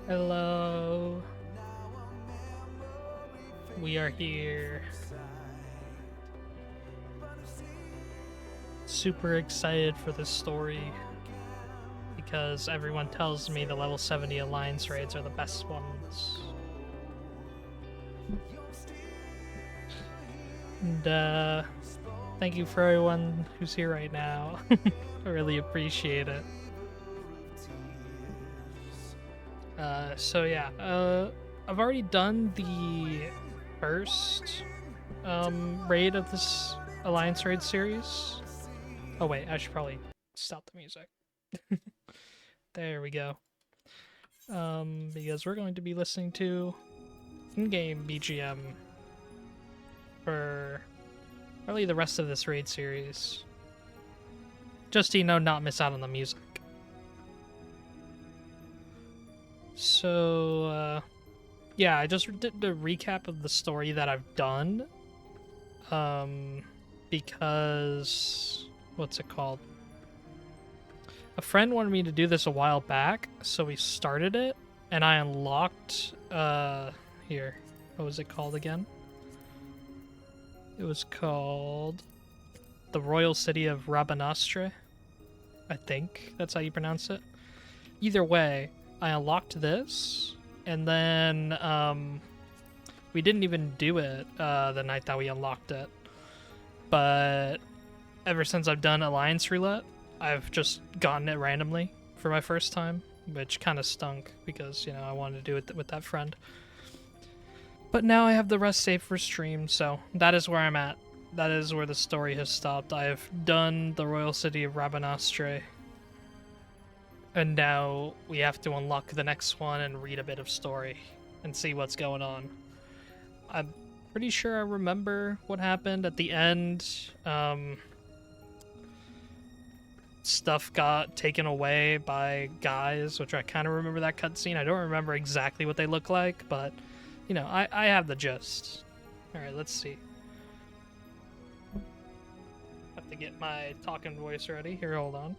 Hello. We are here. Super excited for this story because everyone tells me the level 70 Alliance raids are the best ones. And thank you for everyone who's here right now. I really appreciate it. So yeah, I've already done the first raid of this Alliance raid series. Oh wait, I should probably stop the music. There we go. Because we're going to be listening to in-game BGM for probably the rest of this raid series. Just to, not miss out on the music. So, yeah, I just did a recap of the story that I've done. Because... what's it called? A friend wanted me to do this a while back, so we started it, and I unlocked, here. What was it called again? It was called the Royal City of Rabanastre. I think that's how you pronounce it. Either way, I unlocked this, and then we didn't even do it the night that we unlocked it. But ever since I've done Alliance Roulette, I've just gotten it randomly for my first time, which kind of stunk because, I wanted to do it with that friend. But now I have the rest saved for stream, so that is where I'm at. That is where the story has stopped. I have done the royal city of Rabanastre. And now we have to unlock the next one and read a bit of story and see what's going on. I'm pretty sure I remember what happened at the end. Stuff got taken away by guys, which I kind of remember that cutscene. I don't remember exactly what they look like, but, you know, I have the gist. Alright, let's see. Have to get my talking voice ready. Here, hold on.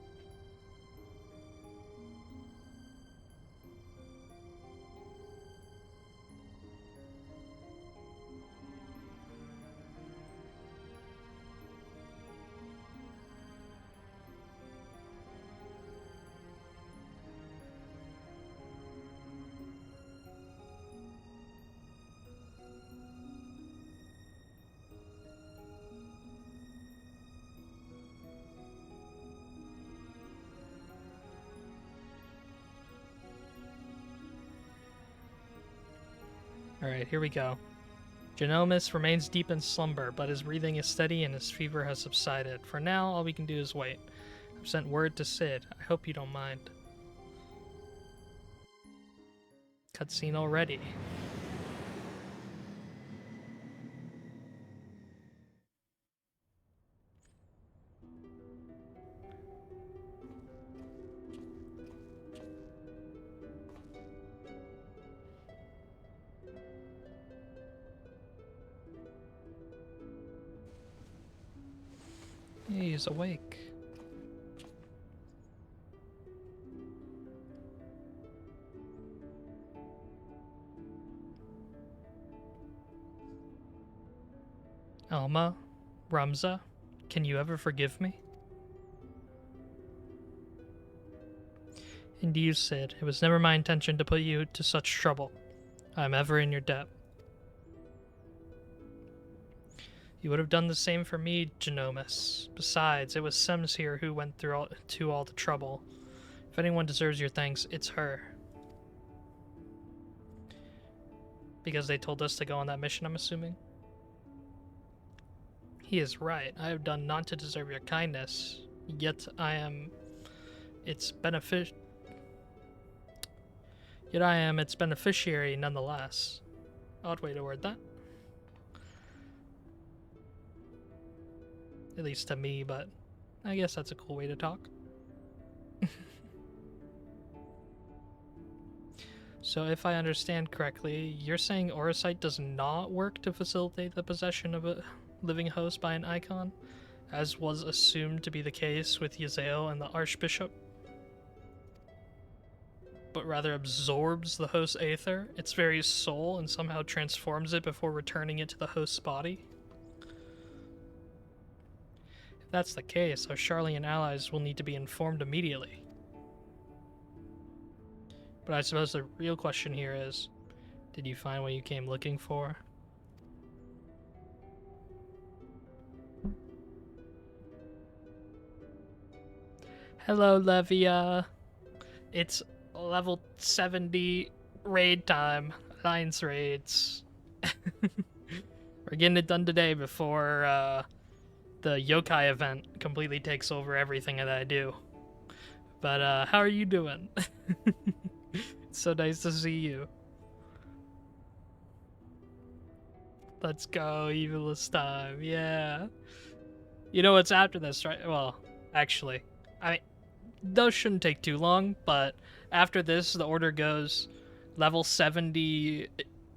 Alright, here we go. Genomus remains deep in slumber, but his breathing is steady and his fever has subsided. For now, all we can do is wait. I've sent word to Sid. I hope you don't mind. Cutscene already. He's awake. Alma, Ramza, can you ever forgive me? Indeed, Sid, it was never my intention to put you to such trouble. I am ever in your debt. You would have done the same for me, Genomus. Besides, it was Sems here who went through all the trouble. If anyone deserves your thanks, it's her. Because they told us to go on that mission, I'm assuming? He is right. I have done not to deserve your kindness, yet I am its beneficiary nonetheless. Odd way to word that. At least to me, but I guess that's a cool way to talk. So if I understand correctly, you're saying Orosite does not work to facilitate the possession of a living host by an icon, as was assumed to be the case with Yzael and the Archbishop, but rather absorbs the host's aether, its very soul, and somehow transforms it before returning it to the host's body? If that's the case, our Charlian allies will need to be informed immediately. But I suppose the real question here is, did you find what you came looking for? Hello, Levia. It's level 70 raid time. Alliance raids. We're getting it done today before the yokai event completely takes over everything that I do. But how are you doing? It's so nice to see you. Let's go, Ivalice time. Yeah. You know what's after this, right? Well, actually, I mean, those shouldn't take too long, but after this, the order goes level 70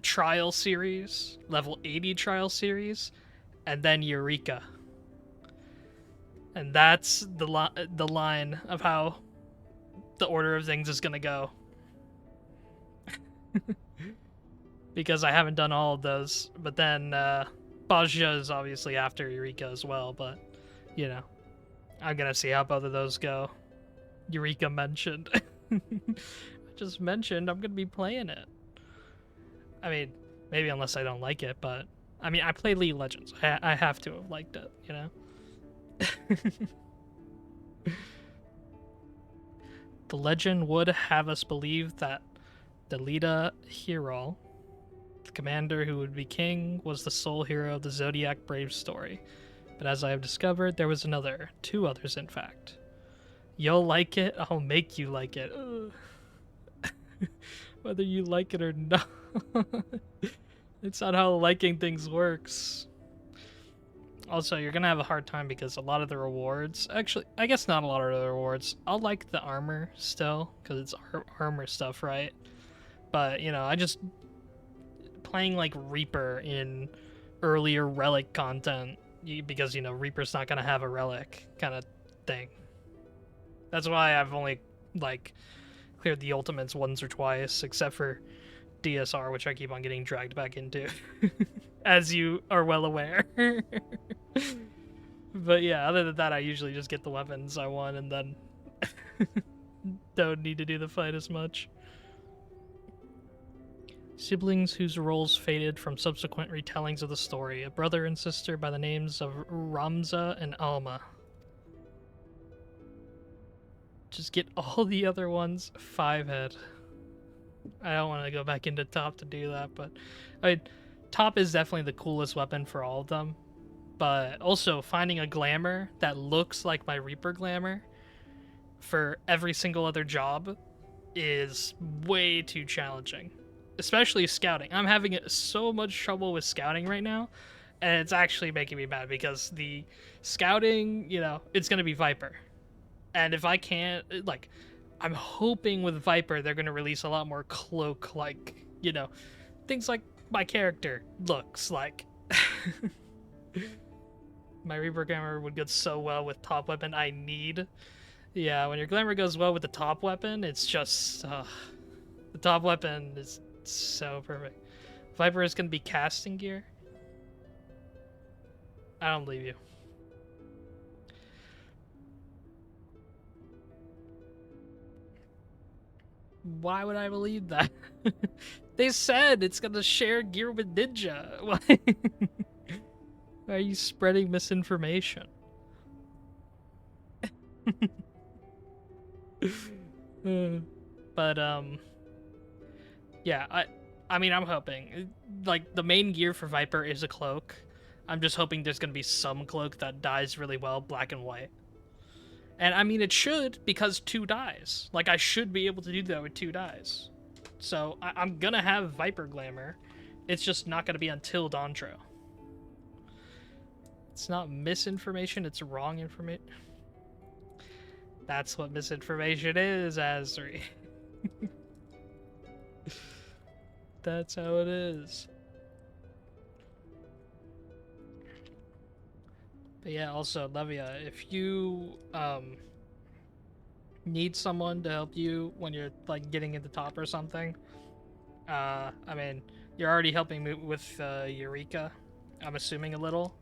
trial series, level 80 trial series, and then Eureka. And that's the line of how the order of things is gonna go. Because I haven't done all of those, but then Baja is obviously after Eureka as well, but, you know, I'm gonna see how both of those go. Eureka mentioned. I just mentioned I'm gonna be playing it. I mean, maybe unless I don't like it, but, I mean, I play League of Legends. I have to have liked it, you know? The legend would have us believe that Delita Hero The commander who would be king was the sole hero of the Zodiac Brave story. But as I have discovered, there was another. 2 others, in fact. You'll like it, I'll make you like it. Whether you like it or not. It's not how liking things works. Also, you're gonna have a hard time because a lot of the rewards... Actually, I guess not a lot of the rewards. I'll like the armor still, because it's armor stuff, right? But, you know, I just... Playing, like, Reaper in earlier Relic content, because, you know, Reaper's not gonna have a Relic kind of thing. That's why I've only, like, cleared the ultimates once or twice, except for DSR, which I keep on getting dragged back into, as you are well aware. But yeah, other than that, I usually just get the weapons I want and then don't need to do the fight as much. Siblings whose roles faded from subsequent retellings of the story. A brother and sister by the names of Ramza and Alma. Just get all the other ones 5-head. I don't want to go back into top to do that, but I mean, top is definitely the coolest weapon for all of them. But also finding a glamour that looks like my Reaper glamour for every single other job is way too challenging. Especially scouting. I'm having so much trouble with scouting right now, and it's actually making me mad because the scouting, you know, it's going to be Viper. And if I can't, like, I'm hoping with Viper they're going to release a lot more cloak-like, you know, things like my character looks like. My Reaper glamour would go so well with top weapon I need. Yeah, when your glamour goes well with the top weapon, it's just... the top weapon is so perfect. Viper is going to be casting gear? I don't believe you. Why would I believe that? They said it's going to share gear with Ninja. Why? Why are you spreading misinformation? But yeah, I mean, I'm hoping, like, the main gear for Viper is a cloak. I'm just hoping there's gonna be some cloak that dies really well, black and white. And I mean, it should, because 2 dies. Like, I should be able to do that with 2 dies. So I'm gonna have Viper glamour. It's just not gonna be until Dantro. It's not misinformation, it's wrong information. That's what misinformation is, Azri. That's how it is. But yeah, also, Levia, if you need someone to help you when you're, like, getting into top or something, I mean, you're already helping me with Eureka, I'm assuming a little,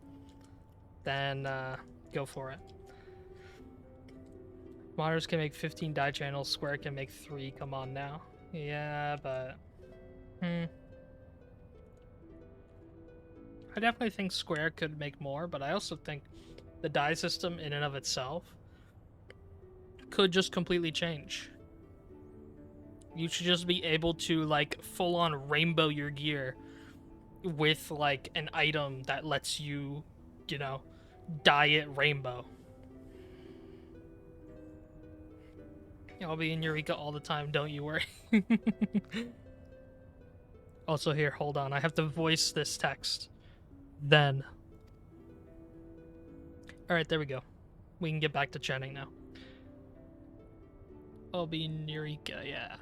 then go for it. Monitors can make 15 die channels, Square can make 3, come on now. Yeah, but... I definitely think Square could make more, but I also think the die system in and of itself could just completely change. You should just be able to, like, full-on rainbow your gear with, like, an item that lets you, you know, dye it rainbow. I'll be in Eureka all the time, don't you worry. Also, here, hold on. I have to voice this text. Then. Alright, there we go. We can get back to chatting now. I'll be in Eureka, yeah.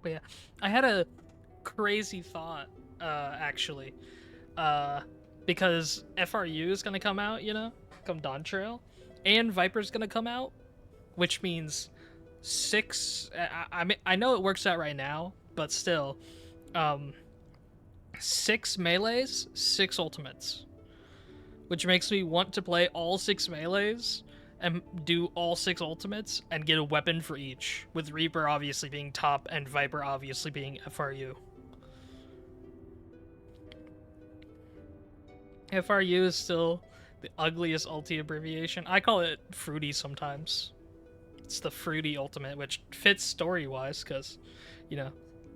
But yeah, I had a crazy thought, actually. Because FRU is gonna come out, you know? Come Dawn Trail. And Viper's gonna come out. Which means 6... I know it works out right now, but still. 6 melees, 6 ultimates. Which makes me want to play all 6 melees and do all 6 ultimates and get a weapon for each. With Reaper obviously being top and Viper obviously being FRU. FRU is still the ugliest ulti abbreviation. I call it Fruity sometimes. It's the fruity ultimate, which fits story-wise, because, you know,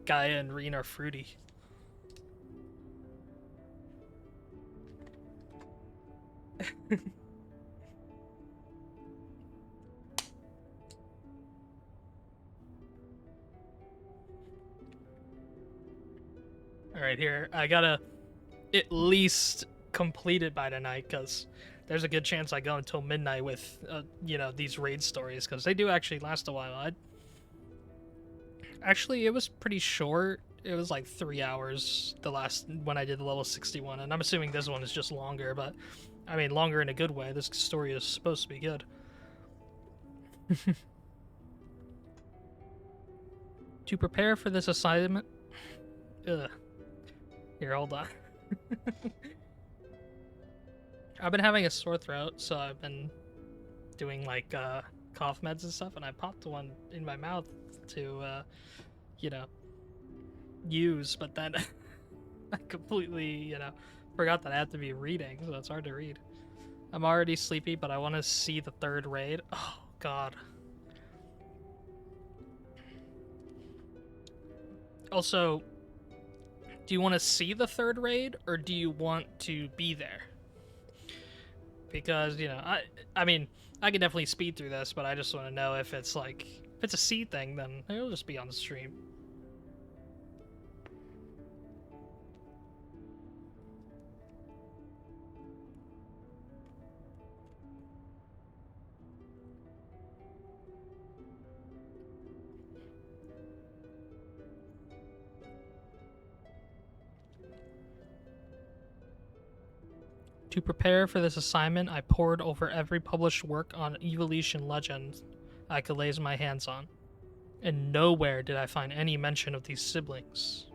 Gaia and Reen are fruity. Alright, here. I gotta at least complete it by tonight, because there's a good chance I go until midnight with, you know, these raid stories, because they do actually last a while. Actually, it was pretty short. It was like 3 hours the last when I did the level 61, and I'm assuming this one is just longer, but I mean longer in a good way. This story is supposed to be good. To prepare for this assignment, ugh. Here, hold on. I've been having a sore throat, so I've been doing like cough meds and stuff, and I popped one in my mouth to, you know, use, but then I completely, you know, forgot that I had to be reading, so it's hard to read. I'm already sleepy, but I want to see the third raid. Oh, God. Also, do you want to see the third raid, or do you want to be there? Because, you know, I mean, I could definitely speed through this, but I just want to know if it's like, if it's a C thing, then it'll just be on the stream. To prepare for this assignment, I pored over every published work on Ivalice and Legend I could lay my hands on, and nowhere did I find any mention of these siblings.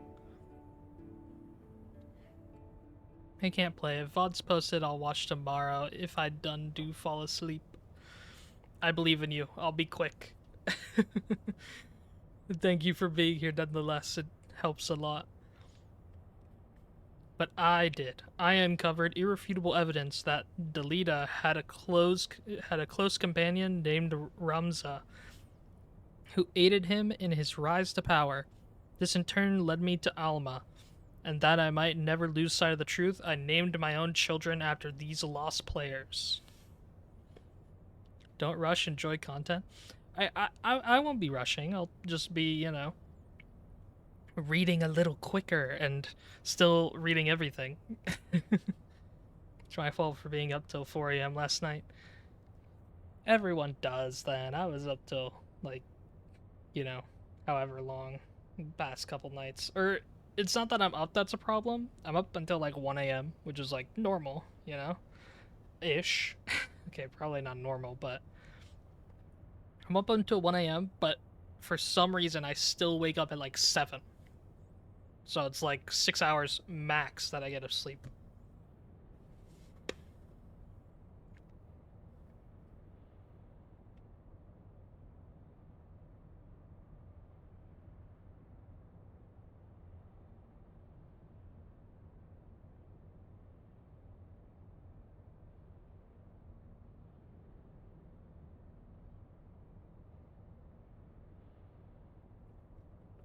I can't play. If VOD's posted, I'll watch tomorrow. If I do fall asleep. I believe in you. I'll be quick. Thank you for being here nonetheless. It helps a lot. But I uncovered irrefutable evidence that Delita had a close companion named Ramza, who aided him in his rise to power. This in turn led me to Alma, and that I might never lose sight of the truth, I named my own children after these lost players. Don't rush, enjoy content. I won't be rushing. I'll just be, you know, reading a little quicker and still reading everything. It's my fault for being up till 4 a.m. last night. Everyone does then. I was up till, like, you know, however long, past couple nights. Or, it's not that I'm up that's a problem. I'm up until, like, 1 a.m., which is, like, normal, you know? Ish. Okay, probably not normal, but I'm up until 1 a.m., but for some reason I still wake up at, like, 7. So it's like 6 hours max that I get of sleep.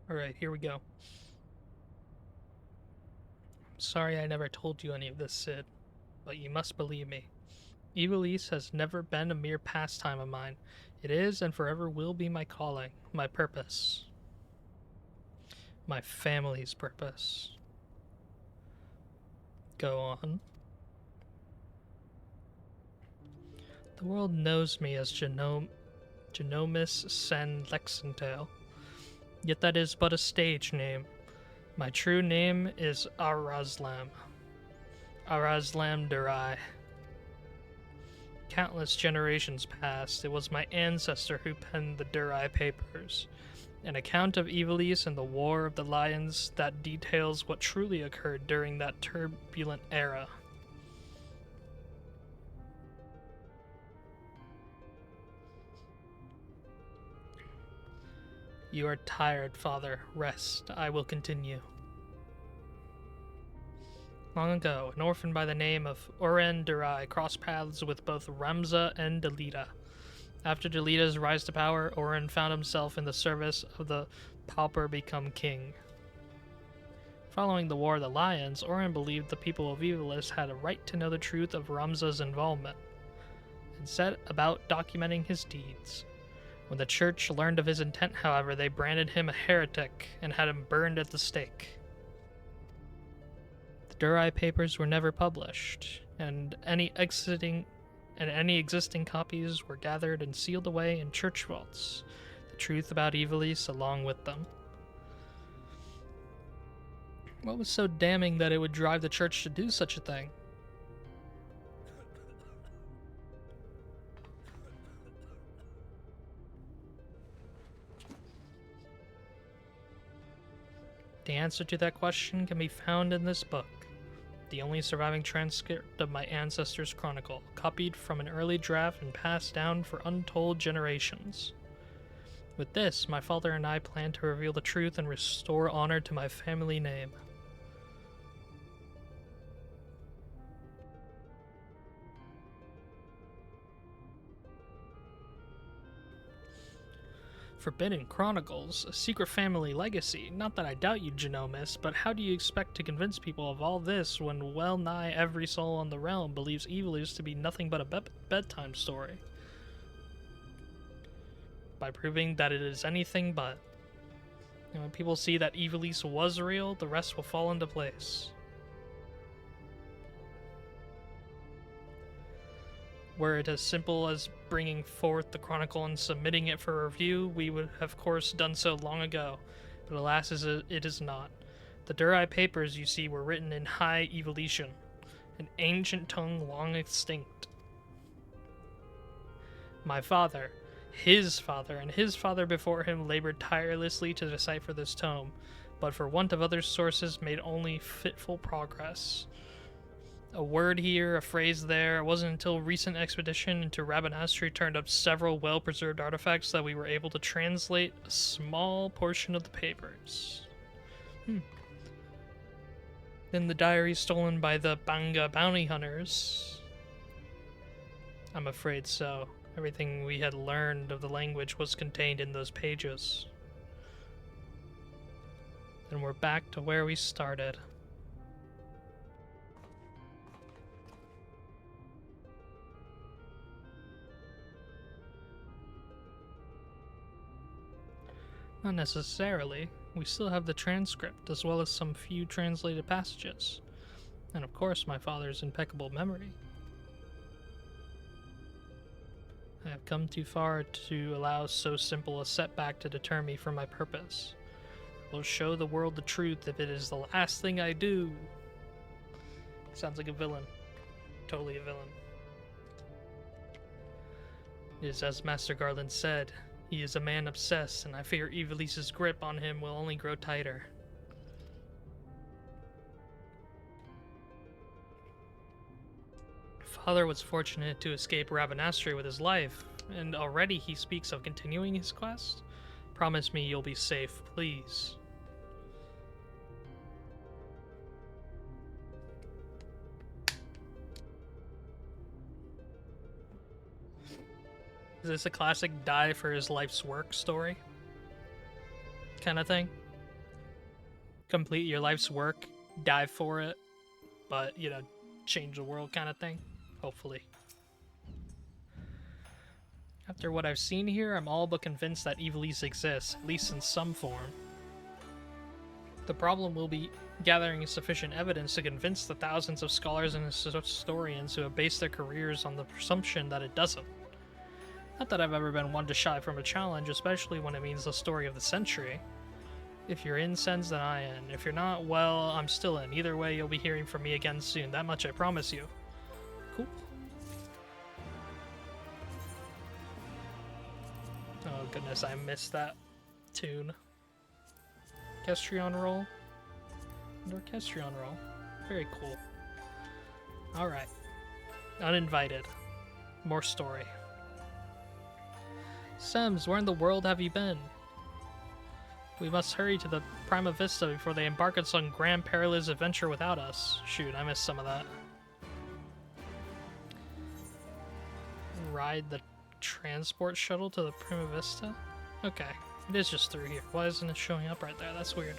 Alright, here we go. Sorry I never told you any of this, Sid, but you must believe me. Ivalice has never been a mere pastime of mine. It is and forever will be my calling, my purpose. My family's purpose. Go on. The world knows me as Genomus Sen Lexentale, yet that is but a stage name. My true name is Arazlam. Arazlam Durai. Countless generations past, it was my ancestor who penned the Durai papers, an account of Ivalice and the War of the Lions that details what truly occurred during that turbulent era. You are tired, father. Rest. I will continue. Long ago, an orphan by the name of Oren Durai crossed paths with both Ramza and Delita. After Delita's rise to power, Orin found himself in the service of the pauper become king. Following the War of the Lions, Orin believed the people of Ivalice had a right to know the truth of Ramza's involvement, and set about documenting his deeds. When the church learned of his intent, however, they branded him a heretic and had him burned at the stake. The Durai papers were never published, and any existing copies were gathered and sealed away in church vaults, the truth about Ivalice along with them. What was so damning that it would drive the church to do such a thing? The answer to that question can be found in this book, the only surviving transcript of my ancestors' chronicle, copied from an early draft and passed down for untold generations. With this, my father and I plan to reveal the truth and restore honor to my family name. Forbidden Chronicles, a secret family legacy. Not that I doubt you, Genomus, but how do you expect to convince people of all this when well nigh every soul in the realm believes Ivalice to be nothing but a bedtime story? By proving that it is anything but. And when people see that Ivalice was real, the rest will fall into place. Were it as simple as bringing forth the chronicle and submitting it for review, we would have, of course, done so long ago, but alas, it is not. The Durai papers, you see, were written in High Evolution, an ancient tongue long extinct. My father, his father, and his father before him labored tirelessly to decipher this tome, but for want of other sources made only fitful progress. A word here, a phrase there. It wasn't until recent expedition into Rabanastri turned up several well-preserved artifacts that we were able to translate a small portion of the papers. Then the diary stolen by the Banga bounty hunters. I'm afraid so. Everything we had learned of the language was contained in those pages. And we're back to where we started. Not necessarily. We still have the transcript, as well as some few translated passages. And of course, my father's impeccable memory. I have come too far to allow so simple a setback to deter me from my purpose. I will show the world the truth if it is the last thing I do. Sounds like a villain. Totally a villain. It is as Master Garland said. He is a man obsessed, and I fear Ivalice's grip on him will only grow tighter. Father was fortunate to escape Rabanastri with his life, and already he speaks of continuing his quest. Promise me you'll be safe, please. Is this a classic die for his life's work story? Kind of thing? Complete your life's work, die for it, but, you know, change the world kind of thing? Hopefully. After what I've seen here, I'm all but convinced that Ivalice exists, at least in some form. The problem will be gathering sufficient evidence to convince the thousands of scholars and historians who have based their careers on the presumption that it doesn't. Not that I've ever been one to shy from a challenge, especially when it means the story of the century. If you're in, Sens, then I am. If you're not, well, I'm still in. Either way, you'll be hearing from me again soon. That much I promise you. Cool. Oh goodness, I missed that tune. Orchestrion roll? And Orchestrion roll. Very cool. Alright. Uninvited. More story. Sems, where in the world have you been? We must hurry to the Prima Vista before they embark on some grand perilous adventure without us. Shoot, I missed some of that. Ride the transport shuttle to the Prima Vista? Okay, it is just through here. Why isn't it showing up right there? That's weird.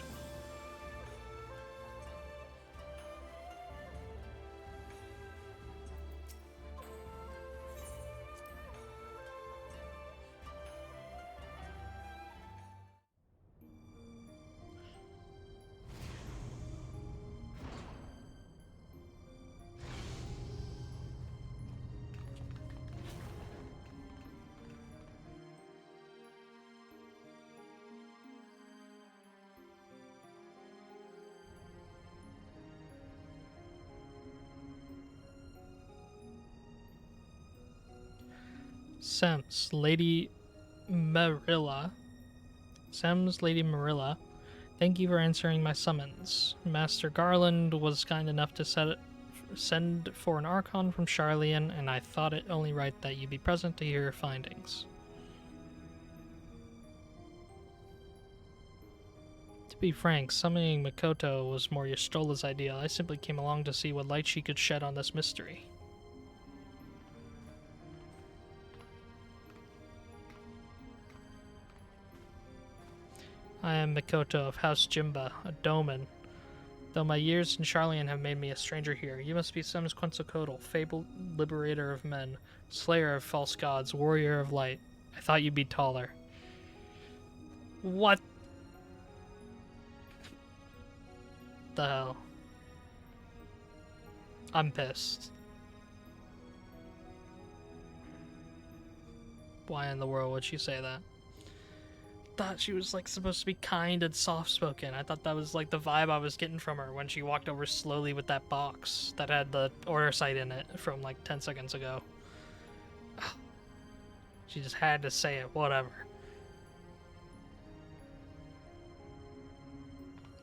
Sems, Lady Marilla. Sems, Lady Marilla. Thank you for answering my summons. Master Garland was kind enough to send for an Archon from Charlian, and I thought it only right that you be present to hear your findings. To be frank, summoning Mikoto was more Y'shtola's idea. I simply came along to see what light she could shed on this mystery. I am Mikoto of House Jimba, a Doman. Though my years in Charlian have made me a stranger here, you must be Sems Quetzalcoatl, fabled liberator of men, slayer of false gods, warrior of light. I thought you'd be taller. What the hell? I'm pissed. Why in the world would she say that? Thought she was like supposed to be kind and soft-spoken. I thought that was like the vibe I was getting from her when she walked over slowly with that box that had the order site in it from like 10 seconds ago. She just had to say it, whatever.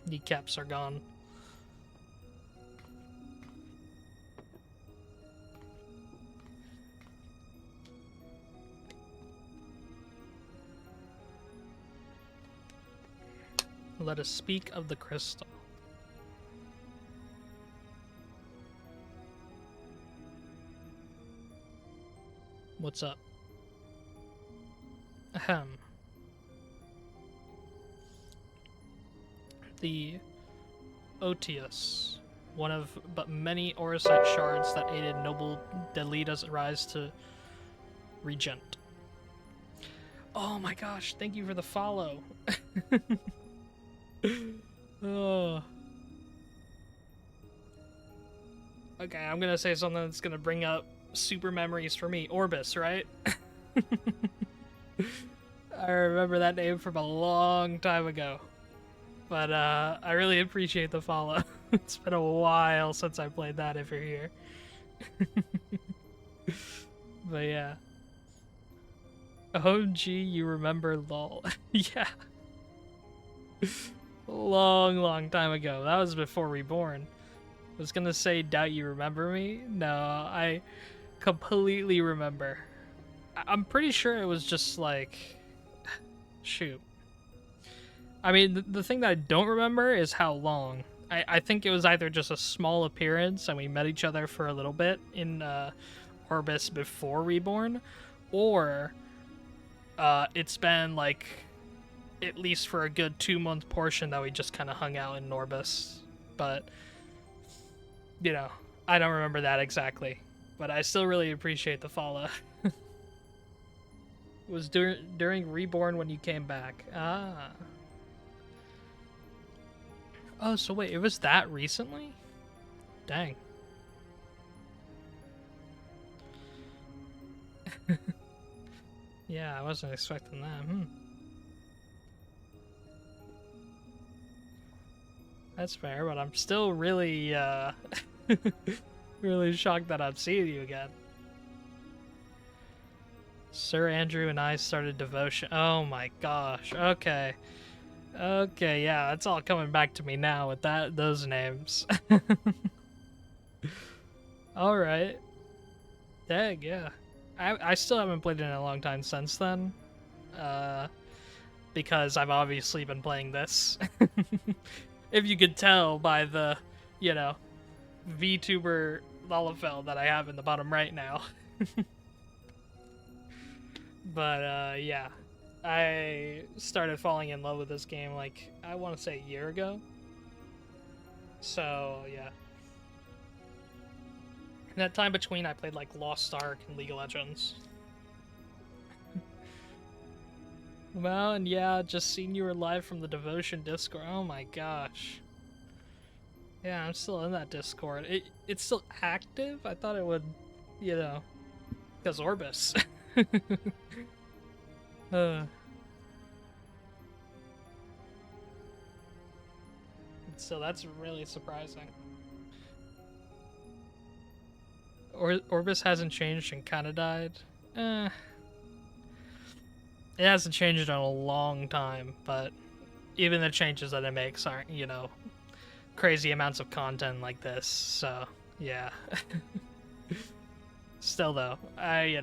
Kneecaps are gone. Let us speak of the crystal. What's up? Ahem. The Otius, one of but many Orosite shards that aided noble Delita's rise to regent. Oh my gosh, thank you for the follow. Oh. Okay, I'm gonna say something that's gonna bring up super memories for me. Orbis, right? I remember that name from a long time ago. But I really appreciate the follow. It's been a while since I played that, if you're here. But yeah. OG, you remember lol. Yeah. Long time ago. That was before Reborn. I was gonna say, doubt you remember me? No, I completely remember. I'm pretty sure it was just like... Shoot. I mean, the thing that I don't remember is how long. I think it was either just a small appearance and we met each other for a little bit in Orbis before Reborn, or it's been like at least for a good 2-month portion that we just kind of hung out in Orbis. But, you know, I don't remember that exactly. But I still really appreciate the follow. It was during Reborn when you came back. Ah. Oh, so wait, it was that recently? Dang. Yeah, I wasn't expecting that. That's fair, but I'm still really, really shocked that I'm seeing you again. Sir Andrew and I started devotion. Oh my gosh. Okay. Okay, yeah, it's all coming back to me now with those names. All right. Dang, yeah. I still haven't played it in a long time since then. Because I've obviously been playing this. If you could tell by the, you know, VTuber Lalafell that I have in the bottom right now. But yeah, I started falling in love with this game like I want to say a year ago. So yeah, in that time between, I played like Lost Ark and League of Legends. Well, and yeah, just seeing you were live from the Devotion Discord. Oh my gosh. Yeah, I'm still in that Discord. It's still active. I thought it would, you know, because Orbis. uh, so that's really surprising. Orbis hasn't changed and kind of died. It hasn't changed in a long time, but even the changes that it makes aren't, you know, crazy amounts of content like this. So yeah. Still though, I've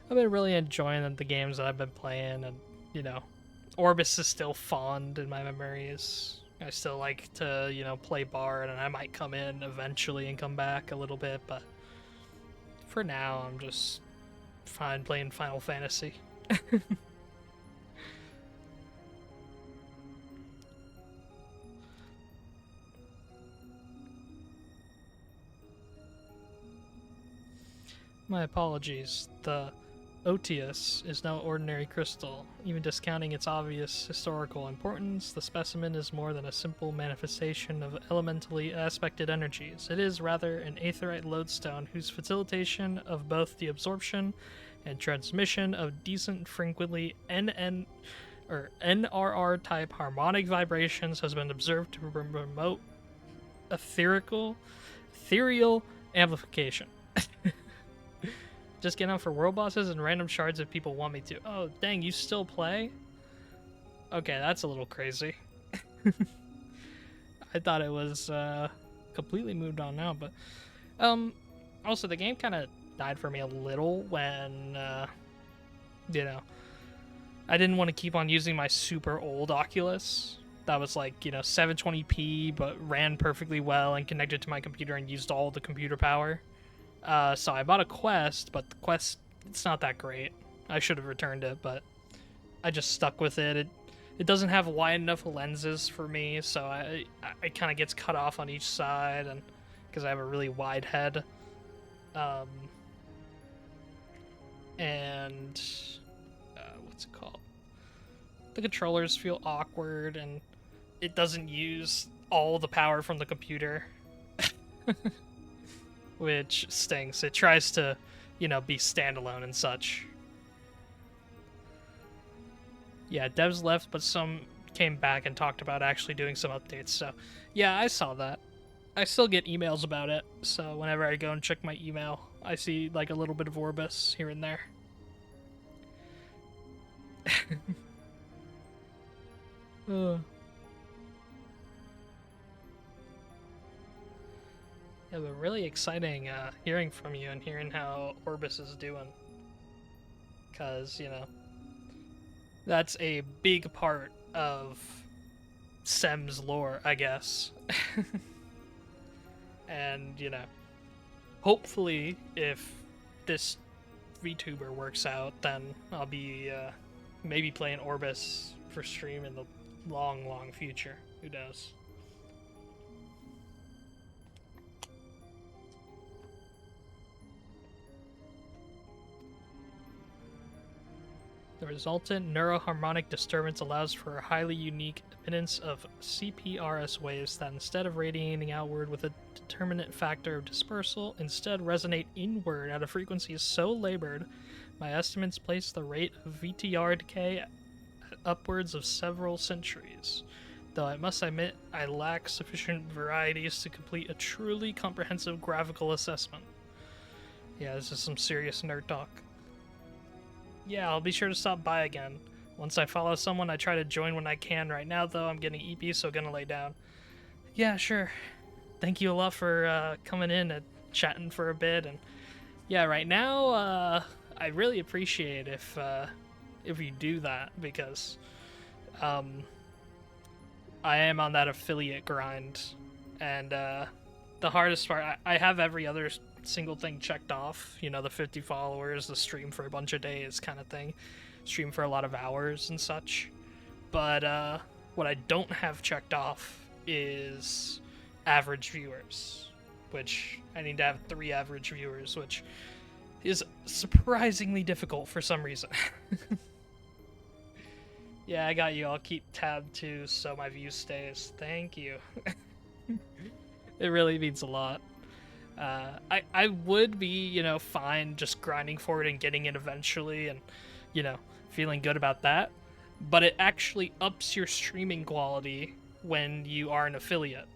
been really enjoying the games that I've been playing, and you know, Orbis is still fond in my memories. I still like to, you know, play Bard, and I might come in eventually and come back a little bit, but for now, I'm just fine playing Final Fantasy. My apologies. The Otius is no ordinary crystal. Even discounting its obvious historical importance, the specimen is more than a simple manifestation of elementally aspected energies. It is rather an aetheryte lodestone whose facilitation of both the absorption and transmission of decent, frequently NRR type harmonic vibrations has been observed to promote ethereal amplification. Just get on for world bosses and random shards if people want me to. Oh, dang, you still play? Okay, that's a little crazy. I thought it was completely moved on now, but also the game kind of died for me a little when you know, I didn't want to keep on using my super old Oculus that was like, you know, 720p but ran perfectly well and connected to my computer and used all the computer power. So I bought a Quest, but the Quest, it's not that great. I should have returned it, but I just stuck with it. It doesn't have wide enough lenses for me, so it kind of gets cut off on each side, and because I have a really wide head. And what's it called? The controllers feel awkward, and it doesn't use all the power from the computer. Which stinks. It tries to, you know, be standalone and such. Yeah, devs left, but some came back and talked about actually doing some updates. So, yeah, I saw that. I still get emails about it, so whenever I go and check my email, I see like a little bit of Orbis here and there. Yeah, but really exciting hearing from you and hearing how Orbis is doing. Because, you know, that's a big part of Sem's lore, I guess. And, you know, hopefully if this VTuber works out, then I'll be maybe playing Orbis for stream in the long, long future. Who knows? The resultant neuroharmonic disturbance allows for a highly unique emitence of CPRS waves that, instead of radiating outward with a determinate factor of dispersal, instead resonate inward at a frequency so labored, my estimates place the rate of VTR decay at upwards of several centuries. Though I must admit I lack sufficient varieties to complete a truly comprehensive graphical assessment. Yeah, this is some serious nerd talk. Yeah, I'll be sure to stop by again. Once I follow someone, I try to join when I can. Right now, though, I'm getting EP, so gonna lay down. Yeah, sure. Thank you a lot for coming in and chatting for a bit. And yeah, right now, I really appreciate if you do that, because I am on that affiliate grind, and the hardest part, I have every other single thing checked off. You know, the 50 followers, the stream for a bunch of days kind of thing. Stream for a lot of hours and such. But what I don't have checked off is average viewers, which I need to have 3 average viewers, which is surprisingly difficult for some reason. Yeah, I got you. I'll keep tab too so my view stays. Thank you. It really means a lot. I would be, you know, fine just grinding for it and getting it eventually and, you know, feeling good about that. But it actually ups your streaming quality when you are an affiliate.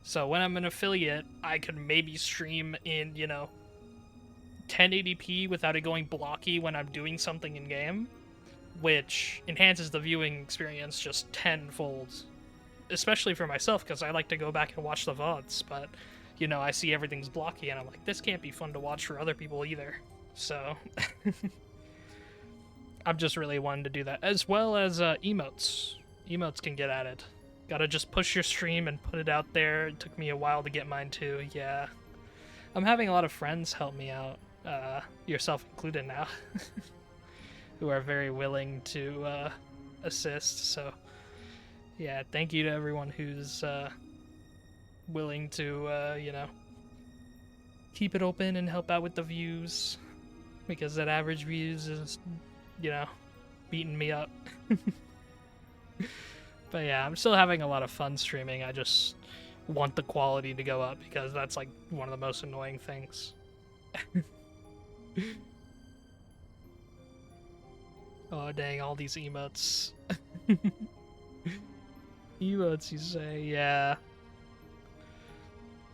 So when I'm an affiliate, I could maybe stream in, you know, 1080p without it going blocky when I'm doing something in game, which enhances the viewing experience just tenfold. Especially for myself, because I like to go back and watch the VODs, but, you know, I see everything's blocky and I'm like, this can't be fun to watch for other people either. So I'm just really wanting to do that, as well as emotes. Emotes can get added. Gotta just push your stream and put it out there. It took me a while to get mine too. Yeah, I'm having a lot of friends help me out, yourself included now, who are very willing to assist. So yeah, thank you to everyone who's willing to you know, keep it open and help out with the views, because that average views is, you know, beating me up. But yeah, I'm still having a lot of fun streaming. I just want the quality to go up, because that's like one of the most annoying things. Oh dang, all these emotes. Emotes, you say? Yeah.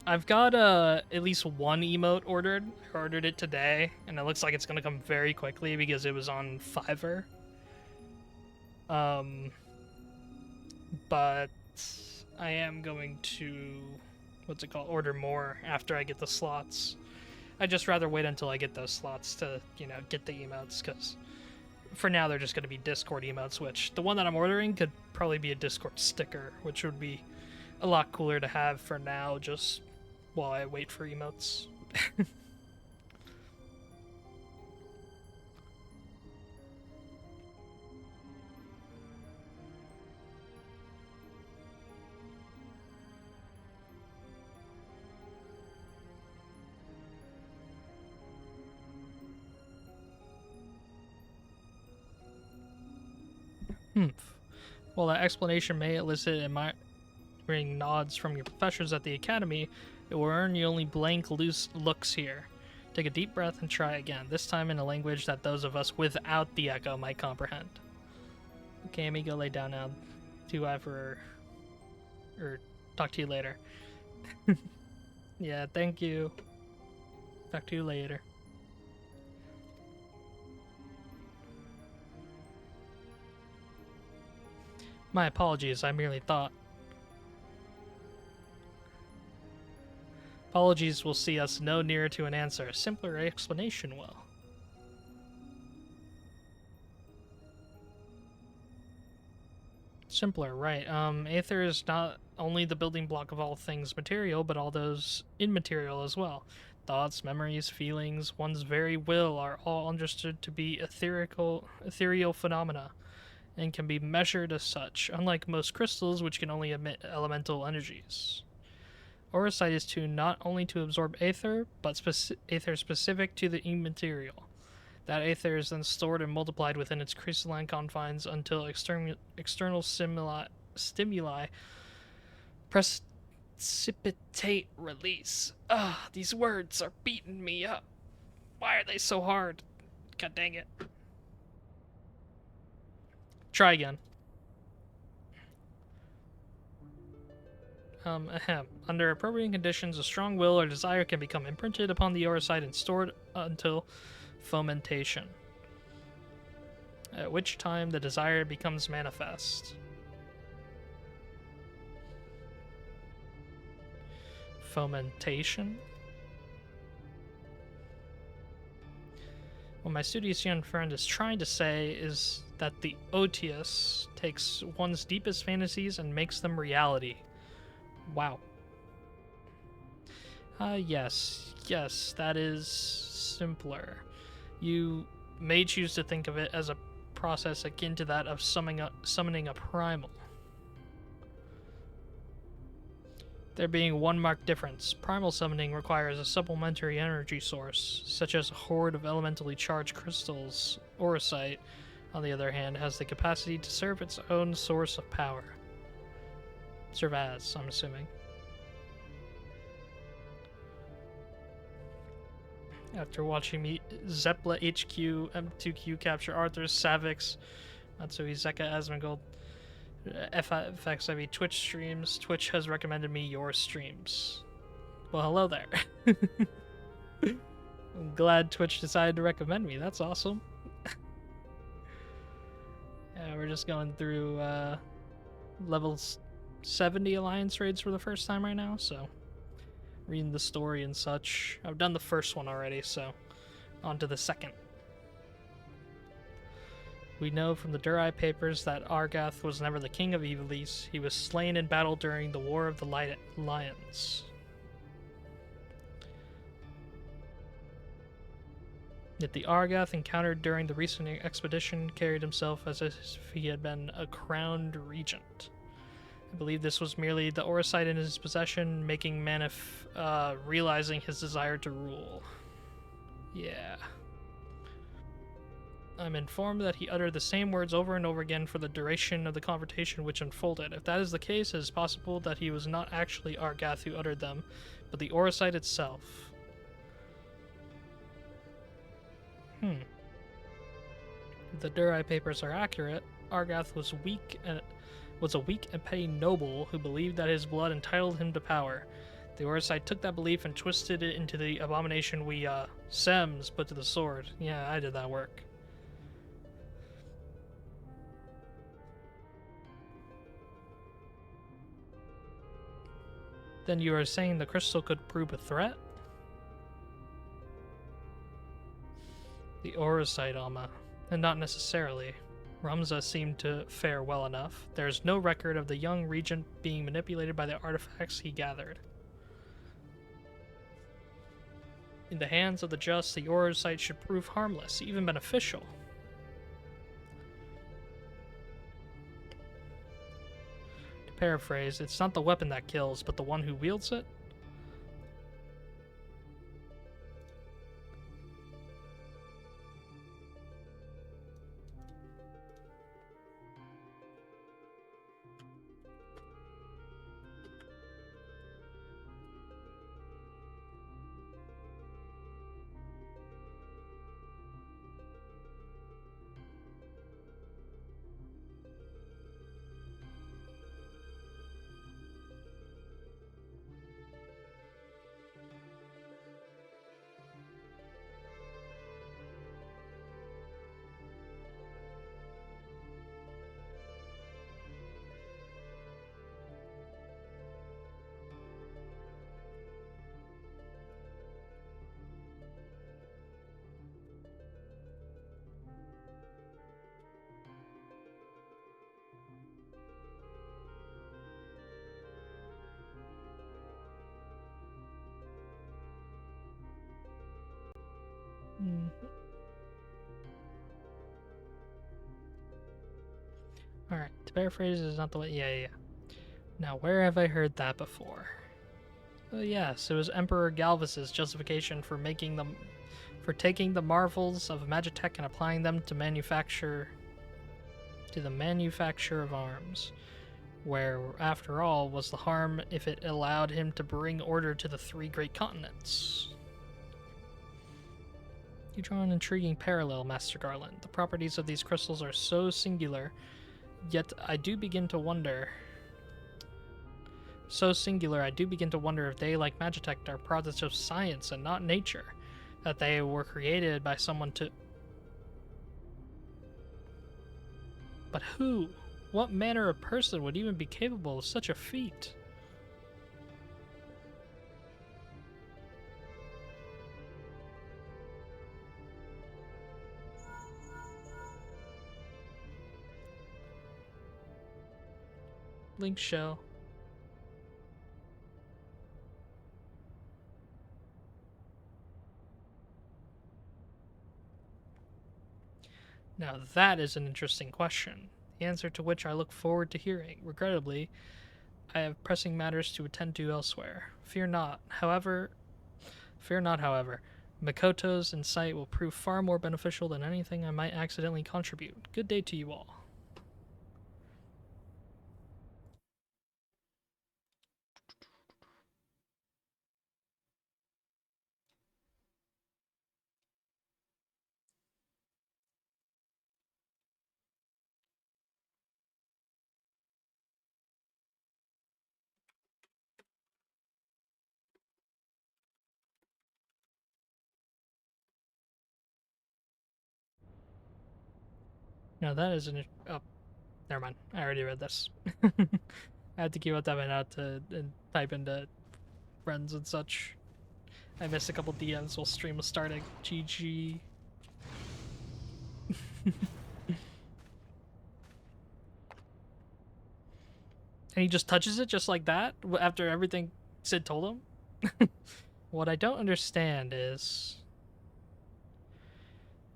I've got at least one emote ordered. I ordered it today, and it looks like it's gonna come very quickly because it was on Fiverr. But I am going to, what's it called, order more after I get the slots. I'd just rather wait until I get those slots to, you know, get the emotes, because for now they're just going to be Discord emotes, which the one that I'm ordering could probably be a Discord sticker, which would be a lot cooler to have for now, just while I wait for emotes. While that explanation may elicit admiring nods from your professors at the academy, it will earn you only blank, loose looks here. Take a deep breath and try again, this time in a language that those of us without the echo might comprehend. Okay, amigo, lay down now. Do ever... or talk to you later. Yeah, thank you. Talk to you later. My apologies, I merely thought. Apologies will see us no nearer to an answer. A simpler explanation will. Simpler, right. Aether is not only the building block of all things material, but all those immaterial as well. Thoughts, memories, feelings, one's very will are all understood to be ethereal phenomena, and can be measured as such, unlike most crystals, which can only emit elemental energies. Aurosite is tuned not only to absorb aether, but aether specific to the immaterial. That aether is then stored and multiplied within its crystalline confines until external stimuli precipitate release. These words are beating me up. Why are they so hard? God dang it. Try again. Under appropriate conditions, a strong will or desire can become imprinted upon the aurosite and stored until fomentation, at which time the desire becomes manifest. Fomentation? What my studious young friend is trying to say is that the Otius takes one's deepest fantasies and makes them reality. Wow. Yes. Yes, that is simpler. You may choose to think of it as a process akin to that of summoning a primal. There being one marked difference. Primal summoning requires a supplementary energy source, such as a horde of elementally charged crystals. Orosite, on the other hand, has the capacity to serve its own source of power. Serve as, I'm assuming. After watching me Zeppla HQ M2Q capture Arthur's Savix, Matsui Zeka Asmongold, FXIV Twitch streams, Twitch has recommended me your streams. Well, hello there. I'm glad Twitch decided to recommend me. That's awesome. Yeah, we're just going through levels 70 alliance raids for the first time right now, so reading the story and such. I've done the first one already, so on to the second. We know from the Durai papers that Argath was never the king of Ivalice. He was slain in battle during the War of the Lions. Yet the Argath encountered during the recent expedition carried himself as if he had been a crowned regent. I believe this was merely the Orosite in his possession, making Manif realizing his desire to rule. Yeah. I'm informed that he uttered the same words over and over again for the duration of the conversation which unfolded. If that is the case, it is possible that he was not actually Argath who uttered them, but the Orosite itself. If the Durai papers are accurate, Argath was a weak and petty noble who believed that his blood entitled him to power. The Orosite took that belief and twisted it into the abomination we, Sems put to the sword. Yeah, I did that work. Then you are saying the crystal could prove a threat? The Orosite, Alma. And not necessarily. Ramza seemed to fare well enough. There is no record of the young regent being manipulated by the artifacts he gathered. In the hands of the just, the Orosite should prove harmless, even beneficial. To paraphrase, it's not the weapon that kills, but the one who wields it. Alright, to paraphrase is not the way. Yeah. Now, where have I heard that before? Oh, yes, it was Emperor Galvus's justification for taking the marvels of Magitech and applying them to the manufacture of arms. Where, after all, was the harm if it allowed him to bring order to the three great continents? You draw an intriguing parallel, Master Garland. The properties of these crystals are so singular, yet I do begin to wonder... So singular, I do begin to wonder if they, like Magitech, are products of science and not nature. That they were created by someone to... But who? What manner of person would even be capable of such a feat? Link shell. Now that is an interesting question, the answer to which I look forward to hearing. Regrettably, I have pressing matters to attend to elsewhere. Fear not, however. Makoto's insight will prove far more beneficial than anything I might accidentally contribute. Good day to you all. Now that is an... Oh, never mind. I already read this. I had to keep on typing out to and type into friends and such. I missed a couple DMs while stream was starting. GG. And he just touches it just like that after everything Sid told him? What I don't understand is...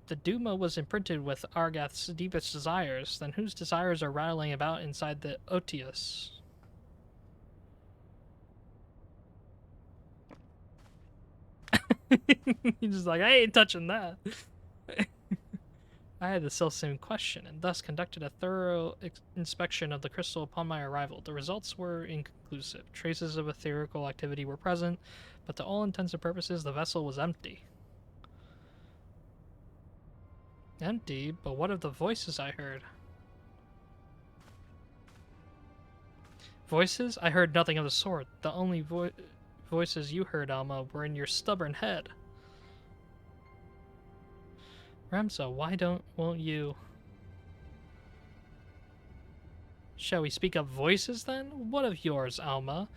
the Duma was imprinted with Argath's deepest desires, then whose desires are rattling about inside the Otius? He's just like, I ain't touching that. I had the self-same question, and thus conducted a thorough inspection of the crystal upon my arrival. The results were inconclusive. Traces of etherical activity were present, but to all intents and purposes, the vessel was empty. Empty? But what of the voices I heard? Voices? I heard nothing of the sort. The only voices you heard, Alma, were in your stubborn head. Ramsa, won't you... Shall we speak of voices, then? What of yours, Alma?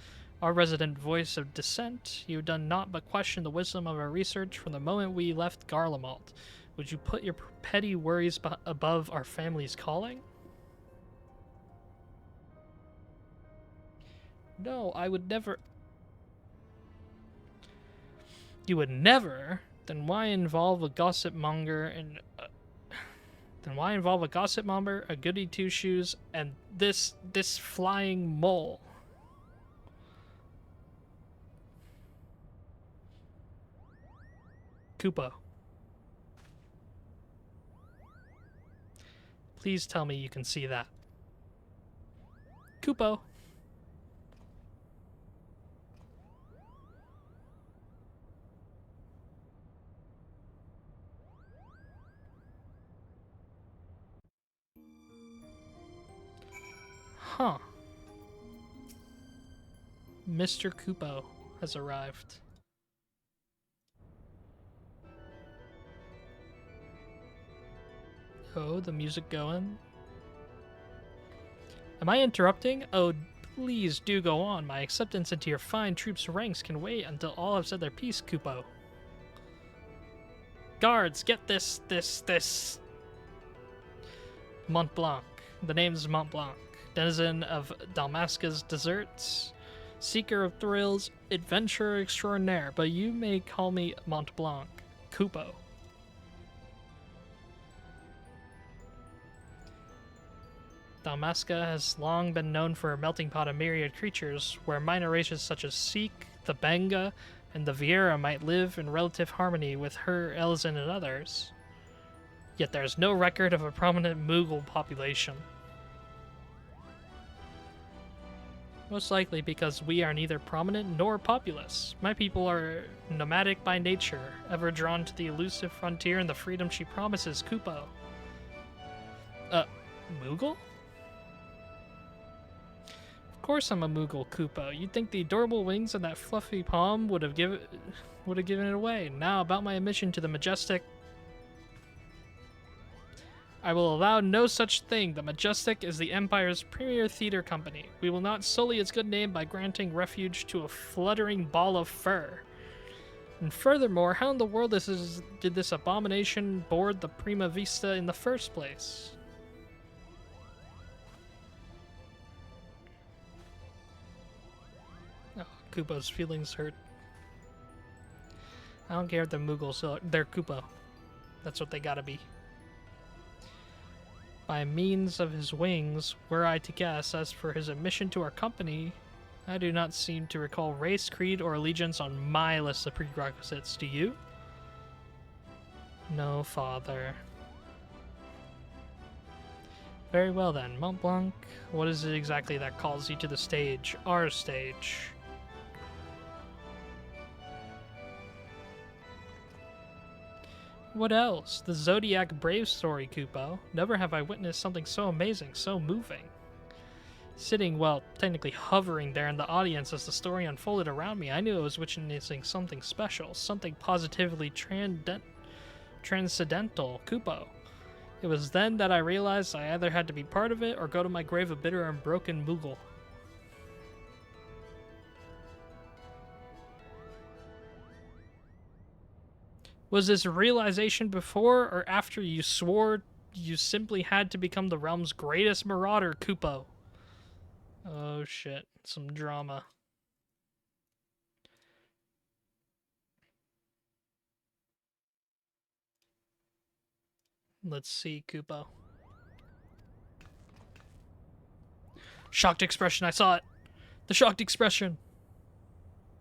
Our resident voice of dissent, you have done naught but question the wisdom of our research from the moment we left Garlemald. Would you put your petty worries above our family's calling? No, I would never... You would never? Then why involve a gossip monger and... then why involve a gossip monger, a goody two-shoes, and this flying mole? Kupo. Please tell me you can see that. Kupo. Huh. Mr. Kupo has arrived. Oh, the music going. Am I interrupting? Oh, please do go on. My acceptance into your fine troops' ranks can wait until all have said their piece, Kupo. Guards, get this. Mont Blanc. The name's Mont Blanc. Denizen of Dalmasca's deserts. Seeker of thrills. Adventurer extraordinaire. But you may call me Mont Blanc. Kupo. Dalmasca has long been known for a melting pot of myriad creatures, where minor races such as Sikh, the Benga, and the Vieira might live in relative harmony with her, Elzin, and others. Yet there is no record of a prominent Mughal population. Most likely because we are neither prominent nor populous. My people are nomadic by nature, ever drawn to the elusive frontier and the freedom she promises, Kupo. Mughal? Of course I'm a Mughal, Kupo. You'd think the adorable wings and that fluffy palm would have given it away. Now about my admission to the majestic... I will allow no such thing. The Majestic is the Empire's premier theater company. We will not sully its good name by granting refuge to a fluttering ball of fur. And furthermore, how in the world did this abomination board the Prima Vista in the first place? Oh, Kupo's feelings hurt. I don't care if the Mughals are. They're Kupo. That's what they gotta be. By means of his wings, were I to guess, as for his admission to our company, I do not seem to recall race, creed, or allegiance on my list of prerequisites. Do you? No, father. Very well then, Mont Blanc. What is it exactly that calls you to the stage? Our stage. What else? The Zodiac Brave story, Kupo. Never have I witnessed something so amazing, so moving. Sitting, well, technically hovering there in the audience as the story unfolded around me, I knew I was witnessing something special, something positively transcendental, Kupo. It was then that I realized I either had to be part of it or go to my grave a bitter and broken Moogle. Was this realization before or after you swore you simply had to become the realm's greatest marauder, Kupo? Oh shit, some drama. Let's see, Kupo. Shocked expression, I saw it. The shocked expression.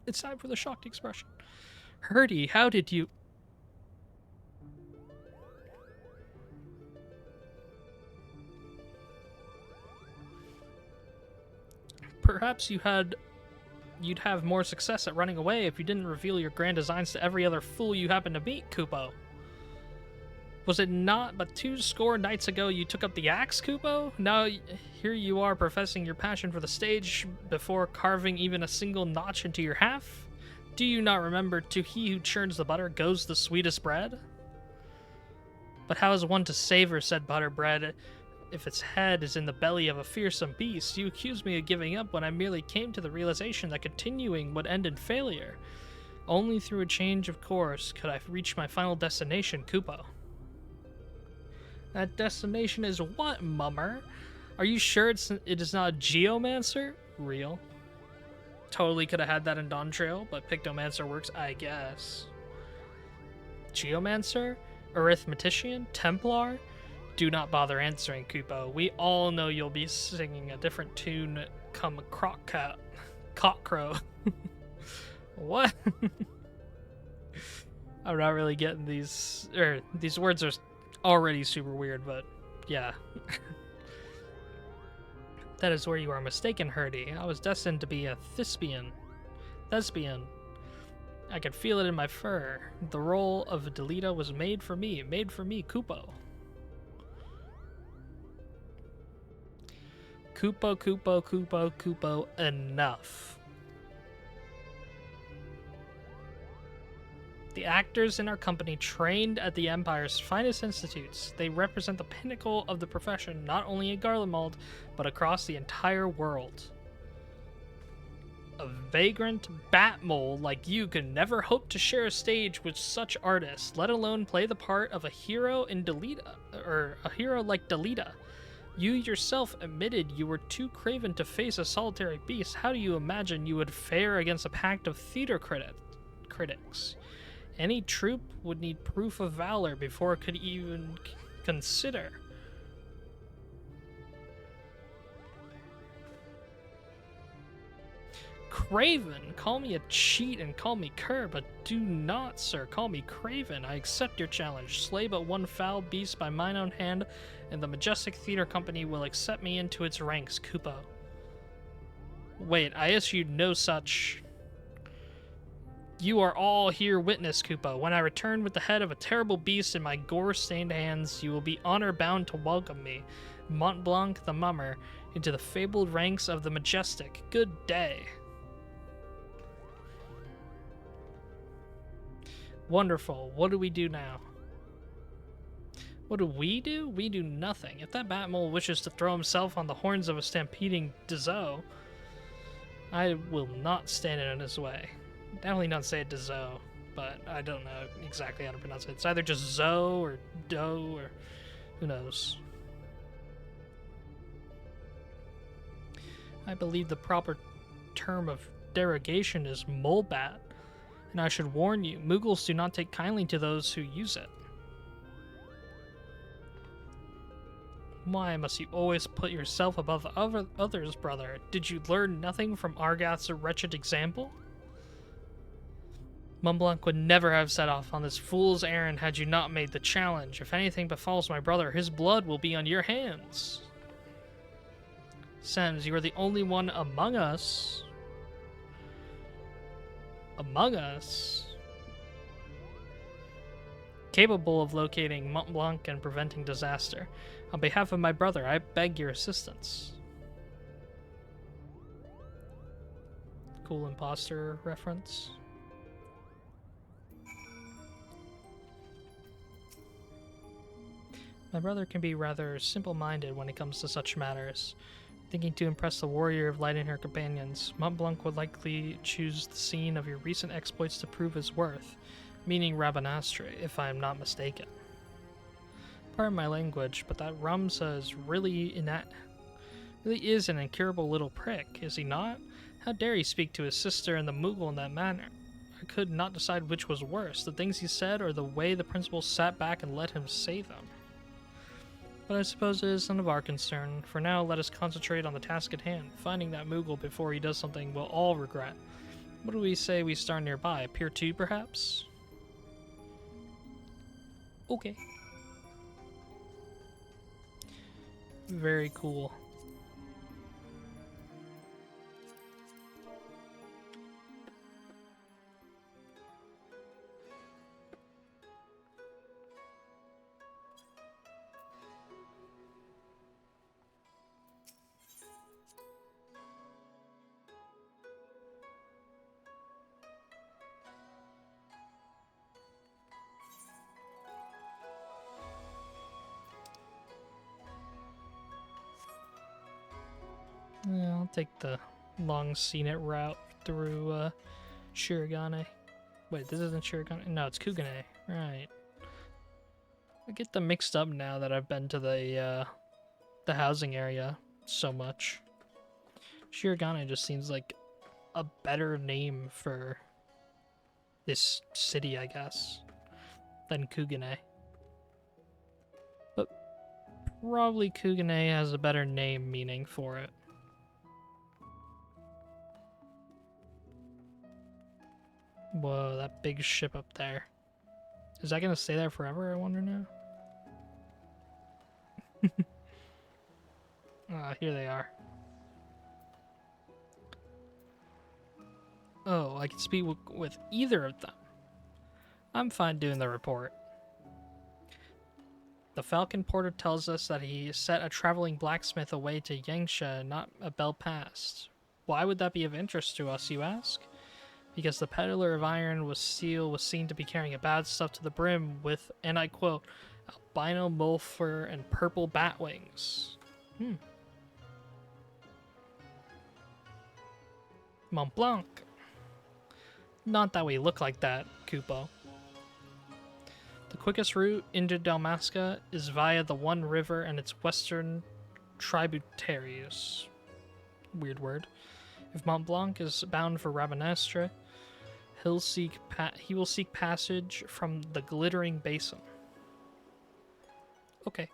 It's time for the shocked expression. Hurdy, how did you... Perhaps you'd have more success at running away if you didn't reveal your grand designs to every other fool you happen to meet, Kupo. Was it not but 20 nights ago you took up the axe, Kupo? Now here you are professing your passion for the stage before carving even a single notch into your half? Do you not remember, to he who churns the butter goes the sweetest bread? But how is one to savor said butter bread if its head is in the belly of a fearsome beast? You accuse me of giving up when I merely came to the realization that continuing would end in failure. Only through a change of course could I reach my final destination, Kupo. That destination is what, mummer? Are you sure it is not a geomancer? Real. Totally could have had that in Dawn Trail, but Pictomancer works, I guess. Geomancer? Arithmetician? Templar? Do not bother answering, Kupo. We all know you'll be singing a different tune come cockcrow. What? I'm not really getting these... these words are already super weird, but yeah. That is where you are mistaken, Hurdy. I was destined to be a thespian. I could feel it in my fur. The role of Delita was made for me, Kupo. Kupo, enough. The actors in our company trained at the Empire's finest institutes. They represent the pinnacle of the profession, not only in Garlemald, but across the entire world. A vagrant bat-mole like you could never hope to share a stage with such artists, let alone play the part of a hero in Delita, or a hero like Delita. You yourself admitted you were too craven to face a solitary beast. How do you imagine you would fare against a pack of theater critics? Any troop would need proof of valor before it could even consider. Craven? Call me a cheat and call me cur, but do not, sir, call me Craven. I accept your challenge. Slay but one foul beast by mine own hand, and the Majestic Theater Company will accept me into its ranks, Kupo. Wait, I issued no such... You are all here witness, Kupo. When I return with the head of a terrible beast in my gore-stained hands, you will be honor-bound to welcome me, Mont Blanc the Mummer, into the fabled ranks of the Majestic. Good day. Wonderful. What do we do now? What do? We do nothing. If that Batmole wishes to throw himself on the horns of a stampeding Dezo, I will not stand in his way. Definitely not say it Dezo, but I don't know exactly how to pronounce it. It's either just Zo or Do or who knows. I believe the proper term of derogation is molebat, and I should warn you, Moogles do not take kindly to those who use it. Why must you always put yourself above others, brother? Did you learn nothing from Argath's wretched example? Mont Blanc would never have set off on this fool's errand had you not made the challenge. If anything befalls my brother, his blood will be on your hands. Sems, you are the only one among us. Among us? Capable of locating Mont Blanc and preventing disaster. On behalf of my brother, I beg your assistance. Cool imposter reference. My brother can be rather simple-minded when it comes to such matters. Thinking to impress the warrior of light and her companions, Mont Blanc would likely choose the scene of your recent exploits to prove his worth, meaning Rabanastre, if I am not mistaken. Pardon my language, but that Ramsa is really is an incurable little prick, is he not? How dare he speak to his sister and the Moogle in that manner? I could not decide which was worse, the things he said or the way the principal sat back and let him say them. But I suppose it is none of our concern. For now, let us concentrate on the task at hand, finding that Moogle before he does something we'll all regret. What do we say we start nearby? Pier 2, perhaps? Okay. Very cool. Yeah, I'll take the long scenic route through Shirogane. Wait, this isn't Shirogane? No, it's Kugane. Right. I get them mixed up now that I've been to the housing area so much. Shirogane just seems like a better name for this city, I guess, than Kugane. But probably Kugane has a better name meaning for it. Whoa, that big ship up there. Is that gonna stay there forever, I wonder now? Here they are. Oh, I can speak with either of them. I'm fine doing the report. The Falcon Porter tells us that he set a traveling blacksmith away to Yangsha, not a Bell Pass. Why would that be of interest to us, you ask? Because the peddler of iron with steel was seen to be carrying a bad stuff to the brim with, and I quote, albino mole fur and purple bat wings. Mont Blanc. Not that we look like that, Kupo. The quickest route into Dalmasca is via the One River and its western tributaries. Weird word. If Mont Blanc is bound for Rabanastre, he will seek passage from the Glittering Basin. Okay.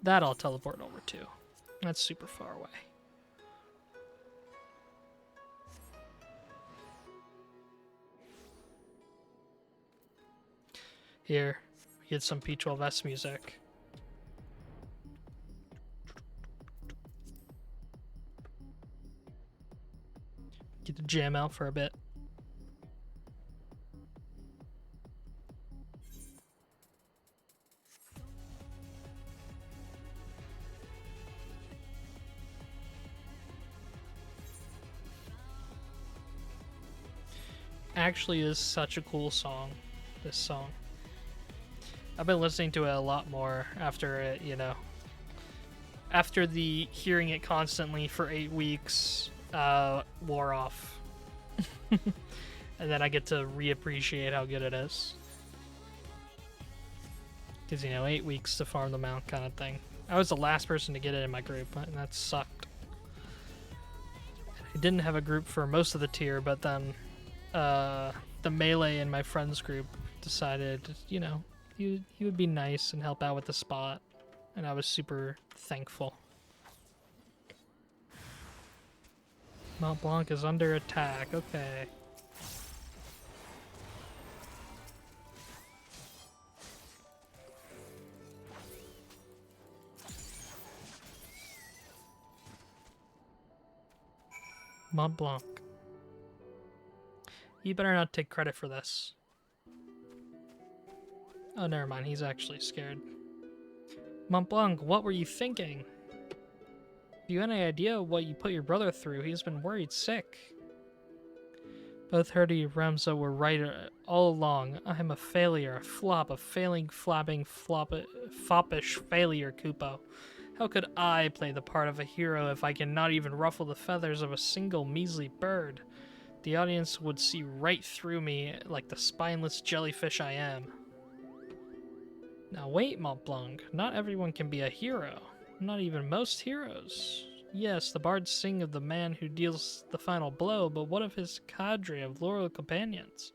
That I'll teleport over to. That's super far away. Here, we get some P12S music. Get the jam out for a bit. Actually is such a cool song, this song. I've been listening to it a lot more after it, you know, after the hearing it constantly for 8 weeks wore off. And then I get to reappreciate how good it is. Because, you know, 8 weeks to farm the mount kind of thing. I was the last person to get it in my group, and that sucked. I didn't have a group for most of the tier, but then the melee in my friends group decided, you know, he would be nice and help out with the spot, and I was super thankful. Mont Blanc is under attack. Okay. Mont Blanc. You better not take credit for this. Oh, never mind. He's actually scared. Mont Blanc, what were you thinking? Do you have any idea what you put your brother through? He's been worried sick. Both Herdy and Ramza were right all along. I'm a failure, a flop, a failing, flapping, foppish failure, Kupo. How could I play the part of a hero if I cannot even ruffle the feathers of a single measly bird? The audience would see right through me like the spineless jellyfish I am. Now wait, Mont Blanc. Not everyone can be a hero. Not even most heroes. Yes, the bards sing of the man who deals the final blow, but what of his cadre of loyal companions?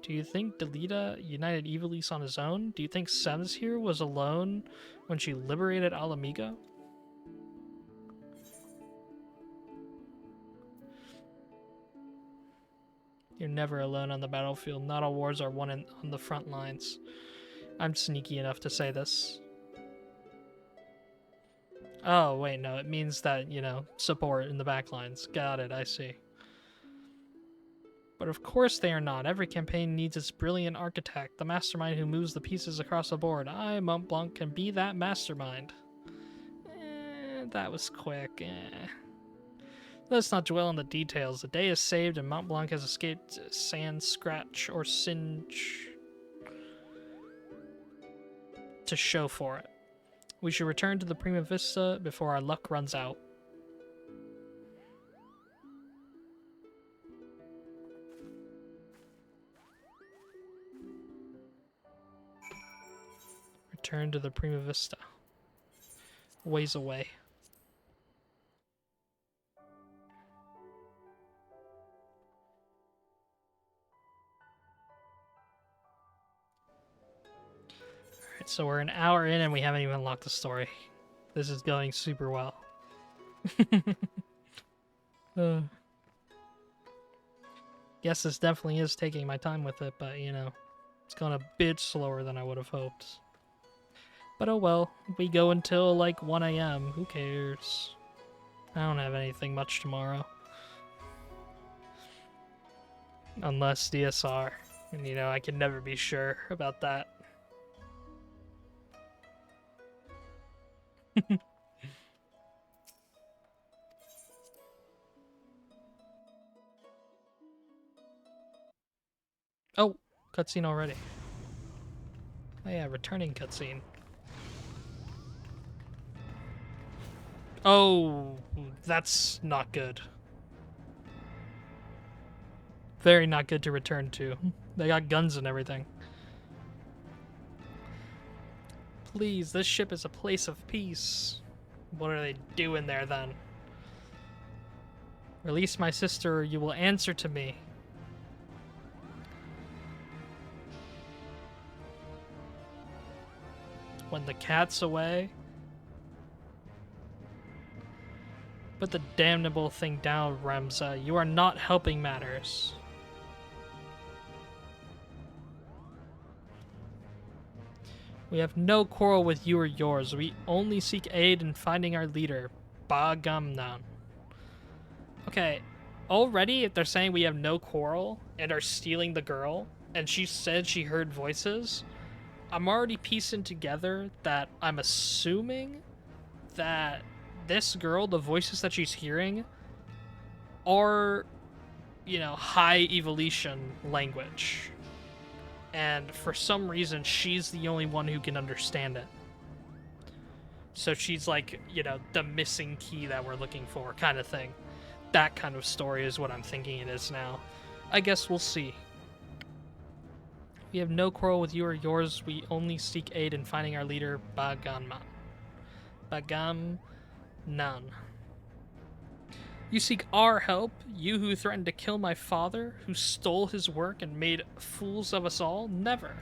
Do you think Delita united Ivalice on his own? Do you think Sems here was alone when she liberated Alamigo? You're never alone on the battlefield. Not all wars are won on the front lines. I'm sneaky enough to say this. Oh, wait, no, it means that, you know, support in the back lines. Got it, I see. But of course they are not. Every campaign needs its brilliant architect, the mastermind who moves the pieces across the board. I, Mont Blanc, can be that mastermind. That was quick. Let's not dwell on the details. The day is saved and Mont Blanc has escaped sand, scratch, or singe to show for it. We should return to the Prima Vista before our luck runs out. Return to the Prima Vista. Ways away. Alright, so we're an hour in and we haven't even unlocked the story. This is going super well. Guess this definitely is taking my time with it, but you know, it's gone a bit slower than I would have hoped. But oh well, we go until like 1 AM. Who cares? I don't have anything much tomorrow. Unless DSR. And you know, I can never be sure about that. Oh, cutscene already. Oh yeah, returning cutscene. Oh, that's not good. Very not good to return to. They got guns and everything. Please, this ship is a place of peace. What are they doing there then? Release my sister or you will answer to me. When the cat's away. Put the damnable thing down, Ramza. You are not helping matters. We have no quarrel with you or yours. We only seek aid in finding our leader, Bagamnan. Okay, already if they're saying we have no quarrel and are stealing the girl, and she said she heard voices, I'm already piecing together that I'm assuming that this girl, the voices that she's hearing, are, you know, high evolution language. And for some reason, she's the only one who can understand it. So she's like, you know, the missing key that we're looking for, kind of thing. That kind of story is what I'm thinking it is now. I guess we'll see. We have no quarrel with you or yours. We only seek aid in finding our leader, Bagamnan. Bagamnan. You seek our help, you who threatened to kill my father, who stole his work and made fools of us all? Never.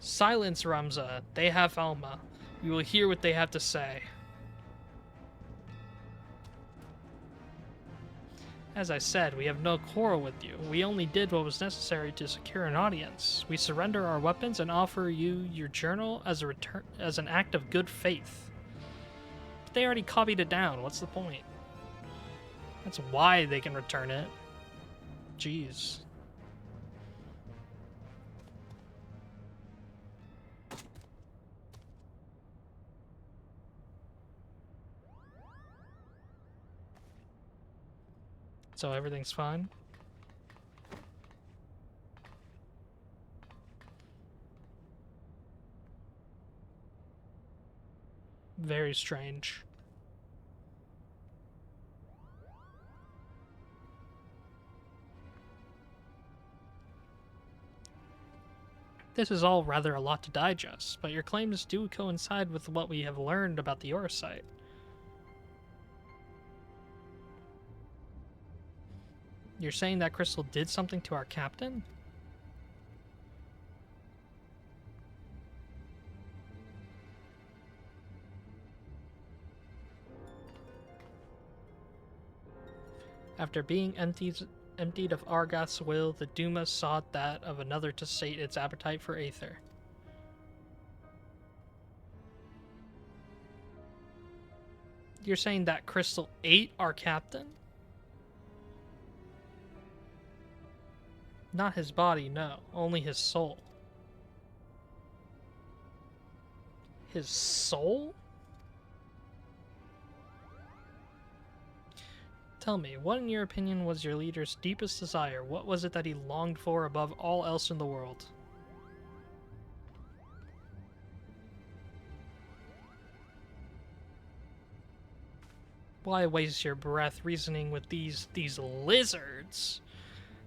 Silence, Ramza. They have Alma. We will hear what they have to say. As I said, we have no quarrel with you. We only did what was necessary to secure an audience. We surrender our weapons and offer you your journal as an act of good faith. But they already copied it down. What's the point? That's why they can return it. Jeez. So everything's fine? Very strange. This is all rather a lot to digest, but your claims do coincide with what we have learned about the Orosite. You're saying that crystal did something to our captain? After being emptied of Argoth's will, the Duma sought that of another to sate its appetite for Aether. You're saying that crystal ate our captain? Not his body, no. Only his soul. His soul? Tell me, what in your opinion was your leader's deepest desire? What was it that he longed for above all else in the world? Why waste your breath reasoning with these lizards?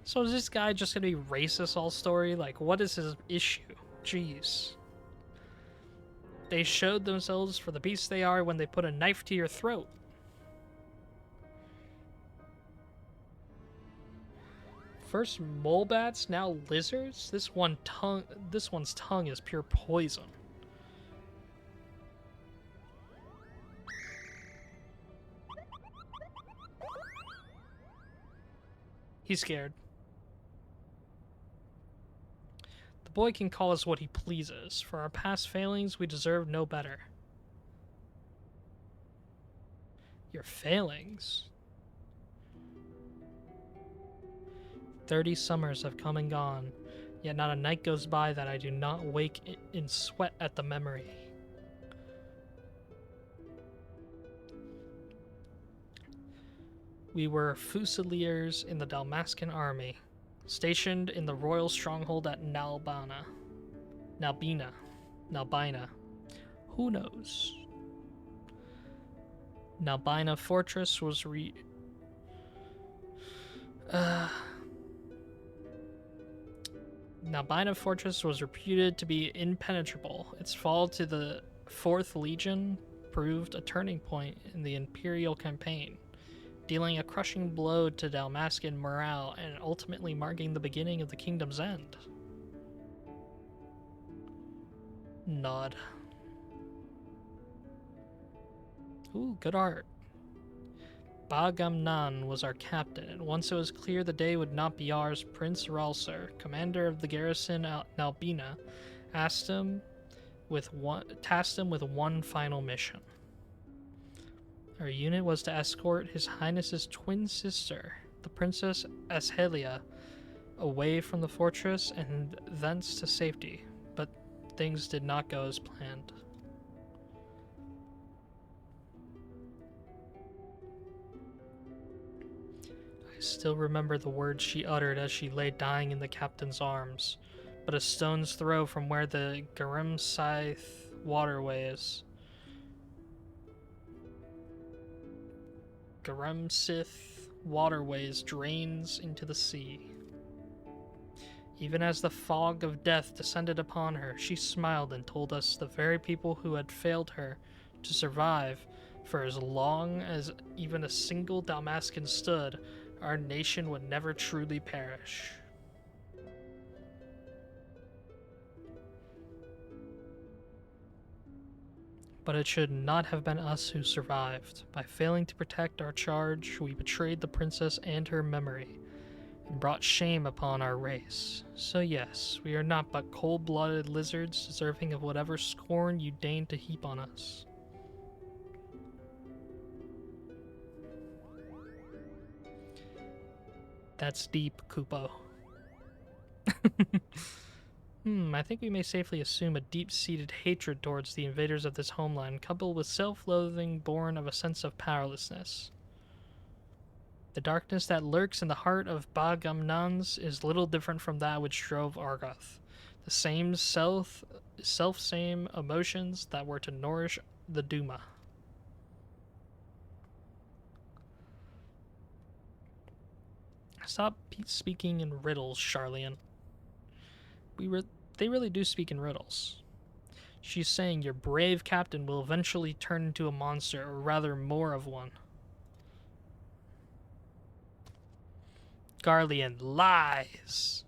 So is this guy just gonna be racist all story? Like, what is his issue? Jeez. They showed themselves for the beasts they are when they put a knife to your throat. First mole bats, now lizards? This one's tongue is pure poison. He's scared. The boy can call us what he pleases. For our past failings, we deserve no better. Your failings? 30 summers have come and gone, yet not a night goes by that I do not wake in sweat at the memory. We were Fusiliers in the Dalmascan army, stationed in the royal stronghold at Nalbina. Who knows? Nalbina Fortress was Nalbina Fortress was reputed to be impenetrable. Its fall to the 4th Legion proved a turning point in the Imperial campaign, dealing a crushing blow to Dalmascan morale and ultimately marking the beginning of the kingdom's end. Nod. Ooh, good art. Bagamnan was our captain, and once it was clear the day would not be ours, Prince Ralsar, commander of the garrison at Nalbina, tasked him with one final mission. Our unit was to escort His Highness's twin sister, the Princess Ashelia, away from the fortress and thence to safety, but things did not go as planned. I still remember the words she uttered as she lay dying in the captain's arms, but a stone's throw from where the Garamsith waterways drains into the sea. Even as the fog of death descended upon her, she smiled and told us the very people who had failed her to survive for as long as even a single Dalmascan stood, our nation would never truly perish. But it should not have been us who survived. By failing to protect our charge, we betrayed the princess and her memory, and brought shame upon our race. So yes, we are not but cold-blooded lizards, deserving of whatever scorn you deign to heap on us. That's deep, Kupo. I think we may safely assume a deep-seated hatred towards the invaders of this homeland, coupled with self-loathing born of a sense of powerlessness. The darkness that lurks in the heart of Ba-Gum-Nans is little different from that which drove Argoth. The same self-same emotions that were to nourish the Duma. Stop speaking in riddles, Charlian. They really do speak in riddles. She's saying your brave captain will eventually turn into a monster, or rather more of one. Garlean lies.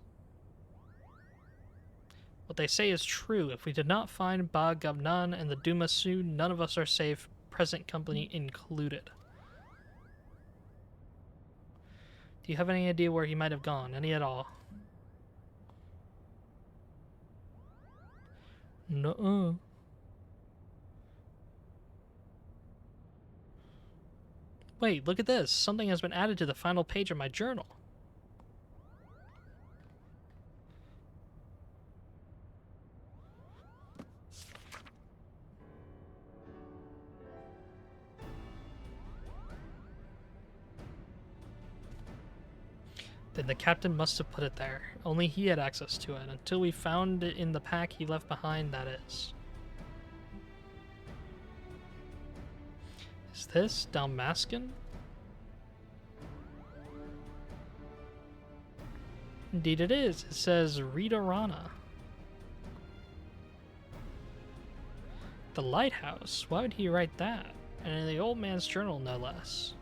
What they say is true. If we did not find Ba-Gum-Nan and the Duma soon, none of us are safe, present company included. Do you have any idea where he might have gone? Any at all? Nuh-uh. Wait, look at this. Something has been added to the final page of my journal. Then the captain must have put it there. Only he had access to it, until we found it in the pack he left behind, that is. Is this Dalmascan? Indeed it is. It says Rita Rana. The lighthouse? Why would he write that? And in the old man's journal, no less.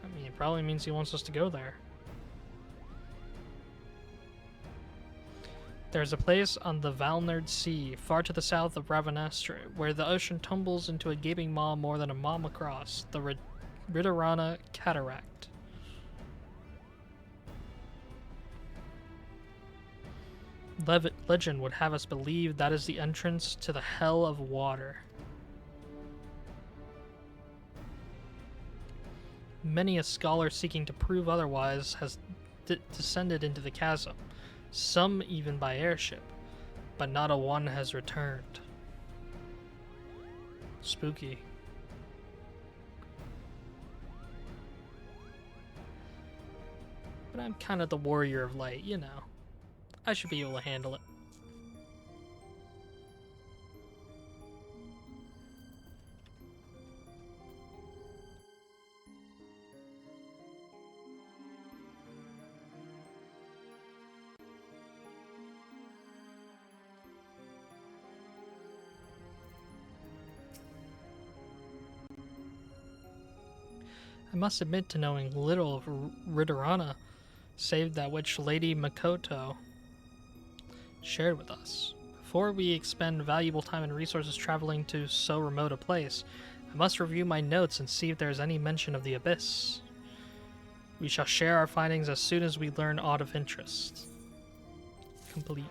I mean, it probably means he wants us to go there. There's a place on the Valnerd Sea, far to the south of Ravenastre, where the ocean tumbles into a gaping maw more than a mile across, the Ritarana Cataract. Legend would have us believe that is the entrance to the Hell of Water. Many a scholar seeking to prove otherwise has descended into the chasm, some even by airship, but not a one has returned. Spooky. But I'm kind of the warrior of light, you know. I should be able to handle it. I must admit to knowing little of Ritarana, save that which Lady Makoto shared with us. Before we expend valuable time and resources traveling to so remote a place, I must review my notes and see if there is any mention of the Abyss. We shall share our findings as soon as we learn aught of interest. Complete.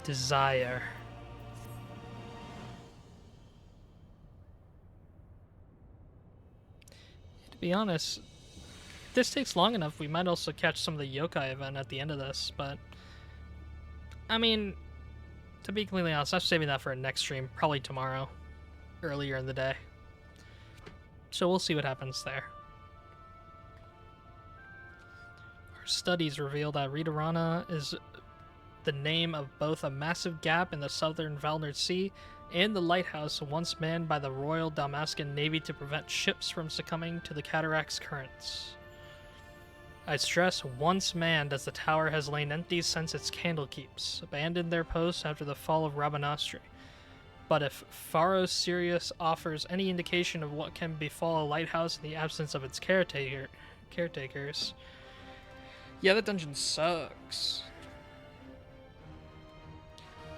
Desire. To be honest, if this takes long enough, we might also catch some of the yokai event at the end of this, but I mean, to be completely honest, I'm saving that for a next stream, probably tomorrow, earlier in the day. So we'll see what happens there. Our studies reveal that Ritarana is the name of both a massive gap in the southern Valnerd Sea and the lighthouse once manned by the Royal Dalmascan Navy to prevent ships from succumbing to the cataract's currents. I stress once manned, as the tower has lain empty since its candlekeeps abandoned their posts after the fall of Rabanastre. But if Pharaoh Sirius offers any indication of what can befall a lighthouse in the absence of its caretakers... Yeah, that dungeon sucks.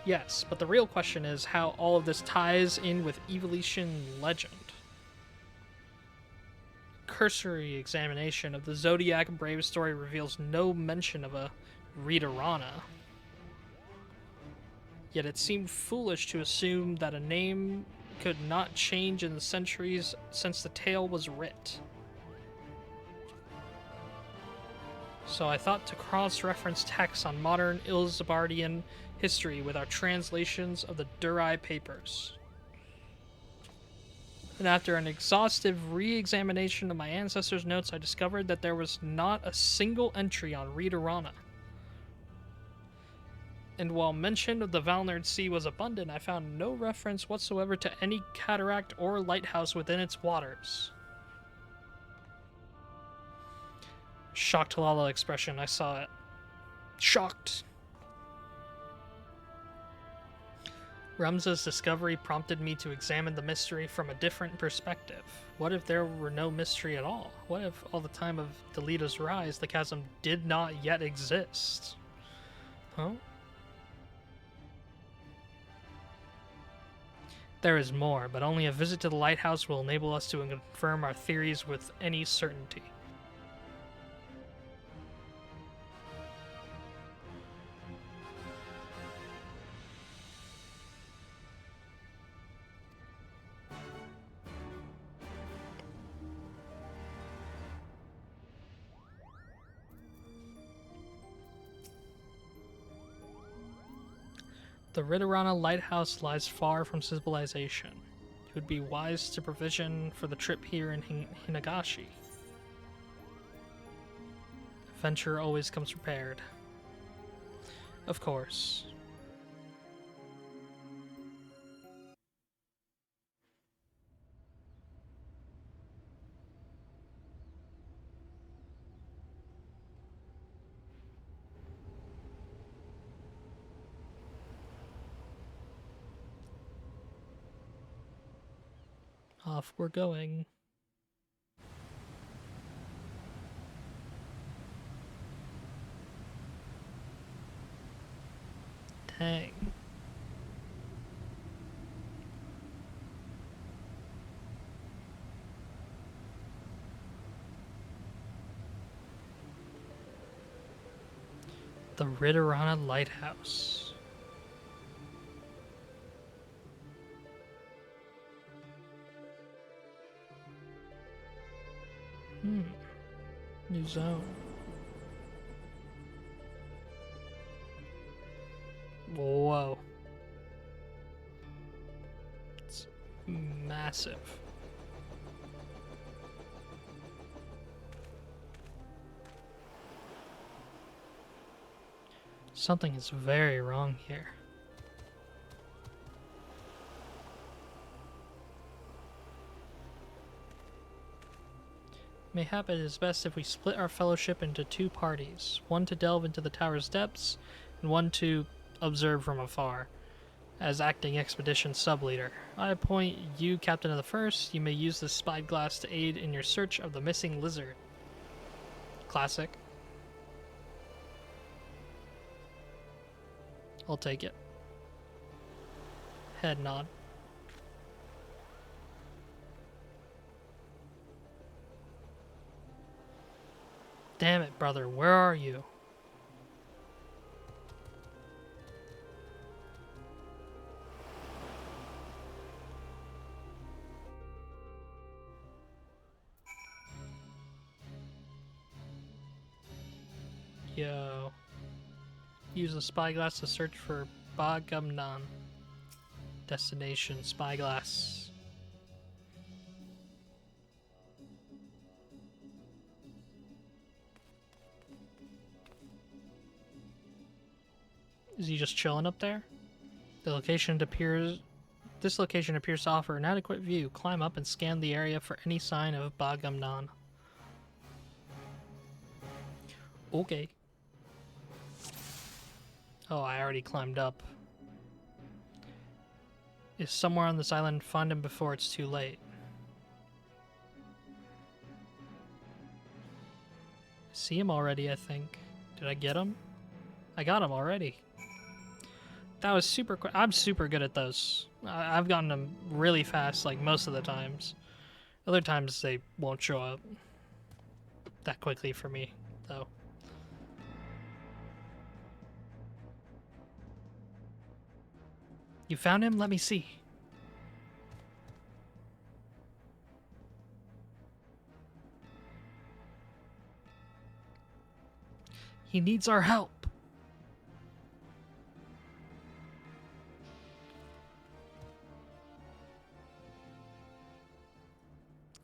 Yes, but the real question is how all of this ties in with Evolution legend. Cursory examination of the Zodiac Brave story reveals no mention of a Readerana. Yet it seemed foolish to assume that a name could not change in the centuries since the tale was writ. So I thought to cross-reference texts on modern Ilzabardian history with our translations of the Durai papers. And after an exhaustive re-examination of my ancestors' notes, I discovered that there was not a single entry on Readerana. And while mention of the Valnerd Sea was abundant, I found no reference whatsoever to any cataract or lighthouse within its waters. Shocked Lala expression, I saw it. Shocked! Ramza's discovery prompted me to examine the mystery from a different perspective. What if there were no mystery at all? What if all the time of Delita's rise, the chasm did not yet exist? Huh? There is more, but only a visit to the lighthouse will enable us to confirm our theories with any certainty. The Ritterana lighthouse lies far from civilization. It would be wise to provision for the trip here in Hinagashi. Adventure always comes prepared. Of course. Off we're going. Dang. The Ritterana Lighthouse. New zone. Whoa. It's massive. Something is very wrong here. Mayhap it is best if we split our fellowship into two parties, one to delve into the tower's depths, and one to observe from afar. As acting expedition sub-leader, I appoint you captain of the first. You may use the spyglass to aid in your search of the missing lizard. Classic. I'll take it. Head nod. Damn it, brother, where are you? Yo. Use the spyglass to search for Bagumnan. Destination, spyglass. Is he just chilling up there? This location appears to offer an adequate view. Climb up and scan the area for any sign of Bagumnan. Okay. Oh, I already climbed up. Is somewhere on this island. Find him before it's too late. See him already, I think. Did I get him? I got him already. That was super quick. I'm super good at those. I've gotten them really fast, like most of the times. Other times they won't show up that quickly for me, though. You found him? Let me see. He needs our help.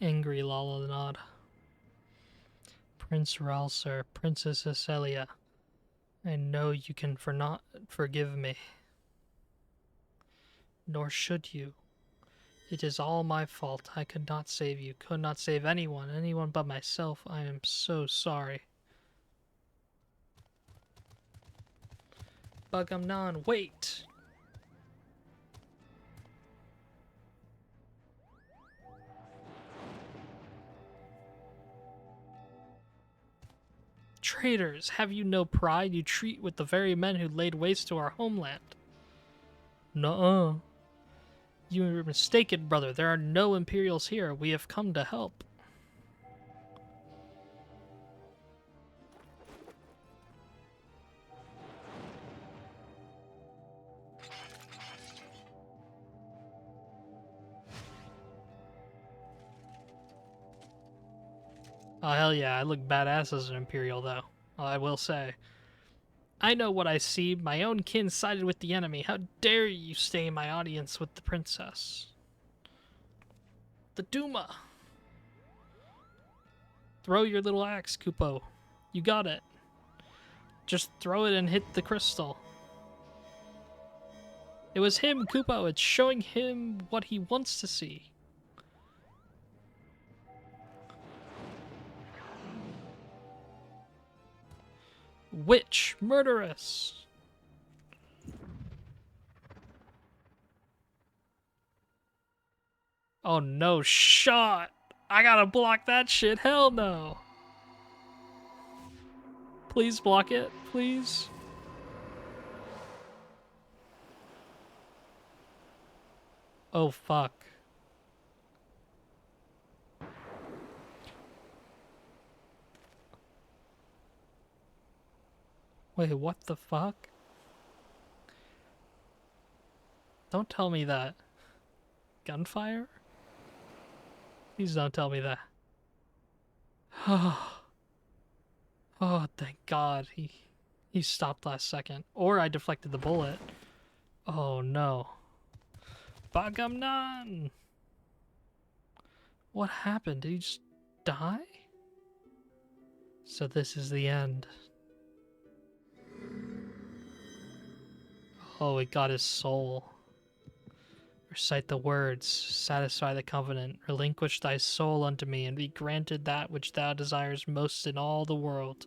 Angry Lalanod. Prince Ralsar, Princess Acelia. I know you can not forgive me. Nor should you. It is all my fault. I could not save you, could not save anyone but myself. I am so sorry. Bagamnan, wait! Traitors, have you no pride? You treat with the very men who laid waste to our homeland. Nuh-uh. You are mistaken, brother. There are no Imperials here. We have come to help. Oh, hell yeah. I look badass as an Imperial, though. I will say. I know what I see. My own kin sided with the enemy. How dare you stay in my audience with the princess? The Duma! Throw your little axe, Kupo. You got it. Just throw it and hit the crystal. It was him, Kupo. It's showing him what he wants to see. Witch! Murderess! Oh no, shot! I gotta block that shit, hell no! Please block it, please. Oh fuck. Wait, what the fuck? Don't tell me that. Gunfire? Please don't tell me that. Oh, thank God. He stopped last second. Or I deflected the bullet. Oh no. Bagamnan! What happened? Did he just die? So this is the end. Oh, it got his soul. Recite the words, satisfy the covenant, relinquish thy soul unto me, and be granted that which thou desires most in all the world.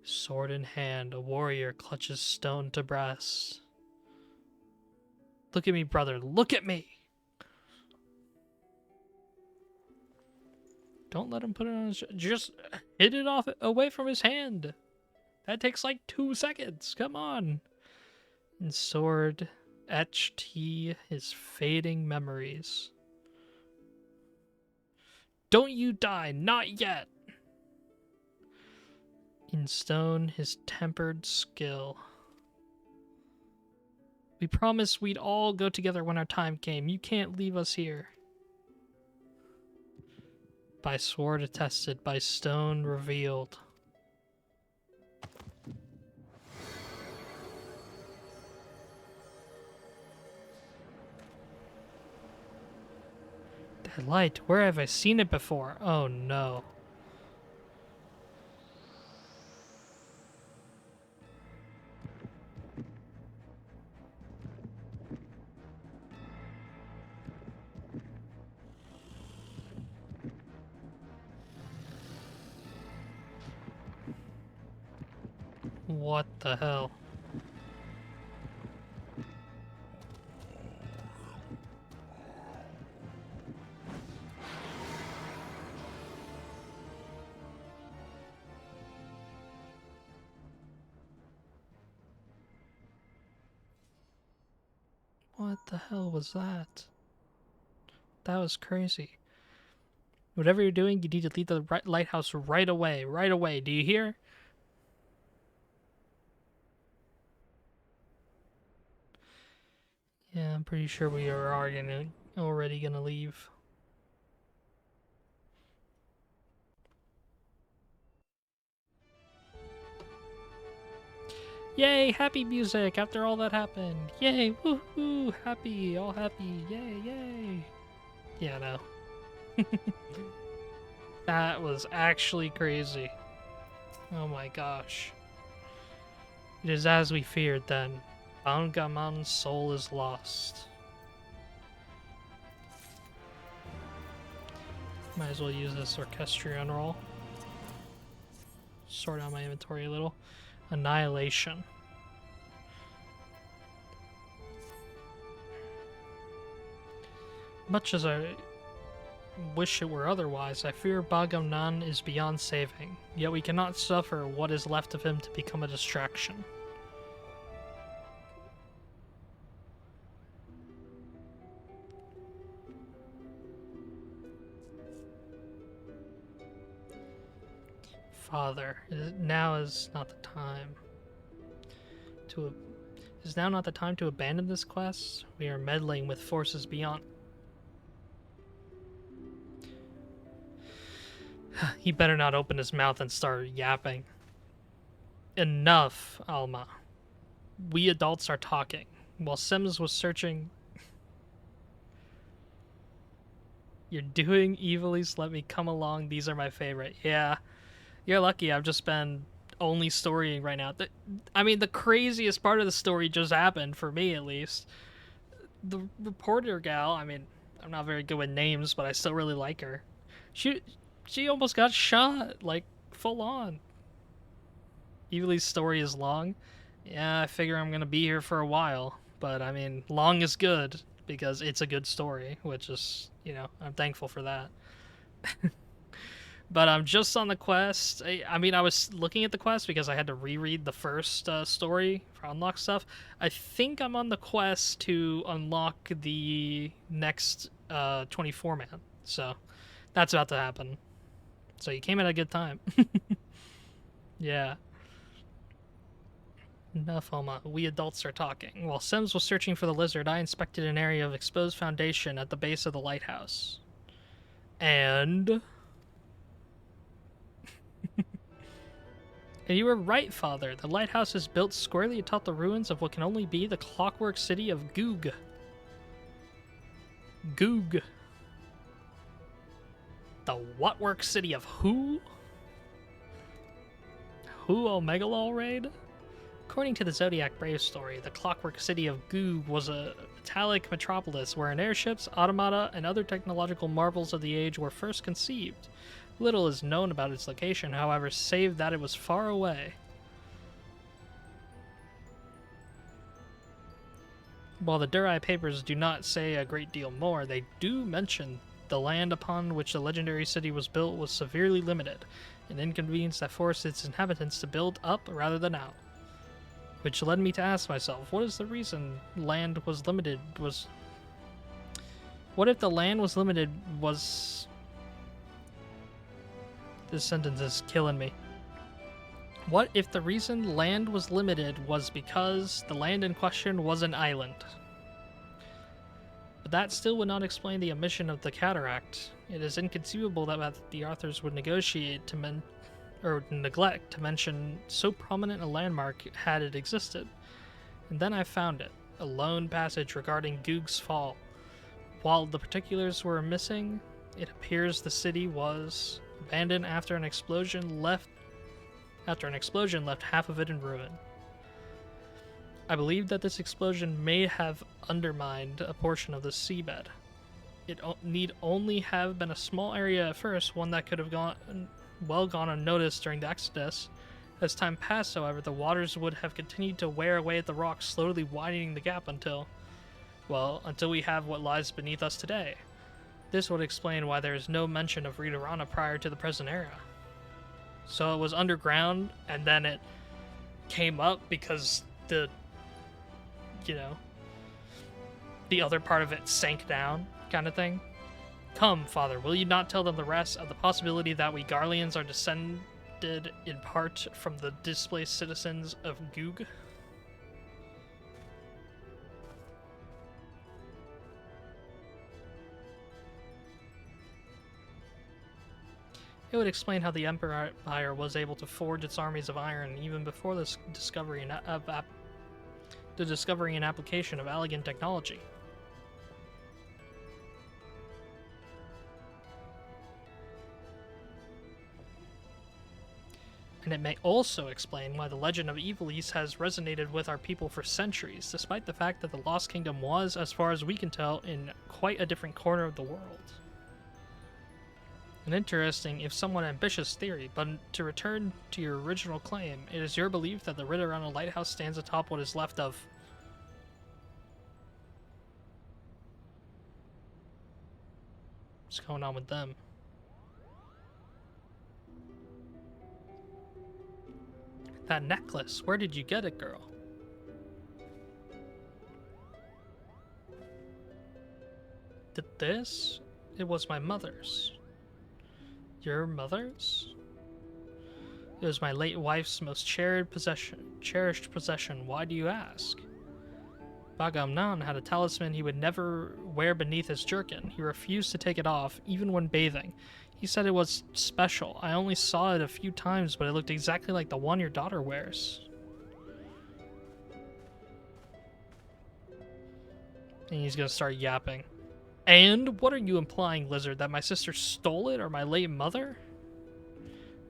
Sword in hand, a warrior clutches stone to breast. Look at me, brother, look at me! Don't let him put it on his... Just hit it off away from his hand. That takes like 2 seconds, come on. And sword... etched he his fading memories. Don't you die, not yet! In stone his tempered skill. We promised we'd all go together when our time came. You can't leave us here. By sword attested, by stone revealed. That light, where have I seen it before? Oh no. What the hell? What the hell was that? That was crazy. Whatever you're doing, you need to leave the lighthouse right away. Right away. Do you hear? Yeah, I'm pretty sure we are already gonna leave. Yay, happy music after all that happened. Yay, woohoo, happy, all happy. Yay, yay. Yeah, no. That was actually crazy. Oh my gosh. It is as we feared then. Bangamon's soul is lost. Might as well use this orchestrion roll. Sort out my inventory a little. Annihilation. Much as I wish it were otherwise, I fear Bagaman is beyond saving, yet we cannot suffer what is left of him to become a distraction. Father, now is not the time to... Is now not the time to abandon this quest? We are meddling with forces beyond... He better not open his mouth and start yapping. Enough, Alma. We adults are talking. While Sims was searching... You're doing Ivalice, let me come along. These are my favorite. Yeah. You're lucky. I've just been only storying right now. I mean, the craziest part of the story just happened, for me at least. The reporter gal, I mean, I'm not very good with names, but I still really like her. She almost got shot, like, full on. Ivalice's story is long. Yeah, I figure I'm gonna be here for a while. But, I mean, long is good, because it's a good story, which is, you know, I'm thankful for that. But I'm just on the quest. I mean, I was looking at the quest because I had to reread the first story for unlock stuff. I think I'm on the quest to unlock the next 24-man. So that's about to happen. So you came at a good time. Yeah. Enough, Alma. We adults are talking. While Sims was searching for the lizard, I inspected an area of exposed foundation at the base of the lighthouse. And you were right, Father. The lighthouse is built squarely atop the ruins of what can only be the clockwork city of Goog. Goog. The whatwork city of who? Who Omegalol raid? According to the Zodiac Brave story, the clockwork city of Goog was a metallic metropolis wherein airships, automata, and other technological marvels of the age were first conceived. Little is known about its location, however, save that it was far away. While the Durai papers do not say a great deal more, they do mention the land upon which the legendary city was built was severely limited, an inconvenience that forced its inhabitants to build up rather than out. Which led me to ask myself, what is the reason land was limited was... What if the land was limited was... This sentence is killing me. What if the reason land was limited was because the land in question was an island? But that still would not explain the omission of the cataract. It is inconceivable that the authors would neglect to mention so prominent a landmark had it existed. And then I found it, a lone passage regarding Goog's fall. While the particulars were missing, it appears the city was abandoned after an explosion left half of it in ruin. I believe that this explosion may have undermined a portion of the seabed. It need only have been a small area at first, one that could have gone unnoticed during the Exodus. As time passed, however, the waters would have continued to wear away at the rocks, slowly widening the gap until we have what lies beneath us today. This would explain why there is no mention of Readerana prior to the present era. So it was underground, and then it came up because the other part of it sank down, kind of thing. Come, Father, will you not tell them the rest of the possibility that we Garleans are descended in part from the displaced citizens of Goog? It would explain how the Empire was able to forge its armies of iron even before the discovery and application of elegant technology. And it may also explain why the legend of Ivalice has resonated with our people for centuries, despite the fact that the Lost Kingdom was, as far as we can tell, in quite a different corner of the world. An interesting, if somewhat ambitious theory, but to return to your original claim, it is your belief that the Ritterana Lighthouse stands atop what is left of... What's going on with them? That necklace, where did you get it, girl? Did this? It was my mother's. Your mother's? It was my late wife's most cherished possession. Why do you ask? Bagamnan had a talisman he would never wear beneath his jerkin. He refused to take it off, even when bathing. He said it was special. I only saw it a few times, but it looked exactly like the one your daughter wears. And he's gonna start yapping. And what are you implying, Lizard? That my sister stole it, or my late mother?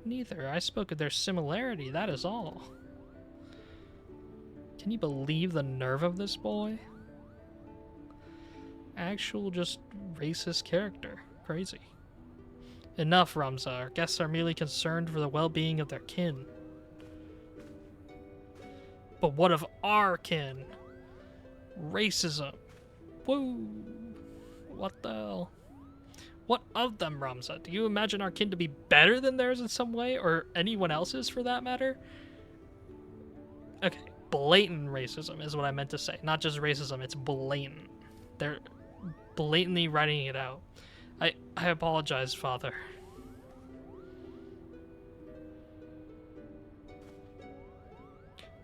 Neither. I spoke of their similarity, that is all. Can you believe the nerve of this boy? Actual just racist character. Crazy. Enough, Ramza. Our guests are merely concerned for the well-being of their kin. But what of our kin? Racism. Woo! What the hell? What of them, Ramza? Do you imagine our kin to be better than theirs in some way, or anyone else's for that matter? Okay, blatant racism is what I meant to say. Not just racism, it's blatant. They're blatantly writing it out. I apologize, Father.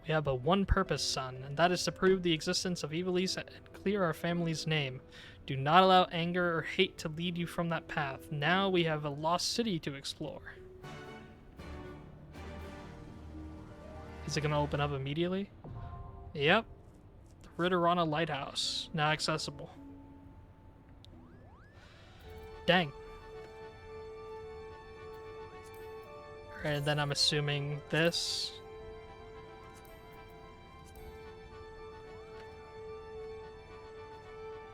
We have but one purpose, son, and that is to prove the existence of Ivalice and clear our family's name. Do not allow anger or hate to lead you from that path. Now we have a lost city to explore. Is it going to open up immediately? Yep. The Ritterana Lighthouse, now accessible. Dang. Alright, and then I'm assuming this.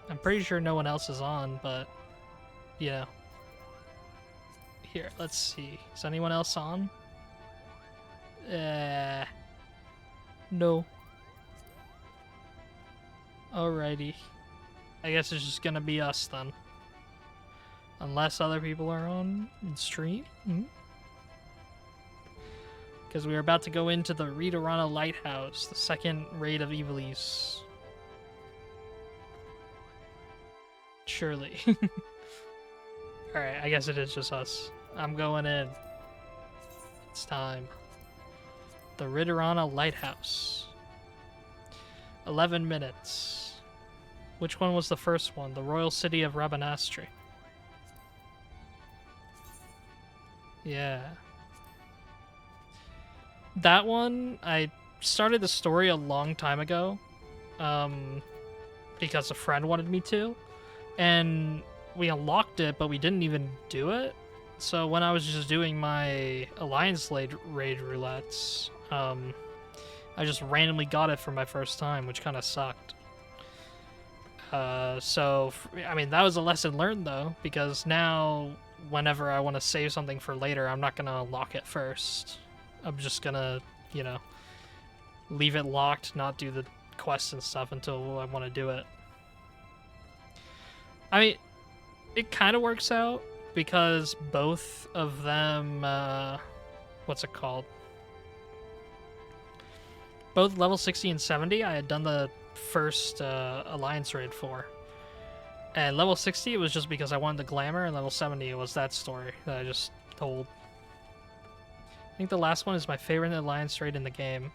I'm pretty sure no one else is on, but, you know. Here, let's see. Is anyone else on? No. Alrighty. I guess it's just gonna be us then. Unless other people are on in stream. Because we are about to go into the Ritterana Lighthouse, the second raid of Ivalice. Surely. Alright, I guess it is just us. I'm going in. It's time. The Ritterana Lighthouse. 11 minutes. Which one was the first one? The Royal City of Rabanastri. Yeah. That one, I started the story a long time ago. Because a friend wanted me to. And we unlocked it, but we didn't even do it. So when I was just doing my Alliance raid roulettes, I just randomly got it for my first time, which kind of sucked. So, I mean, that was a lesson learned, though, because now, whenever I want to save something for later, I'm not going to unlock it first. I'm just going to, you know, leave it locked, not do the quests and stuff until I want to do it. I mean, it kind of works out because both of them, what's it called? Both level 60 and 70, I had done the first Alliance raid for. And level 60, it was just because I wanted the glamour, and level 70, it was that story that I just told. I think the last one is my favorite Alliance raid in the game.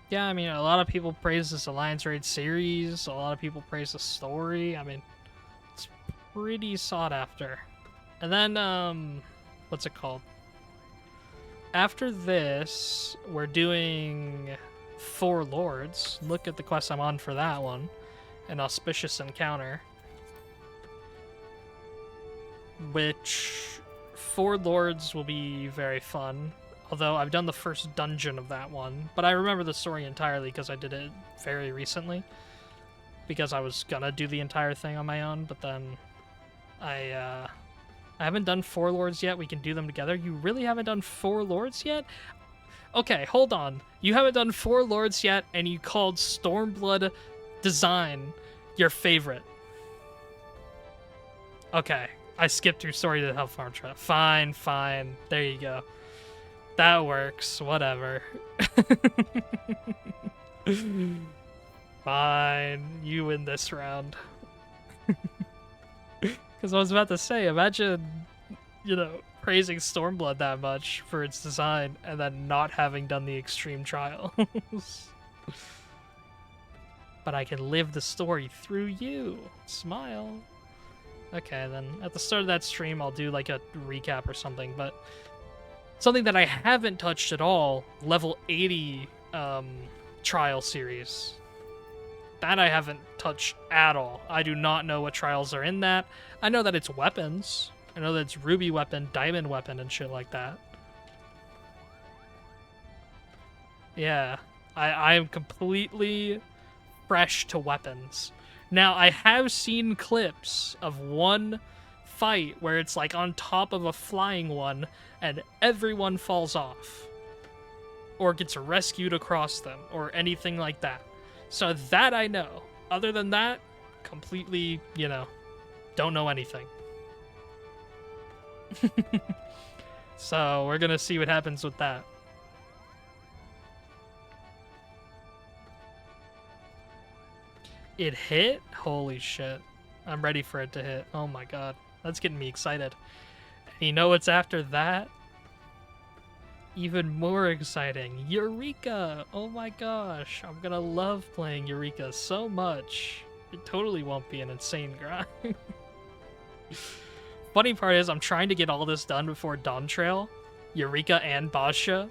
Yeah, I mean, a lot of people praise this Alliance raid series, a lot of people praise the story. I mean, it's pretty sought after. And then, what's it called? After this, we're doing Four Lords. Look at the quest I'm on for that one. An Auspicious Encounter. Which, Four Lords will be very fun. Although I've done the first dungeon of that one. But I remember the story entirely because I did it very recently. Because I was gonna do the entire thing on my own, but then I haven't done Four Lords yet. We can do them together. You really haven't done Four Lords yet? Okay, hold on. You haven't done Four Lords yet, and you called Stormblood Design your favorite. Okay, I skipped through Story to the Hellfarm Trap. Fine, fine. There you go. That works. Whatever. Fine. You win this round. Because I was about to say, imagine, you know, praising Stormblood that much for its design and then not having done the extreme trials. But I can live the story through you. Smile. Okay, then at the start of that stream, I'll do like a recap or something, but something that I haven't touched at all, level 80 trial series. That I haven't touched at all. I do not know what trials are in that. I know that it's weapons. I know that it's ruby weapon, diamond weapon, and shit like that. Yeah, I am completely fresh to weapons. Now, I have seen clips of one fight where it's like on top of a flying one and everyone falls off. Or gets rescued across them, or anything like that. So that I know. Other than that, completely, you know, don't know anything. So we're gonna see what happens with that. It hit? Holy shit. I'm ready for it to hit. Oh my god. That's getting me excited. And you know what's after that? Even more exciting. Eureka! Oh my gosh. I'm gonna love playing Eureka so much. It totally won't be an insane grind. Funny part is I'm trying to get all this done before Dawn Trail, Eureka, and Basha.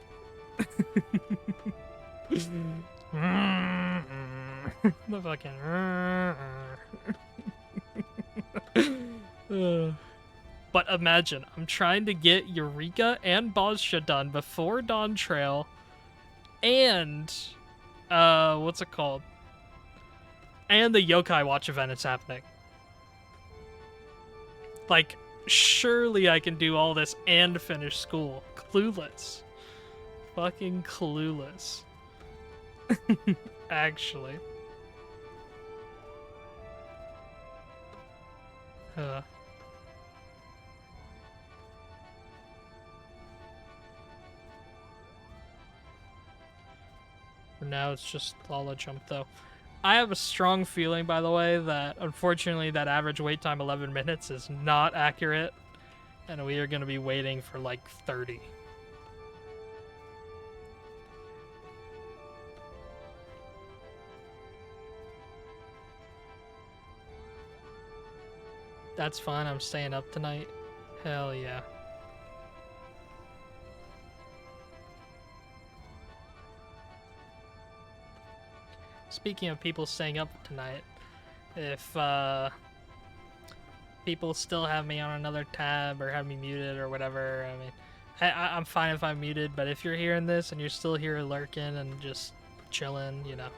The fucking... But imagine, I'm trying to get Eureka and Basha done before Dawn Trail, and, what's it called? And the Yokai Watch event is happening. Like, surely I can do all this and finish school. Clueless. Fucking clueless. Actually. For now, it's just Lala Jump, though. I have a strong feeling, by the way, that unfortunately that average wait time 11 minutes is not accurate, and we are going to be waiting for like 30. That's fine, I'm staying up tonight. Hell yeah. Speaking of people staying up tonight, if people still have me on another tab or have me muted or whatever, I mean, I'm fine if I'm muted, but if you're hearing this and you're still here lurking and just chilling, you know,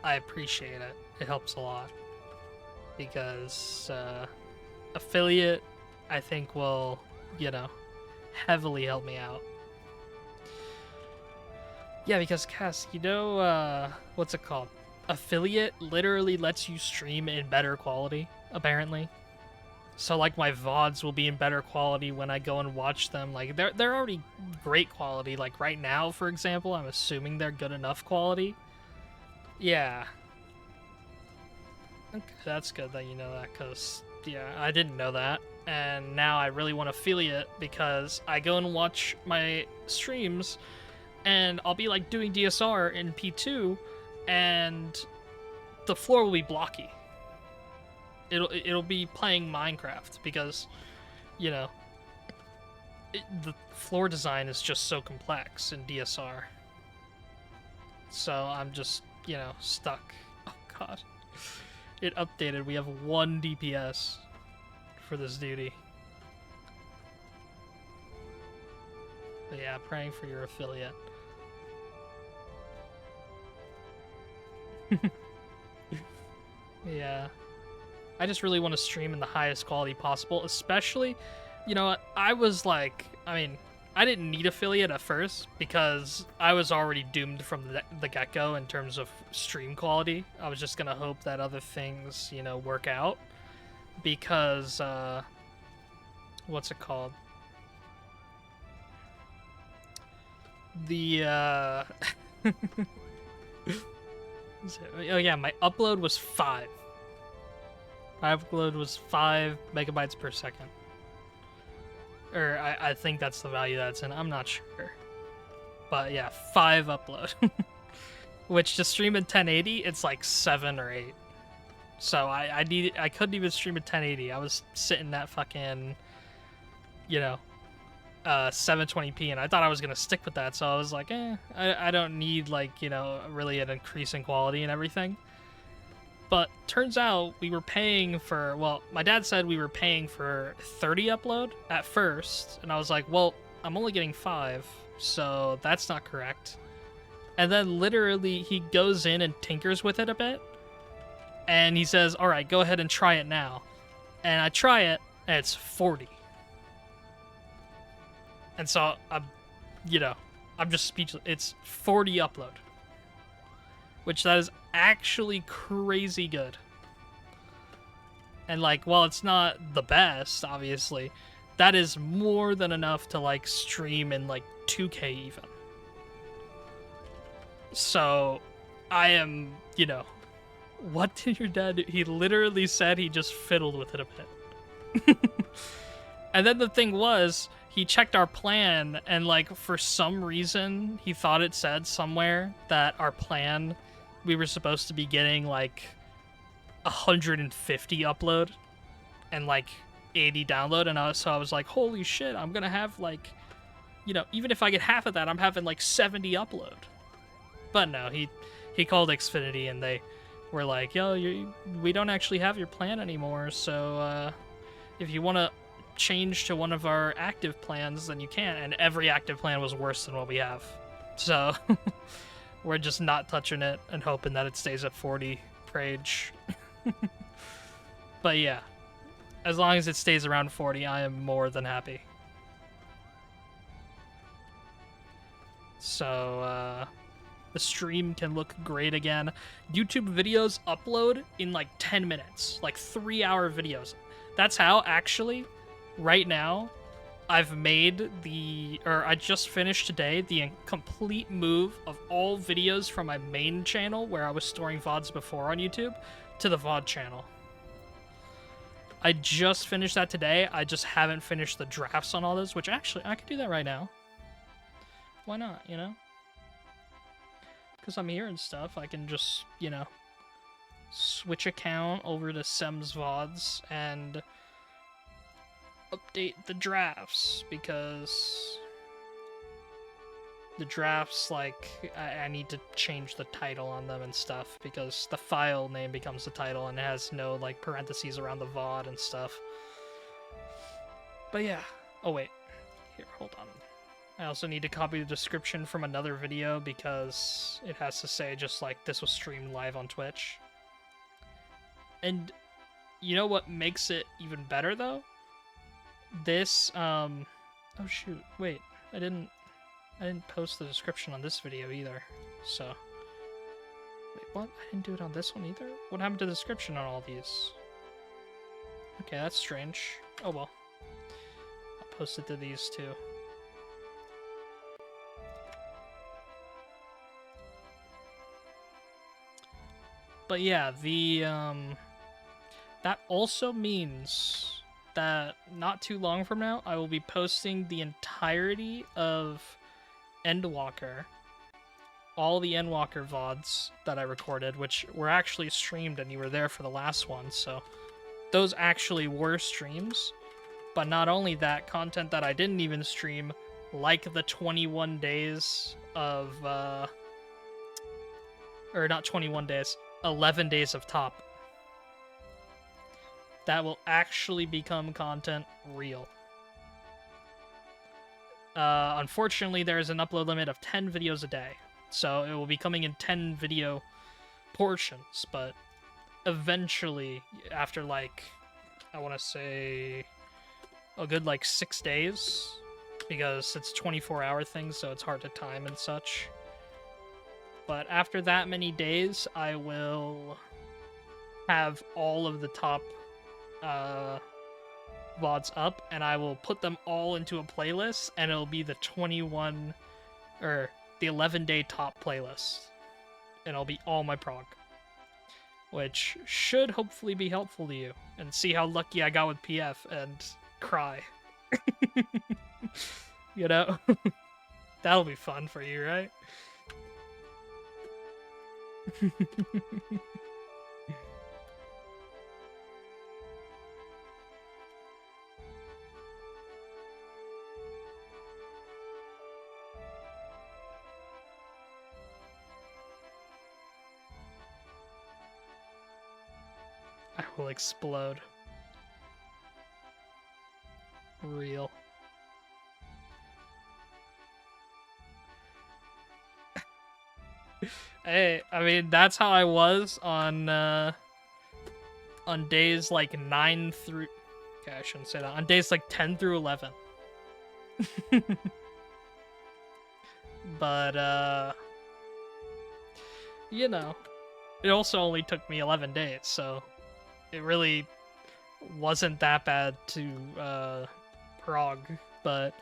I appreciate it. It helps a lot. Because affiliate, I think, will, you know, heavily help me out. Yeah, because Cass, you know, what's it called? Affiliate literally lets you stream in better quality, apparently. So, like, my VODs will be in better quality when I go and watch them. Like, they're already great quality. Like, right now, for example, I'm assuming they're good enough quality. Yeah. Okay, that's good that you know that, because, yeah, I didn't know that. And now I really want affiliate because I go and watch my streams and I'll be like doing DSR in P2 and the floor will be blocky. It'll be playing Minecraft because, you know, the floor design is just so complex in DSR. So I'm just, you know, stuck. Oh god. It updated. We have 1 DPS for this duty. But yeah, praying for your affiliate. Yeah. I just really want to stream in the highest quality possible, especially, you know, I was like, I mean, I didn't need affiliate at first because I was already doomed from the get-go in terms of stream quality. I was just going to hope that other things, you know, work out because, what's it called? The, oh yeah, my upload was 5. My upload was 5 megabytes per second. Or I think that's the value that's in. I'm not sure. But yeah, 5 upload. Which to stream in 1080, it's like 7 or 8. So I couldn't even stream at 1080. I was sitting at fucking, you know, 720p, and I thought I was gonna stick with that. So I was like, I don't need, like, you know, really an increase in quality and everything. But turns out we were paying for, well, my dad said we were paying for 30 upload at first, and I was like, well, I'm only getting 5, so that's not correct. And then literally he goes in and tinkers with it a bit, and he says, all right, go ahead and try it now. And I try it, and it's 40. And so I'm, you know, I'm just speechless. It's 40 upload, which that is actually crazy good. And like, while it's not the best, obviously, that is more than enough to like stream in like 2K even. So I am, you know, what did your dad do? He literally said he just fiddled with it a bit. And then the thing was, he checked our plan, and like for some reason he thought it said somewhere that our plan, we were supposed to be getting like 150 upload and like 80 download, and so I was like, holy shit, I'm gonna have like, you know, even if I get half of that, I'm having like 70 upload. But no, he called Xfinity and they were like, yo, we don't actually have your plan anymore, so if you want to change to one of our active plans, then you can. And every active plan was worse than what we have, so we're just not touching it and hoping that it stays at 40 per age. But yeah, as long as it stays around 40, I am more than happy. So the stream can look great again. YouTube videos upload in like 10 minutes, like 3-hour videos. That's how, actually, right now, I've made I just finished today the complete move of all videos from my main channel, where I was storing VODs before on YouTube, to the VOD channel. I just finished that today. I just haven't finished the drafts on all those, which actually, I could do that right now. Why not, you know? Because I'm here and stuff, I can just, you know, switch account over to Sem's VODs and update the drafts, because the drafts, like, I need to change the title on them and stuff, because the file name becomes the title and it has no, like, parentheses around the VOD and stuff. But yeah. Oh, wait. Here, hold on. I also need to copy the description from another video because it has to say just like, this was streamed live on Twitch. And you know what makes it even better though? This, oh shoot, wait, I didn't post the description on this video either, so. Wait, what? I didn't do it on this one either? What happened to the description on all these? Okay, that's strange. Oh well. I'll post it to these too. But yeah, that also means that not too long from now, I will be posting the entirety of Endwalker, all the Endwalker VODs that I recorded, which were actually streamed and you were there for the last one, so those actually were streams. But not only that, content that I didn't even stream, like the 21 days of, or not 21 days, 11 days of top. That will actually become content real. Unfortunately, there is an upload limit of 10 videos a day, so it will be coming in 10 video portions, but eventually, after like, I want to say a good like 6 days, because it's 24-hour things, so it's hard to time and such. But after that many days, I will have all of the top VODs up, and I will put them all into a playlist, and it'll be the 21 or the 11-day top playlist, and it'll be all my prog, which should hopefully be helpful to you, and see how lucky I got with PF and cry. You know? That'll be fun for you, right? I will explode. Real. Hey, I mean, that's how I was on days like 9 through... Okay, I shouldn't say that. On days like 10 through 11. But, you know, it also only took me 11 days, so it really wasn't that bad to, prog, but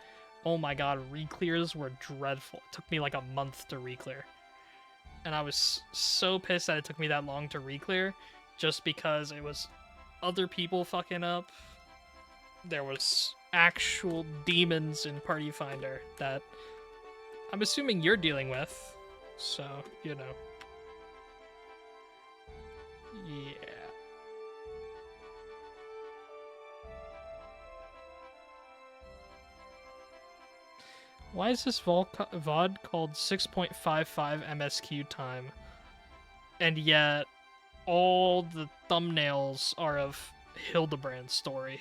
oh my god, re-clears were dreadful. It took me like a month to re-clear. And I was so pissed that it took me that long to re-clear, just because it was other people fucking up. There was actual demons in Party Finder that I'm assuming you're dealing with, so, you know. Yeah. Why is this VOD called 6.55 MSQ time? And yet, all the thumbnails are of Hildebrand's story.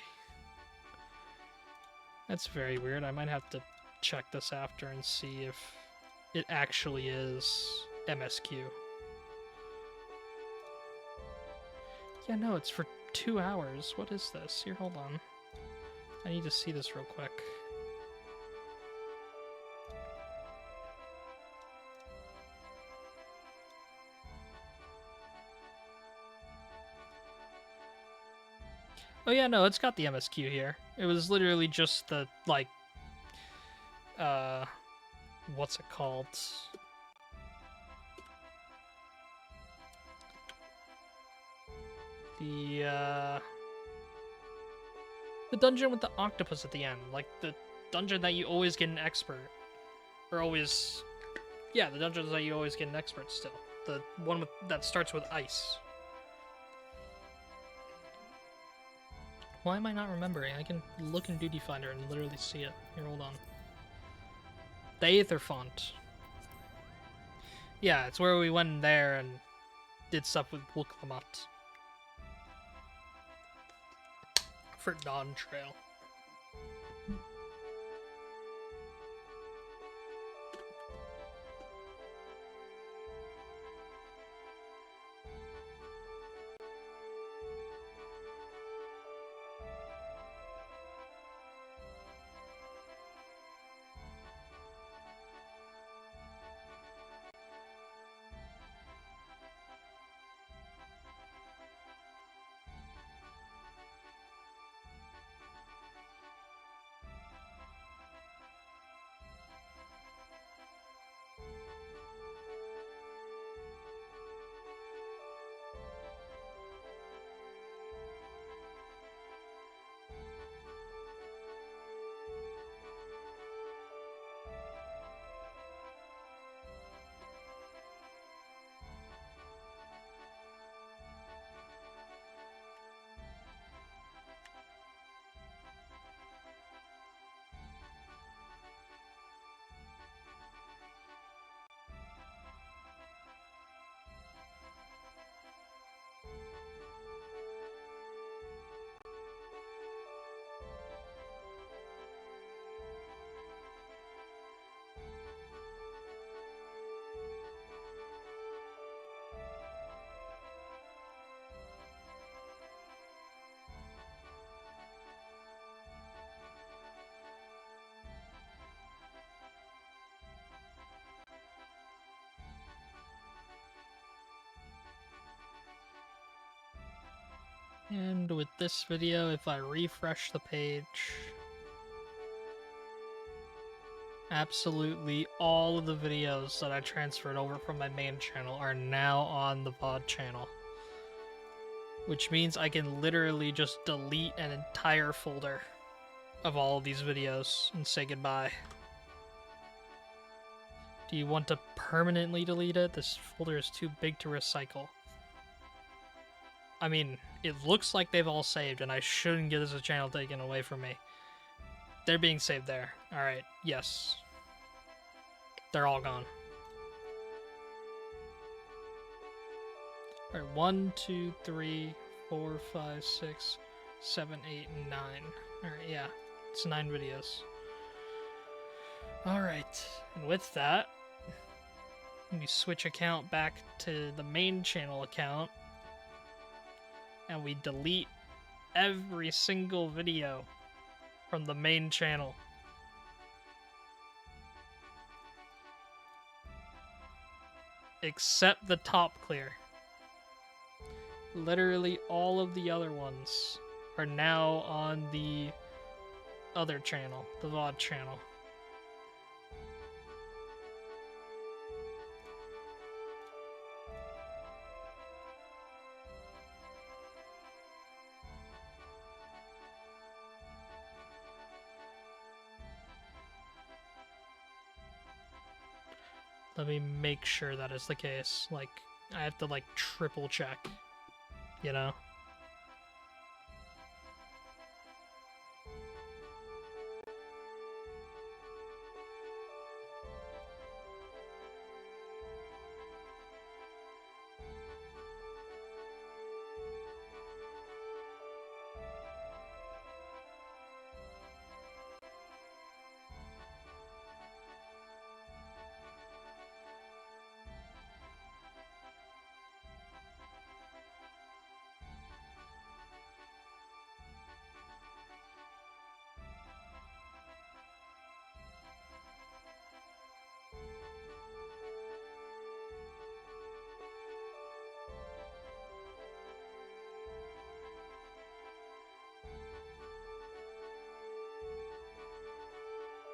That's very weird. I might have to check this after and see if it actually is MSQ. Yeah, no, it's for 2 hours. What is this? Here, hold on. I need to see this real quick. Oh yeah, no, it's got the MSQ here. It was literally just the, like, what's it called? The dungeon with the octopus at the end. Like, the dungeon that you always get an expert. Or always... Yeah, the dungeons that you always get an expert still. The one with, that starts with ice. Why am I not remembering? I can look in Duty Finder and literally see it. Here, hold on. The Aether font. Yeah, it's where we went in there and did stuff with Wulklamat. For Dawn Trail. And with this video, if I refresh the page, absolutely all of the videos that I transferred over from my main channel are now on the VOD channel. Which means I can literally just delete an entire folder of all of these videos and say goodbye. Do you want to permanently delete it? This folder is too big to recycle. I mean, it looks like they've all saved, and I shouldn't get this channel taken away from me. They're being saved there. Alright, yes. They're all gone. Alright, 1, 2, 3, 4, 5, 6, 7, 8, 9. Alright, yeah. It's 9 videos. Alright, and with that, we switch account back to the main channel account, and we delete every single video from the main channel. Except the top clear. Literally all of the other ones are now on the other channel, the VOD channel. Let me make sure that is the case. Like, I have to, like, triple check, you know?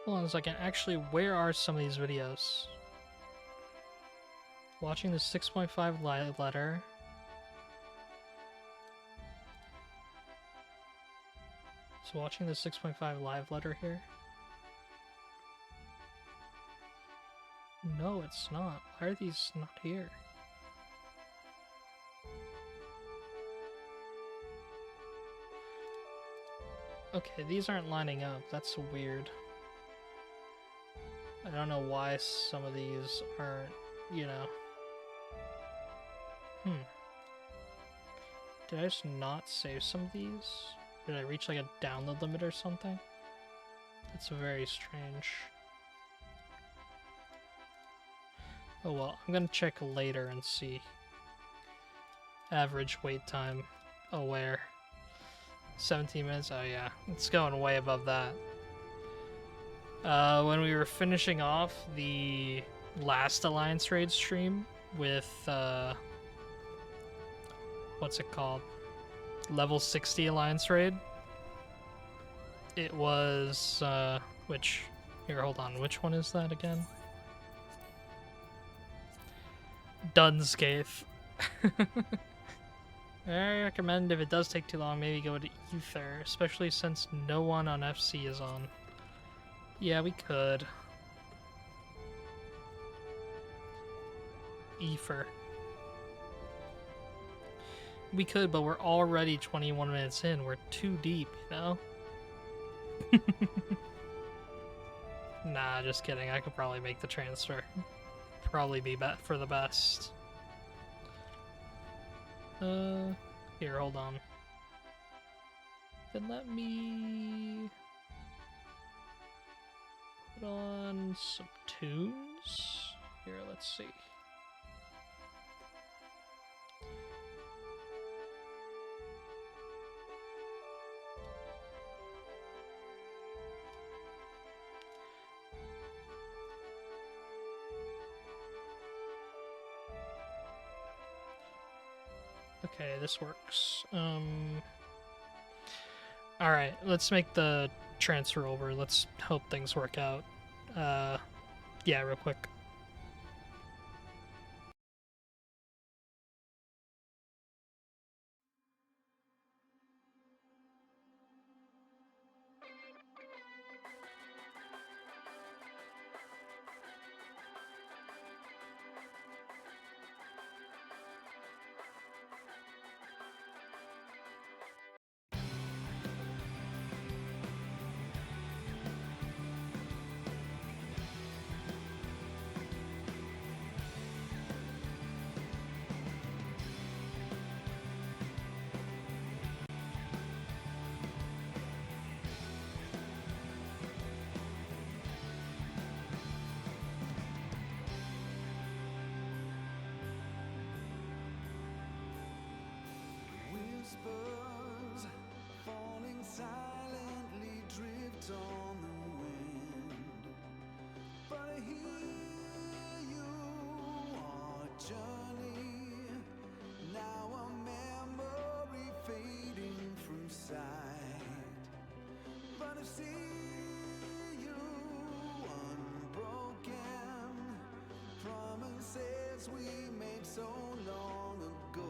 Hold on a second. Actually, where are some of these videos? Watching the 6.5 live letter. So watching the 6.5 live letter here. No, it's not. Why are these not here? Okay, these aren't lining up. That's weird. I don't know why some of these aren't, you know. Did I just not save some of these? Did I reach like a download limit or something? That's very strange. Oh well, I'm gonna check later and see. Average wait time. Oh, where? 17 minutes? Oh yeah, it's going way above that. When we were finishing off the last Alliance Raid stream with, what's it called? Level 60 Alliance Raid. It was, here, hold on, which one is that again? Dunscape. I recommend if it does take too long, maybe go to Ether, especially since no one on FC is on. Yeah, we could. Ether. We could, but we're already 21 minutes in. We're too deep, you know? Nah, just kidding. I could probably make the transfer. Probably be for the best. Here, hold on. Then let me put on some tunes. Here, let's see. Okay, this works. Alright, let's make the transfer over. Let's hope things work out. Yeah, real quick. Whispers falling silently drift on the wind, but I hear you our journey. Now a memory fading from sight, but I see you unbroken. Promises we made so long ago.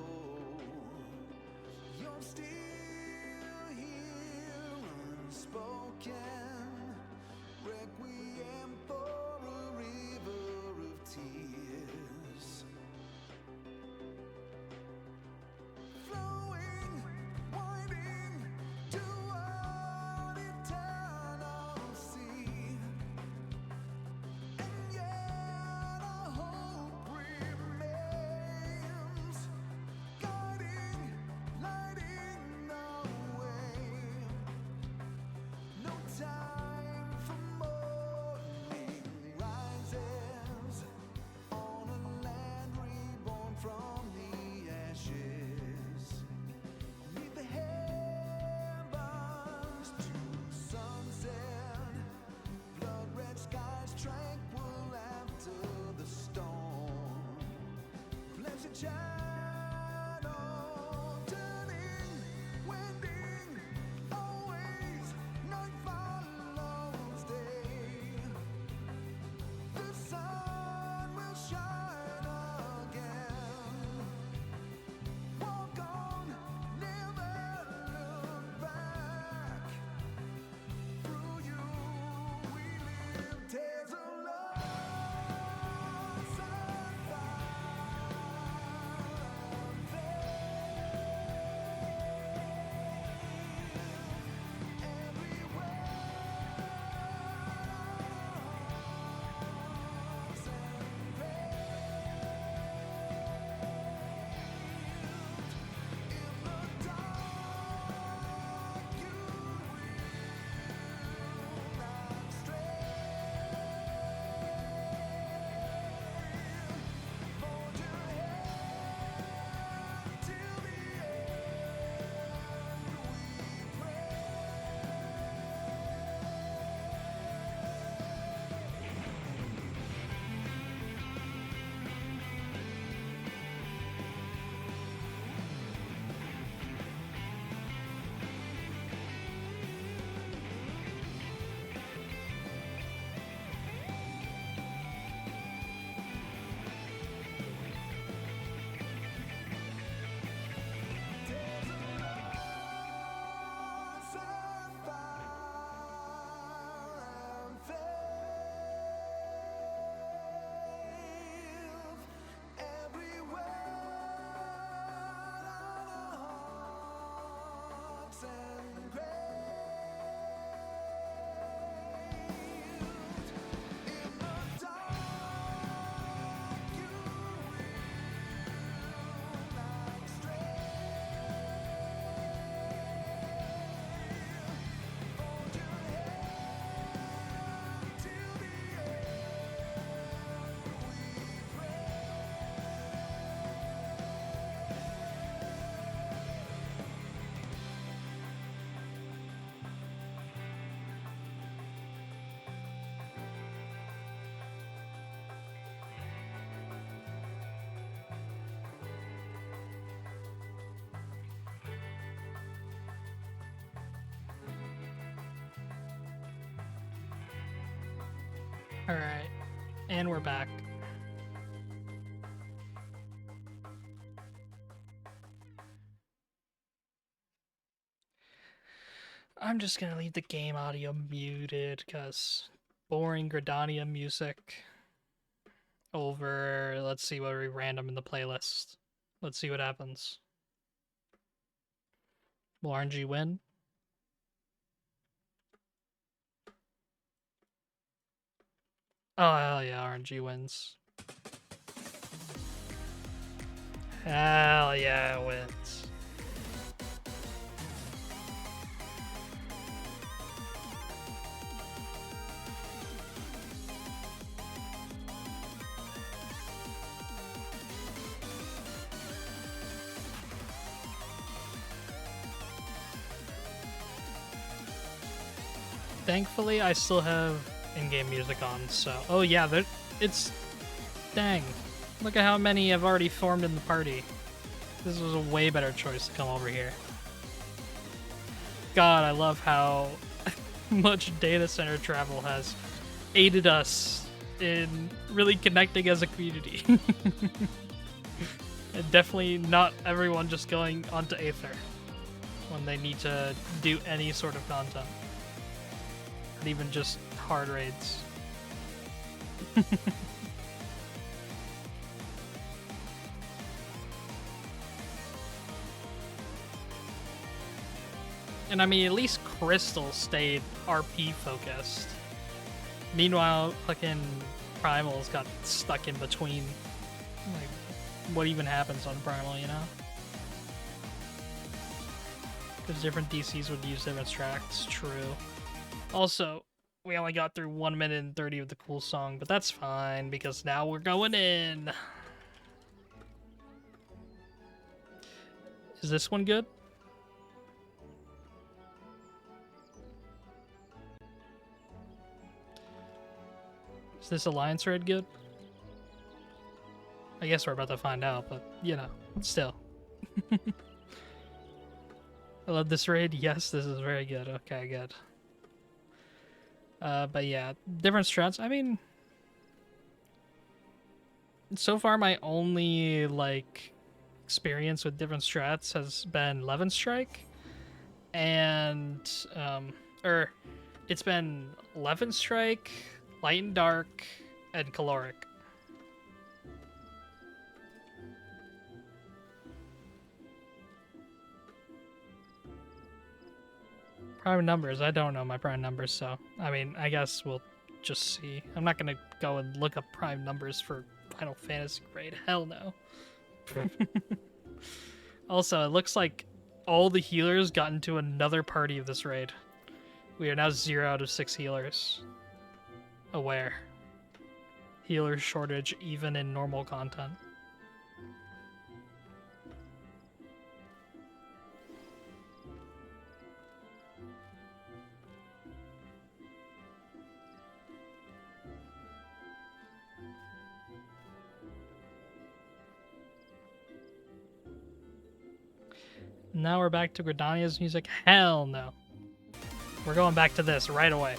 You're still here unspoken, requiem for a river of tears, flowing, winding toward eternal sea, and yet our hope remains, guiding, lighting the way. No time for morning rises on a land reborn from the ashes. Leave the heavens to sunset, blood red skies tranquil after the storm. Pledge a shadow, turning, wending, always night follows day. The sun will shine again. Walk on, never look back. Through you we live tales of love and fire. Alright. And we're back. I'm just gonna leave the game audio muted because boring Gridania music over. Let's see what we random in the playlist. Let's see what happens. Will RNG win? Oh, hell yeah, RNG wins. Hell yeah, it wins. Thankfully, I still have in-game music on, so... Oh yeah, it's... Dang. Look at how many have already formed in the party. This was a way better choice to come over here. God, I love how much data center travel has aided us in really connecting as a community. And definitely not everyone just going onto Aether when they need to do any sort of content. Not even just hard raids. And I mean, at least Crystal stayed RP focused. Meanwhile, fucking Primal's got stuck in between. Like, what even happens on Primal, you know? Because different DCs would use different strats, true. Also, we only got through 1 minute and 30 of the cool song, but that's fine, because now we're going in. Is this one good? Is this Alliance raid good? I guess we're about to find out, but, you know, still. I love this raid. Yes, this is very good. Okay, good. But yeah, different strats. I mean, so far my only, like, experience with different strats has been Levin Strike. And, it's been Levin Strike, Light and Dark, and Caloric. Prime numbers. I don't know my prime numbers, so I mean, I guess we'll just see. I'm not gonna go and look up prime numbers for Final Fantasy raid. Hell no. Also, it looks like all the healers got into another party of this raid. We are now 0 out of 6 healers. Aware. Healer shortage even in normal content. Now we're back to Gridania's music. Hell no. We're going back to this right away.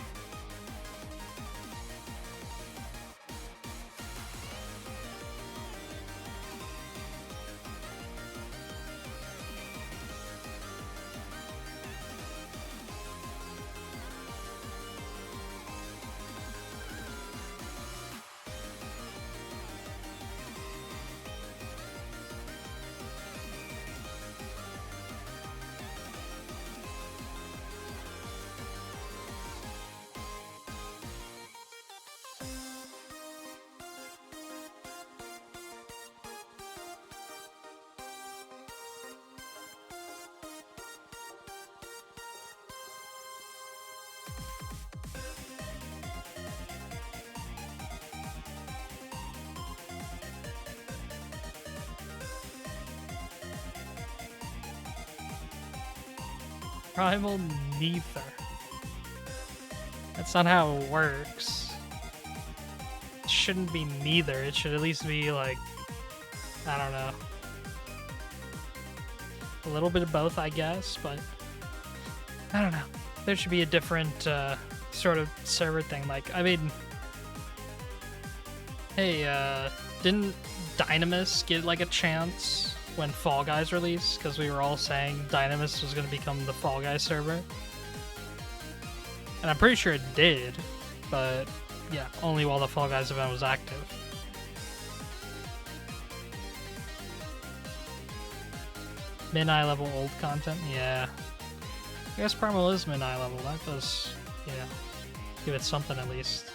Primal neither. That's not how it works. It shouldn't be neither. It should at least be like, I don't know. A little bit of both, I guess, but I don't know. There should be a different sort of server thing. Like, I mean, Hey, didn't Dynamis get like a chance when Fall Guys released? Because we were all saying Dynamis was going to become the Fall Guys server. And I'm pretty sure it did, but yeah, only while the Fall Guys event was active. Mid-eye level old content? Yeah. I guess Primal is mid-eye level. That does, yeah, give it something at least.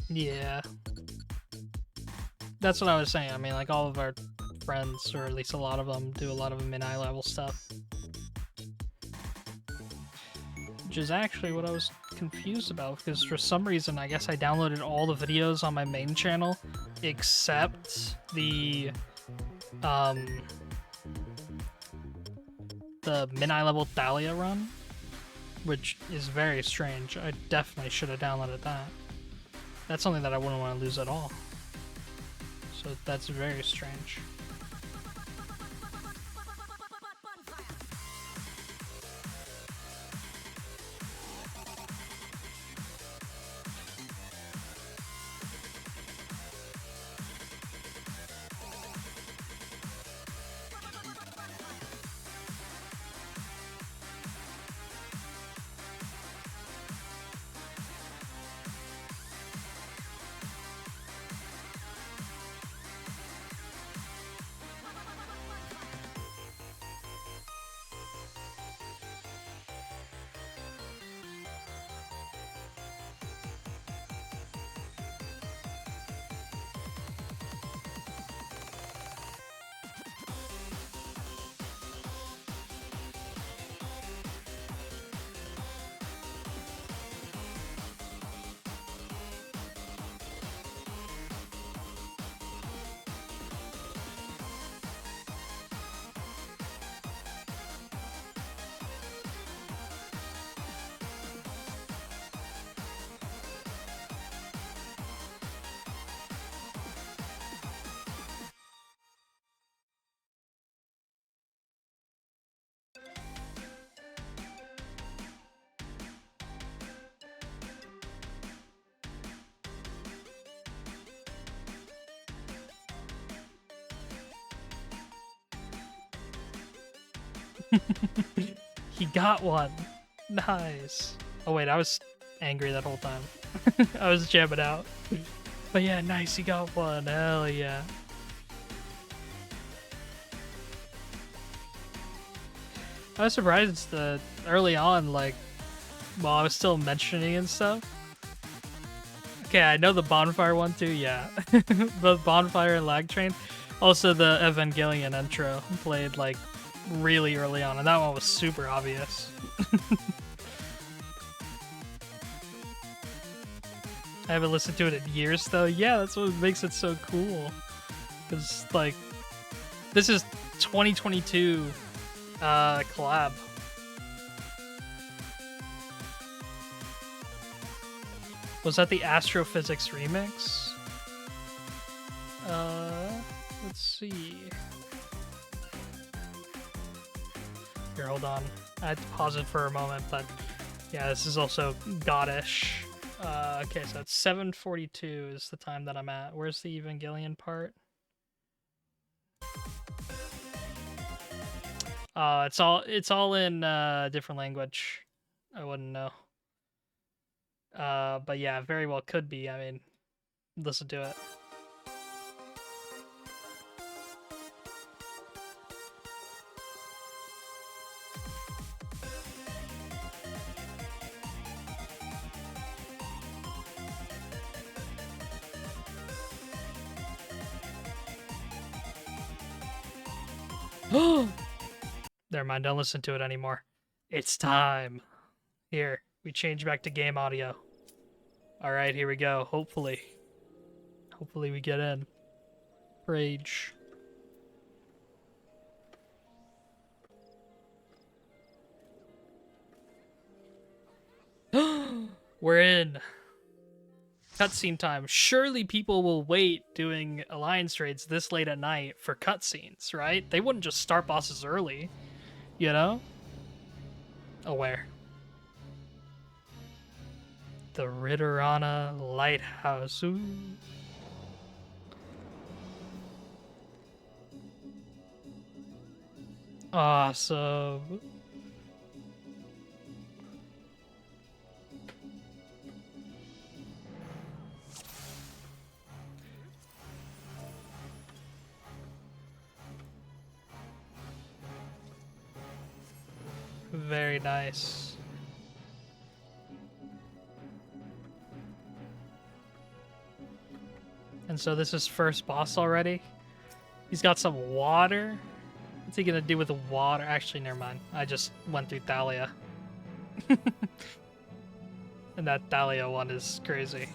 Yeah. That's what I was saying. I mean, like, all of our friends, or at least a lot of them, do a lot of mid-eye level stuff. Which is actually what I was confused about, because for some reason, I guess I downloaded all the videos on my main channel, except the mid-eye level Thalia run, which is very strange. I definitely should have downloaded that. That's something that I wouldn't want to lose at all. So that's very strange. He got one. Nice. Oh wait, I was angry that whole time. I was jamming out. But yeah, nice, he got one. Hell yeah. I was surprised that early on, like, while I was still mentioning and stuff. Okay, I know the bonfire one too, yeah. The bonfire and lag train. Also the Evangelion intro played like really early on, and that one was super obvious. I haven't listened to it in years though. Yeah, that's what makes it so cool. Because like, this is 2022 collab. Was that the Astrophysics remix? Let's see. Here, hold on. I had to pause it for a moment, but yeah, this is also Goddish. Okay, so it's 7:42 is the time that I'm at. Where's the Evangelion part? It's all in different language. I wouldn't know. But yeah, very well could be. I mean, listen to it. Never mind, don't listen to it anymore. It's time. Here, we change back to game audio. Alright, here we go. Hopefully. Hopefully we get in. Rage. We're in. Cutscene time. Surely people will wait doing alliance raids this late at night for cutscenes, right? They wouldn't just start bosses early, you know? Oh, where? The Ritterana Lighthouse. Ooh. Awesome. Very nice. And so this is first boss already? He's got some water? What's he gonna do with the water? Actually, never mind. I just went through Thalia. And that Thalia one is crazy.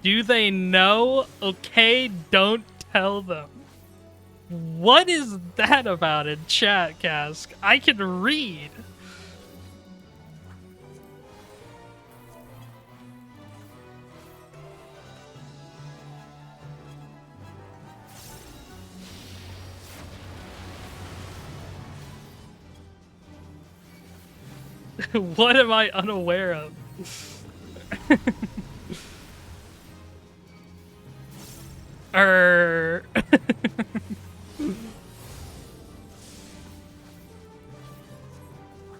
Do they know? Okay, don't tell them. What is that about in chat, Cask? I can read. What am I unaware of?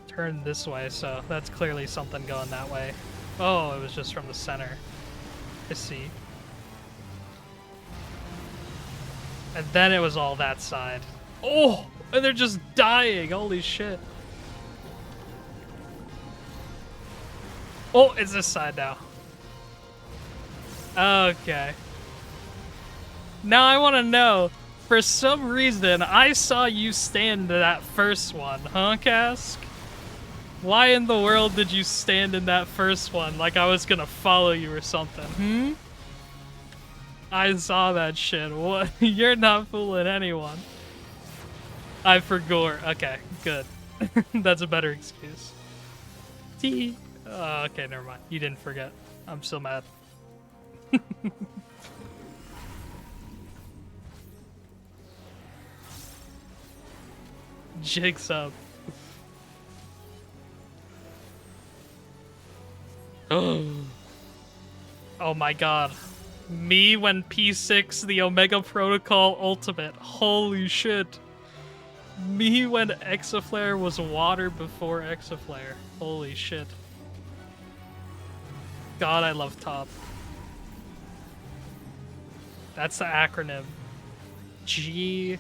Turn this way, so that's clearly something going that way. Oh, it was just from the center. I see. And then it was all that side. Oh, and they're just dying. Holy shit. Oh, it's this side now. Okay. Now I want to know, for some reason, I saw you stand in that first one, huh, Cask? Why in the world did you stand in that first one like I was gonna follow you or something, I saw that shit. What? You're not fooling anyone. I forgot. Okay, good. That's a better excuse. Tee. Oh, okay, never mind. You didn't forget. I'm still mad. Jigs up. Oh my god. Me when P6 the Omega Protocol Ultimate. Holy shit. Me when Exaflare was water before Exaflare. Holy shit. God, I love top. That's the acronym. G.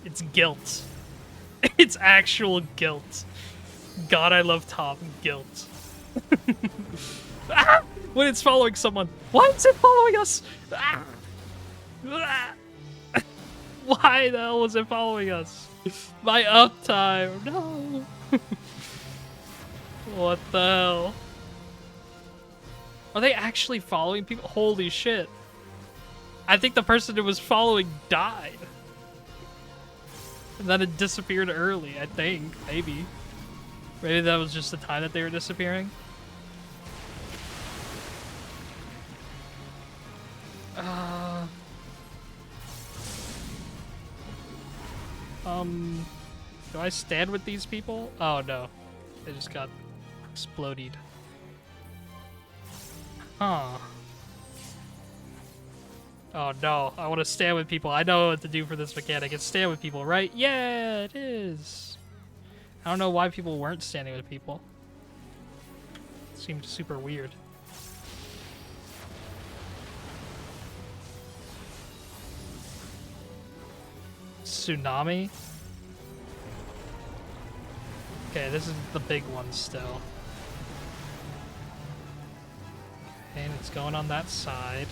It's guilt. It's actual guilt. God, I love top. Guilt. Ah! When it's following someone. Why is it following us? Ah! Ah! Why the hell was it following us? My uptime. No. What the hell? Are they actually following people? Holy shit. I think the person it was following died. And then it disappeared early, I think. Maybe. Maybe that was just the time that they were disappearing. Do I stand with these people? Oh no. They just got exploded. Huh. Oh no, I want to stand with people. I know what to do for this mechanic. It's stand with people, right? Yeah, it is. I don't know why people weren't standing with people. It seemed super weird. Tsunami? Okay, this is the big one still. Okay, and it's going on that side.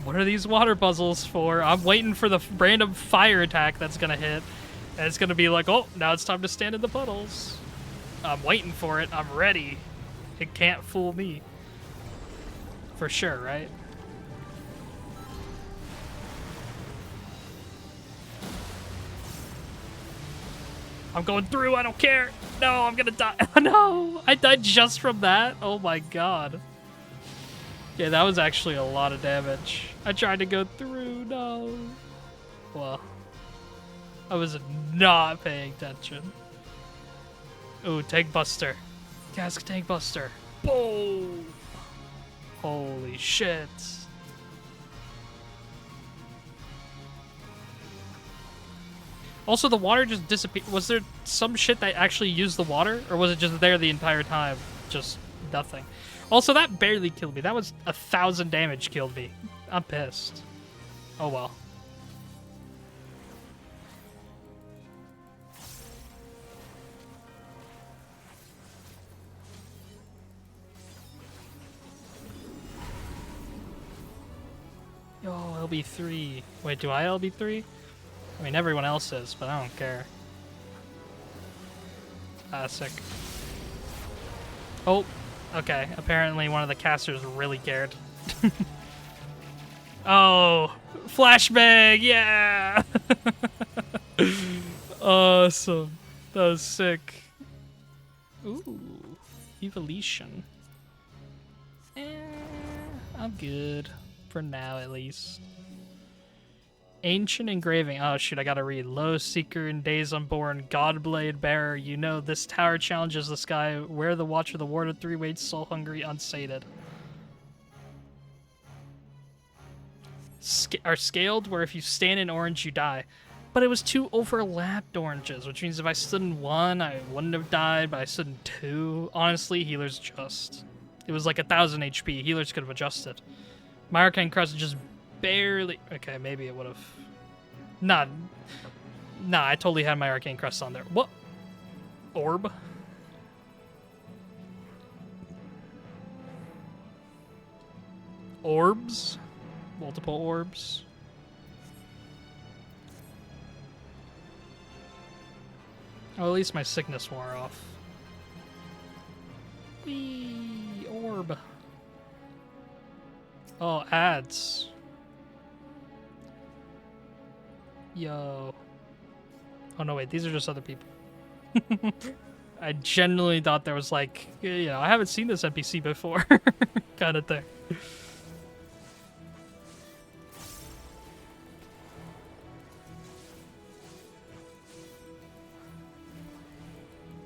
What are these water puzzles for? I'm waiting for the random fire attack that's gonna hit. And it's gonna be like, oh, now it's time to stand in the puddles. I'm waiting for it. I'm ready. It can't fool me. For sure, right? I'm going through. I don't care. No, I'm gonna die. No, I died just from that. Oh my god. Yeah, that was actually a lot of damage. I tried to go through. No. Well, I was not paying attention. Ooh, tank buster. Gas tank buster. Boom. Holy shit. Also, the water just disappeared. Was there some shit that actually used the water? Or was it just there the entire time? Just nothing. Also, that barely killed me. That was 1,000 damage killed me. I'm pissed. Oh well. Yo, LB3. Wait, do I LB3? I mean, everyone else is, but I don't care. Ah, sick. Oh, okay. Apparently one of the casters really cared. Oh, flashbang, yeah! Awesome. That was sick. Ooh, Ivalice. I'm good. For now, at least. Ancient engraving. Oh, shoot, I gotta read. Low Seeker and Days Unborn, Godblade Bearer. You know, this tower challenges the sky. Where the Watcher, the Ward of Three Waits, soul hungry, unsated. Are scaled, where if you stand in orange, you die. But it was 2 overlapped oranges, which means if I stood in 1, I wouldn't have died, but I stood in 2. Honestly, healers just. It was like 1,000 HP. Healers could have adjusted. My Arcane Crest just barely. Okay, maybe it would have. Nah, I totally had my Arcane Crest on there. What? Orb? Orbs? Multiple orbs? Oh, at least my sickness wore off. Whee! Orb. Oh, ads. Yo. Oh, no, wait. These are just other people. I genuinely thought there was, like, you know, I haven't seen this NPC before. Kind of thing.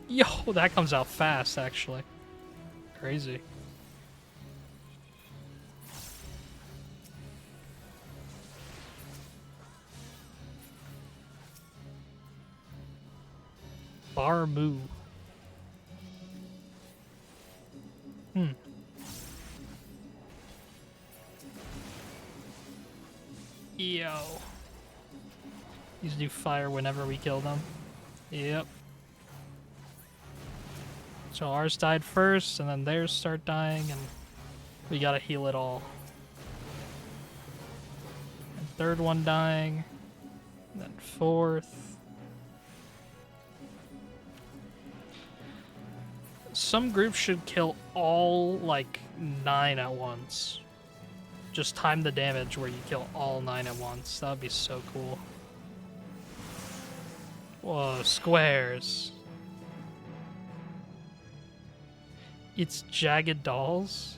Yo, that comes out fast, actually. Crazy. Barmu. Yo. These do fire whenever we kill them. Yep. So ours died first, and then theirs start dying, and we gotta heal it all. And third one dying, and then fourth. Some groups should kill all, like, 9 at once. Just time the damage where you kill all 9 at once. That would be so cool. Whoa, squares. It's jagged dolls?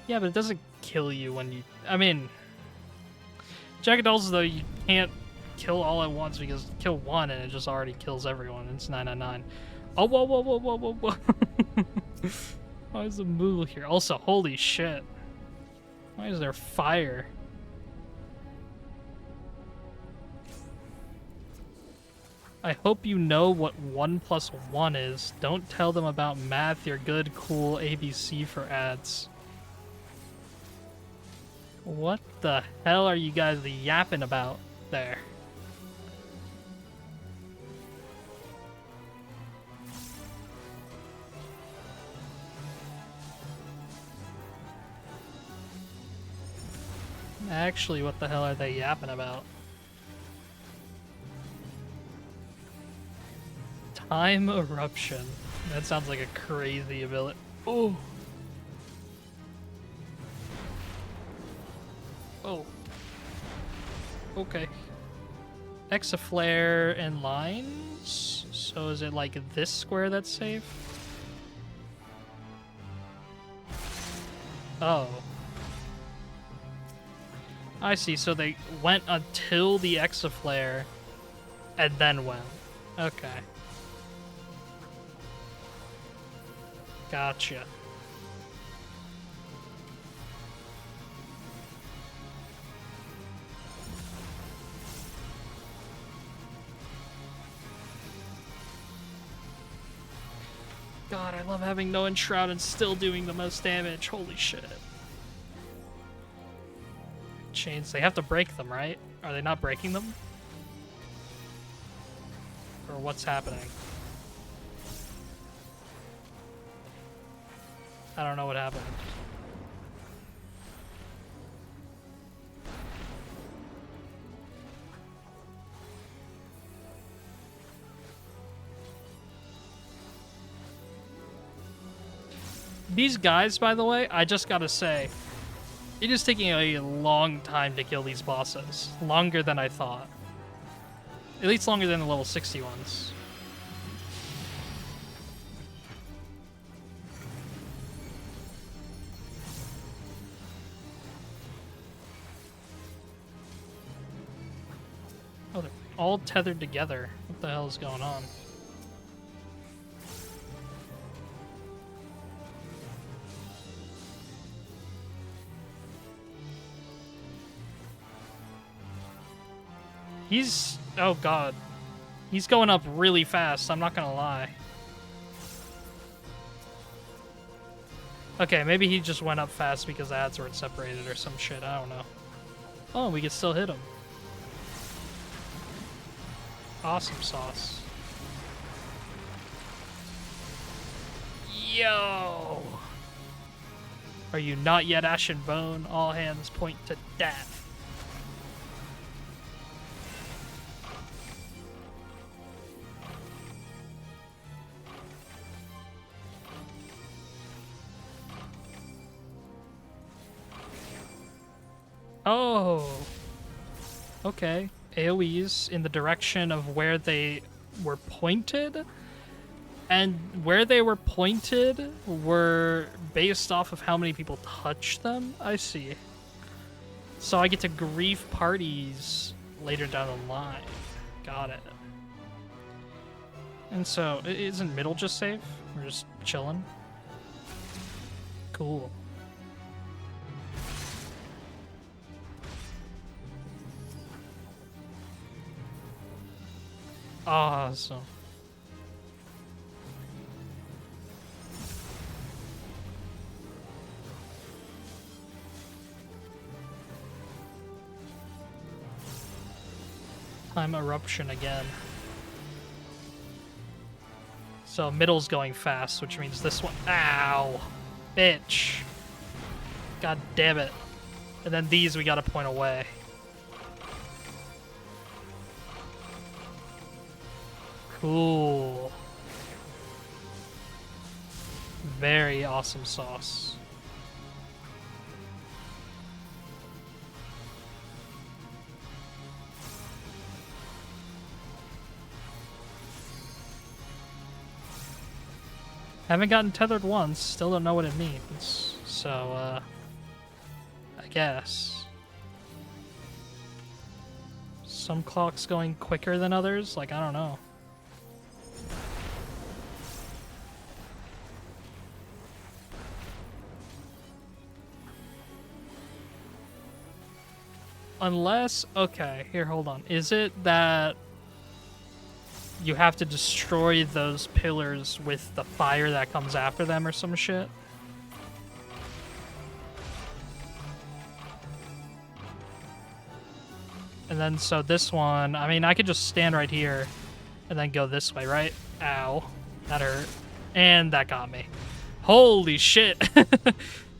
Yeah, but it doesn't kill you when you... I mean... Jagged dolls, though, you can't kill all at once because you kill one and it just already kills everyone. It's 999. Oh, whoa, whoa, whoa, whoa, whoa, whoa. Why is the Moogle here? Also, holy shit. Why is there fire? I hope you know what 1 plus 1 is. Don't tell them about math, you're good, cool, ABC for ads. What the hell are you guys yapping about there? Actually, what the hell are they yapping about? Time Eruption. That sounds like a crazy ability. Oh. Oh. Okay. Exaflare and lines? So is it like this square that's safe? Oh. I see, so they went until the Exaflare and then went. Okay. Gotcha. God, I love having no Enshroud and still doing the most damage. Holy shit. Chains, they have to break them, right? Are they not breaking them? Or what's happening? I don't know what happened. These guys, by the way, I just gotta say, it is taking a long time to kill these bosses. Longer than I thought. At least longer than the level 60 ones. Oh, they're all tethered together. What the hell is going on? He's... oh god. He's going up really fast, I'm not gonna lie. Okay, maybe he just went up fast because the ads weren't separated or some shit, I don't know. Oh, we can still hit him. Awesome sauce. Yo! Are you not yet Ashen Bone? All hands point to death. Oh, okay. AoEs in the direction of where they were pointed, and where they were pointed were based off of how many people touch them. I see. So I get to grief parties later down the line. Got it. And so, isn't middle just safe? We're just chilling? Cool. Awesome. Time Eruption again. So middle's going fast, which means this one... ow! Bitch! God damn it. And then these we gotta point away. Cool. Very awesome sauce. Haven't gotten tethered once, still don't know what it means. So, I guess. Some clocks going quicker than others? Like, I don't know. Unless, okay, here, hold on. Is it that you have to destroy those pillars with the fire that comes after them or some shit? And then, so this one, I mean, I could just stand right here and then go this way, right? Ow. That hurt. And that got me. Holy shit.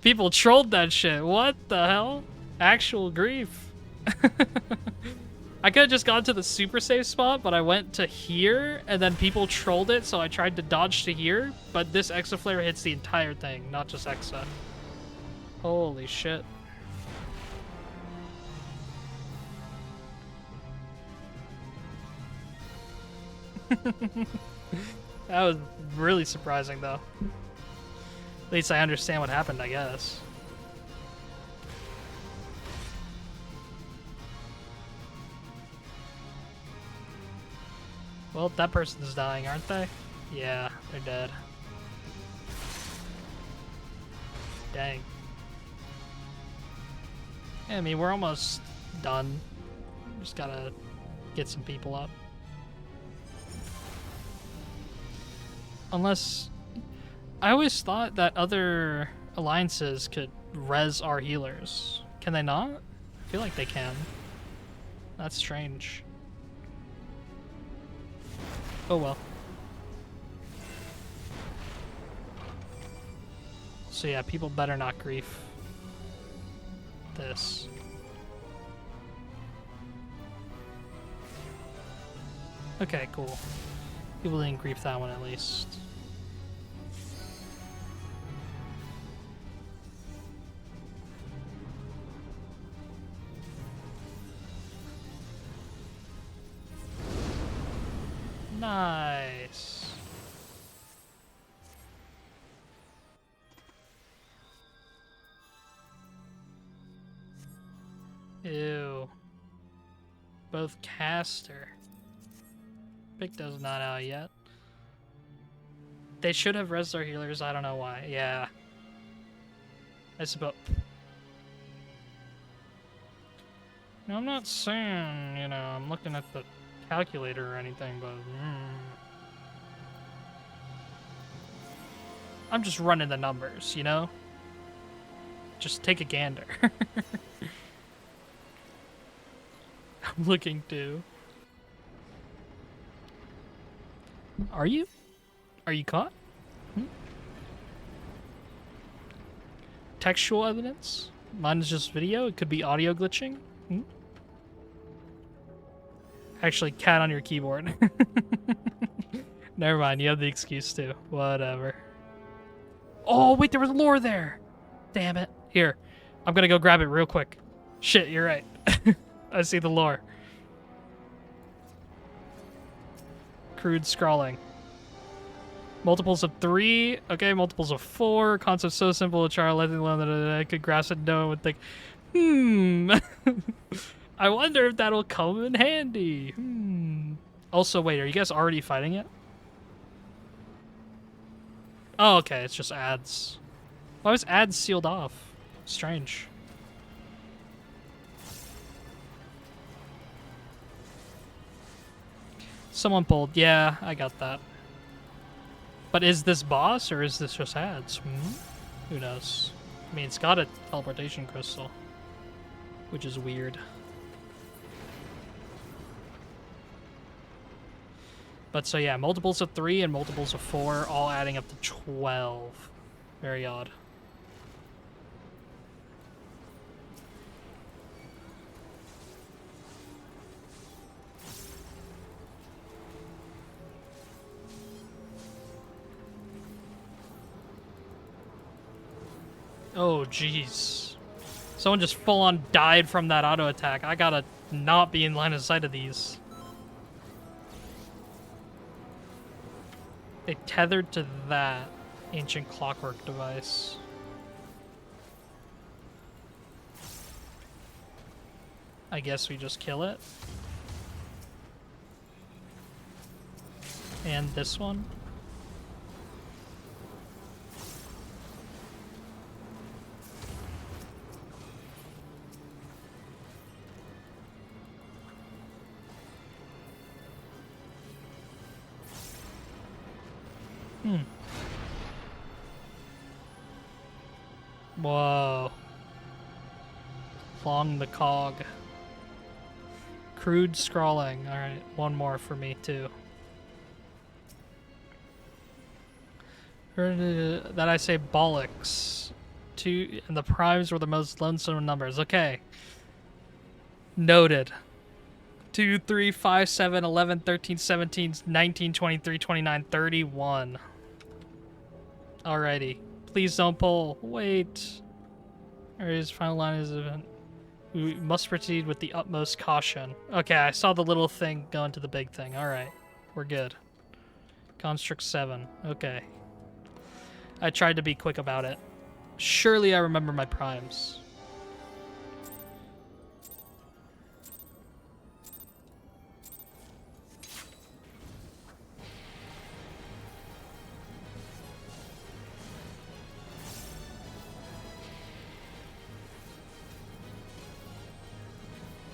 People trolled that shit. What the hell? Actual grief. I could have just gone to the super safe spot, but I went to here, and then people trolled it, so I tried to dodge to here, but this Exaflare hits the entire thing, not just Exa. Holy shit. That was really surprising, though. At least I understand what happened, I guess. Well, that person's dying, aren't they? Yeah, they're dead. Dang. Yeah, I mean, we're almost done. Just gotta get some people up. Unless... I always thought that other alliances could res our healers. Can they not? I feel like they can. That's strange. Oh well. So yeah, people better not grief this. Okay, cool. People didn't grief that one at least. Nice. Ew. Both caster. Picto's not out yet. They should have res our healers, I don't know why. Yeah. I suppose. No, I'm not saying, you know, I'm looking at the calculator or anything, but I'm just running the numbers, you know? Just take a gander. I'm looking too. Are you? Are you caught? Textual evidence? Mine is just video. It could be audio glitching. Actually, cat on your keyboard. Never mind, you have the excuse too. Whatever. Oh, wait, there was lore there. Damn it. Here, I'm gonna go grab it real quick. Shit, you're right. I see the lore. Crude scrawling. Multiples of 3. Okay, multiples of 4. Concept so simple to try letting alone that I could grasp it. No one would think, I wonder if that'll come in handy. Also, wait, are you guys already fighting it? Oh, okay, it's just ads. Why was ads sealed off? Strange. Someone pulled. Yeah, I got that. But is this boss or is this just ads? Who knows? I mean, it's got a teleportation crystal, which is weird. But so yeah, multiples of 3 and multiples of 4 all adding up to 12. Very odd. Oh, jeez. Someone just full-on died from that auto attack. I gotta not be in line of sight of these. They tethered to that ancient clockwork device. I guess we just kill it. And this one. Whoa. Long the cog. Crude scrawling. Alright, one more for me, too. That I say bollocks. Two, and the primes were the most lonesome numbers. Okay. Noted. 2, 3, 5, 7, 11, 13, 17, 19, 23, 29, 31. Alrighty. Please don't pull. Wait. His final line is we must proceed with the utmost caution. Okay, I saw the little thing go into the big thing. Alright. We're good. Construct 7. Okay. I tried to be quick about it. Surely I remember my primes.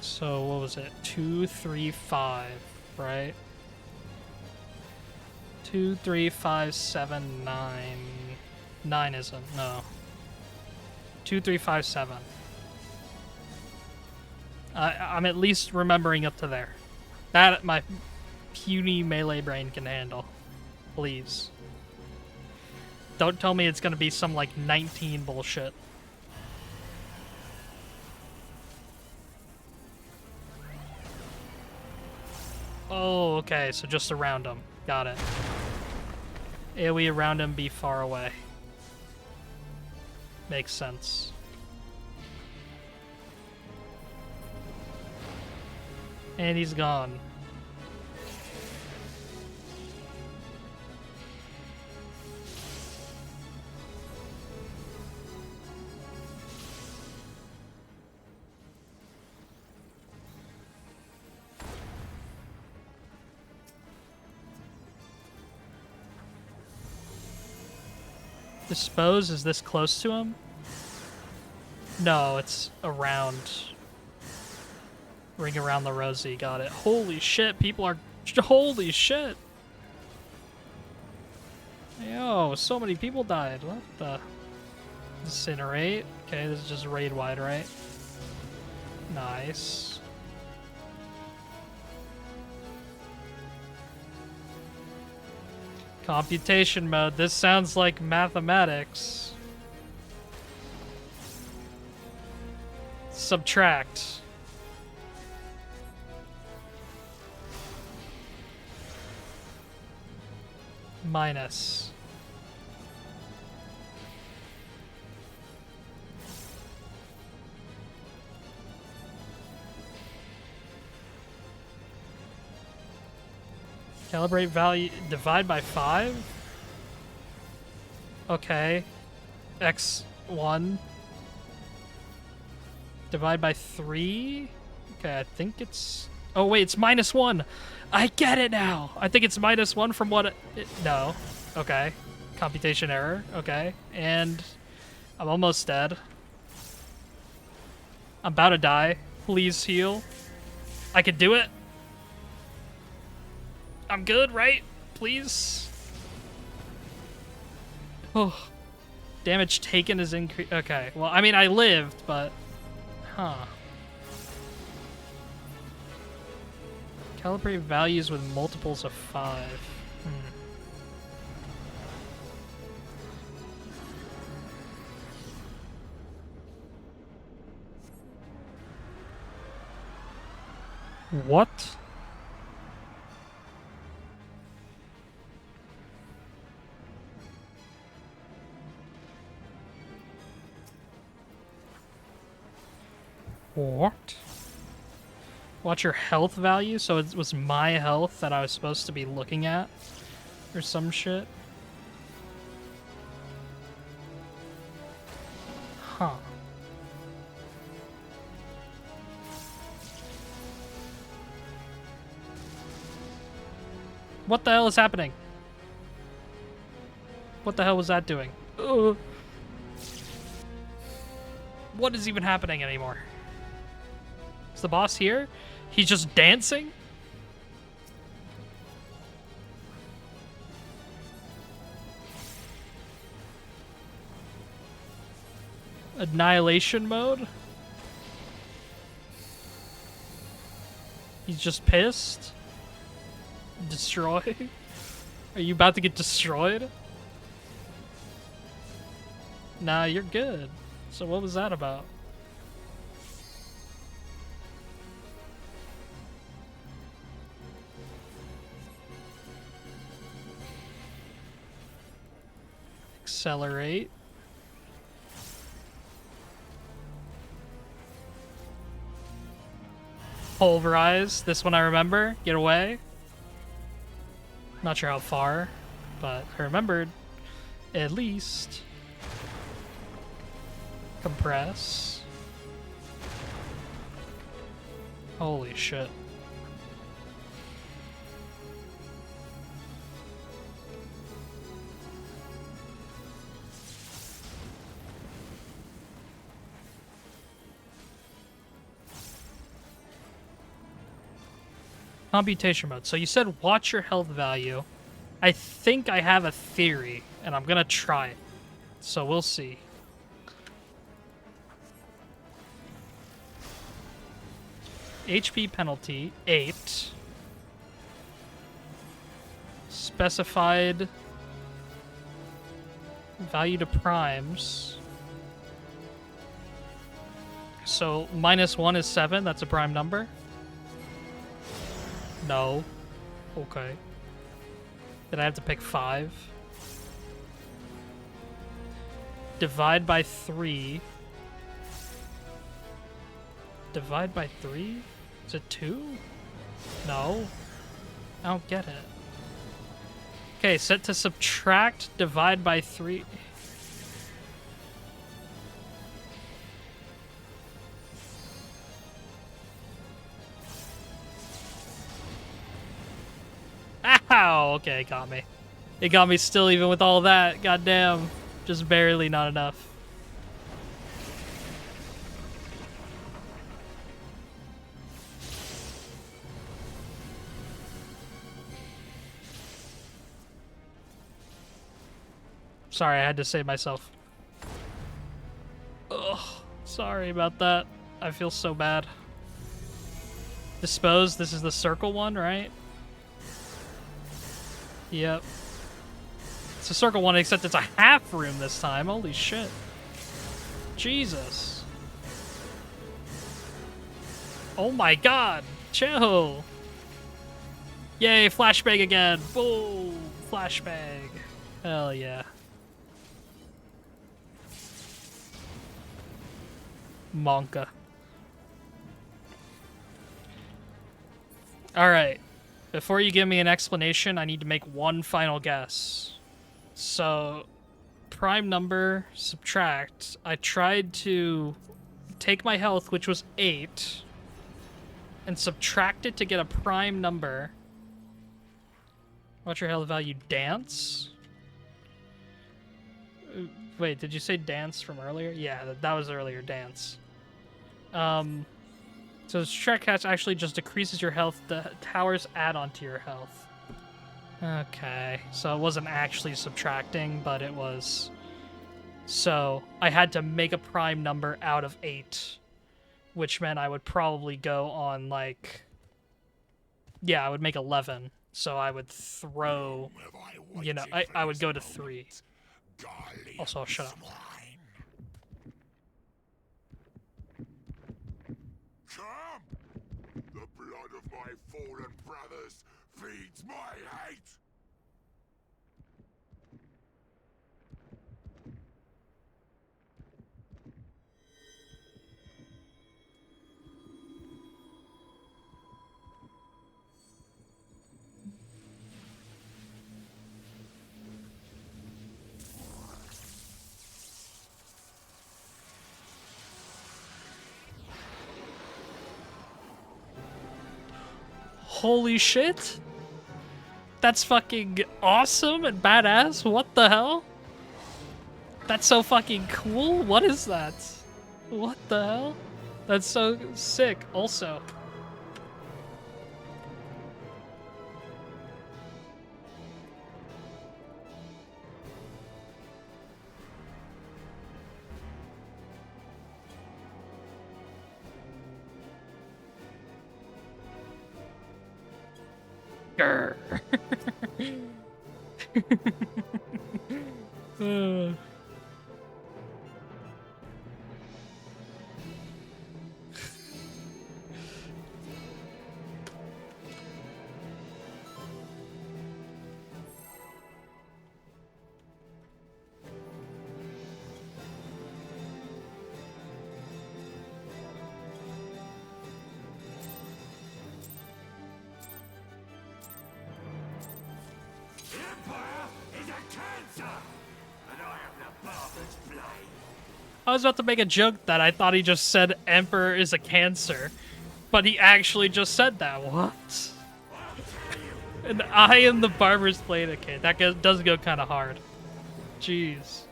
So what was it? 2, 3, 5, right? 2, 3, 5, 7, 9. 9 isn't, no. 2, 3, 5, 7. I'm at least remembering up to there. That my puny melee brain can handle. Please. Don't tell me it's gonna be some like 19 bullshit. Oh, okay, so just around him. Got it. AoE around him, be far away. Makes sense. And he's gone. Dispose, is this close to him? No, it's around. Ring around the rosy, got it. Holy shit, people are... Holy shit! Yo, so many people died. What the... Incinerate? Okay, this is just raid-wide, right? Nice. Computation mode. This sounds like mathematics. Subtract. Minus. Calibrate value, divide by 5? Okay. X1. Divide by 3? Okay, I think it's... Oh wait, it's -1! I get it now! I think it's -1 from what no. Okay. Computation error. Okay. And I'm almost dead. I'm about to die. Please heal. I can do it. I'm good, right? Please? Oh. Damage taken is increased. Okay. Well, I mean, I lived, but... Huh. Calibrate values with multiples of 5. What? What? Watch your health value? So it was my health that I was supposed to be looking at? Or some shit? Huh. What the hell is happening? What the hell was that doing? Ugh. What is even happening anymore? Is the boss here? He's just dancing? Annihilation mode? He's just pissed? Destroy? Are you about to get destroyed? Nah, you're good. So what was that about? Accelerate. Pulverize. This one I remember. Get away. Not sure how far, but I remembered at least. Compress. Holy shit. Computation mode. So you said watch your health value. I think I have a theory, and I'm gonna try it. So we'll see. HP penalty, 8. Specified value to primes. So -1 is 7, that's a prime number? No. Okay. Did I have to pick 5? Divide by 3. Divide by 3? Is it 2? No. I don't get it. Okay, set to subtract, divide by 3. Ow! Okay, it got me. It got me still even with all that. Goddamn. Just barely not enough. Sorry, I had to save myself. Ugh, sorry about that. I feel so bad. Dispose, this is the circle one, right? Yep. It's a circle one, except it's a half room this time. Holy shit. Jesus. Oh my god. Chill. Yay, flashbang again. Boom. Flashbang. Hell yeah. Monka. Alright. Before you give me an explanation, I need to make one final guess. So, prime number, subtract. I tried to take my health, which was 8, and subtract it to get a prime number. What's your health value? Dance? Wait, did you say dance from earlier? Yeah, that was earlier, dance. So subtract catch actually just decreases your health. The towers add on to your health. Okay, so it wasn't actually subtracting, but it was. So I had to make a prime number out of 8, which meant I would probably go on like, yeah, I would make 11. So I would throw, you know, I would go to 3. Also, shut up. Come! The blood of my fallen brothers feeds my hate! Holy shit. That's fucking awesome and badass. What the hell? That's so fucking cool. What is that? What the hell? That's so sick also. Grr. I was about to make a joke that I thought he just said Emperor is a cancer, but he actually just said that. What? And I am the barber's blade. Okay, that does go kind of hard. Jeez.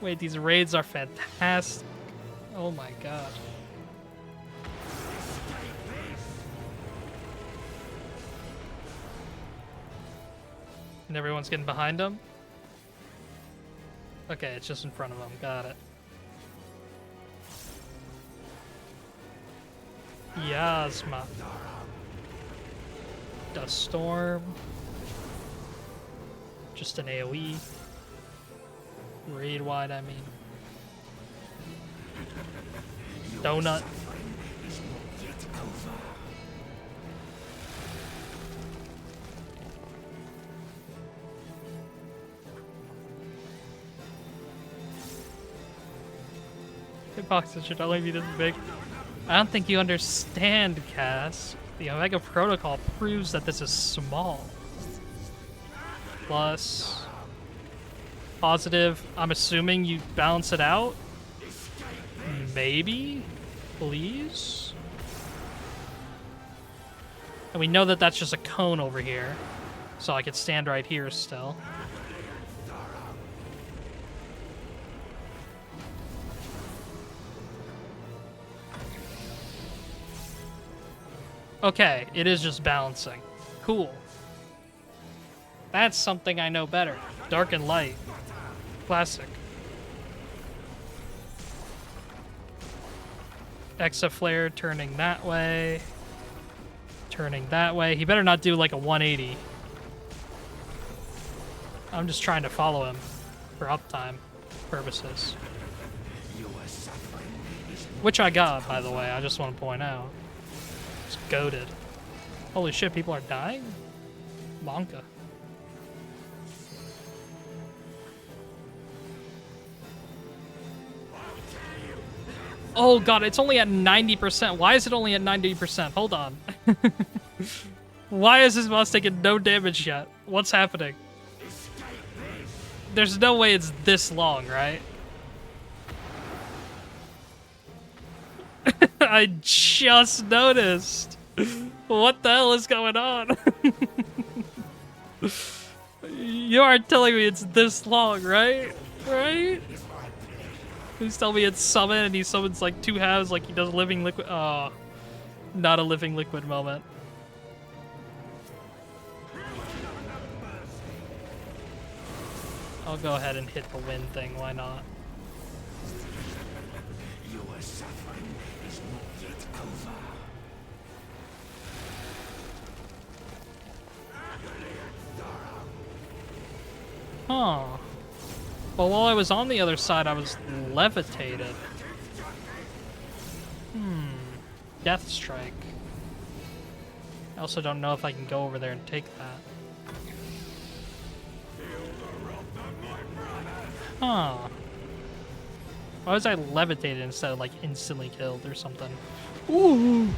Wait, these raids are fantastic. Oh my god. And everyone's getting behind him? Okay, it's just in front of him. Got it. Yasma. Dust Storm. Just an AoE. Raid wide, I mean. Donut. Hitboxes should only be this big. I don't think you understand, Cass. The Omega Protocol proves that this is small. Plus... positive. I'm assuming you balance it out? Maybe? Please? And we know that that's just a cone over here. So I could stand right here still. Okay, it is just balancing. Cool. That's something I know better. Dark and light. Classic. Exaflare turning that way. Turning that way. He better not do like a 180. I'm just trying to follow him for uptime purposes. Which I got, by the way, I just want to point out. It's goated. Holy shit, people are dying? Monka. Oh god, it's only at 90%. Why is it only at 90%? Hold on. Why is this boss taking no damage yet? What's happening? There's no way it's this long, right? I just noticed. What the hell is going on? You aren't telling me it's this long, right? Right? Please tell me it's summon and he summons like 2 halves like he does living liquid. Oh, not a living liquid moment. I'll go ahead and hit the wind thing, why not? Your suffering is not yet over. Huh. But while I was on the other side, I was levitated. Death Strike. I also don't know if I can go over there and take that. Huh. Why was I levitated instead of like instantly killed or something? Ooh!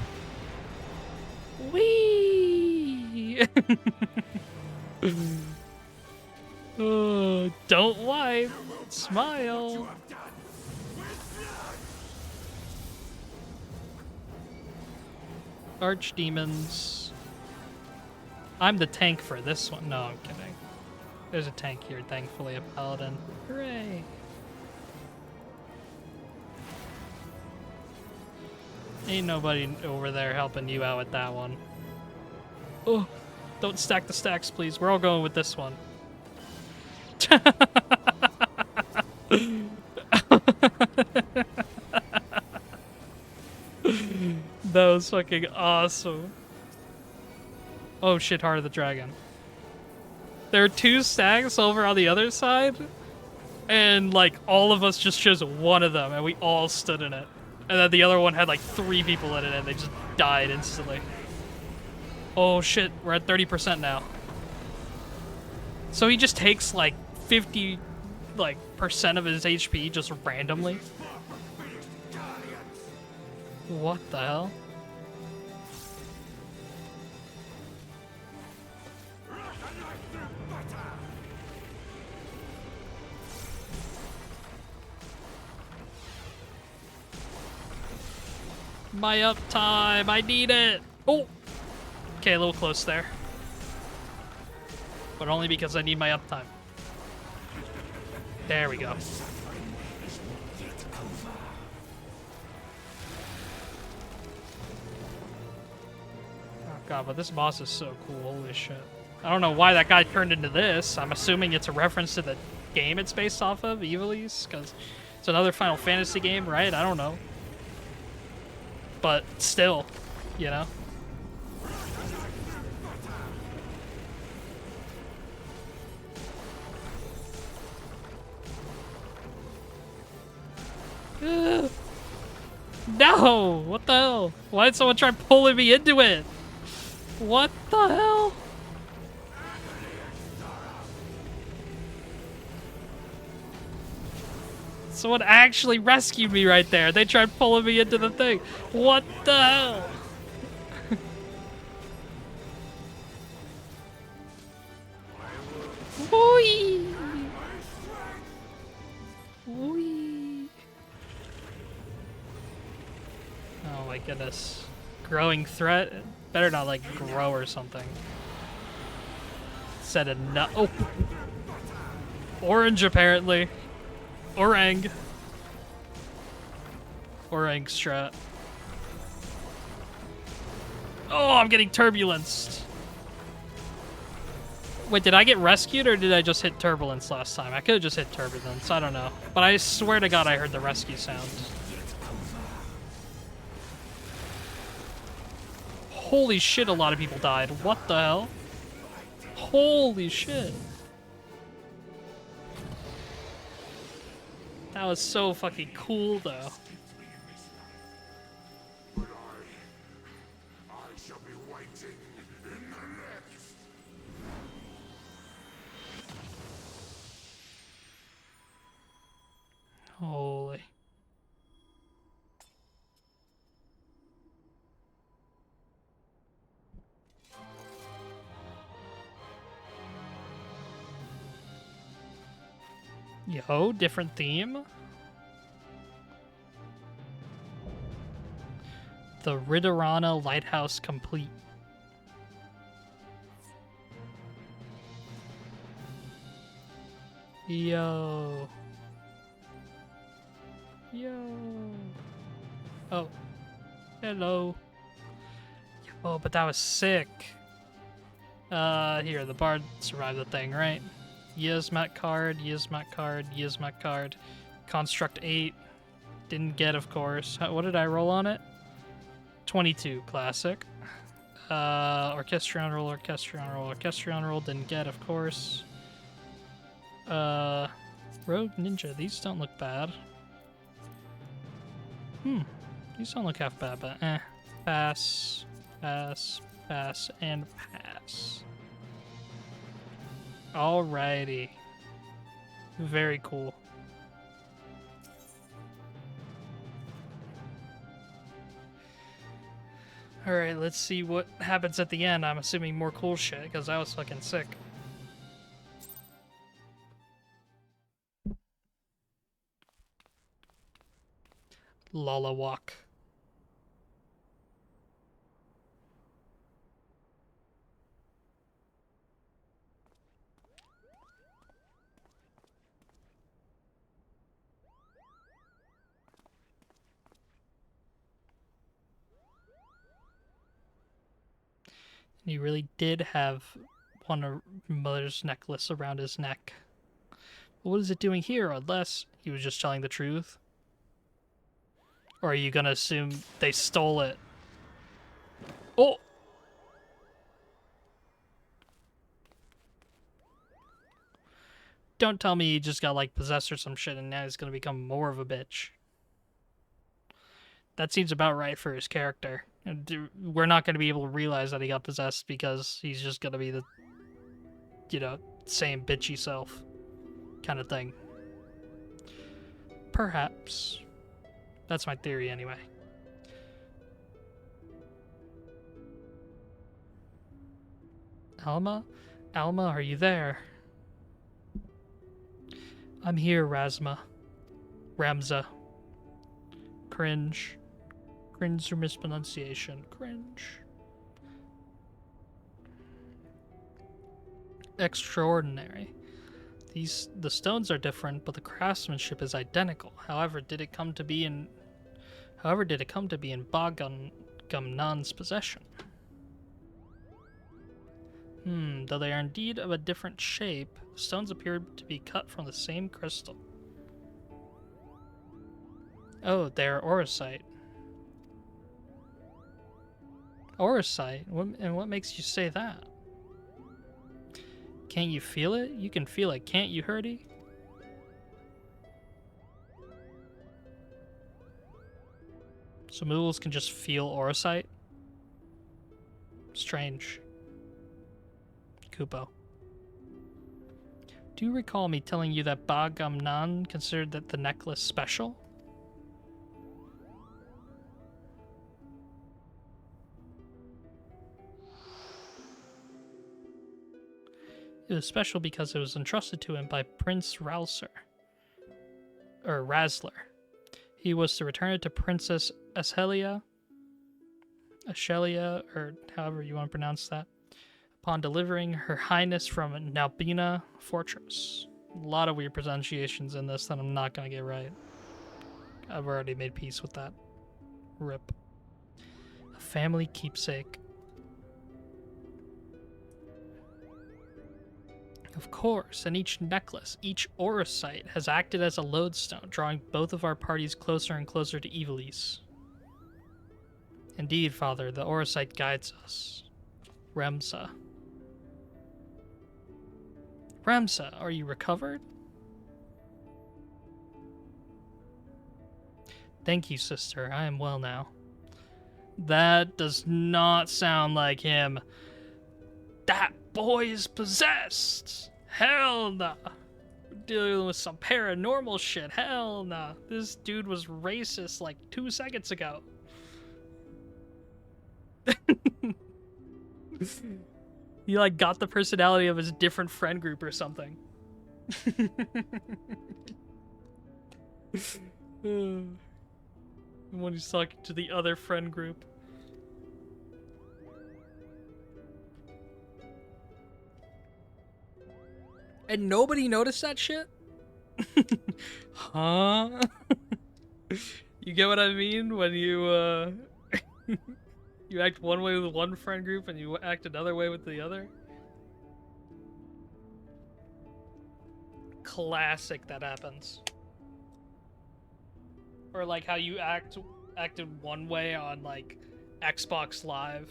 Whee! Oh, don't wipe. Smile. Archdemons. I'm the tank for this one. No, I'm kidding. There's a tank here, thankfully, a paladin. Hooray! Ain't nobody over there helping you out with that one. Oh, don't stack the stacks, please. We're all going with this one. That was fucking awesome. Oh shit, Heart of the Dragon. There are 2 stacks over on the other side, and like all of us just chose one of them, and we all stood in it. And then the other one had like 3 people in it, and they just died instantly. Oh shit, we're at 30% now. So he just takes like 50 percent of his HP just randomly. What the hell? My uptime, I need it. Oh, okay, a little close there, but only because I need my uptime. There we go. Oh god, but this boss is so cool. Holy shit. I don't know why that guy turned into this. I'm assuming it's a reference to the game it's based off of, Ivalice, because it's another Final Fantasy game, right? I don't know. But still, you know? No! What the hell? Why did someone try pulling me into it? What the hell? Someone actually rescued me right there. They tried pulling me into the thing. What the hell? Whee! Whee! Oh my goodness. Growing threat? Better not like grow or something. Said a no. Oh! Orange apparently. Orang. Orang strat. Oh, I'm getting turbulenced. Wait, did I get rescued or did I just hit turbulence last time? I could have just hit turbulence. I don't know. But I swear to God I heard the rescue sound. Holy shit, a lot of people died. What the hell? Holy shit. That was so fucking cool, though. But I shall be waiting in the next. Holy. Yo, different theme? The Ridorana Lighthouse complete. Yo. Yo. Oh. Hello. Oh, but that was sick. Here, the bard survived the thing, right? Yizmat card, Yizmat card, Yizmat card. Construct 8. Didn't get, of course. What did I roll on it? 22, classic. Orchestrion roll, Orchestrion roll, Orchestrion roll. Didn't get, of course. Rogue Ninja. These don't look bad. These don't look half bad, but eh. Pass, pass, pass, and pass. Alrighty. Very cool. Alright, let's see what happens at the end. I'm assuming more cool shit, because that was fucking sick. Lala walk. He really did have one mother's necklace around his neck. But what is it doing here, unless he was just telling the truth? Or are you gonna assume they stole it? Oh! Don't tell me he just got, like, possessed or some shit and now he's gonna become more of a bitch. That seems about right for his character. And we're not gonna be able to realize that he got possessed because he's just gonna be the, you know, same bitchy self kind of thing. Perhaps. That's my theory anyway. Alma? Alma, are you there? I'm here, Razma. Ramza. Cringe. Cringe or mispronunciation. Cringe. Extraordinary. The stones are different, but the craftsmanship is identical. However, did it come to be in Ba-Gum-Nan's possession? Though they are indeed of a different shape, the stones appear to be cut from the same crystal. Oh, they are Orosite. Orosite? And what makes you say that? Can't you feel it? You can feel it, can't you, Hurdy? So mules can just feel Orosite? Strange. Kupo. Do you recall me telling you that Ba-Gum-Nan considered that the necklace special? It was special because it was entrusted to him by Prince Rausser. Or Razzler. He was to return it to Princess Ashelia, or however you want to pronounce that, upon delivering Her Highness from Nalbina Fortress. A lot of weird pronunciations in this that I'm not going to get right. I've already made peace with that. Rip. A family keepsake. Of course, and each necklace, each Orosite, has acted as a lodestone, drawing both of our parties closer and closer to Ivalice. Indeed, Father, the Orosite guides us. Remsa. Remsa, are you recovered? Thank you, sister. I am well now. That does not sound like him. That boy is possessed. Hell nah. We're dealing with some paranormal shit. Hell nah. This dude was racist like 2 seconds ago. He like got the personality of his different friend group or something. When he's talking to the other friend group. And nobody noticed that shit? Huh? You get what I mean? When you, you act one way with one friend group and you act another way with the other? Classic that happens. Or like how you acted one way on like Xbox Live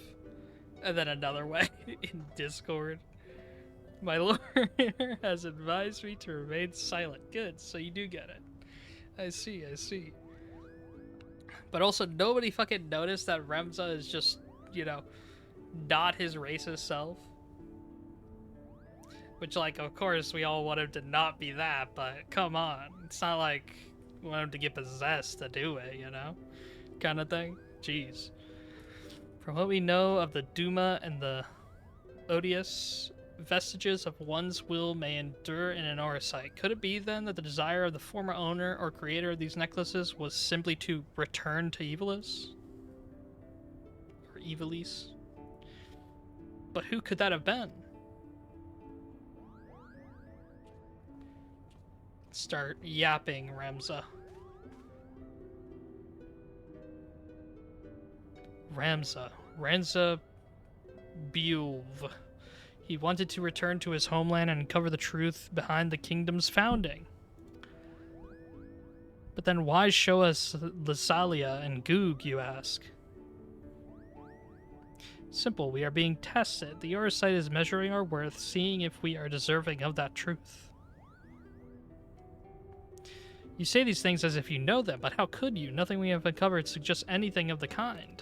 and then another way in Discord. My lawyer has advised me to remain silent. Good, so you do get it. I see. But also, nobody fucking noticed that Remza is just, you know, not his racist self. Which, like, of course, we all want him to not be that, but come on. It's not like we want him to get possessed to do it, you know? Kind of thing. Jeez. From what we know of the Duma and the odious, vestiges of one's will may endure in an Orosite. Could it be then that the desire of the former owner or creator of these necklaces was simply to return to Ivalice? Or Ivalice? But who could that have been? Start yapping, Ramza. Ramza Buve. He wanted to return to his homeland and uncover the truth behind the kingdom's founding. But then why show us Lysalia and Goog, you ask? Simple, we are being tested. The Orosite is measuring our worth, seeing if we are deserving of that truth. You say these things as if you know them, but how could you? Nothing we have uncovered suggests anything of the kind.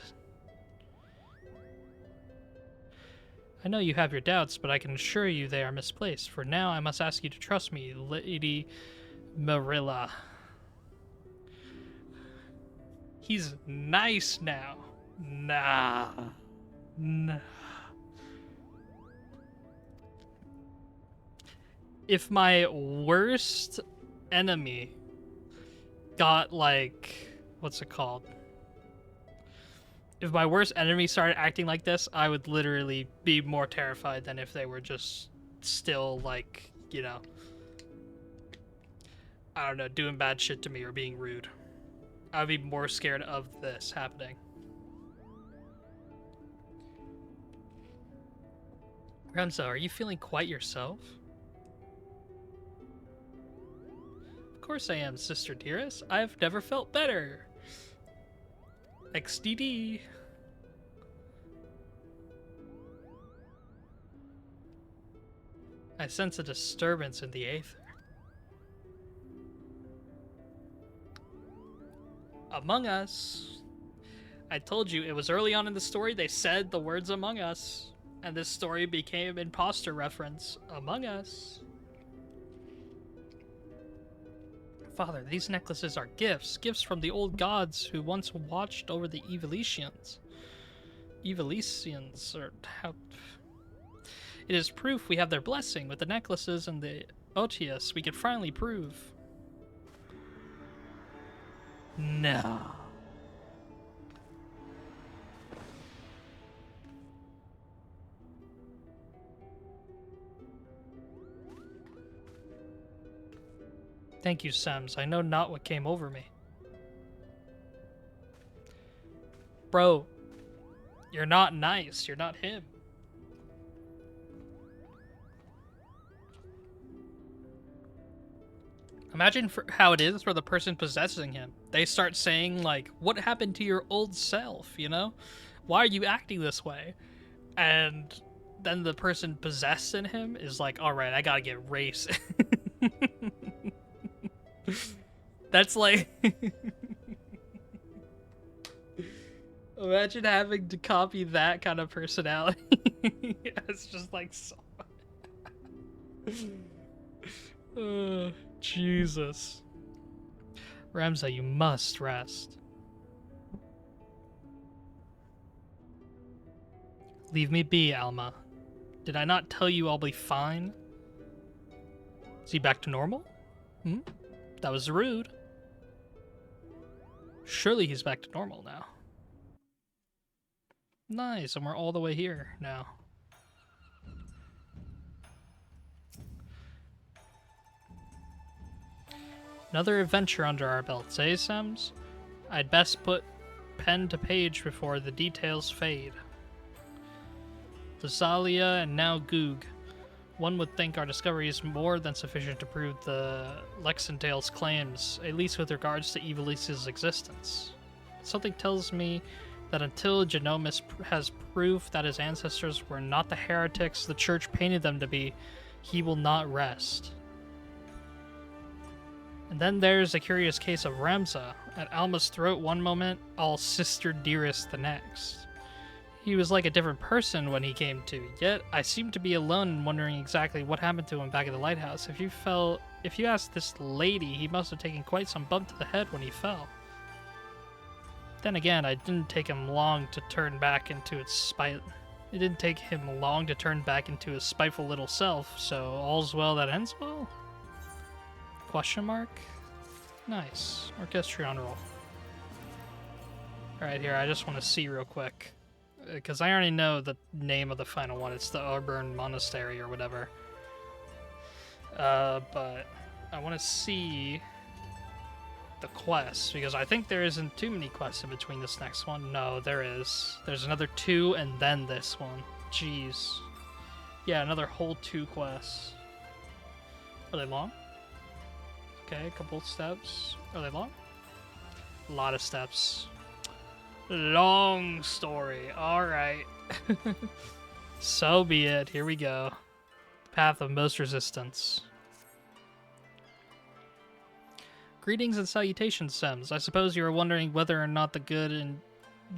I know you have your doubts, but I can assure you they are misplaced. For now, I must ask you to trust me, Lady Marilla. He's nice now. Nah. If my worst enemy got, like, what's it called? If my worst enemy started acting like this, I would literally be more terrified than if they were just still, like, you know, I don't know, doing bad shit to me or being rude. I'd be more scared of this happening. Remza, are you feeling quite yourself? Of course I am, sister dearest. I've never felt better. XDD. I sense a disturbance in the aether. Among Us. I told you, it was early on in the story they said the words Among Us, and this story became imposter reference. Among Us. Father, these necklaces are gifts from the old gods who once watched over the Ivalicians. Ivalicians, or how... It is proof we have their blessing. With the necklaces and the Otius, we can finally prove. No. Thank you, Sems. I know not what came over me. Bro, you're not nice. You're not him. Imagine how it is for the person possessing him. They start saying, like, what happened to your old self, you know? Why are you acting this way? And then the person possessed in him is like, alright, I gotta get race. That's like... Imagine having to copy that kind of personality. It's just like so... Jesus. Ramza, you must rest. Leave me be, Alma. Did I not tell you I'll be fine? Is he back to normal? Hmm? That was rude. Surely he's back to normal now. Nice, and we're all the way here now. Another adventure under our belts, eh, Sems? I'd best put pen to page before the details fade. Thessalia and now Goog. One would think our discovery is more than sufficient to prove the Lexentale's claims, at least with regards to Ivalice's existence. Something tells me that until Genomus has proof that his ancestors were not the heretics the Church painted them to be, he will not rest. And then there's a curious case of Ramza, at Alma's throat one moment, all sister dearest the next. He was like a different person when he came to, yet I seem to be alone in wondering exactly what happened to him back at the lighthouse. If you asked this lady, he must have taken quite some bump to the head when he fell. Then again, it didn't take him long to turn back into its spite. It didn't take him long to turn back into his spiteful little self, so all's well that ends well? Question mark? Nice. Orchestrion roll. Alright, here, I just want to see real quick. Because I already know the name of the final one. It's the Auburn Monastery or whatever. But I want to see the quests, because I think there isn't too many quests in between this next one. No, there is. There's another 2 and then this one. Jeez. Yeah, another whole 2 quests. Are they long? Okay, a couple steps. Are they long? A lot of steps. Long story. Alright. So be it. Here we go. Path of most resistance. Greetings and salutations, Sems. I suppose you are wondering whether or not the good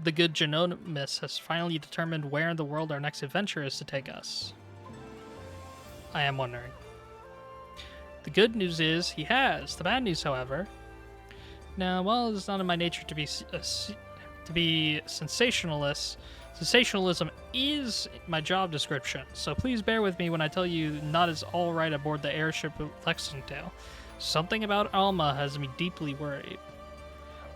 genomics has finally determined where in the world our next adventure is to take us. I am wondering. The good news is he has. The bad news, however, now, while it's not in my nature to be sensationalist, sensationalism is my job description. So please bear with me when I tell you not is all right aboard the airship Lexingdale. Something about Alma has me deeply worried.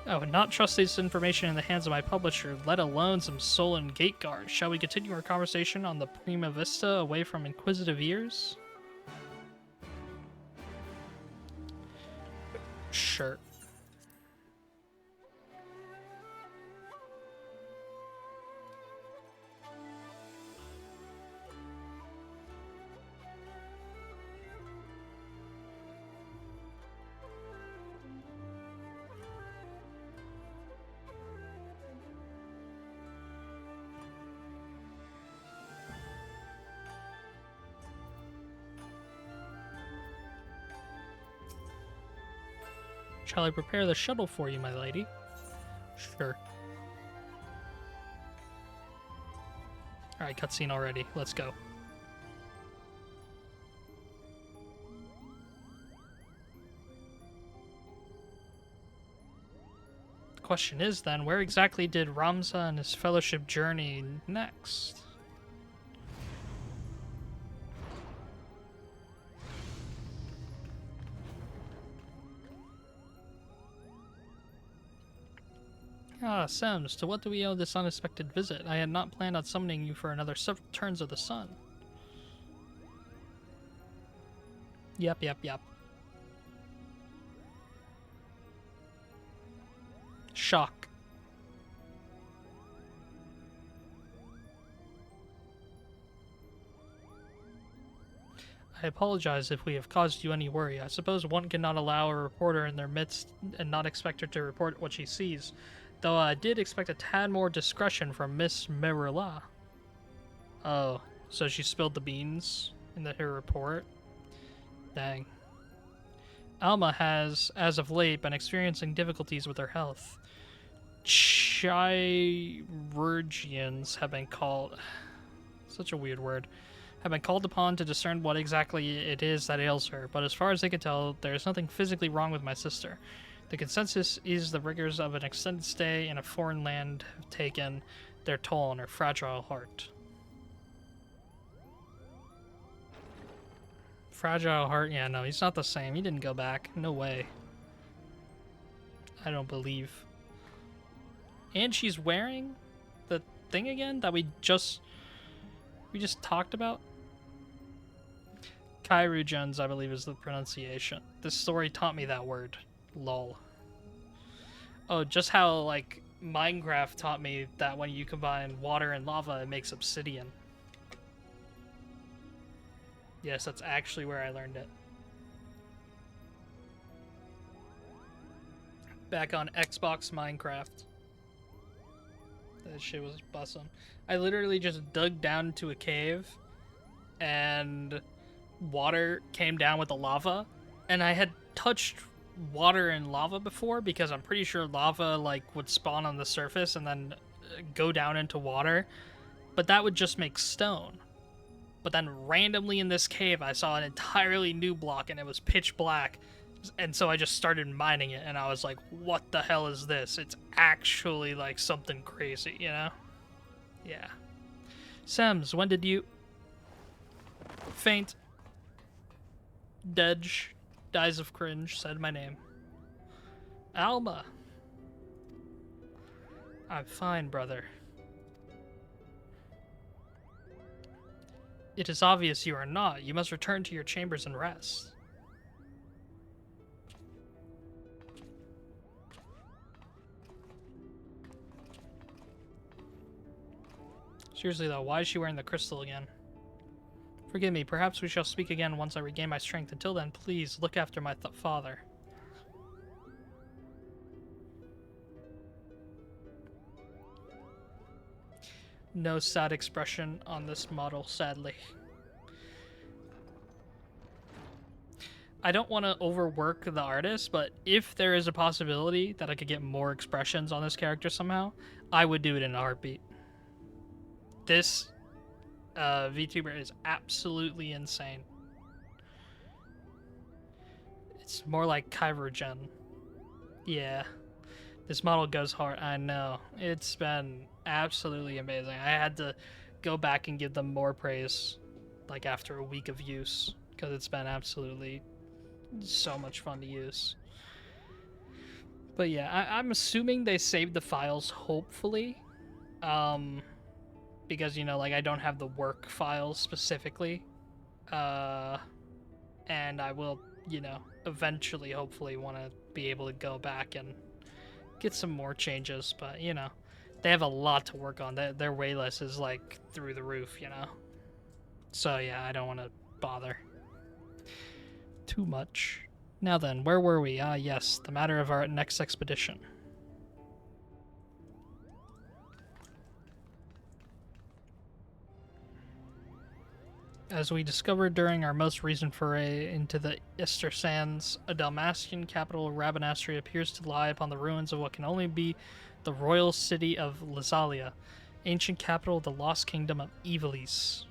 I would not trust this information in the hands of my publisher, let alone some Solon gate guards. Shall we continue our conversation on the Prima Vista away from inquisitive ears? Sure. Shall I prepare the shuttle for you, my lady? Sure. Alright, cutscene already. Let's go. The question is then, where exactly did Ramza and his fellowship journey next? Ah, Sems, to what do we owe this unexpected visit? I had not planned on summoning you for another several turns of the sun. Yep. Shock. I apologize if we have caused you any worry. I suppose one cannot allow a reporter in their midst and not expect her to report what she sees. Though I did expect a tad more discretion from Miss Mirilla. Oh, so she spilled the beans in her report? Dang. Alma has, as of late, been experiencing difficulties with her health. Chirurgians have been called... Such a weird word. Have been called upon to discern what exactly it is that ails her, but as far as they can tell, there is nothing physically wrong with my sister. The consensus is the rigors of an extended stay in a foreign land have taken their toll on her fragile heart. Fragile heart? Yeah, no, he's not the same. He didn't go back. No way. I don't believe. And she's wearing the thing again that we just talked about? Chirurgians, I believe, is the pronunciation. This story taught me that word. Lol. Oh, just how, like, Minecraft taught me that when you combine water and lava, it makes obsidian. Yes, that's actually where I learned it. Back on Xbox Minecraft. That shit was bussin'. I literally just dug down into a cave, and water came down with the lava, and I had touched water and lava before because I'm pretty sure lava like would spawn on the surface and then go down into water, but that would just make stone. But then randomly in this cave I saw an entirely new block and it was pitch black, and so I just started mining it and I was like, what the hell is this? It's actually like something crazy, you know? Yeah. Sems, when did you faint? Dedge dies of cringe, said my name. Alma. I'm fine, brother. It is obvious you are not. You must return to your chambers and rest. Seriously though, why is she wearing the crystal again? Forgive me, perhaps we shall speak again once I regain my strength. Until then, please look after my father. No sad expression on this model, sadly. I don't want to overwork the artist, but if there is a possibility that I could get more expressions on this character somehow, I would do it in a heartbeat. This VTuber is absolutely insane. It's more like Kyrogen. Yeah. This model goes hard. I know. It's been absolutely amazing. I had to go back and give them more praise, like after a week of use, because it's been absolutely so much fun to use. But yeah, I'm assuming they saved the files, hopefully. Because, you know, like I don't have the work files specifically. And I will, you know, eventually, hopefully, want to be able to go back and get some more changes, but you know, they have a lot to work on. Their waitlist is like through the roof, you know. So yeah, I don't want to bother too much. Now then, where were we? Ah, yes, the matter of our next expedition. As we discovered during our most recent foray into the Ister Sands, a Dalmatian capital, Rabanastri, appears to lie upon the ruins of what can only be the royal city of Lysalia, ancient capital of the lost kingdom of Ivalice.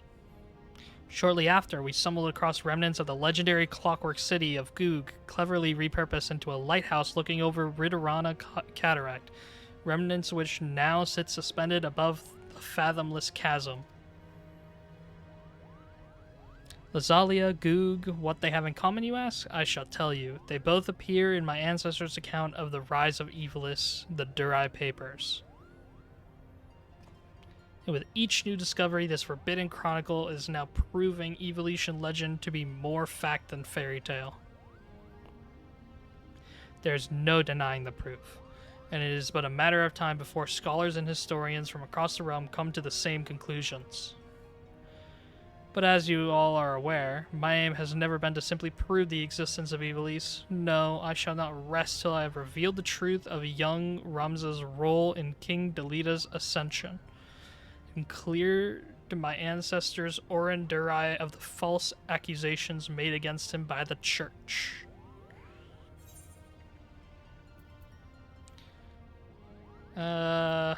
Shortly after, we stumbled across remnants of the legendary clockwork city of Goog, cleverly repurposed into a lighthouse looking over Ritorana Cataract, remnants which now sit suspended above a fathomless chasm. Lysalia, Goog, what they have in common, you ask? I shall tell you. They both appear in my ancestors' account of the rise of Ivalice, the Durai Papers. And with each new discovery, this forbidden chronicle is now proving Ivalician legend to be more fact than fairy tale. There's no denying the proof, and it is but a matter of time before scholars and historians from across the realm come to the same conclusions. But as you all are aware, my aim has never been to simply prove the existence of Ivalice. No, I shall not rest till I have revealed the truth of young Ramza's role in King Delita's ascension, and cleared my ancestors Oren Durai of the false accusations made against him by the church. I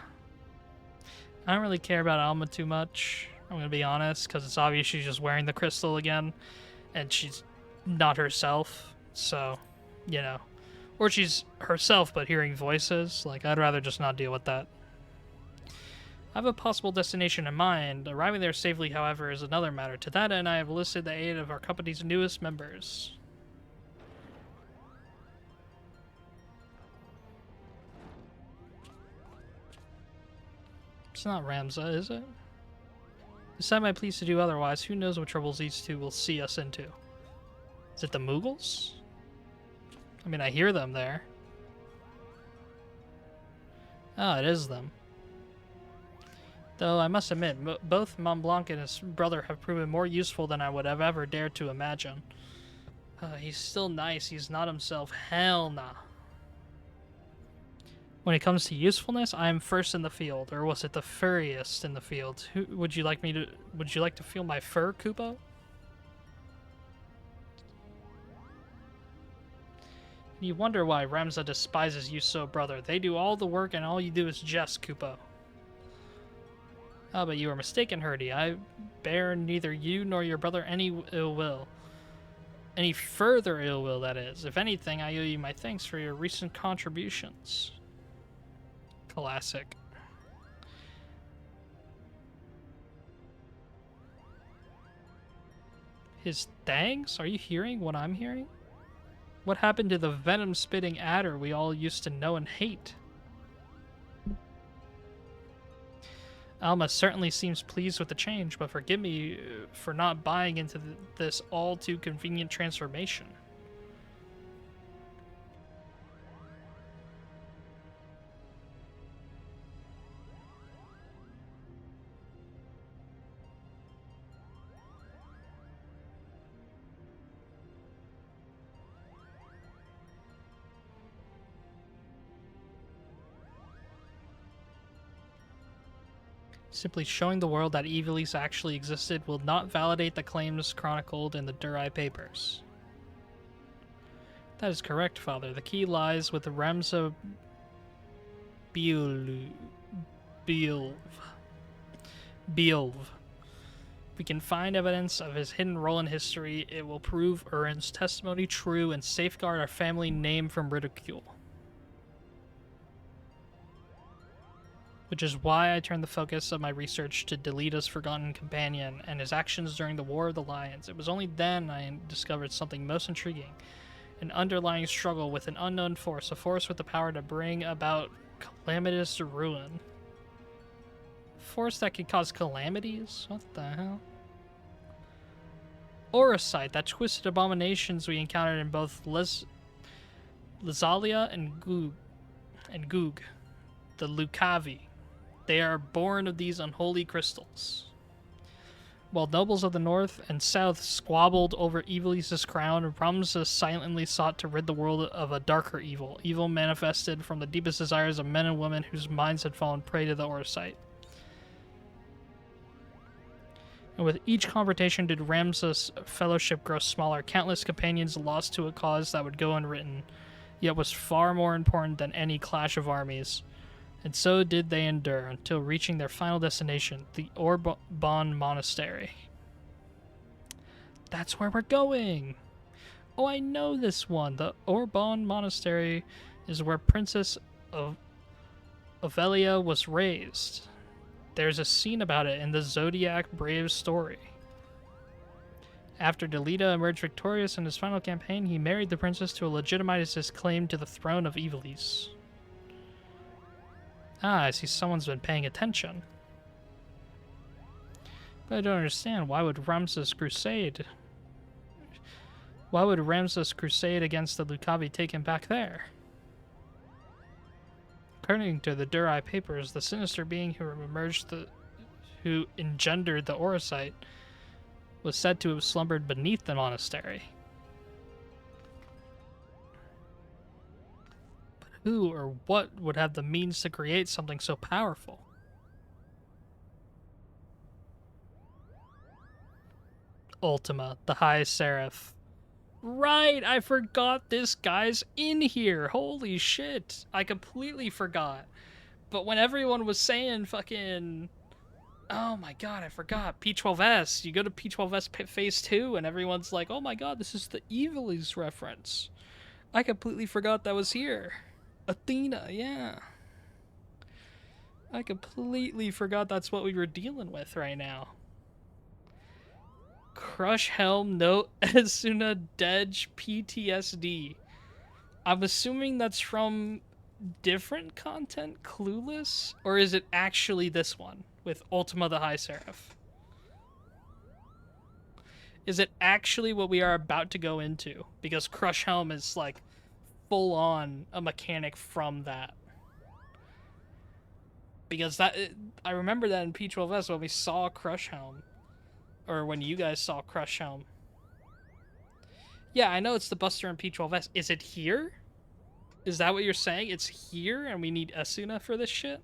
don't really care about Alma too much. I'm gonna be honest, because it's obvious she's just wearing the crystal again, and she's not herself, so, you know. Or she's herself, but hearing voices. Like, I'd rather just not deal with that. I have a possible destination in mind. Arriving there safely, however, is another matter. To that end, I have enlisted the aid of our company's newest members. It's not Ramza, is it? This time I please to do otherwise. Who knows what troubles these two will see us into? Is it the Mughals? I mean, I hear them there. Oh, it is them. Though I must admit, both Mont Blanc and his brother have proven more useful than I would have ever dared to imagine. He's still nice. He's not himself. Hell nah. When it comes to usefulness, I am first in the field, or was it the furriest in the field? Would you like to feel my fur, Kupo? You wonder why Ramza despises you so, brother. They do all the work and all you do is jest, Kupo. Ah, but you are mistaken, Herdy. I bear neither you nor your brother any ill will. Any further ill will, that is. If anything, I owe you my thanks for your recent contributions. Classic. His thanks? Are you hearing what I'm hearing? What happened to the venom-spitting adder we all used to know and hate? Alma certainly seems pleased with the change, but forgive me for not buying into this all-too-convenient transformation. Simply showing the world that Ivalice actually existed will not validate the claims chronicled in the Durai Papers. That is correct, Father. The key lies with Ramza Beolv. Beolv. If we can find evidence of his hidden role in history, it will prove Urin's testimony true and safeguard our family name from ridicule. Which is why I turned the focus of my research to Delita's forgotten companion and his actions during the War of the Lions. It was only then I discovered something most intriguing. An underlying struggle with an unknown force, a force with the power to bring about calamitous ruin. Force that could cause calamities? What the hell? Orosite, that twisted abominations we encountered in both Lazalia and Goog. The Lucavi. They are born of these unholy crystals. While nobles of the north and south squabbled over Ivalice's crown, Ramza silently sought to rid the world of a darker evil. Evil manifested from the deepest desires of men and women whose minds had fallen prey to the Orosite. And with each confrontation did Ramza's fellowship grow smaller, countless companions lost to a cause that would go unwritten, yet was far more important than any clash of armies. And so did they endure, until reaching their final destination, the Orbon Monastery. That's where we're going! Oh, I know this one! The Orbon Monastery is where Princess Ovelia was raised. There's a scene about it in the Zodiac Brave story. After Delita emerged victorious in his final campaign, he married the princess to legitimize his claim to the throne of Ivalice. Ah, I see someone's been paying attention. But I don't understand. Why would Ramza's crusade against the Lucavi take him back there? According to the Durai papers, the sinister being who engendered the Orosite was said to have slumbered beneath the monastery. Who or what would have the means to create something so powerful? Ultima, the High Seraph. Right, I forgot this guy's in here. Holy shit. I completely forgot. But when everyone was saying fucking... Oh my god, I forgot. P12S. You go to P12S Phase 2 and everyone's like, oh my god, this is the Ivalice reference. I completely forgot that was here. Athena, yeah. I completely forgot that's what we were dealing with right now. Crush Helm, no Asuna Dej PTSD. I'm assuming that's from different content, Clueless? Or is it actually this one with Ultima the High Seraph? Is it actually what we are about to go into? Because Crush Helm is like full on a mechanic from that. Because I remember that in P12S when we saw Crush Helm. Or when you guys saw Crush Helm. Yeah, I know it's the Buster in P12S. Is it here? Is that what you're saying? It's here and we need Asuna for this shit?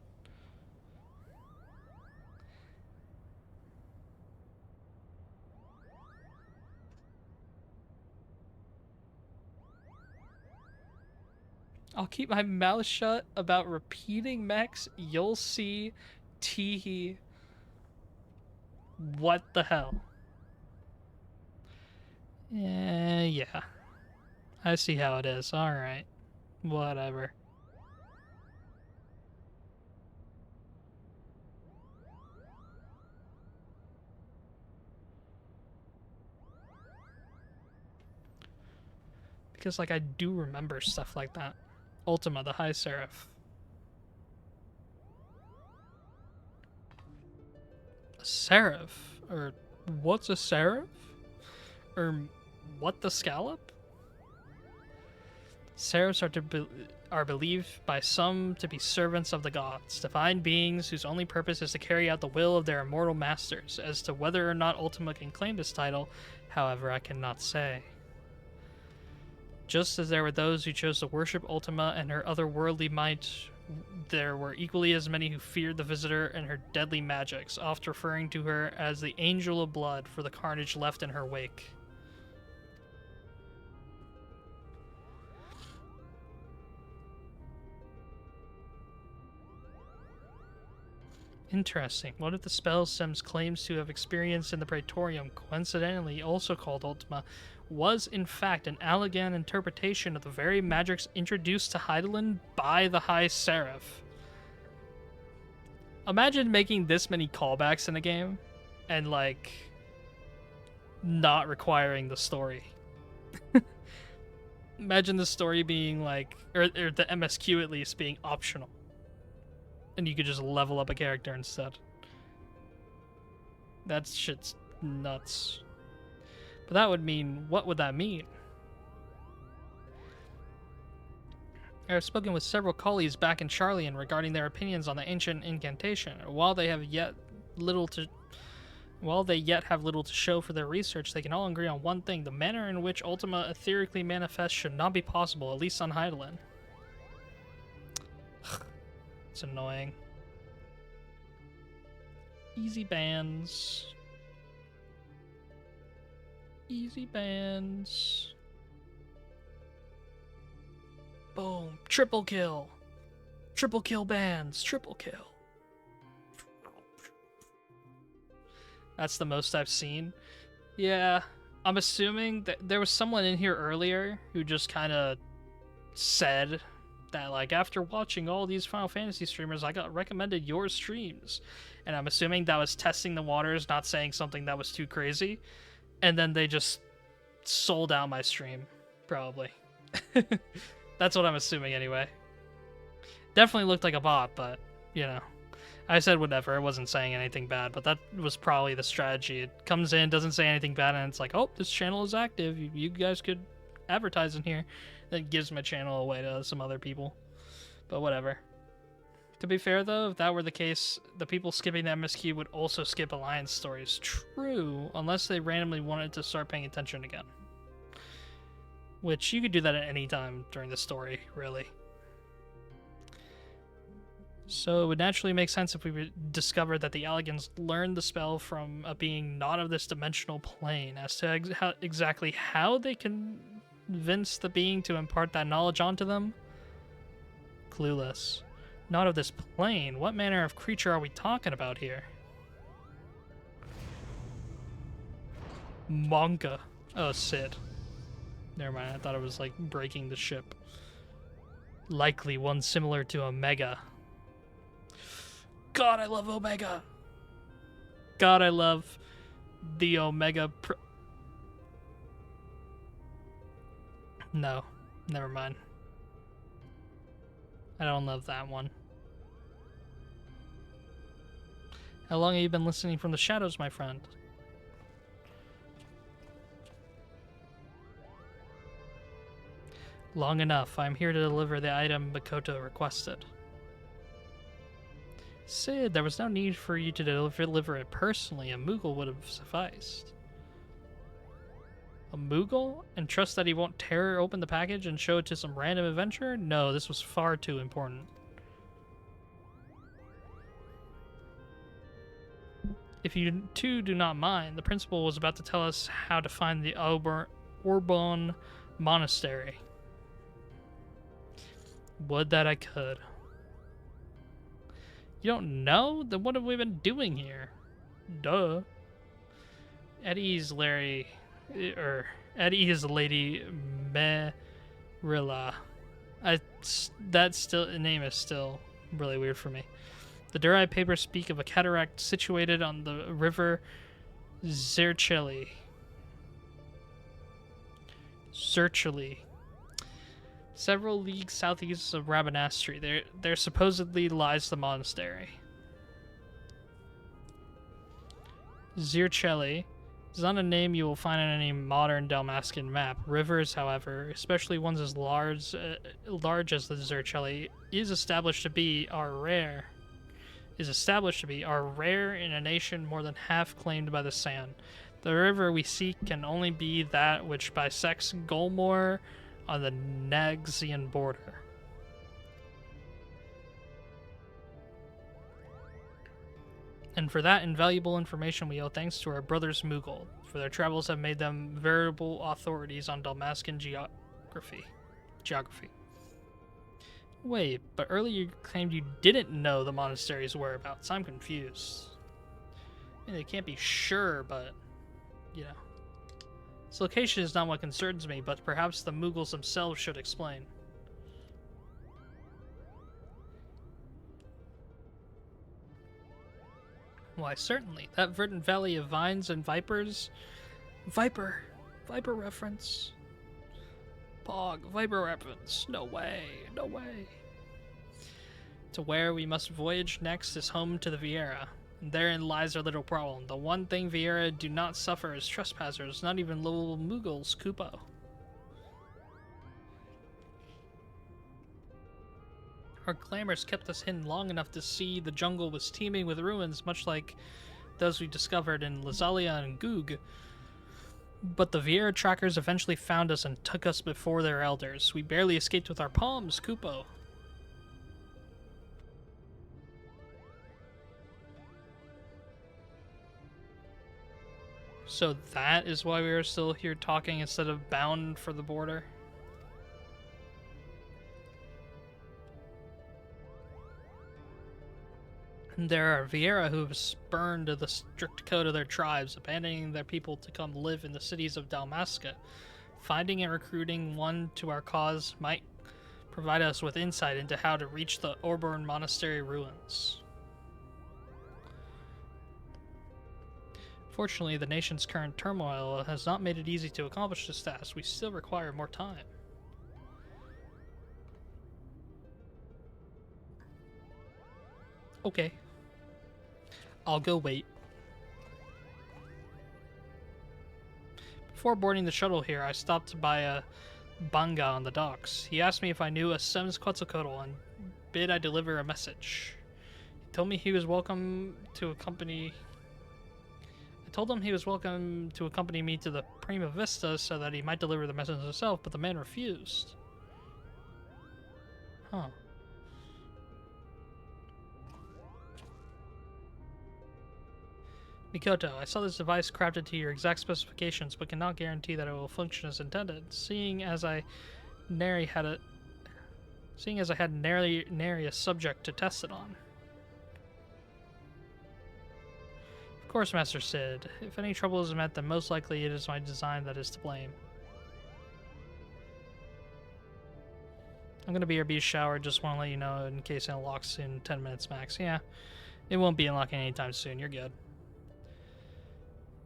I'll keep my mouth shut about repeating mechs. You'll see. Teehee. What the hell? Yeah. I see how it is. Alright. Whatever. Because, like, I do remember stuff like that. Ultima, the High Seraph. A Seraph? Or what's a Seraph? Or what the Scallop? Seraphs are believed by some to be servants of the gods, divine beings whose only purpose is to carry out the will of their immortal masters. As to whether or not Ultima can claim this title, however, I cannot say. Just as there were those who chose to worship Ultima and her otherworldly might, there were equally as many who feared the visitor and her deadly magics, oft referring to her as the Angel of Blood for the carnage left in her wake. Interesting. What if the spell Sims claims to have experienced in the Praetorium, coincidentally also called Ultima, was in fact an Allegan interpretation of the very magics introduced to Hydaelyn by the High Seraph? Imagine making this many callbacks in a game and, like, not requiring the story. Imagine the story being, like, or the MSQ at least being optional. And you could just level up a character instead. That shit's nuts. But that would mean, what would that mean? I have spoken with several colleagues back in Charlian regarding their opinions on the ancient incantation. While they yet have little to show for their research, they can all agree on one thing: the manner in which Ultima etherically manifests should not be possible, at least on Hydaelyn. It's annoying. Easy bans. Easy bans. Boom. Triple kill. Triple kill bans. Triple kill. That's the most I've seen. Yeah. I'm assuming that there was someone in here earlier who just kind of said that, like, after watching all these Final Fantasy streamers, I got recommended your streams. And I'm assuming that was testing the waters, not saying something that was too crazy. And then they just sold out my stream, probably. That's what I'm assuming anyway. Definitely looked like a bot, but, you know. I said whatever, I wasn't saying anything bad, but that was probably the strategy. It comes in, doesn't say anything bad, and it's like, oh, this channel is active. You guys could advertise in here. That gives my channel away to some other people. But whatever. To be fair, though, if that were the case, the people skipping the MSQ would also skip Alliance stories. True, unless they randomly wanted to start paying attention again. Which, you could do that at any time during the story, really. So it would naturally make sense if we would discover that the Allegans learned the spell from a being not of this dimensional plane. As to exactly how they convinced the being to impart that knowledge onto them? Clueless. Not of this plane? What manner of creature are we talking about here? Monka. Oh, Sid. Never mind, I thought it was like breaking the ship. Likely one similar to Omega. God, I love Omega! God, I love the Omega No, never mind. I don't love that one. How long have you been listening from the shadows, my friend? Long enough. I'm here to deliver the item Makoto requested. Sid, there was no need for you to deliver it personally. A Moogle would have sufficed. A Moogle? And trust that he won't tear open the package and show it to some random adventurer? No, this was far too important. If you two do not mind, the principal was about to tell us how to find the Orbon Monastery. Would that I could. You don't know? Then what have we been doing here? Duh. Eddie's Lady Merilla. The name is still really weird for me. The Durai papers speak of a cataract situated on the river Zercheli. Several leagues southeast of Rabanastri. There supposedly lies the monastery. Zercheli is not a name you will find on any modern Dalmascan map. Rivers, however, especially ones as large as the Zercheli, are established to be rare in a nation more than half claimed by the Sand. The river we seek can only be that which bisects Golmore on the Naxian border. And for that invaluable information we owe thanks to our brothers Moogle, for their travels have made them veritable authorities on Dalmascan geography. Wait, but earlier you claimed you didn't know the monastery's whereabouts. I'm confused. I mean, they can't be sure, but, you know. Its location is not what concerns me, but perhaps the Mughals themselves should explain. Why, certainly. That verdant valley of vines and vipers... Viper reference. Pog, Viper reference. No way, no way. To where we must voyage next is home to the Vieira. And therein lies our little problem. The one thing Vieira do not suffer is trespassers, not even little Mughals, Kupo. Our glamours kept us hidden long enough to see the jungle was teeming with ruins, much like those we discovered in Lazalia and Goog. But the Vieira trackers eventually found us and took us before their elders. We barely escaped with our palms, Kupo. So that is why we are still here talking instead of bound for the border? And there are Vieira who have spurned the strict code of their tribes, abandoning their people to come live in the cities of Dalmasca. Finding and recruiting one to our cause might provide us with insight into how to reach the Orborn Monastery ruins. Fortunately, the nation's current turmoil has not made it easy to accomplish this task. We still require more time. Okay. I'll go wait. Before boarding the shuttle here, I stopped by a Banga on the docks. He asked me if I knew a Sems Quetzalcoatl and bid I deliver a message. He told me he was welcome to accompany... I told him he was welcome to accompany me to the Prima Vista so that he might deliver the message himself, but the man refused. Huh. Mikoto, I saw this device crafted to your exact specifications, but cannot guarantee that it will function as intended. Seeing as I had nary a subject to test it on. Of course, Master Sid. If any trouble is met, then most likely it is my design that is to blame. I'm gonna be your beast shower. Just want to let you know in case it unlocks in 10 minutes max. Yeah, it won't be unlocking anytime soon. You're good.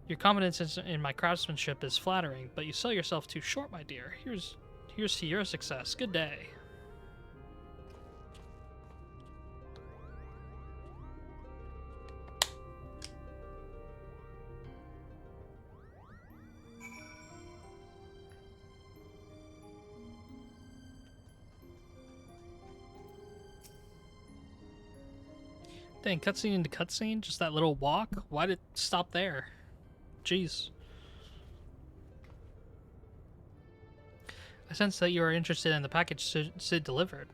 Your confidence in my craftsmanship is flattering, but you sell yourself too short, my dear. Here's to your success. Good day. Dang, cutscene into cutscene? Just that little walk? Why did it stop there? Jeez. I sense that you are interested in the package Sid delivered.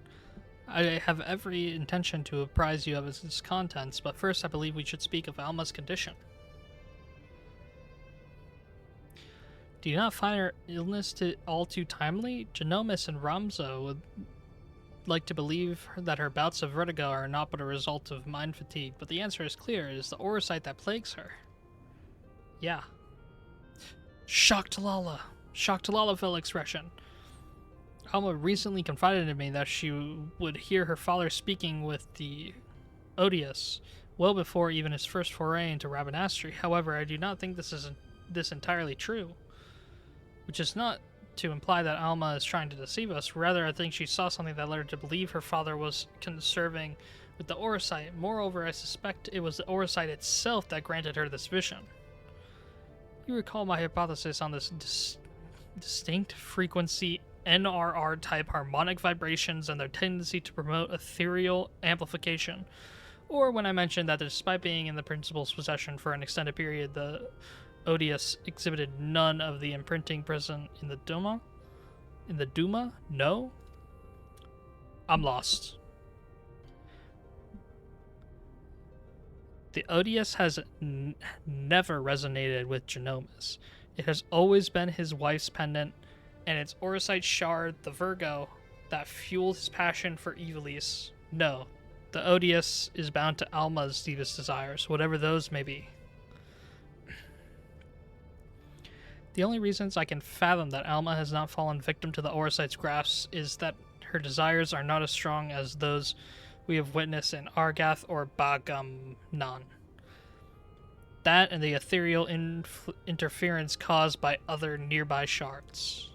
I have every intention to apprise you of its contents, but first I believe we should speak of Alma's condition. Do you not find her illness all too timely? Genomis and Ramzo would like to believe that her bouts of vertigo are not but a result of mind fatigue, but the answer is clear. It is the Orosite that plagues her. Yeah. Shock to Lala. Shock to Lala fell expression. Alma recently confided in me that she would hear her father speaking with the Odious well before even his first foray into Rabanastri. However, I do not think this entirely true. Which is not to imply that Alma is trying to deceive us. Rather, I think she saw something that led her to believe her father was conserving with the Orosite. Moreover, I suspect it was the Orosite itself that granted her this vision. You recall my hypothesis on this distinct frequency NRR type harmonic vibrations and their tendency to promote ethereal amplification. Or when I mentioned that despite being in the principal's possession for an extended period, the Odious exhibited none of the imprinting present in the Duma? In the Duma? No? I'm lost. The Odious has never resonated with Genomis. It has always been his wife's pendant, and its Orosite shard, the Virgo, that fueled his passion for Ivalice. No, the odious is bound to Alma's deepest desires, whatever those may be. The only reasons I can fathom that Alma has not fallen victim to the Orosite's grasp is that her desires are not as strong as those we have witnessed in Argath or Bagamnon. That and the ethereal interference caused by other nearby shards.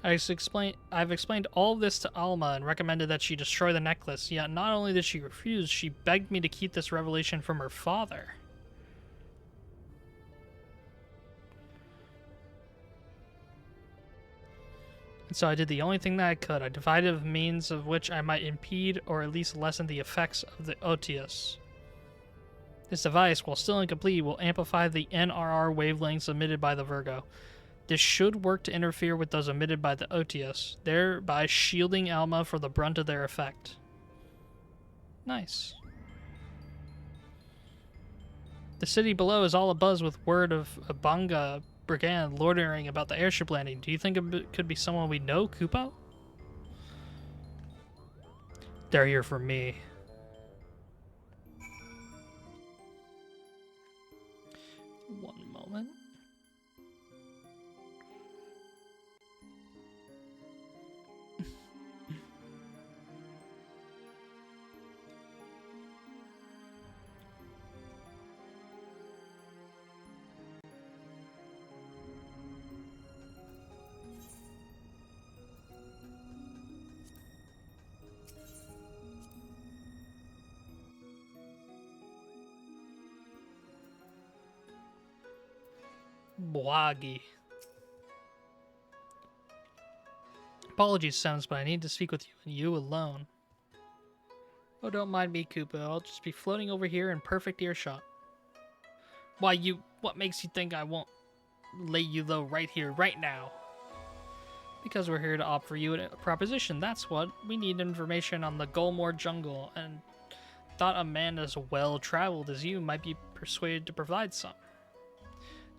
I've explained all of this to Alma and recommended that she destroy the necklace, yet not only did she refuse, she begged me to keep this revelation from her father. And so I did the only thing that I could. I divided a means of which I might impede or at least lessen the effects of the Otius. This device, while still incomplete, will amplify the NRR wavelengths emitted by the Virgo. This should work to interfere with those emitted by the Otius, thereby shielding Alma for the brunt of their effect. Nice. The city below is all abuzz with word of a Banga brigand loitering about the airship landing. Do you think it could be someone we know, Kupo? They're here for me. One moment. Boagi. Apologies, Sims, but I need to speak with you and you alone. Oh, don't mind me, Koopa. I'll just be floating over here in perfect earshot. Why, what makes you think I won't lay you low right here, right now? Because we're here to offer you a proposition, that's what. We need information on the Golmore jungle, and thought a man as well-traveled as you might be persuaded to provide some.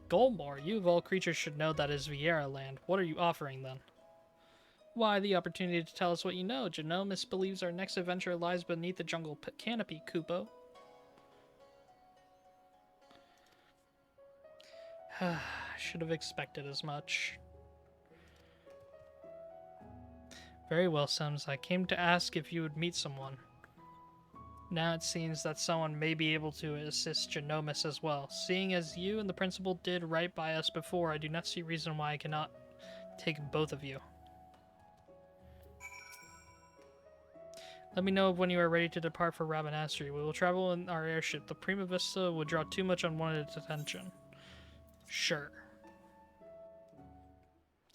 Golmore, you of all creatures should know that is Vieira land. What are you offering, then? Why, the opportunity to tell us what you know. Genomus believes our next adventure lies beneath the jungle canopy, Kupo. I should have expected as much. Very well, Sims. I came to ask if you would meet someone. Now it seems that someone may be able to assist Genomus as well. Seeing as you and the principal did right by us before, I do not see reason why I cannot take both of you. Let me know when you are ready to depart for Rabanasri. We will travel in our airship. The Prima Vista would draw too much unwanted attention. Sure.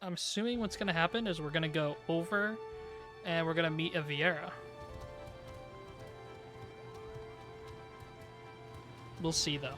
I'm assuming what's going to happen is we're going to go over and we're going to meet a Vieira. We'll see, though.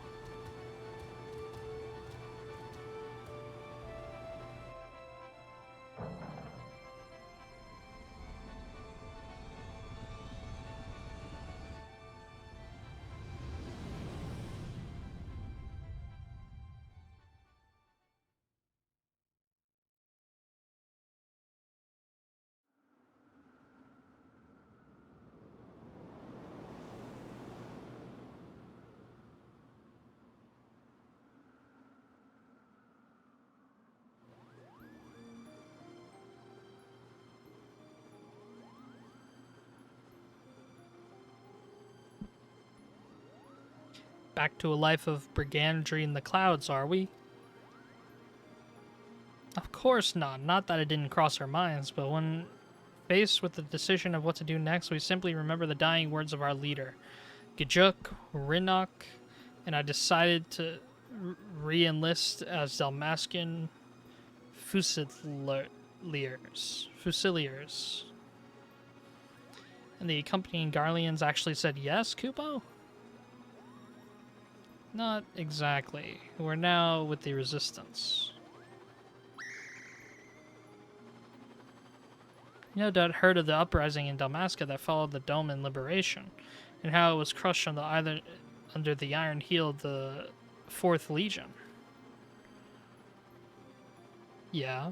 Back to a life of brigandry in the clouds, are we? Of course not. Not that it didn't cross our minds, but when faced with the decision of what to do next, we simply remember the dying words of our leader, Gijuk, Rinok, and I decided to re-enlist as Dalmascan Fusiliers. And the accompanying Garleans actually said yes, Kupo? Not exactly. We're now with the Resistance. You no doubt heard of the uprising in Dalmasca that followed the Doman liberation, and how it was crushed under the iron heel of the 4th Legion. Yeah.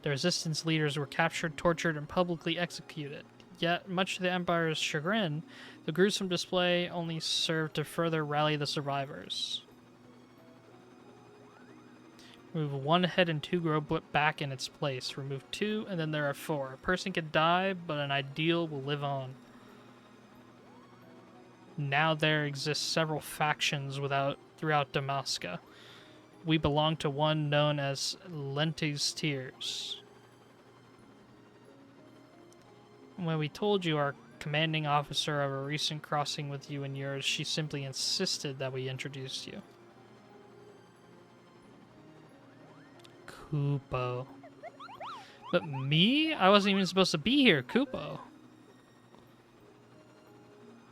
The resistance leaders were captured, tortured, and publicly executed. Yet, much to the Empire's chagrin, the gruesome display only served to further rally the survivors. Remove one head and two grow back in its place. Remove two, and then there are four. A person can die, but an ideal will live on. Now there exist several factions throughout Damascus. We belong to one known as Lentes Tears. When we told you our commanding officer of a recent crossing with you and yours, she simply insisted that we introduced you. Kupo. But me? I wasn't even supposed to be here, Kupo.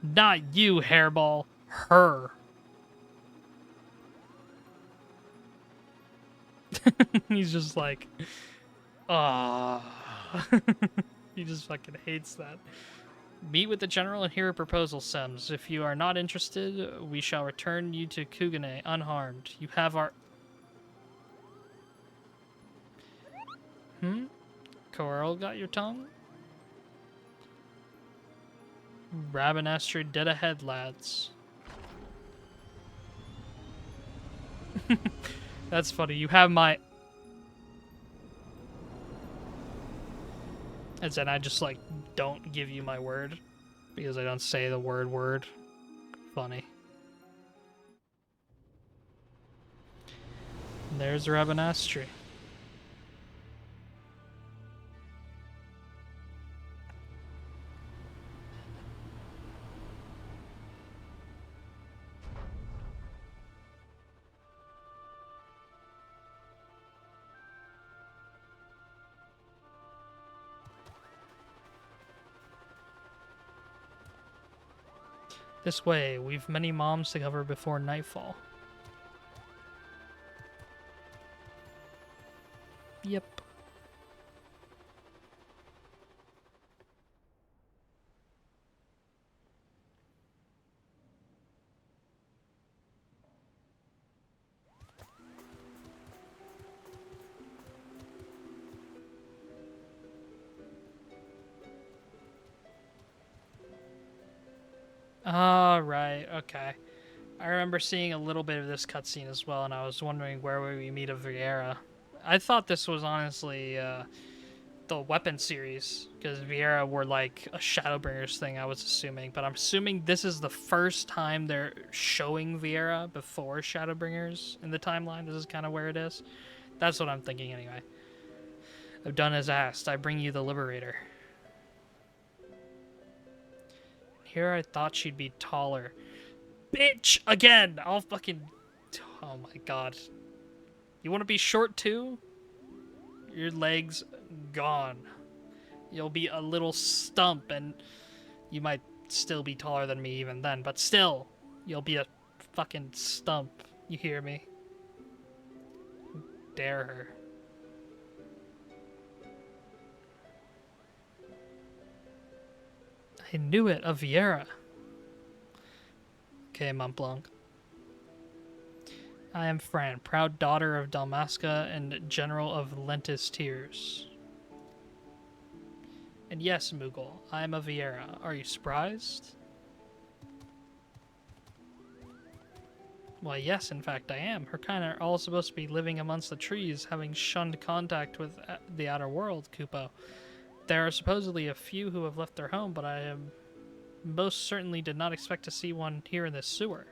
Not you, hairball. Her. He's just like, ah. He just fucking hates that. Meet with the general and hear a proposal, Sems. If you are not interested, we shall return you to Kugane unharmed. You have our... Coral got your tongue? Rabanastri dead ahead, lads. That's funny. You have my... As in, I just, like, don't give you my word. Because I don't say the word. Funny. And there's Rabanastri. This way, we've many moms to cover before nightfall. Yep. Ah, right, okay. I remember seeing a little bit of this cutscene as well, and I was wondering where would we meet a Vieira. I thought this was honestly the weapon series, because Vieira were like a Shadowbringers thing, I was assuming. But I'm assuming this is the first time they're showing Vieira before Shadowbringers in the timeline. This is kind of where it is. That's what I'm thinking anyway. I've done as asked. I bring you the Liberator. Here I thought she'd be taller. Bitch! Again! I'll fucking... Oh my god. You want to be short too? Your legs gone. You'll be a little stump, and you might still be taller than me even then, but still, you'll be a fucking stump. You hear me? Dare her. I knew it, a Vieira. Okay, Montblanc. I am Fran, proud daughter of Dalmasca and general of Lentes Tears. And yes, Moogle, I am a Vieira. Are you surprised? Why, yes, in fact I am. Her kind are all supposed to be living amongst the trees, having shunned contact with the outer world, Kupo. There are supposedly a few who have left their home, but I most certainly did not expect to see one here in this sewer.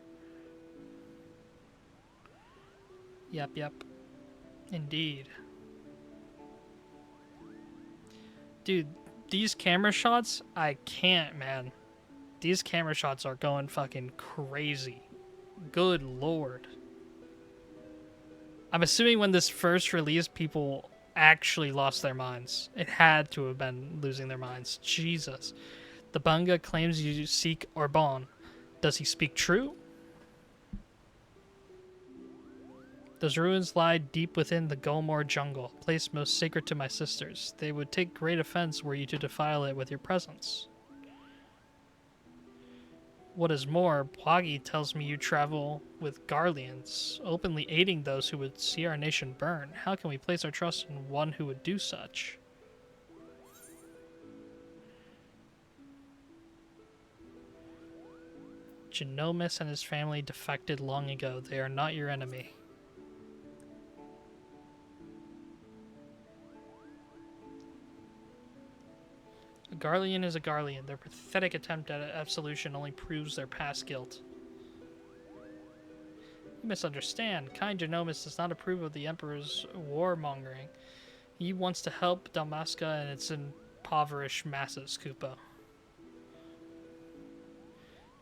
Yep. Indeed. Dude, these camera shots, I can't, man. These camera shots are going fucking crazy. Good lord. I'm assuming when this first released, people actually lost their minds. It had to have been losing their minds. Jesus. The Bunga claims you seek Orban. Does he speak true? Those ruins lie deep within the Gulmore jungle, place most sacred to my sisters. They would take great offense were you to defile it with your presence. What is more, Pwagi tells me you travel with Garleans, openly aiding those who would see our nation burn. How can we place our trust in one who would do such? Genomus and his family defected long ago. They are not your enemy. A Garlean is a Garlean. Their pathetic attempt at absolution only proves their past guilt. You misunderstand. Kind Genomus does not approve of the Emperor's warmongering. He wants to help Dalmasca and its impoverished masses, Kupo.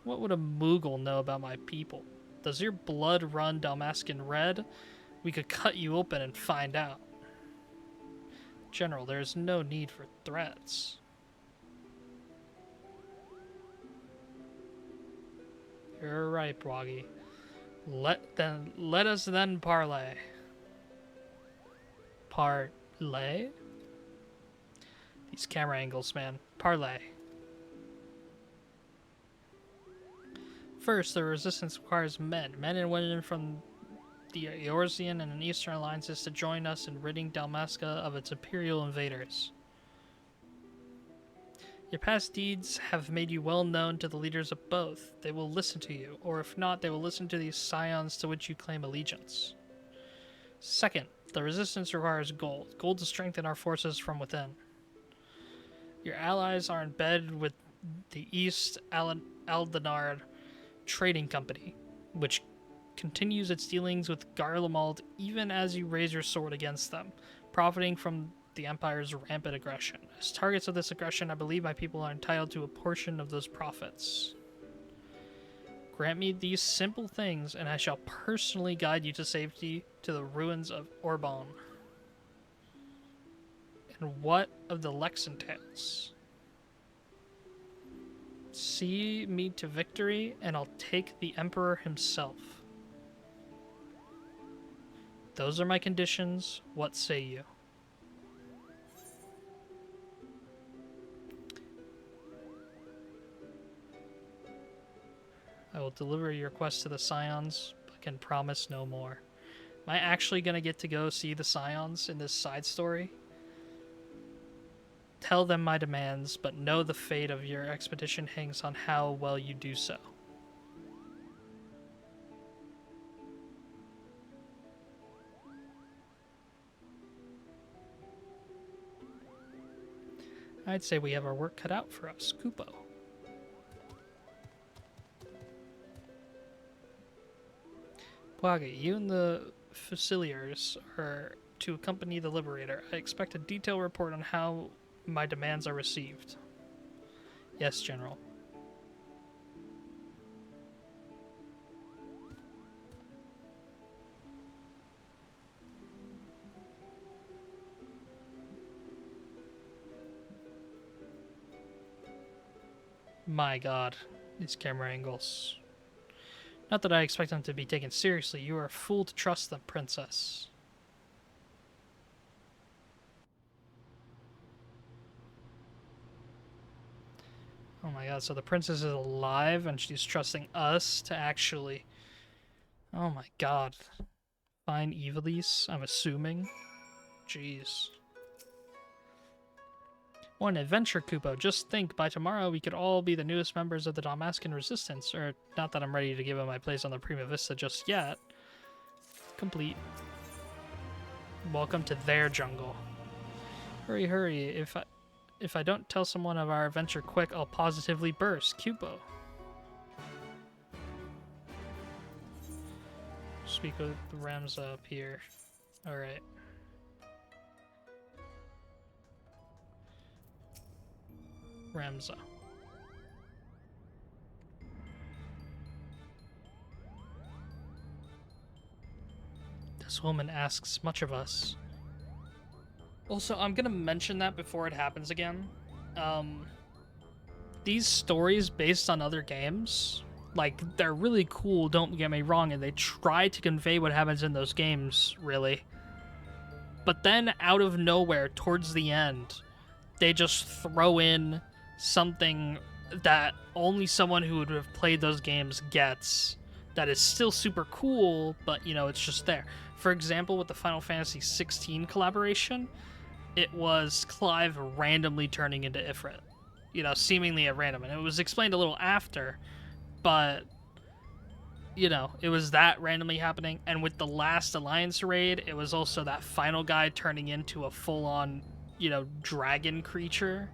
What would a Moogle know about my people? Does your blood run Dalmascan red? We could cut you open and find out. General, there is no need for threats. You're right, Pwagi. Let us then parley. Parley? These camera angles, man. Parley. First, the resistance requires men and women from the Eorzean and Eastern Alliances to join us in ridding Dalmasca of its imperial invaders. Your past deeds have made you well known to the leaders of both. They will listen to you, or if not, they will listen to these scions to which you claim allegiance. Second, the resistance requires gold. Gold to strengthen our forces from within. Your allies are in bed with the East Aldenard Trading Company, which continues its dealings with Garlemald even as you raise your sword against them, profiting from the Empire's rampant aggression. As targets of this aggression, I believe my people are entitled to a portion of those profits. Grant me these simple things, and I shall personally guide you to safety to the ruins of Orbon. And what of the Lexentales? See me to victory, and I'll take the Emperor himself. Those are my conditions. What say you? I will deliver your quest to the Scions, but can promise no more. Am I actually going to get to go see the Scions in this side story? Tell them my demands, but know the fate of your expedition hangs on how well you do so. I'd say we have our work cut out for us, Kupo. Pwagi, you and the Fusiliers are to accompany the Liberator. I expect a detailed report on how my demands are received. Yes, General. My god, these camera angles. Not that I expect them to be taken seriously. You are a fool to trust them, Princess. Oh my god, so the princess is alive and she's trusting us to actually... Oh my god. Find Ivalice, I'm assuming. Jeez. What an adventure, Kupo. Just think, by tomorrow we could all be the newest members of the Dalmascan Resistance. Or, not that I'm ready to give up my place on the Prima Vista just yet. Complete. Welcome to their jungle. Hurry, hurry. If I don't tell someone of our adventure quick, I'll positively burst. Kupo. Speak with Ramza up here. Alright. Ramza. This woman asks much of us. Also, I'm gonna mention that before it happens again. These stories based on other games, like, they're really cool, don't get me wrong, and they try to convey what happens in those games, really. But then, out of nowhere, towards the end, they just throw in something that only someone who would have played those games gets, that is still super cool, but, you know, it's just there. For example, with the Final Fantasy 16 collaboration, it was Clive randomly turning into Ifrit. You know, seemingly at random. And it was explained a little after, but, you know, it was that randomly happening. And with the last Alliance raid, it was also that final guy turning into a full-on, you know, dragon creature.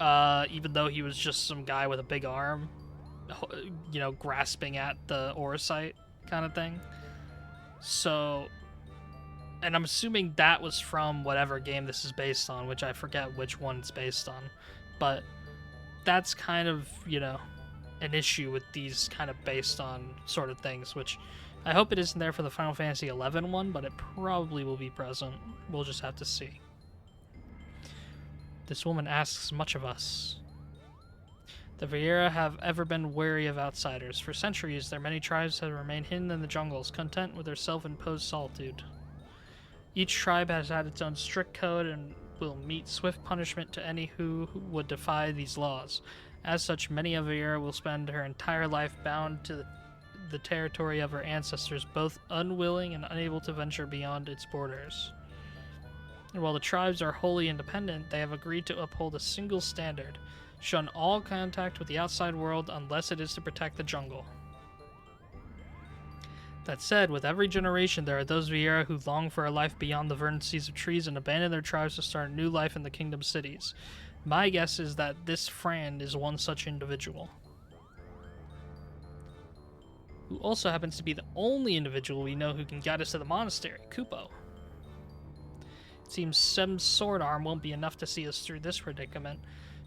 Even though he was just some guy with a big arm, you know, grasping at the Orosite kind of thing. So, and I'm assuming that was from whatever game this is based on, which I forget which one it's based on. But that's kind of, you know, an issue with these kind of based on sort of things, which I hope it isn't there for the Final Fantasy XI one, but it probably will be present. We'll just have to see. This woman asks much of us. The Viera have ever been wary of outsiders. For centuries, their many tribes have remained hidden in the jungles, content with their self-imposed solitude. Each tribe has had its own strict code and will meet swift punishment to any who would defy these laws. As such, many of Viera will spend her entire life bound to the territory of her ancestors, both unwilling and unable to venture beyond its borders. And while the tribes are wholly independent, they have agreed to uphold a single standard: shun all contact with the outside world unless it is to protect the jungle. That said, with every generation there are those Viera who long for a life beyond the verdant seas of trees and abandon their tribes to start a new life in the kingdom cities. My guess is that this Fran is one such individual, who also happens to be the only individual we know who can guide us to the monastery, Kupo. It seems Sem's sword arm won't be enough to see us through this predicament.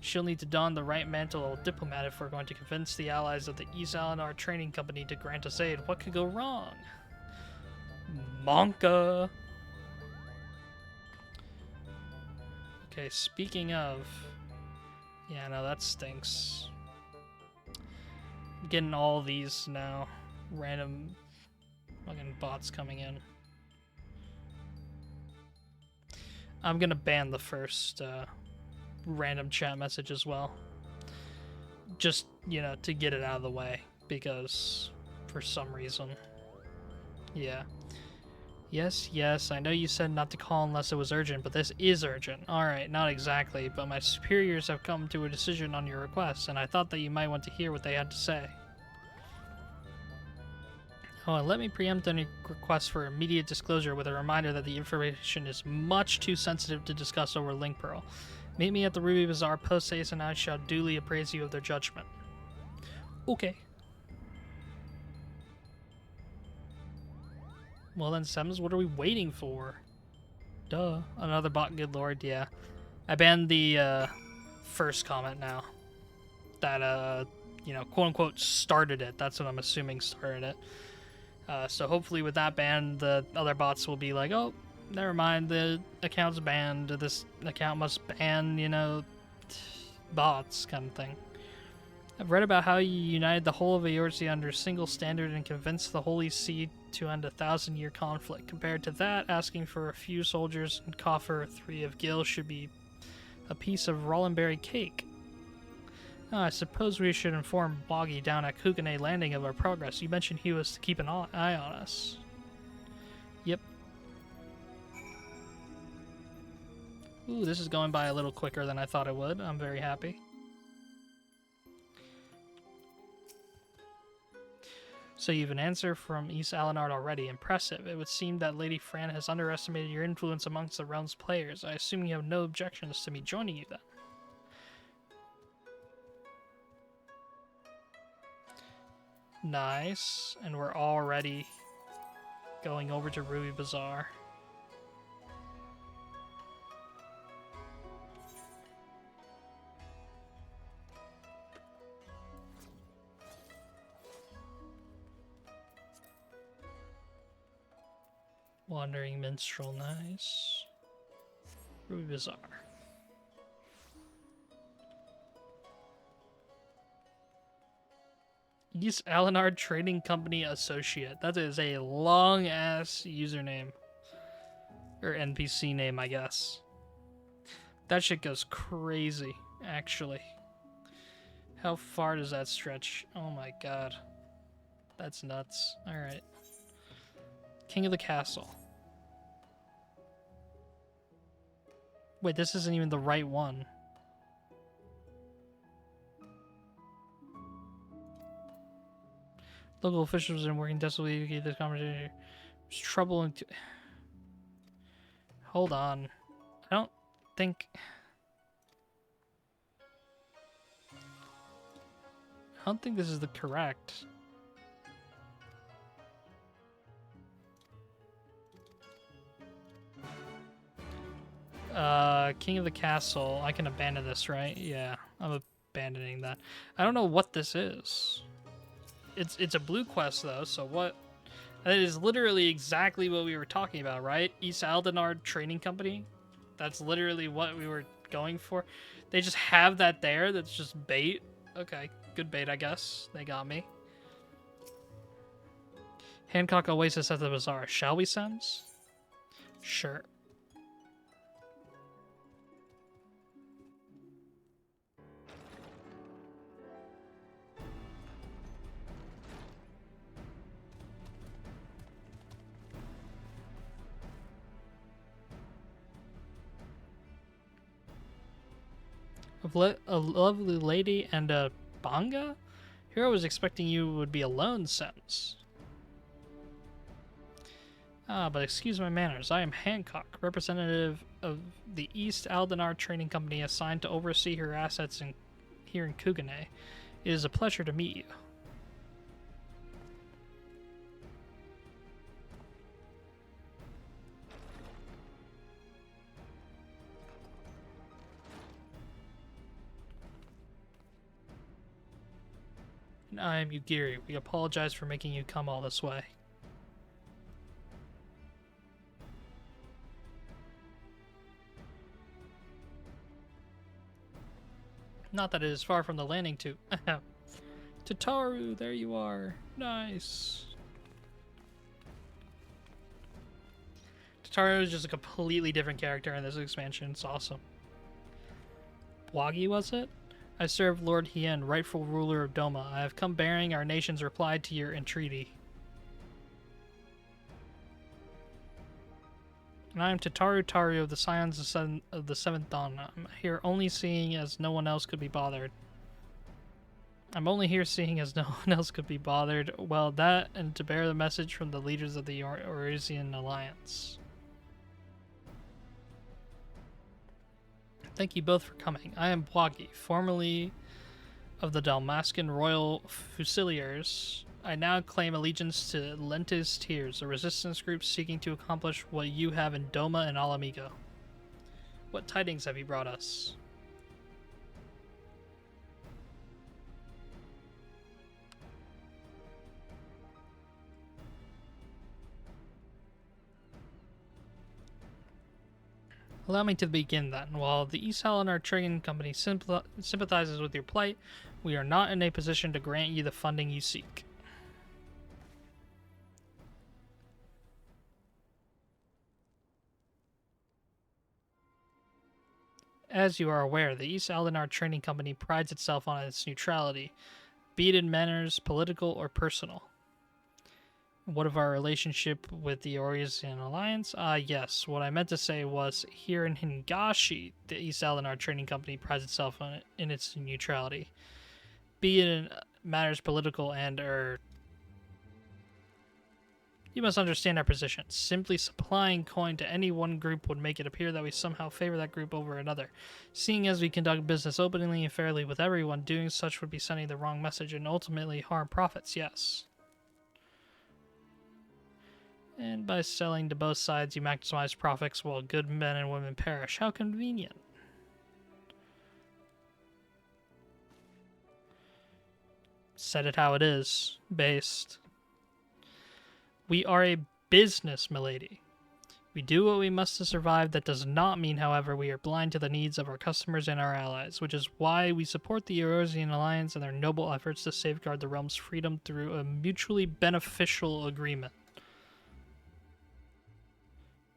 She'll need to don the right mantle of diplomat if we're going to convince the allies of the East Alinar Training Company to grant us aid. What could go wrong? Monka! Okay, speaking of... Yeah, no, that stinks. I'm getting all these now. Random fucking bots coming in. I'm gonna ban the first random chat message as well. Just, you know, to get it out of the way. Because, for some reason. Yeah. Yes, I know you said not to call unless it was urgent, but this is urgent. Alright, not exactly, but my superiors have come to a decision on your request, and I thought that you might want to hear what they had to say. Oh, and let me preempt any request for immediate disclosure with a reminder that the information is much too sensitive to discuss over Link Pearl. Meet me at the Ruby Bazaar post-haste and I shall duly appraise you of their judgment. Okay. Well then, Sems, what are we waiting for? Duh. Another bot, good lord, yeah. I banned the first comment now. That, you know, quote-unquote started it. That's what I'm assuming started it. So hopefully with that ban, the other bots will be like, oh, never mind, the account's banned. This account must ban, you know, bots kind of thing. I've read about how you united the whole of Eorzea under a single standard and convinced the Holy See to end a 1,000-year conflict. Compared to that, asking for a few soldiers and coffer 3 of Gil should be a piece of Rollenberry cake. I suppose we should inform Boggy down at Kugane Landing of our progress. You mentioned he was to keep an eye on us. Yep. Ooh, this is going by a little quicker than I thought it would. I'm very happy. So you have an answer from East Alanard already. Impressive. It would seem that Lady Fran has underestimated your influence amongst the realm's players. I assume you have no objections to me joining you then. Nice. And we're already going over to Ruby Bazaar. Wandering Minstrel, nice. Ruby Bazaar. East Alanard Trading Company Associate. That is a long-ass username. Or NPC name, I guess. That shit goes crazy, actually. How far does that stretch? Oh my god. That's nuts. Alright. King of the castle. Wait, this isn't even the right one. Local officials are working desperately to keep this conversation. There's trouble in... Hold on. I don't think... I don't think this is the correct. King of the castle. I can abandon this, right? Yeah, I'm abandoning that. I don't know what this is. It's a blue quest though, so what? That is literally exactly what we were talking about, right? East Aldenard Training Company. That's literally what we were going for. They just have that there. That's just bait. Okay, good bait, I guess. They got me. Hancock Oasis at the bazaar. Shall we, Sims? Sure. A lovely lady and a banga? Hero was expecting you would be alone, Sims. Ah, but excuse my manners. I am Hancock, representative of the East Aldenar Training Company assigned to oversee her assets here in Kugane. It is a pleasure to meet you. And I am Yugiri. We apologize for making you come all this way. Not that it is far from the landing to... Tataru, there you are. Nice. Tataru is just a completely different character in this expansion. It's awesome. Wagi, was it? I serve Lord Hien, rightful ruler of Doma. I have come bearing our nation's reply to your entreaty. And I am Tataru Taru of the Scions of the Seventh Dawn. I'm here only seeing as no one else could be bothered. I'm only here seeing as no one else could be bothered. Well, that and to bear the message from the leaders of the Orisian Alliance. Thank you both for coming. I am Wagi, formerly of the Dalmascan Royal Fusiliers. I now claim allegiance to Lentis Tears, a resistance group seeking to accomplish what you have in Doma and Alamigo. What tidings have you brought us? Allow me to begin then. While the East Helenar Trading Company sympathizes with your plight, we are not in a position to grant you the funding you seek. As you are aware, the East Aldenar Trading Company prides itself on its neutrality, be it in manners, political, or personal. What of our relationship with the Orisian Alliance? Yes. What I meant to say was, here in Hingashi, the East Aldenar Trading Company prides itself on in its neutrality, be it in matters political and, You must understand our position. Simply supplying coin to any one group would make it appear that we somehow favor that group over another. Seeing as we conduct business openly and fairly with everyone, doing such would be sending the wrong message and ultimately harm profits, yes. And by selling to both sides, you maximize profits while good men and women perish. How convenient. Said it how it is. Based. We are a business, milady. We do what we must to survive. That does not mean, however, we are blind to the needs of our customers and our allies, which is why we support the Eurasian Alliance and their noble efforts to safeguard the realm's freedom through a mutually beneficial agreement.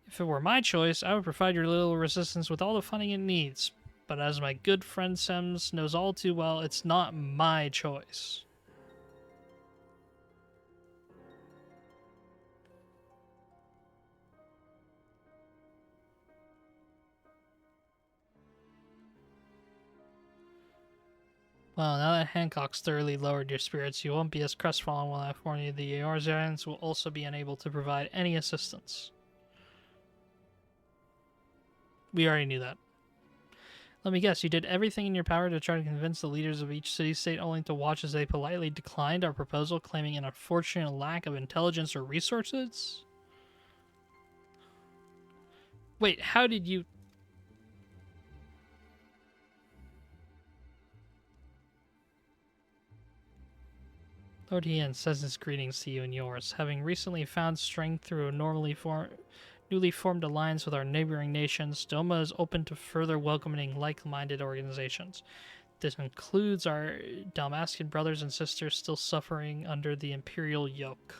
If it were my choice, I would provide your little resistance with all the funding it needs, but as my good friend Sems knows all too well, it's not my choice. Well, now that Hancock's thoroughly lowered your spirits, you won't be as crestfallen when I inform you the Eorzeans will also be unable to provide any assistance. We already knew that. Let me guess, you did everything in your power to try to convince the leaders of each city-state only to watch as they politely declined our proposal, claiming an unfortunate lack of intelligence or resources? Wait, how did you... Lord Ian says his greetings to you and yours. Having recently found strength through a newly formed alliance with our neighboring nations, Doma is open to further welcoming like-minded organizations. This includes our Dalmascan brothers and sisters still suffering under the imperial yoke.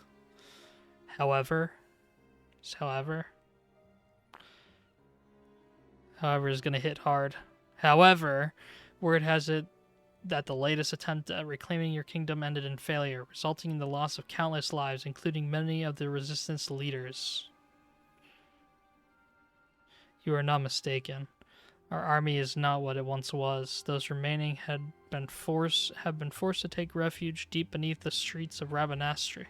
However is going to hit hard. However, word has it that the latest attempt at reclaiming your kingdom ended in failure, resulting in the loss of countless lives, including many of the resistance leaders. You are not mistaken. Our army is not what it once was. Those remaining have been forced to take refuge deep beneath the streets of Rabanastri.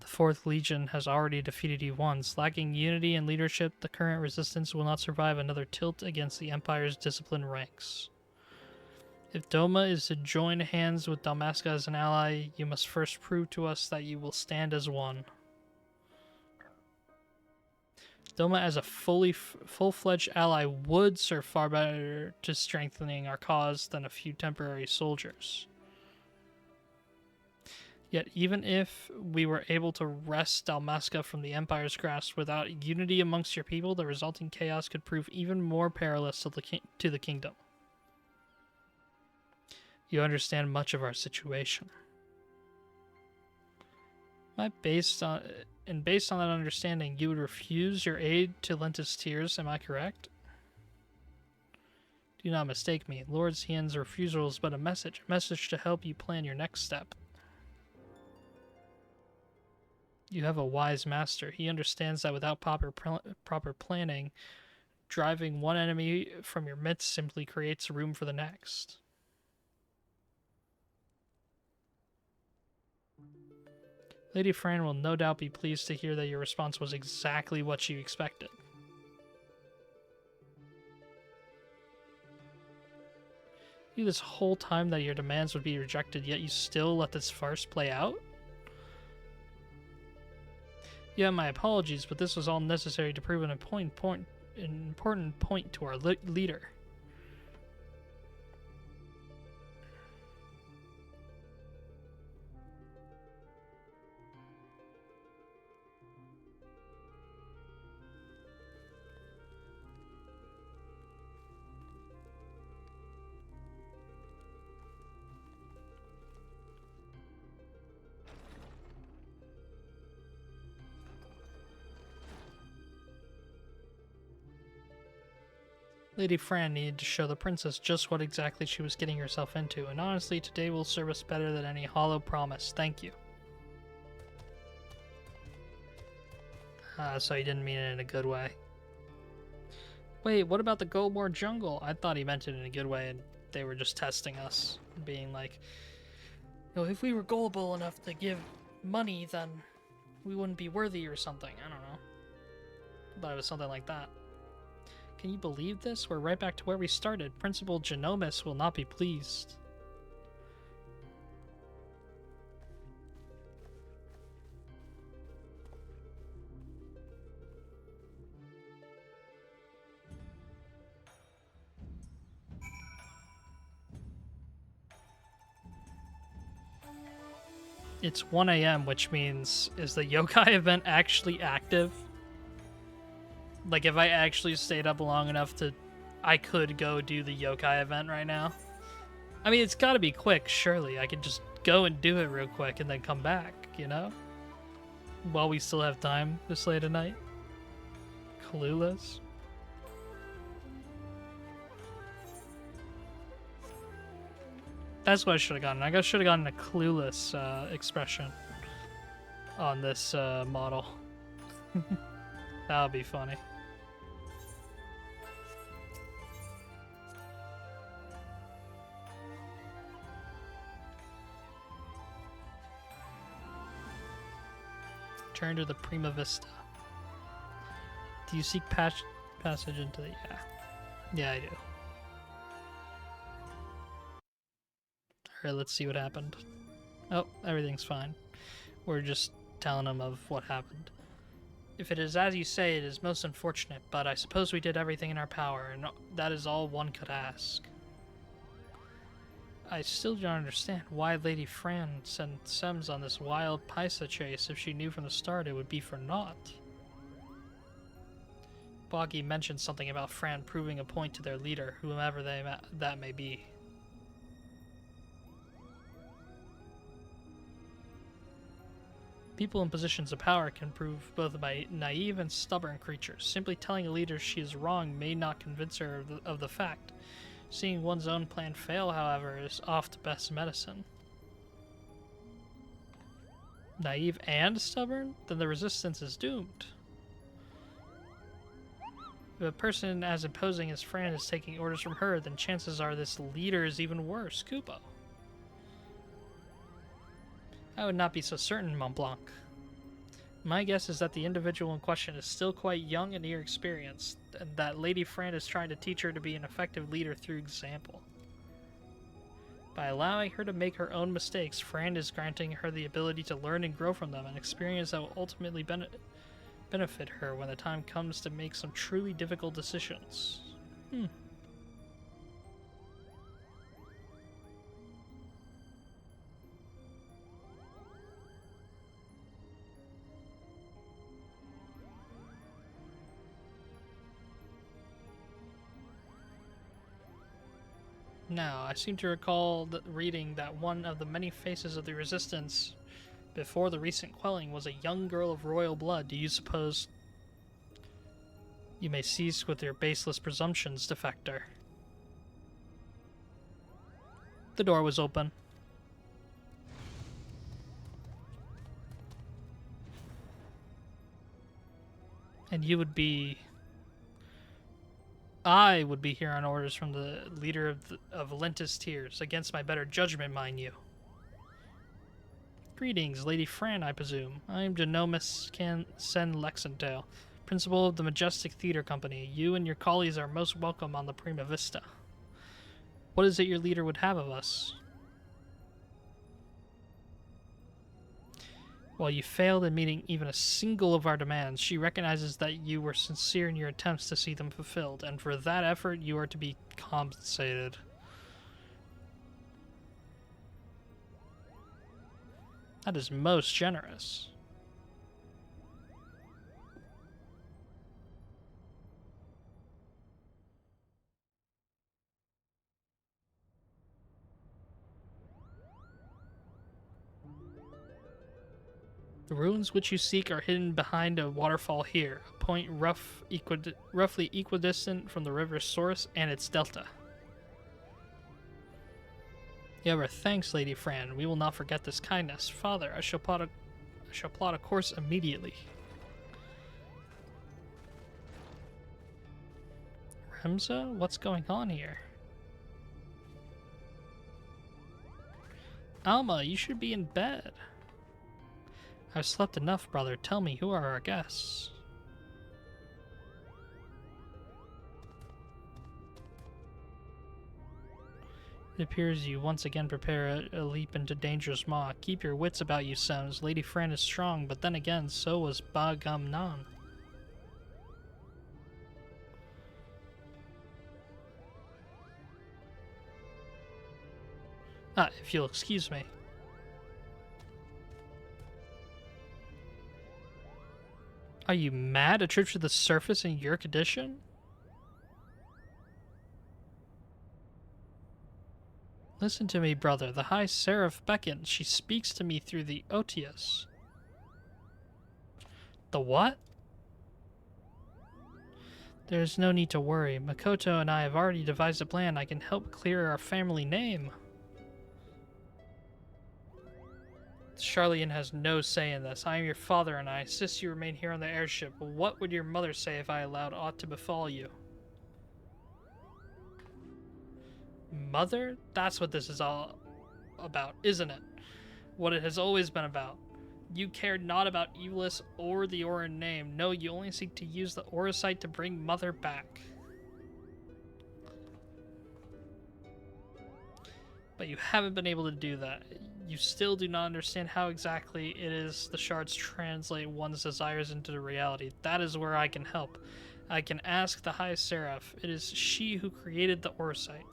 The 4th Legion has already defeated you once. Lacking unity and leadership, the current resistance will not survive another tilt against the Empire's disciplined ranks. If Doma is to join hands with Dalmasca as an ally, you must first prove to us that you will stand as one. Doma as a full-fledged ally would serve far better to strengthening our cause than a few temporary soldiers. Yet even if we were able to wrest Dalmasca from the Empire's grasp without unity amongst your people, the resulting chaos could prove even more perilous to the kingdom. You understand much of our situation. Based on that understanding, you would refuse your aid to Lentus Tears, am I correct? Do not mistake me. Lord Xian's refusal is but a message to help you plan your next step. You have a wise master. He understands that without proper planning, driving one enemy from your midst simply creates room for the next. Lady Fran will no doubt be pleased to hear that your response was exactly what she expected. You this whole time that your demands would be rejected, yet you still let this farce play out? You have my apologies, but this was all necessary to prove an important point to our leader. Lady Fran needed to show the princess just what exactly she was getting herself into, and honestly, today will serve us better than any hollow promise. Thank you. So he didn't mean it in a good way. Wait, what about the Goldmore jungle? I thought he meant it in a good way, and they were just testing us, being like, you know, if we were gullible enough to give money, then we wouldn't be worthy or something. I don't know. I thought it was something like that. Can you believe this? We're right back to where we started. Principal Genomus will not be pleased. It's 1 a.m., which means, is the yokai event actually active? Like, if I actually stayed up long enough I could go do the yokai event right now. I mean, it's gotta be quick, surely. I could just go and do it real quick and then come back, you know? While we still have time this late at night. Clueless. That's what I should have gotten. I should have gotten a clueless expression on this model. That would be funny. Turn to the Prima Vista. Do you seek passage into the... Yeah. Yeah, I do. Alright, let's see what happened. Oh, everything's fine. We're just telling him of what happened. If it is as you say, it is most unfortunate, but I suppose we did everything in our power, and that is all one could ask. I still don't understand why Lady Fran sent Sems on this wild Paisa chase if she knew from the start it would be for naught. Boggy mentioned something about Fran proving a point to their leader, whomever that may be. People in positions of power can prove both by naive and stubborn creatures. Simply telling a leader she is wrong may not convince her of the fact. Seeing one's own plan fail, however, is oft best medicine. Naive and stubborn? Then the resistance is doomed. If a person as imposing as Fran is taking orders from her, then chances are this leader is even worse, Kupo. I would not be so certain, Mont Blanc. My guess is that the individual in question is still quite young and inexperienced, and that Lady Fran is trying to teach her to be an effective leader through example. By allowing her to make her own mistakes, Fran is granting her the ability to learn and grow from them, an experience that will ultimately benefit her when the time comes to make some truly difficult decisions. Now, I seem to recall reading that one of the many faces of the resistance before the recent quelling was a young girl of royal blood. Do you suppose you may cease with your baseless presumptions, defector? The door was open. And you would be... I would be here on orders from the leader of Lentus Tears, against my better judgment, mind you. Greetings, Lady Fran, I presume. I am Genomus Sen Lexentale, principal of the Majestic Theater Company. You and your colleagues are most welcome on the Prima Vista. What is it your leader would have of us? While you failed in meeting even a single of our demands, she recognizes that you were sincere in your attempts to see them fulfilled, and for that effort you are to be compensated. That is most generous. The ruins which you seek are hidden behind a waterfall here, a point roughly equidistant from the river's source and its delta. You have our thanks, Lady Fran. We will not forget this kindness. Father, I shall plot a course immediately. Remza, what's going on here? Alma, you should be in bed. I've slept enough, brother. Tell me, who are our guests? It appears you once again prepare a leap into dangerous maw. Keep your wits about you, Sems. Lady Fran is strong, but then again, so was Ba Gum Nan. If you'll excuse me. Are you mad? A trip to the surface in your condition? Listen to me, brother. The High Seraph beckons. She speaks to me through the Otius. The what? There's no need to worry. Makoto and I have already devised a plan. I can help clear our family name. Charlene has no say in this. I am your father, and I insist you remain here on the airship. What would your mother say if I allowed aught to befall you? Mother? That's what this is all about, isn't it? What it has always been about. You cared not about Ivalice or the Orin name. No, you only seek to use the Oricite to bring Mother back. But you haven't been able to do that. You still do not understand how exactly it is the shards translate one's desires into reality. That is where I can help. I can ask the High Seraph. It is she who created the Oricite.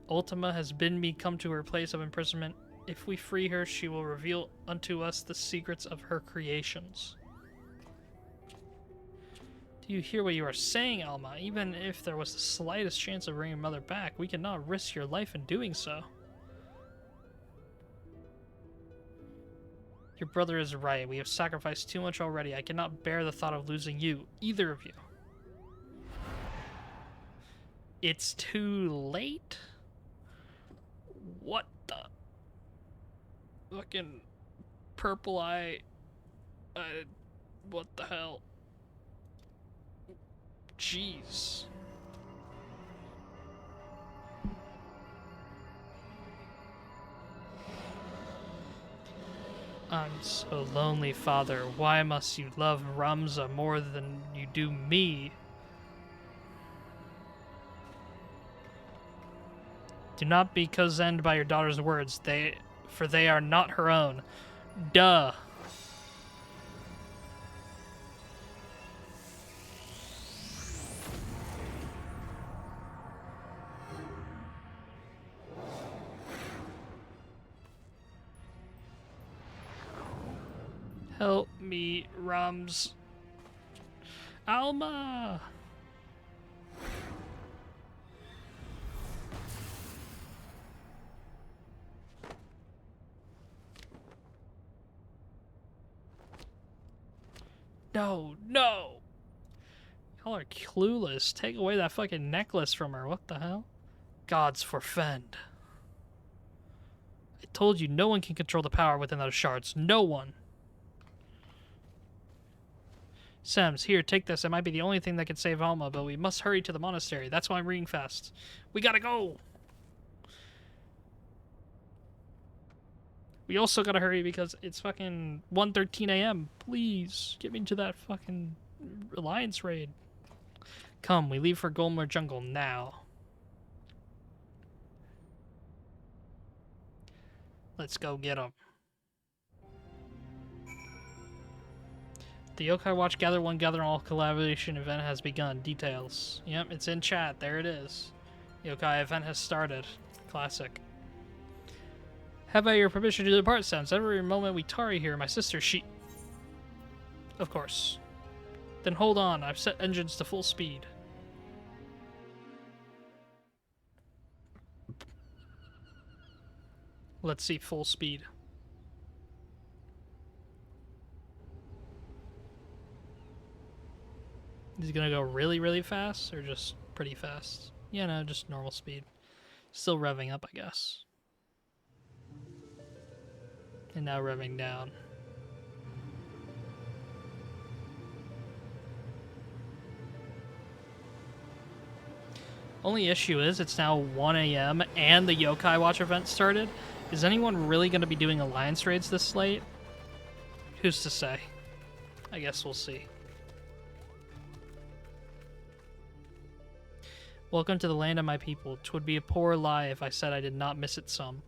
Ultima has bidden me come to her place of imprisonment. If we free her, she will reveal unto us the secrets of her creations. Do you hear what you are saying, Alma? Even if there was the slightest chance of bringing Mother back, we cannot risk your life in doing so. Your brother is right. We have sacrificed too much already. I cannot bear the thought of losing you, either of you. It's too late? What the? Fucking purple eye. What the hell? Jeez. I'm so lonely, Father. Why must you love Ramza more than you do me? Do not be cozened by your daughter's words, for they are not her own. Duh. Help me, Rams. Alma! No, no! Y'all are clueless. Take away that fucking necklace from her. What the hell? Gods forfend. I told you no one can control the power within those shards. No one. Sems, here, take this. It might be the only thing that can save Alma, but we must hurry to the monastery. That's why I'm reading fast. We gotta go! We also gotta hurry because it's fucking 1:13 a.m. Please, get me to that fucking Alliance raid. Come, we leave for Golmer Jungle now. Let's go get him. The Yokai Watch Gather One Gather All collaboration event has begun. Details. Yep, it's in chat. There it is. Yokai event has started. Classic. Have I your permission to depart, Sans? Every moment we tarry here, my sister, she... Of course. Then hold on. I've set engines to full speed. Let's see full speed. Is he gonna go really, really fast, or just pretty fast? Yeah, no, just normal speed. Still revving up, I guess. And now revving down. Only issue is it's now 1 a.m. and the Yokai Watch event started. Is anyone really going to be doing Alliance raids this late? Who's to say? I guess we'll see. Welcome to the land of my people. 'Twould be a poor lie if I said I did not miss it some.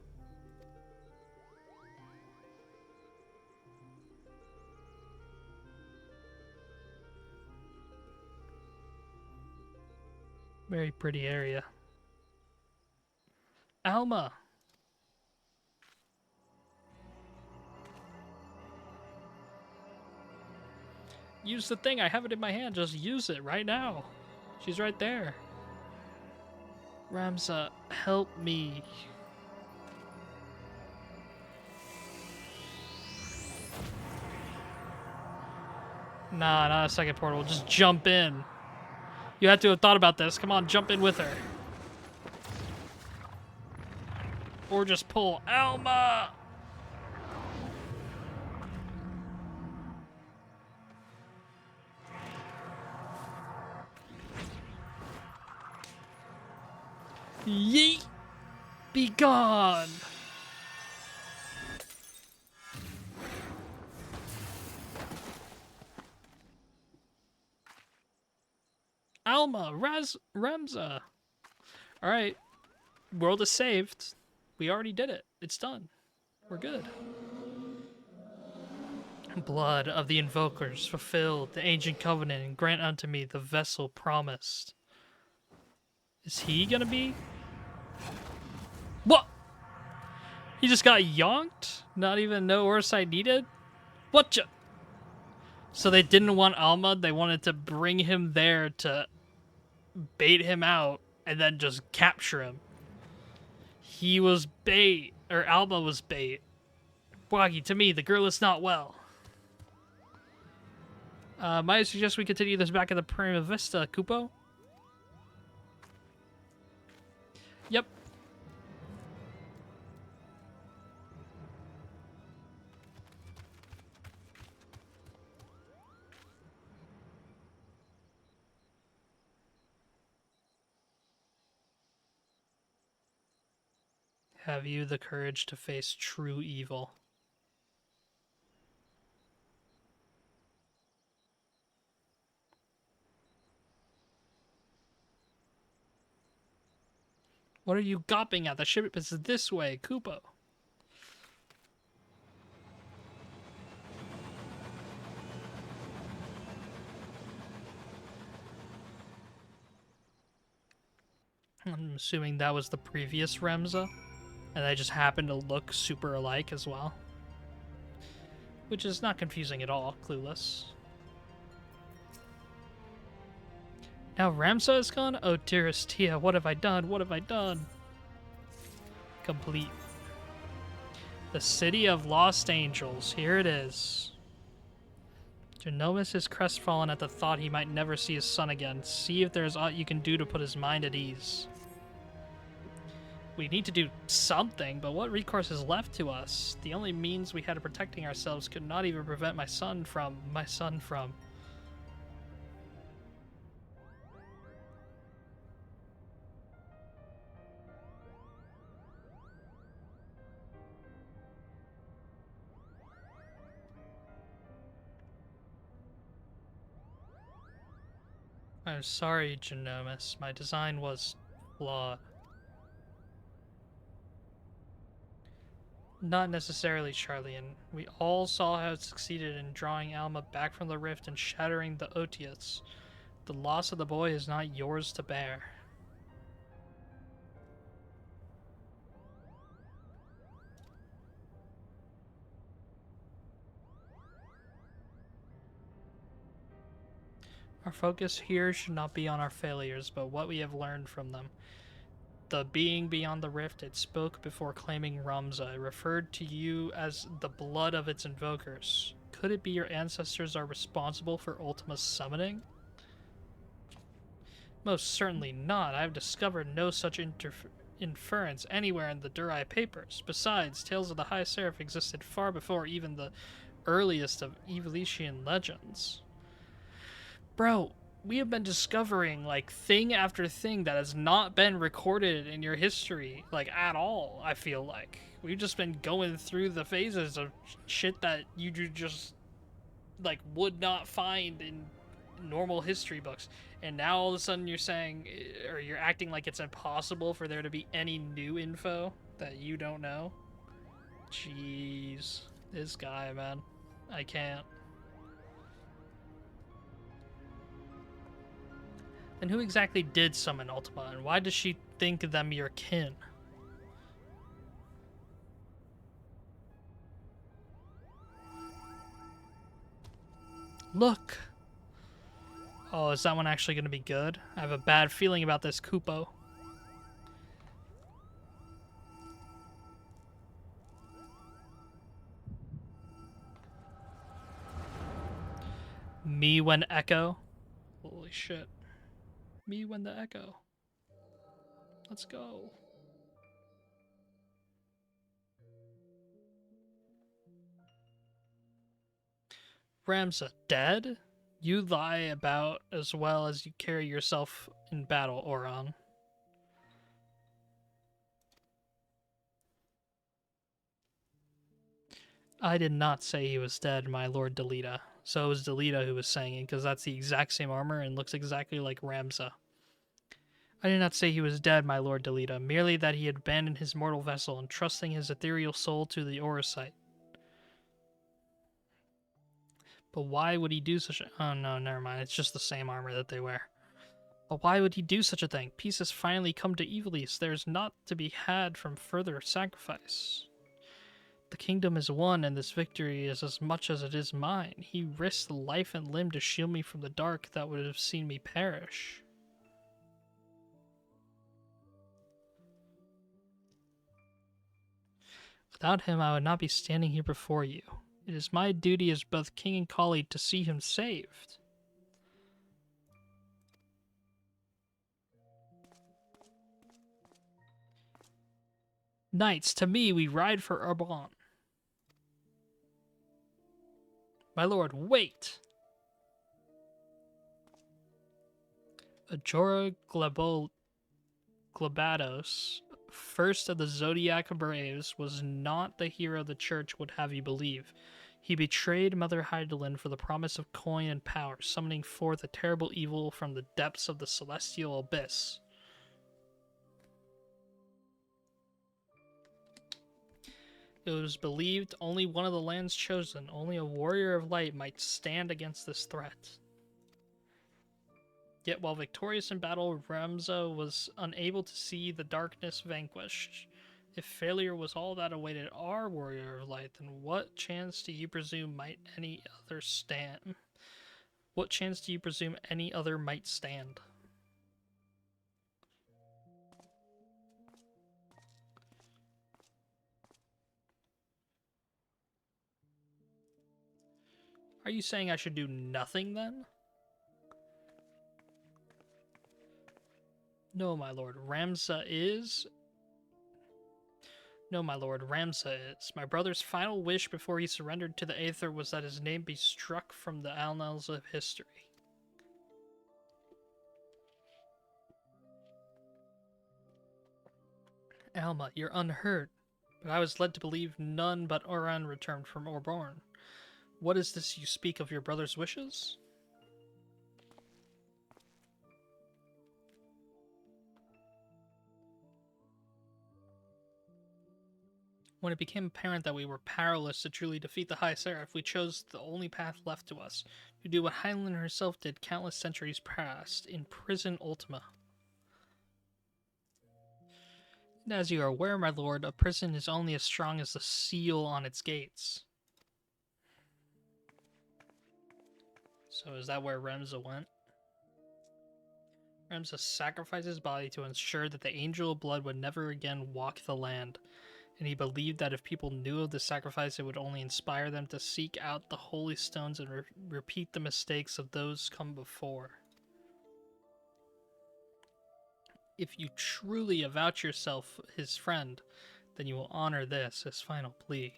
Very pretty area. Alma! Use the thing. I have it in my hand. Just use it right now. She's right there. Ramza, help me. Nah, not a second portal. Just jump in. You had to have thought about this. Come on, jump in with her. Or just pull. Alma! Be gone! Alma, Remza. Alright. World is saved. We already did it. It's done. We're good. Blood of the invokers, fulfill the ancient covenant and grant unto me the vessel promised. Is he gonna be? What? He just got yonked? Not even no oversight needed? What? So they didn't want Alma, they wanted to bring him there to bait him out and then just capture him. He was bait, or Alma was bait. Wagi, to me, the girl is not well. Might I suggest we continue this back at the Prima Vista, Kupo? Yep. Have you the courage to face true evil? What are you gawping at? The ship is this way, Kupo. I'm assuming that was the previous Remza, and they just happened to look super alike as well. Which is not confusing at all, clueless. Now Ramsa is gone? Oh dearest Tia, what have I done? What have I done? Complete. The City of Lost Angels. Here it is. Genomus is crestfallen at the thought he might never see his son again. See if there's aught you can do to put his mind at ease. We need to do something, but what recourse is left to us? The only means we had of protecting ourselves could not even prevent my son from... I'm sorry, Genomus. My design was flawed. Not necessarily, Charlian. We all saw how it succeeded in drawing Alma back from the rift and shattering the Otius. The loss of the boy is not yours to bear. Our focus here should not be on our failures, but what we have learned from them. The being beyond the rift, it spoke before claiming Ramza. It referred to you as the blood of its invokers. Could it be your ancestors are responsible for Ultima's summoning? Most certainly not. I have discovered no such inference anywhere in the Durai papers. Besides, tales of the High Seraph existed far before even the earliest of Ivalician legends. Bro, we have been discovering, like, thing after thing that has not been recorded in your history, like, at all, I feel like. We've just been going through the phases of shit that you just, like, would not find in normal history books. And now all of a sudden you're saying, or you're acting like it's impossible for there to be any new info that you don't know. Jeez. This guy, man. I can't. And who exactly did summon Ultima, and why does she think them your kin? Look! Oh, is that one actually going to be good? I have a bad feeling about this Kupo. Me when Echo? Holy shit. Me when the Echo. Let's go. Ramsa dead? You lie about as well as you carry yourself in battle, Oron. I did not say he was dead, my lord Delita. So it was Delita who was saying it, because that's the exact same armor and looks exactly like Ramza. I did not say he was dead, my lord Delita, merely that he had abandoned his mortal vessel, entrusting his ethereal soul to the Orosite. But why would he do such a... Oh no, never mind, it's just the same armor that they wear. But why would he do such a thing? Peace has finally come to Ivalice. There is naught to be had from further sacrifice. The kingdom is won, and this victory is as much as it is mine. He risked life and limb to shield me from the dark that would have seen me perish. Without him, I would not be standing here before you. It is my duty as both king and colleague to see him saved. Knights, to me we ride for Arbonne. My lord, wait! Ajora Glabados, first of the Zodiac Braves, was not the hero the church would have you believe. He betrayed Mother Hydaelyn for the promise of coin and power, summoning forth a terrible evil from the depths of the celestial abyss. It was believed only one of the lands chosen, only a warrior of light, might stand against this threat. Yet while victorious in battle, Ramza was unable to see the darkness vanquished. If failure was all that awaited our warrior of light, then what chance do you presume might any other stand? What chance do you presume any other might stand? Are you saying I should do nothing then? No, my lord, Ramza is... No, my lord, Ramza is. My brother's final wish before he surrendered to the Aether was that his name be struck from the annals of history. Alma, you're unhurt, but I was led to believe none but Oran returned from Orborn. What is this you speak of your brother's wishes? When it became apparent that we were powerless to truly defeat the High Seraph, we chose the only path left to us, to do what Hydaelyn herself did countless centuries past, imprison Ultima. And as you are aware, my lord, a prison is only as strong as the seal on its gates. So is that where Remza went? Remza sacrificed his body to ensure that the Angel of Blood would never again walk the land, and he believed that if people knew of the sacrifice, it would only inspire them to seek out the holy stones and repeat the mistakes of those come before. If you truly avouch yourself his friend, then you will honor this, his final plea.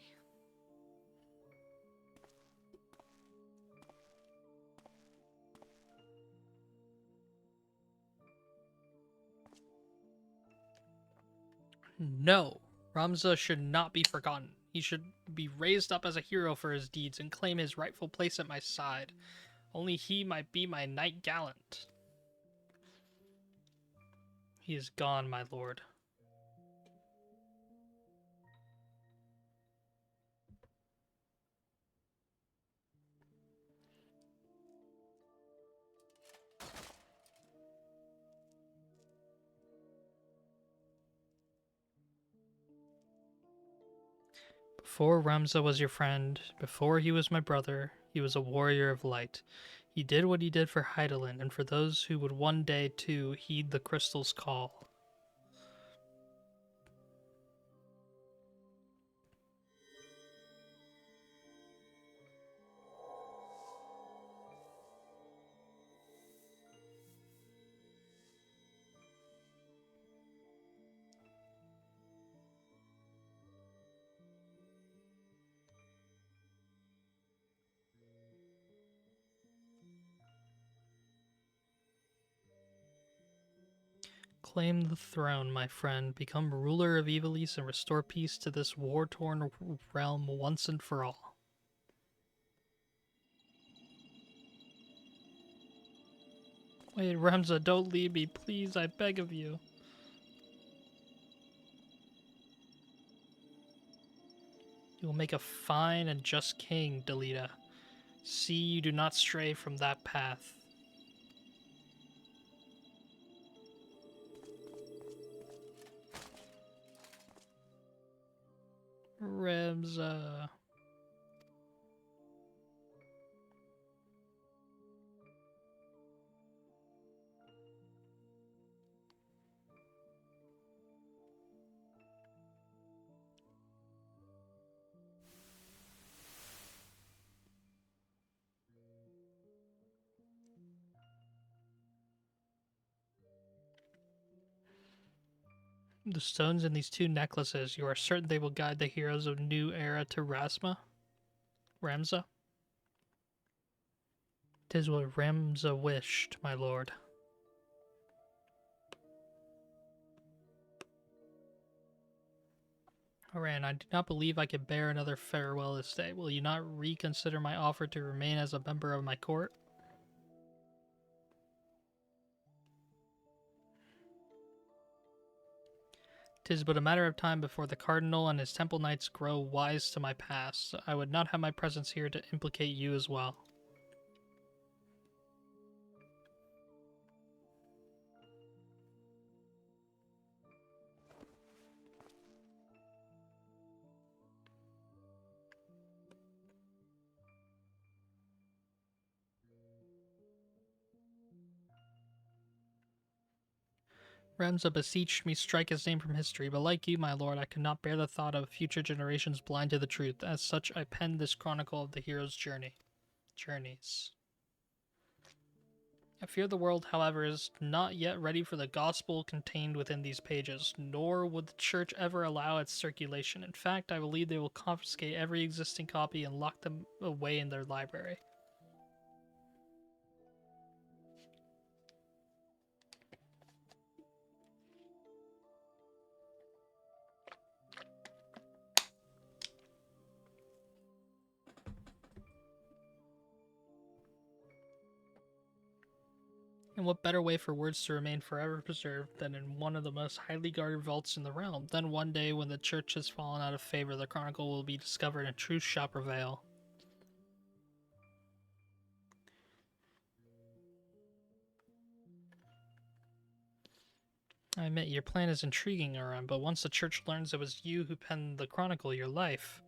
No, Ramza should not be forgotten. He should be raised up as a hero for his deeds and claim his rightful place at my side. Only he might be my knight gallant. He is gone, my lord. Before Ramza was your friend, before he was my brother, he was a warrior of light. He did what he did for Hydaelyn, and for those who would one day, too, heed the crystal's call. Claim the throne, my friend. Become ruler of Ivalice and restore peace to this war-torn realm once and for all. Wait, Remza, don't leave me, please, I beg of you. You will make a fine and just king, Delita. See you do not stray from that path. Remza. The stones in these two necklaces, you are certain they will guide the heroes of New Era to Ramza? 'Tis what Ramza wished, my lord. Oran, I do not believe I can bear another farewell this day. Will you not reconsider my offer to remain as a member of my court? 'Tis but a matter of time before the Cardinal and his Temple Knights grow wise to my past. I would not have my presence here to implicate you as well. Remza beseeched me strike his name from history, but like you, my lord, I could not bear the thought of future generations blind to the truth. As such, I penned this chronicle of the hero's journeys. I fear the world, however, is not yet ready for the gospel contained within these pages, nor would the church ever allow its circulation. In fact, I believe they will confiscate every existing copy and lock them away in their library. And what better way for words to remain forever preserved than in one of the most highly guarded vaults in the realm? Then one day, when the church has fallen out of favor, the chronicle will be discovered and truth shall prevail. I admit, your plan is intriguing, Aram, but once the church learns it was you who penned the chronicle, your life...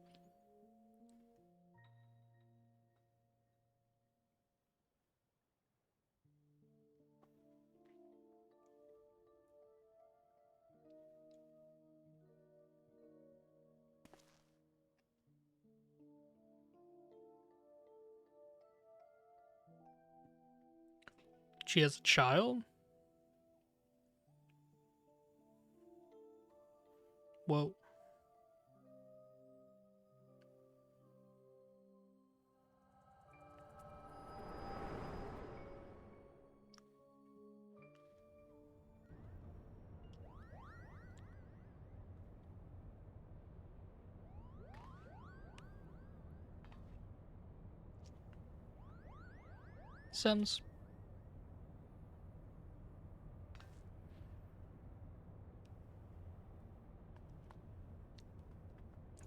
She has a child? Whoa. Sims.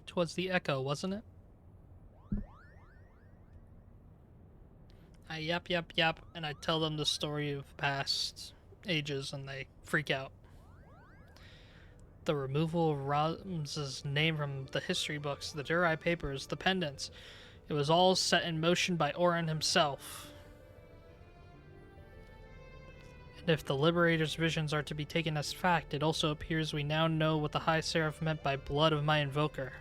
'Twas the echo, wasn't it? I yap, and I tell them the story of past ages, and they freak out. The removal of Ramza's name from the history books, the Durai papers, the pendants. It was all set in motion by Oren himself. And if the Liberator's visions are to be taken as fact, it also appears we now know what the High Seraph meant by blood of my invoker.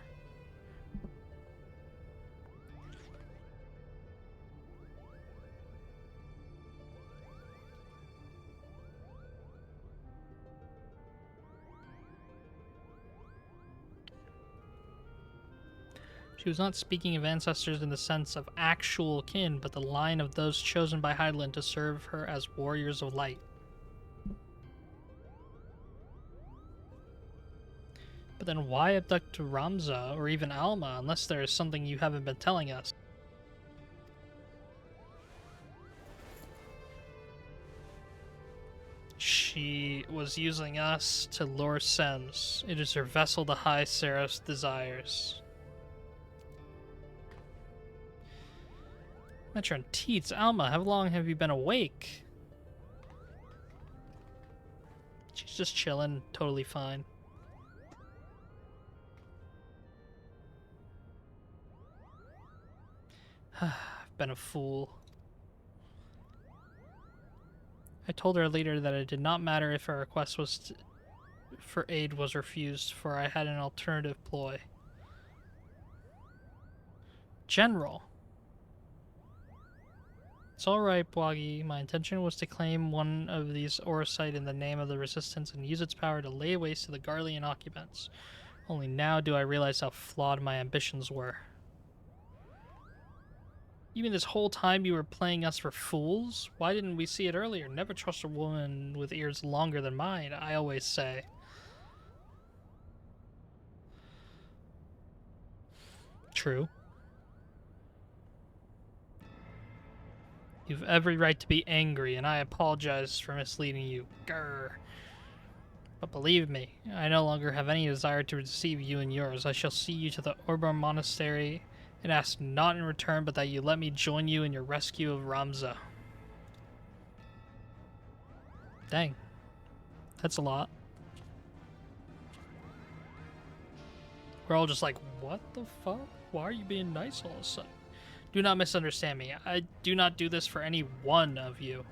She was not speaking of ancestors in the sense of actual kin, but the line of those chosen by Hydaelyn to serve her as warriors of light. But then why abduct Ramza or even Alma unless there is something you haven't been telling us? She was using us to lure Sems. It is her vessel to High Seraph's desires. Metron Teats, Alma, how long have you been awake? She's just chilling, totally fine. I've been a fool. I told her later that it did not matter if her request for aid was refused, for I had an alternative ploy. General. It's alright, Bwagi. My intention was to claim one of these Orosite in the name of the Resistance and use its power to lay waste to the Garlean occupants. Only now do I realize how flawed my ambitions were. You mean this whole time you were playing us for fools? Why didn't we see it earlier? Never trust a woman with ears longer than mine, I always say. True. You've every right to be angry, and I apologize for misleading you. Grr. But believe me, I no longer have any desire to receive you and yours. I shall see you to the Orbar Monastery and ask not in return, but that you let me join you in your rescue of Ramza. Dang. That's a lot. We're all just like, what the fuck? Why are you being nice all of a sudden? Do not misunderstand me. I do not do this for any one of you.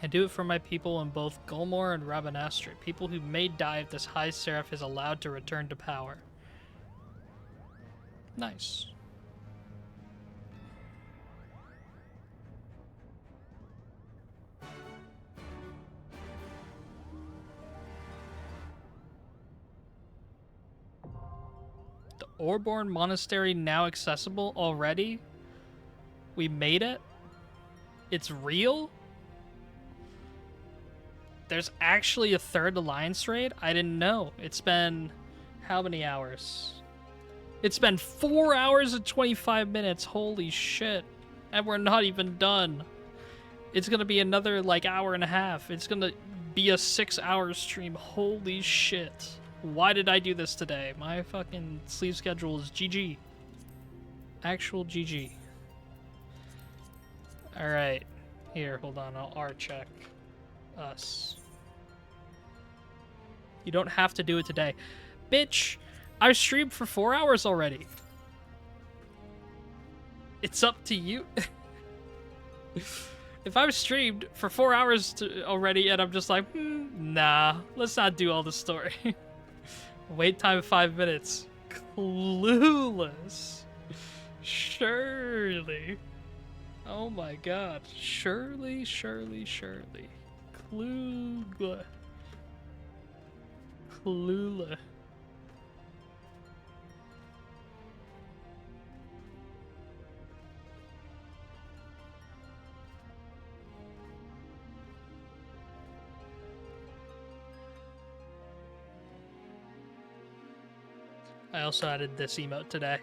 I do it for my people in both Gulmore and Rabanastre, people who may die if this High Seraph is allowed to return to power. Nice. The Orborn Monastery now accessible already? We made it? It's real? There's actually a third Alliance raid? I didn't know. It's been... how many hours? It's been 4 hours and 25 minutes. Holy shit. And we're not even done. It's gonna be another, like, hour and a half. It's gonna be a 6-hour stream. Holy shit. Why did I do this today? My fucking sleep schedule is GG. Actual GG. Alright. Here, hold on. I'll R-check us. You don't have to do it today. Bitch, I've streamed for 4 hours already. It's up to you. If I've streamed for 4 hours already and I'm just like, nah, let's not do all the story. Wait time 5 minutes. Clueless. Surely. Oh my god. Surely. Clueless. Clueless. I also added this emote today.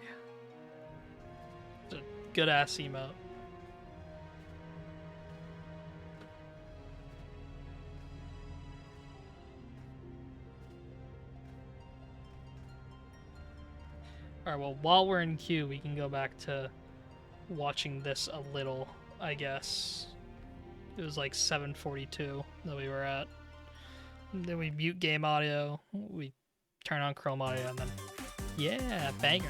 It's a good ass emote. Alright, well, while we're in queue, we can go back to watching this a little, I guess. It was like 7:42 that we were at. Then we mute game audio, we turn on Chrome audio, and then, yeah, banger.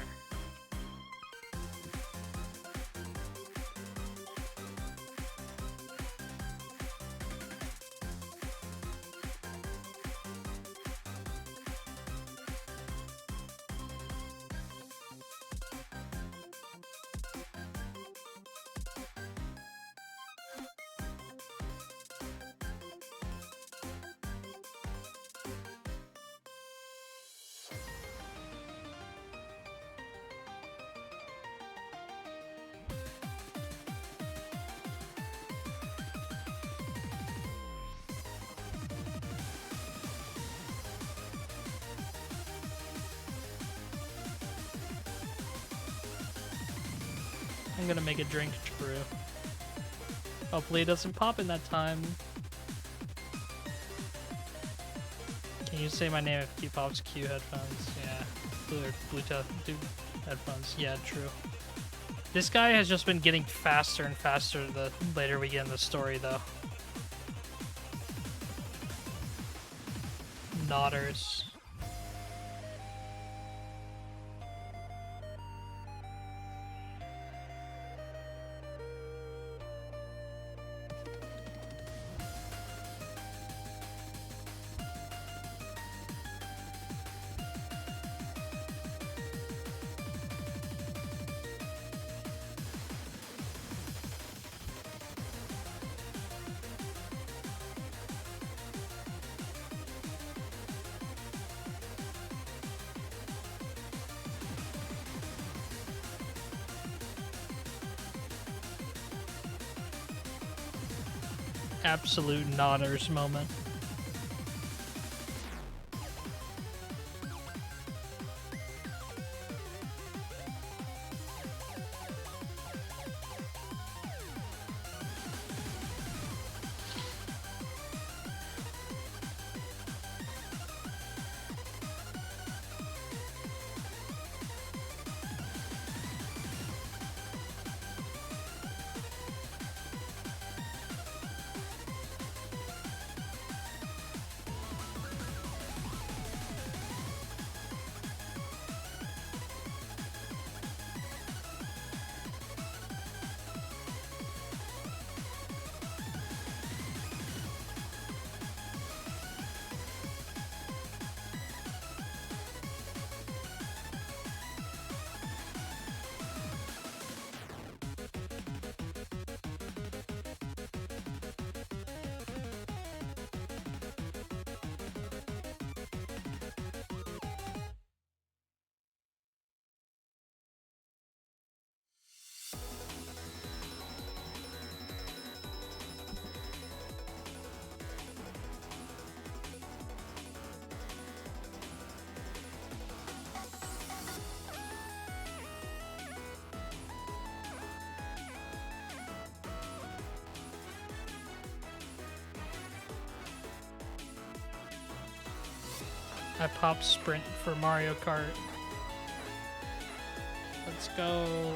I'm gonna make a drink true. Hopefully it doesn't pop in that time. Can you say my name if Q pops? Q headphones. Yeah. Bluetooth headphones. Yeah, true. This guy has just been getting faster and faster the later we get in the story, though. Nodders. Absolute nodders moment. I pop sprint for Mario Kart. Let's go.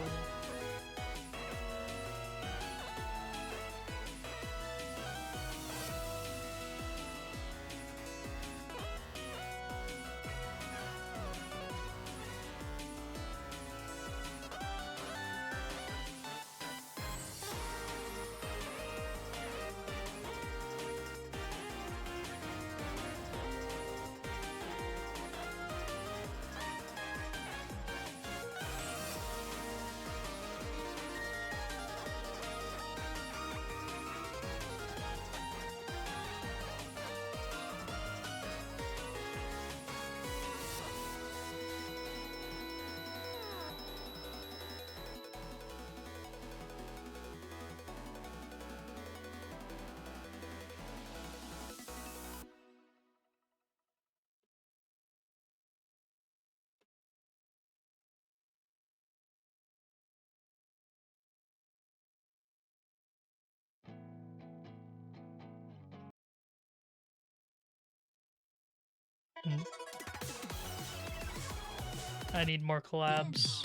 I need more collabs.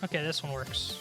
Okay, this one works.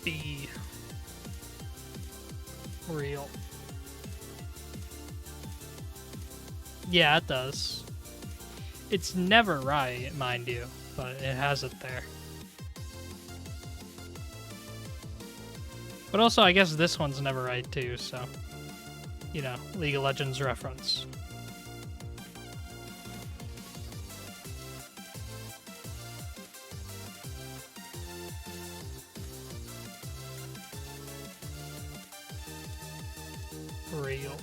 Be real. Yeah, it does. It's never right, mind you, but it has it there. But also, I guess this one's never right too, so, you know, League of Legends reference. Real.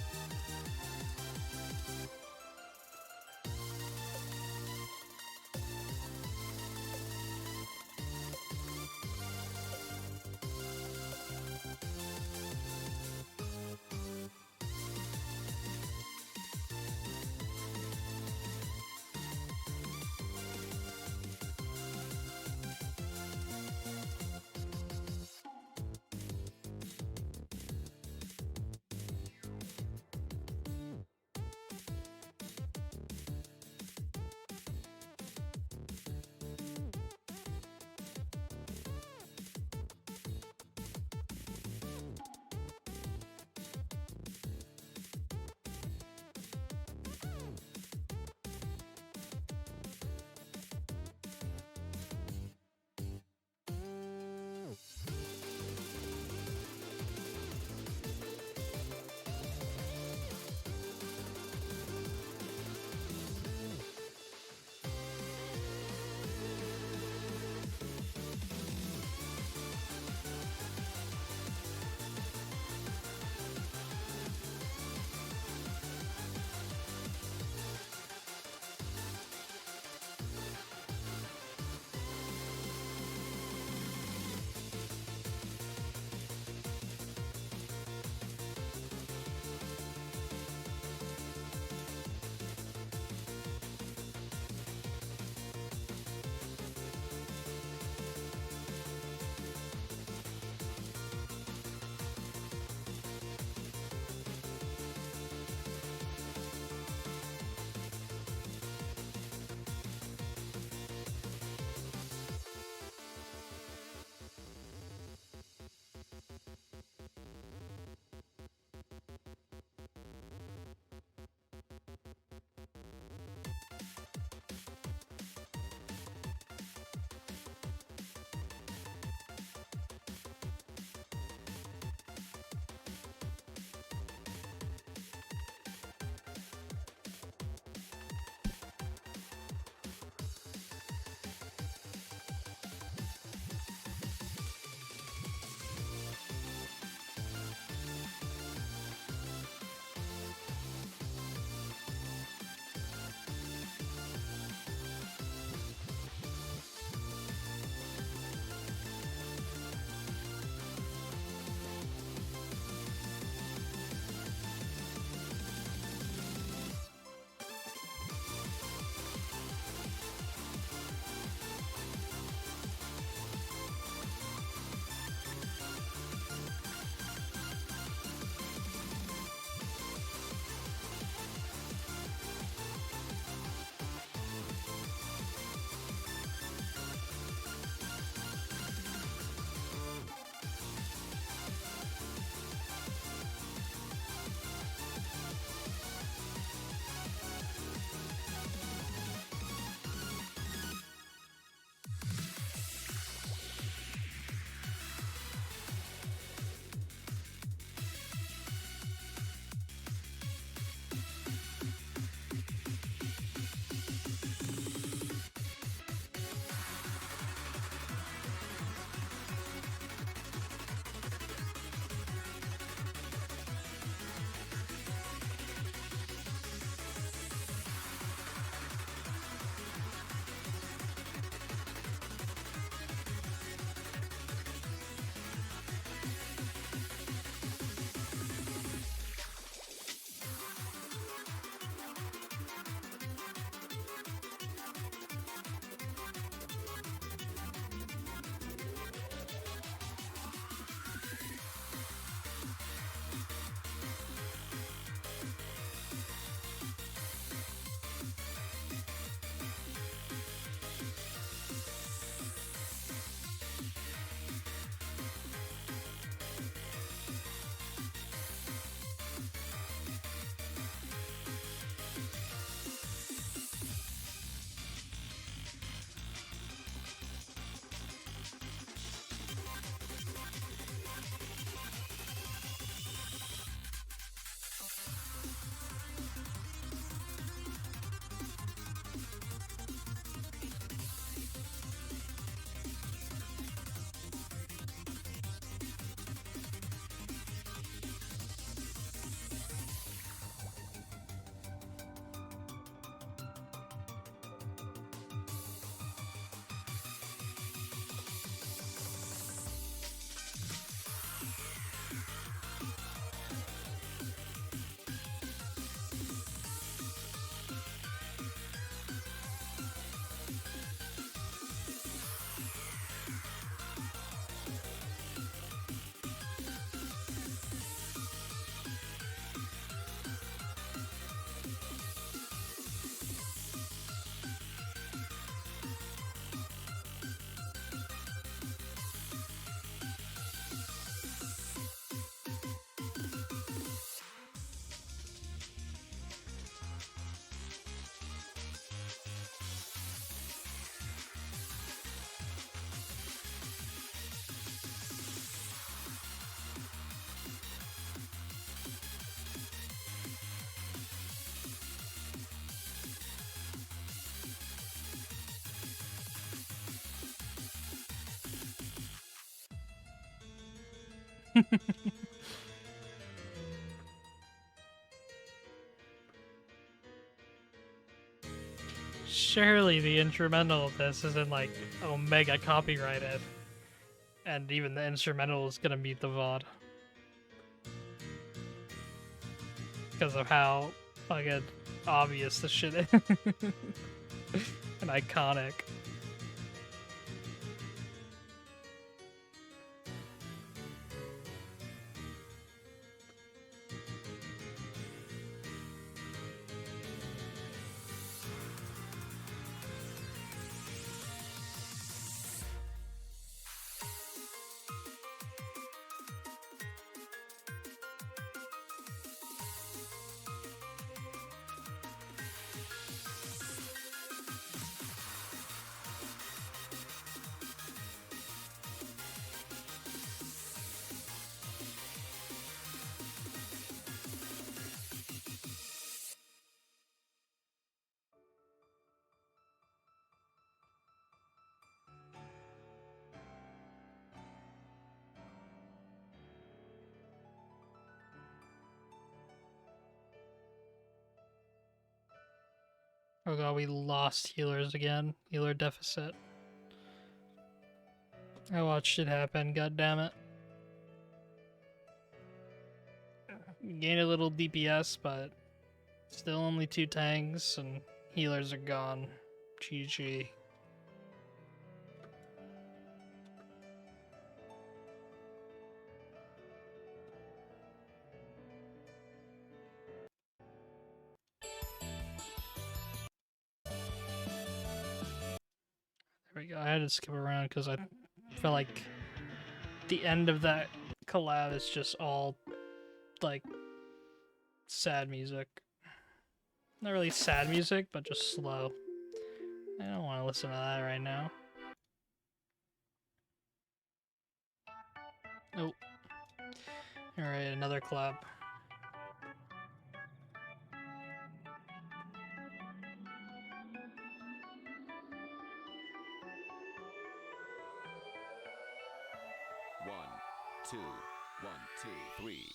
Surely the instrumental of this isn't like Omega copyrighted. And even the instrumental is gonna beat the VOD. Because of how fucking obvious this shit is. And iconic. Oh god, we lost healers again. Healer deficit. I watched it happen, god damn it. Gained a little DPS, but still only 2 tanks, and healers are gone. GG. There we go. I had to skip around because I felt like the end of that collab is just all like sad music. Not really sad music, but just slow. I don't want to listen to that right now. Oh. Alright, another collab. One, two, 1, 2, 3.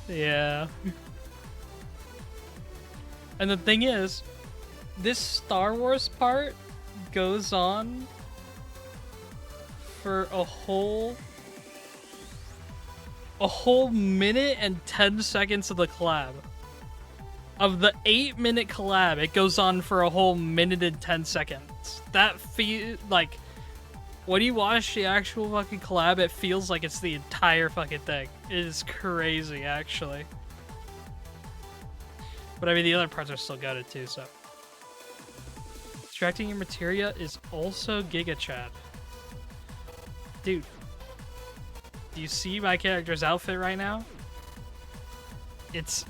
Yeah. And the thing is, this Star Wars part goes on for a whole minute and 10 seconds of the collab. Of the 8-minute collab, it goes on for a whole minute and 10 seconds. That like, when you watch the actual fucking collab, it feels like it's the entire fucking thing. It is crazy, actually. But I mean, the other parts are still gutted too, so. Extracting your materia is also Giga Chad. Dude. Do you see my character's outfit right now? It's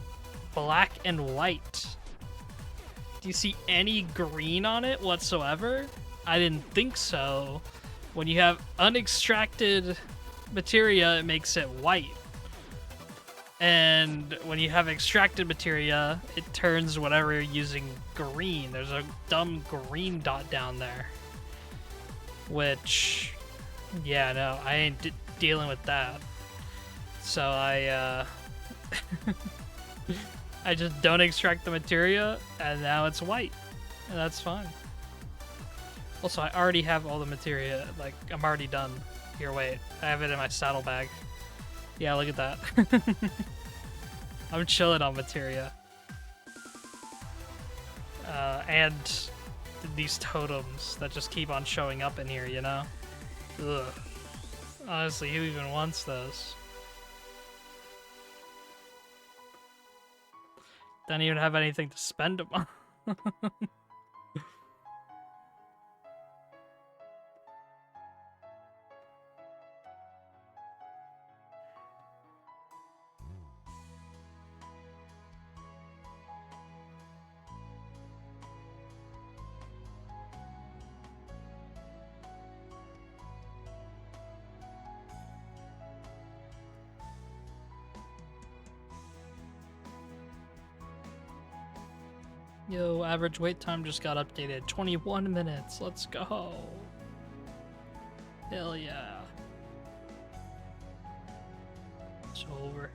black and white. Do you see any green on it whatsoever? I didn't think so. When you have unextracted materia, it makes it white. And when you have extracted materia, it turns whatever you're using green. There's a dumb green dot down there. Which, yeah, no, I ain't dealing with that. So I I just don't extract the materia, and now it's white. And that's fine. Also, I already have all the materia. Like, I'm already done. Here, wait. I have it in my saddlebag. Yeah, look at that. I'm chilling on materia. And these totems that just keep on showing up in here, you know? Ugh. Honestly, who even wants those? Don't even have anything to spend them on. Yo, average wait time just got updated. 21 minutes. Let's go. Hell yeah. It's over.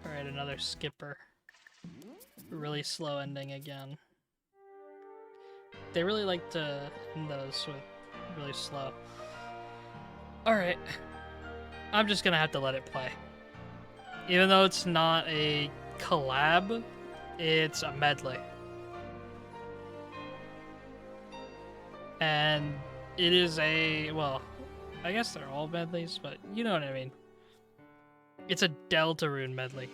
Alright, another skipper. Really slow ending again. They really like to end those with really slow. Alright. I'm just gonna have to let it play. Even though it's not a collab, it's a medley. And it is a, well, I guess they're all medleys, but you know what I mean. It's a Deltarune medley.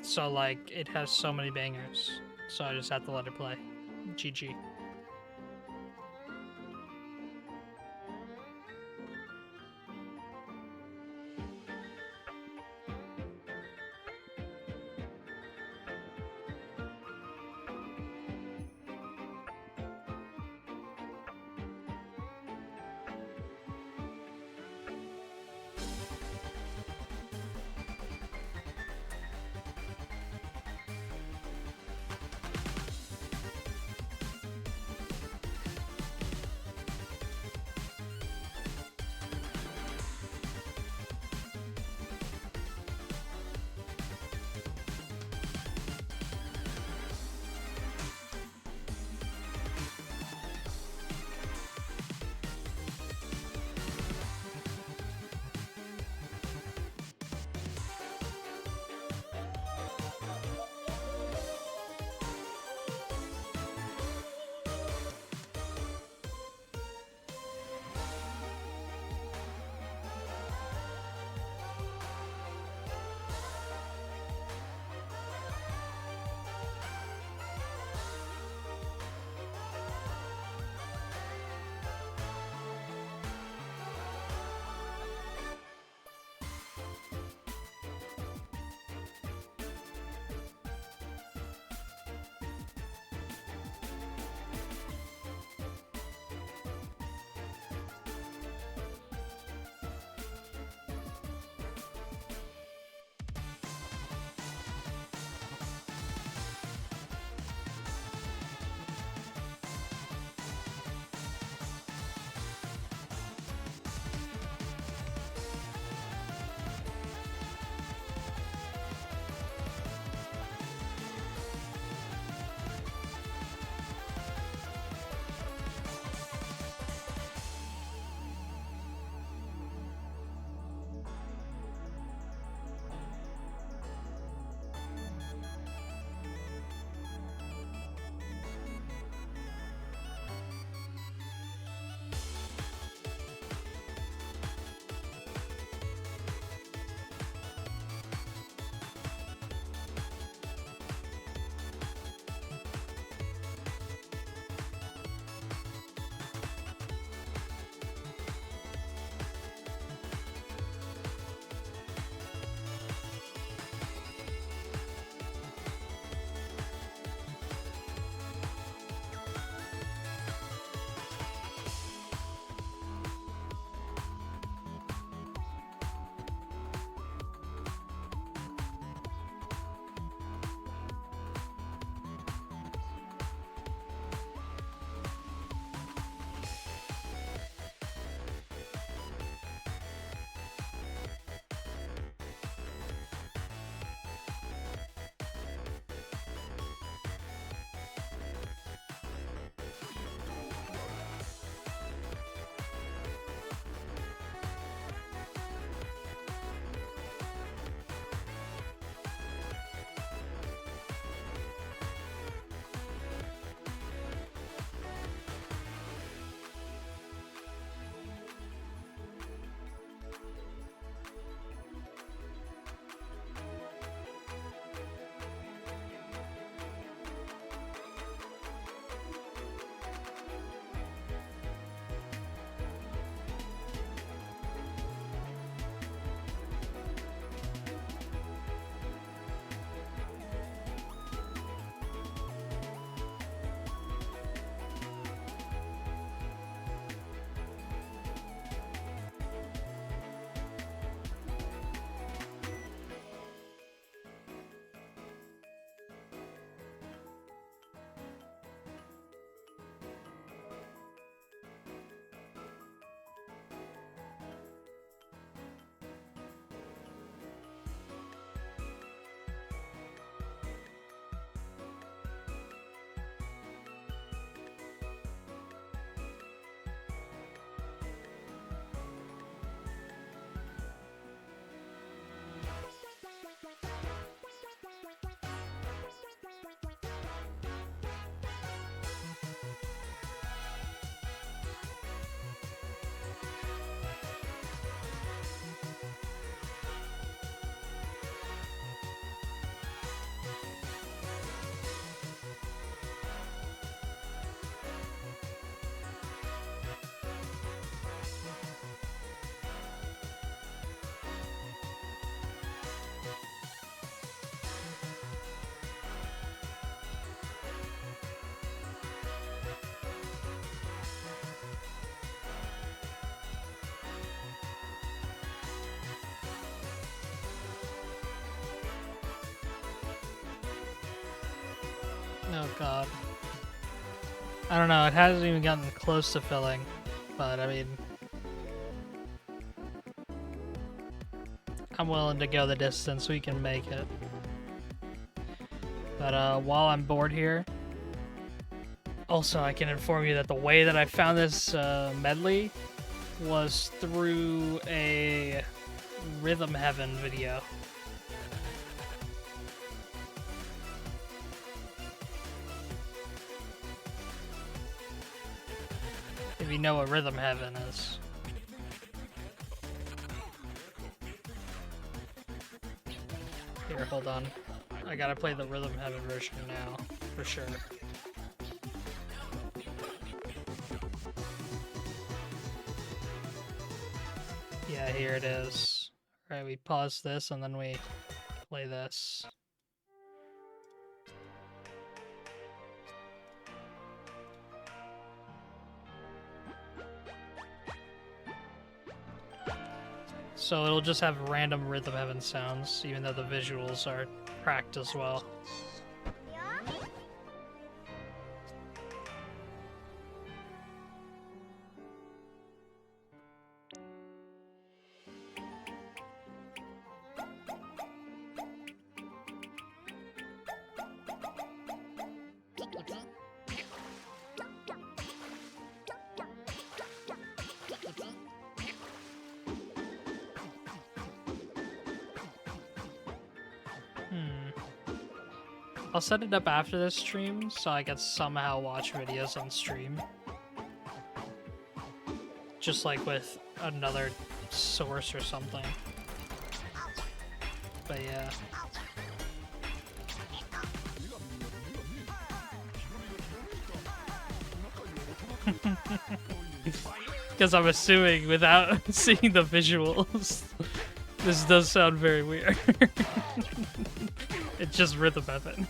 So, like, it has so many bangers. So I just have to let it play. GG. Oh god. I don't know, it hasn't even gotten close to filling, but I mean, I'm willing to go the distance, we can make it. But while I'm bored here, also I can inform you that the way that I found this medley was through a Rhythm Heaven video. If you know what Rhythm Heaven is. Here, hold on. I gotta play the Rhythm Heaven version now, for sure. Yeah, here it is. Alright, we pause this and then we play this. So it'll just have random Rhythm Heaven sounds, even though the visuals are cracked as well. I'll set it up after this stream so I can somehow watch videos on stream. Just like with another source or something. But yeah. Because I'm assuming without seeing the visuals, this does sound very weird. It's just Rhythm Heaven.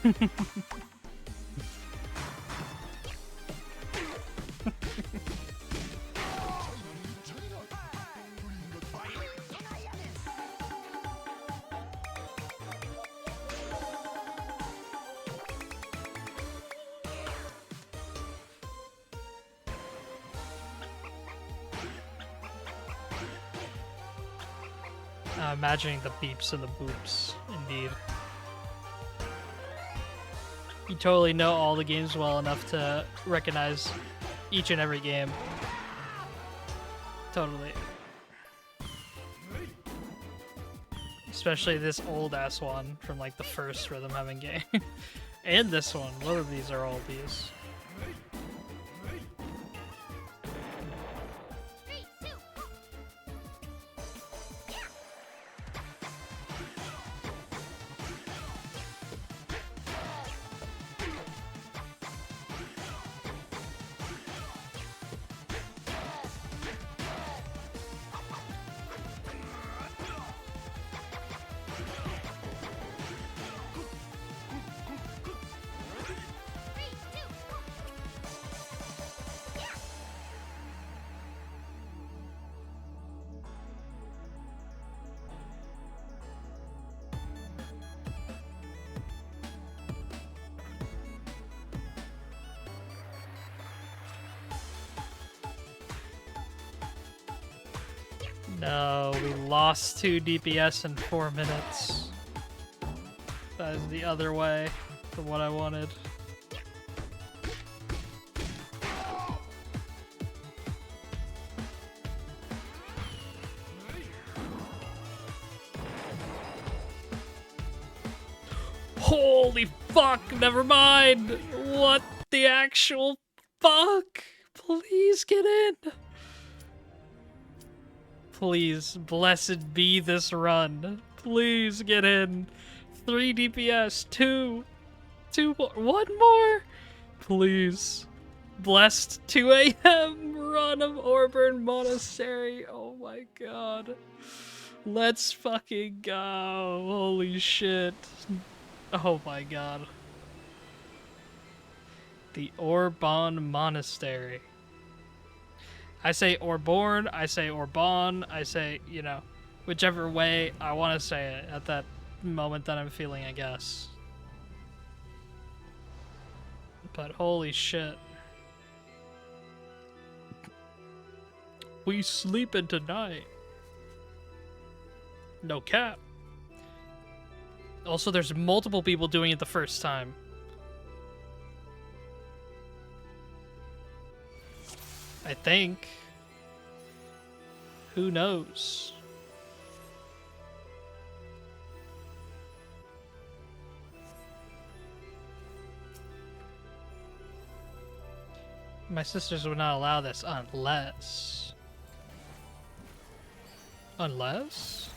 Imagining the beeps and the boops, indeed. You totally know all the games well enough to recognize each and every game. Totally. Especially this old-ass one from like the first Rhythm Heaven game. And this one. Both of these are oldies. No, we lost 2 DPS in 4 minutes. That is the other way from what I wanted. Holy fuck, never mind! What the actual fuck? Please get in! Please, blessed be this run. Please get in. 3 DPS, 2 more, 1 more. Please. Blessed 2 AM run of Orburn Monastery. Oh my god. Let's fucking go. Holy shit. Oh my god. The Orban Monastery. I say Orborn, I say Orban, I say, you know, whichever way I want to say it at that moment that I'm feeling, I guess. But holy shit. We sleeping tonight. No cap. Also, there's multiple people doing it the first time. I think. Who knows? My sisters would not allow this unless... Unless?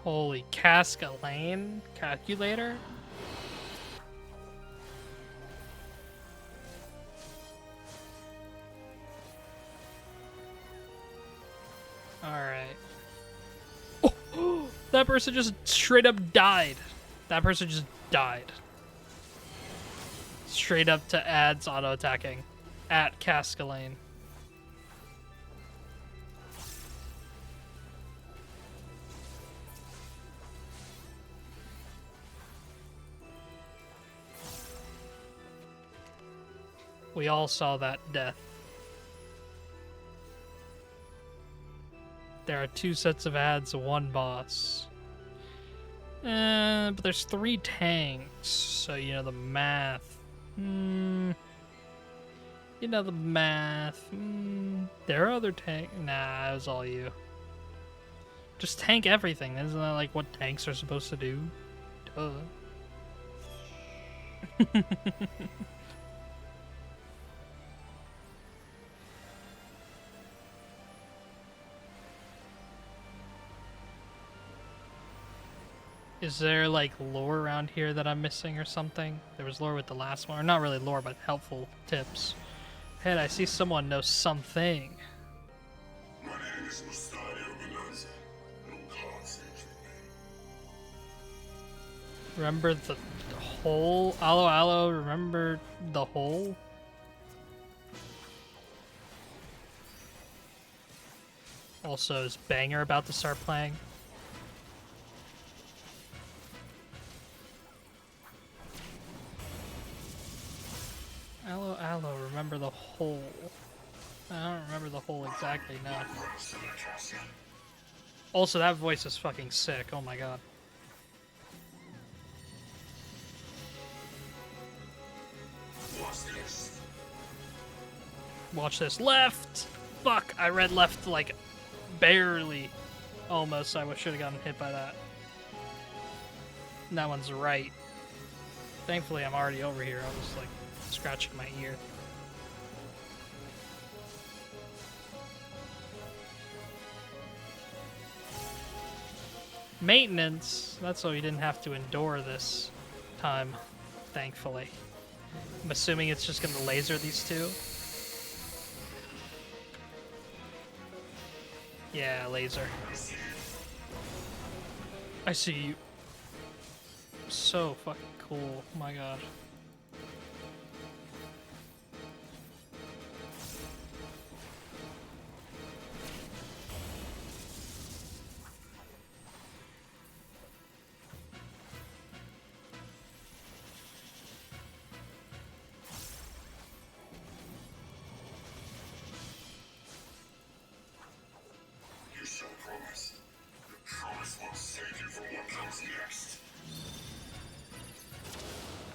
Holy Cascalane calculator? Alright. Oh, that person just straight up died. That person just died. Straight up to ads auto-attacking. At Cascalane. We all saw that death. There are 2 sets of ads, 1 boss. But there's 3 tanks, so you know the math. You know the math. There are other tanks. Nah, it was all you. Just tank everything. Isn't that like what tanks are supposed to do? Duh. Is there, like, lore around here that I'm missing or something? There was lore with the last one. Or not really lore, but helpful tips. Head, I see someone knows something. My name is Mustadio Bonanza. No cards Remember the hole? Allo, allo, remember the hole? Also, is Banger about to start playing? Allo, allo, remember the hole. I don't remember the hole exactly now. Also, that voice is fucking sick. Oh my god. Watch this. Left! Fuck, I read left like barely. Almost, I should have gotten hit by that. And that one's right. Thankfully, I'm already over here. I was like scratching my ear. Maintenance. That's why we didn't have to endure this time, thankfully. I'm assuming it's just gonna laser these 2. Yeah, laser. I see you. So fucking cool. Oh my god.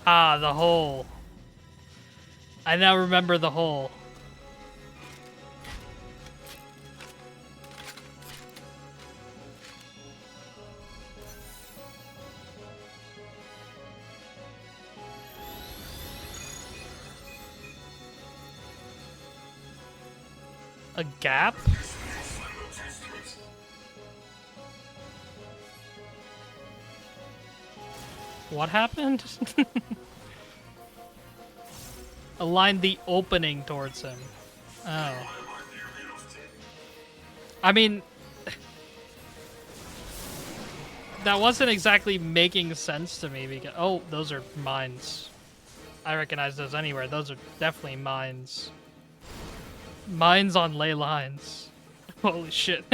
Ah, the hole. I now remember the hole. A gap? What happened? Align the opening towards him. Oh. I mean... that wasn't exactly making sense to me because... Oh, those are mines. I recognize those anywhere. Those are definitely mines. Mines on ley lines. Holy shit.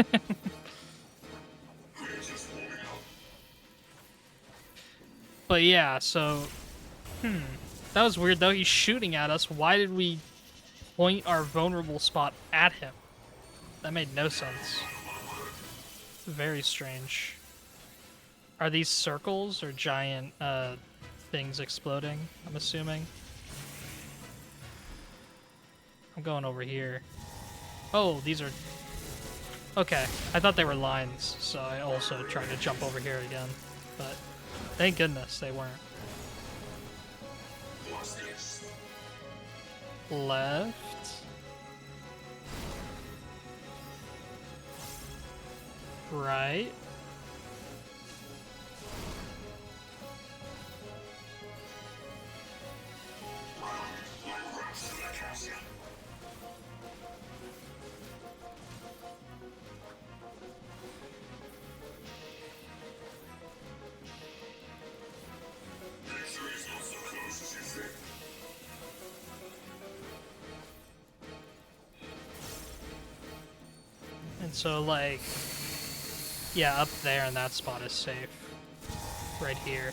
But yeah, so... That was weird, though. He's shooting at us. Why did we point our vulnerable spot at him? That made no sense. Very strange. Are these circles or giant things exploding, I'm assuming? I'm going over here. Oh, these are... Okay, I thought they were lines, so I also tried to jump over here again. But thank goodness they weren't. Left. Right. And so, like, yeah, up there in that spot is safe. Right here.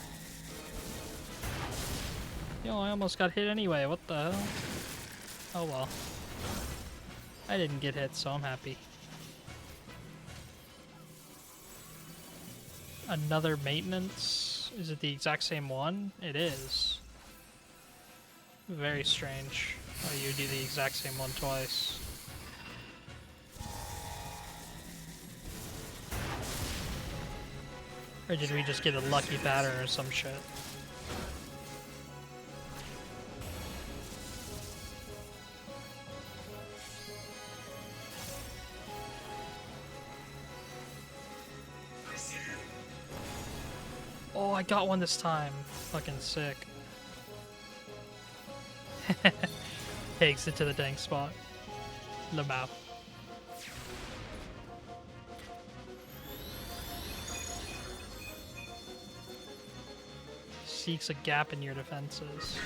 Yo, I almost got hit anyway. What the hell? Oh well. I didn't get hit, so I'm happy. Another maintenance? Is it the exact same one? It is. Very strange. Oh, you do the exact same one twice. Or did we just get a lucky pattern or some shit? Oh, I got one this time. Fucking sick. Takes it to the dang spot. The map. Seeks a gap in your defenses.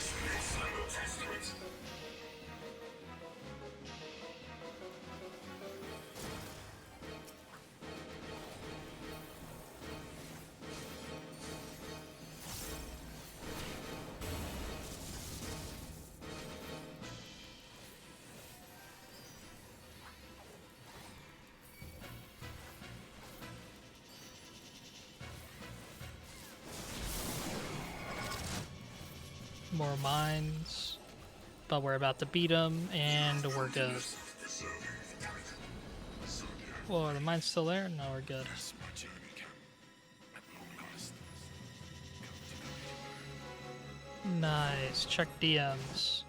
More mines, but we're about to beat them, and we're good. Whoa, are the mines still there? No, we're good. Nice. Check DMs.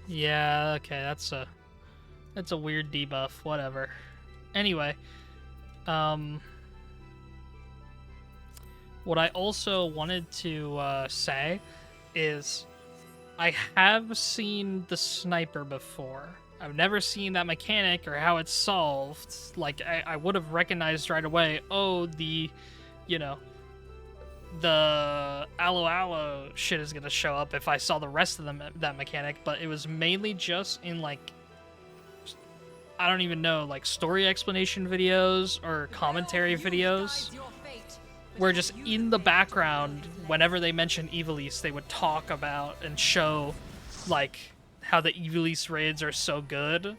Yeah, okay, that's a weird debuff. Whatever. Anyway, what I also wanted to say is I have seen the sniper before. I've never seen that mechanic or how it's solved. Like, I would have recognized right away, oh, the aloe aloe shit is gonna show up if I saw the rest of that mechanic, but it was mainly just in, like, I don't even know, like, story explanation videos or commentary videos, where just in the background, whenever they mention Ivalice, they would talk about and show, like, how the Ivalice raids are so good.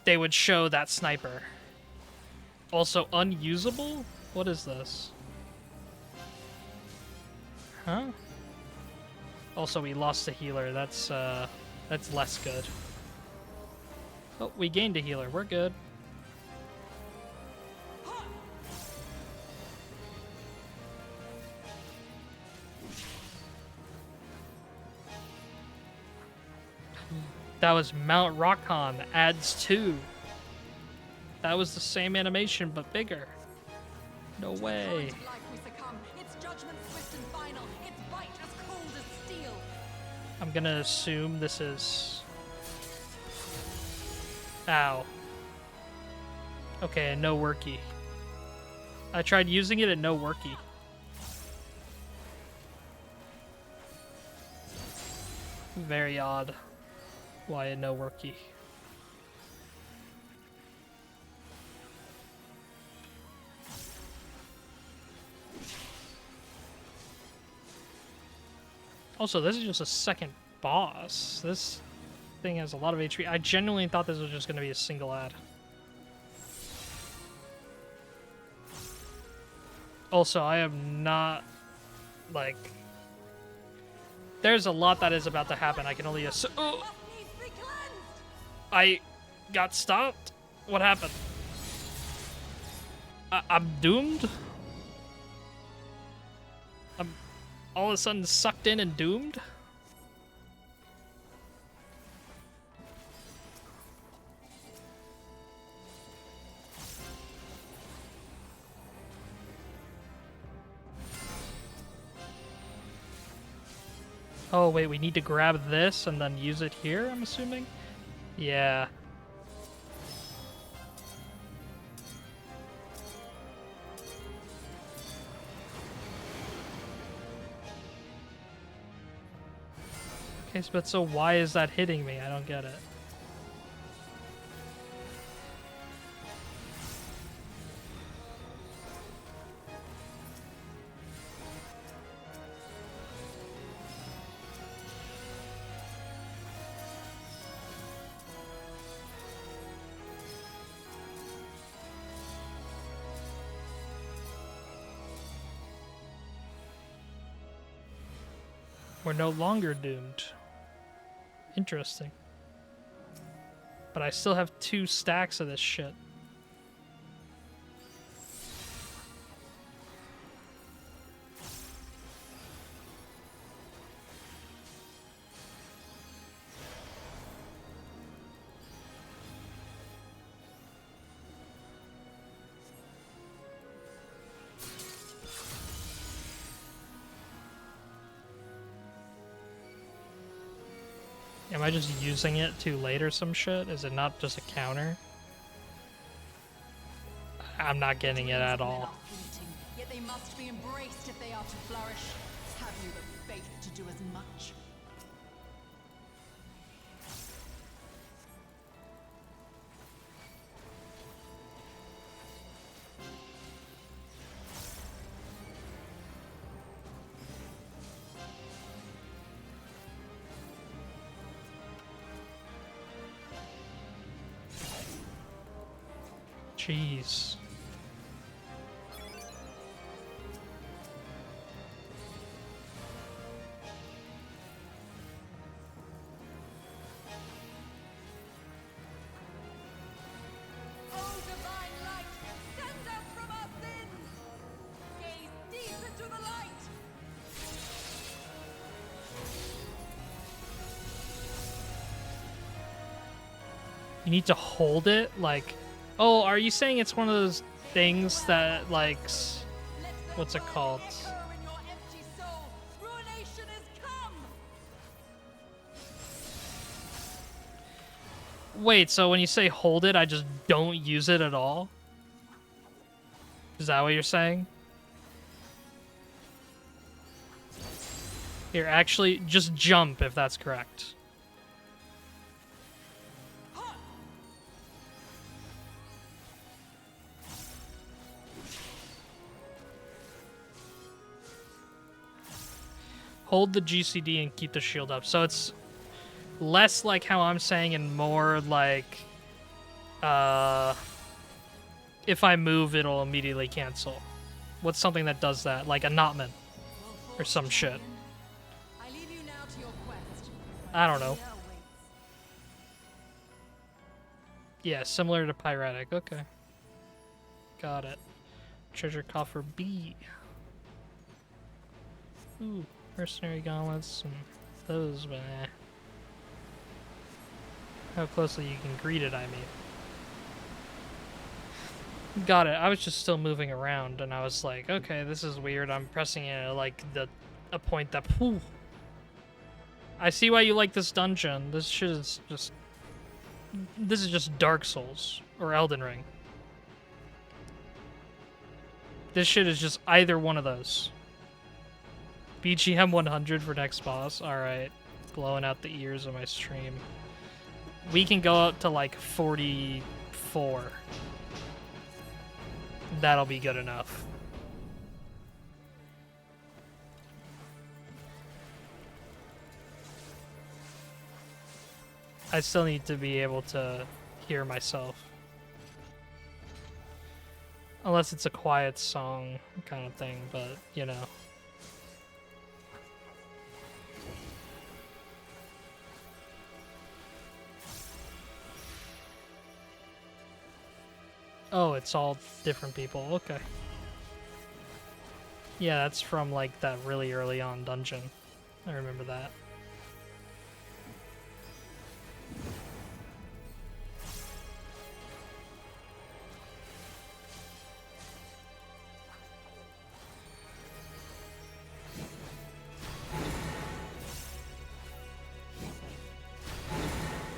They would show that sniper. Also, unusable? What is this? Huh? Also, we lost a healer. That's less good. Oh, we gained a healer. We're good. That was Mount Rockon adds 2. That was the same animation, but bigger. No way. I'm gonna assume this is... Ow. Okay, no worky. I tried using it and no worky. Very odd. Why a no worky? Also, this is just a second boss. This thing has a lot of HP. I genuinely thought this was just going to be a single ad. Also, I am not, like... There's a lot that is about to happen. I can only assume... Oh! I got stopped? What happened? I'm doomed? I'm all of a sudden sucked in and doomed? Oh, wait, we need to grab this and then use it here, I'm assuming? Yeah. Okay, but so why is that hitting me? I don't get it. We're no longer doomed. Interesting. But I still have 2 stacks of this shit. Am I just using it too late or some shit? Is it not just a counter? I'm not getting it at all. Yet they must be embraced if they are to flourish. Have you the faith to do as much? Jeez. Oh, divine light, send us from our sins! Gaze deep into the light! You need to hold it? Like... Oh, are you saying it's one of those things that, like... What's it called? Wait, so when you say hold it, I just don't use it at all? Is that what you're saying? Here, actually, just jump if that's correct. Hold the GCD and keep the shield up. So it's less like how I'm saying and more like if I move, it'll immediately cancel. What's something that does that? Like a Notman or some shit. I leave you now to your quest. I don't know. Yeah, similar to Pyretic. Okay. Got it. Treasure coffer B. Ooh. Mercenary gauntlets and those, but eh. How closely you can greet it, I mean. Got it. I was just still moving around, and I was like, okay, this is weird. I'm pressing it at, like, a point that... Whew. I see why you like this dungeon. This shit is just... This is just Dark Souls, or Elden Ring. This shit is just either one of those. BGM 100 for next boss. Alright. Blowing out the ears of my stream. We can go up to like 44. That'll be good enough. I still need to be able to hear myself. Unless it's a quiet song kind of thing, but you know. Oh, it's all different people. Okay. Yeah, that's from like that really early on dungeon. I remember that.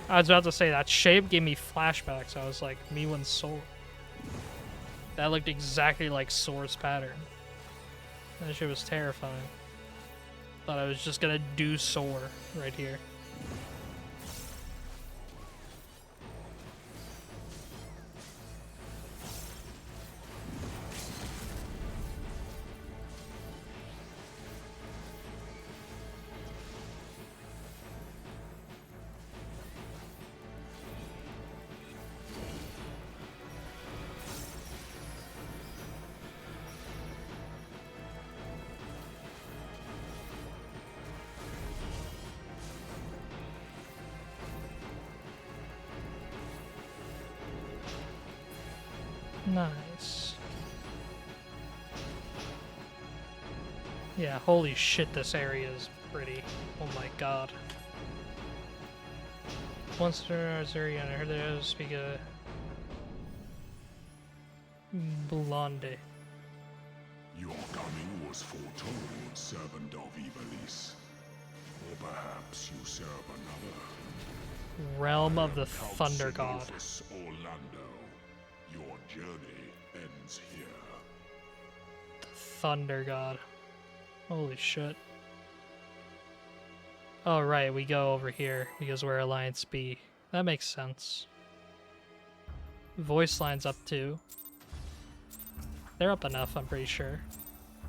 I was about to say that shape gave me flashbacks. I was like, Miwen's sword. That looked exactly like Sora's pattern. That shit was terrifying. Thought I was just gonna do Sora right here. Nice. Yeah, holy shit, this area is pretty. Oh my god. Once there was area, I heard they speak a blonde. Your coming was foretold, servant of Ivalice. Or perhaps you serve another. Realm of the Count Thunder God. Significus Orlando. Your journey ends here. Thunder God. Holy shit. Oh right, we go over here because we're Alliance B. That makes sense. Voice lines up too. They're up enough, I'm pretty sure.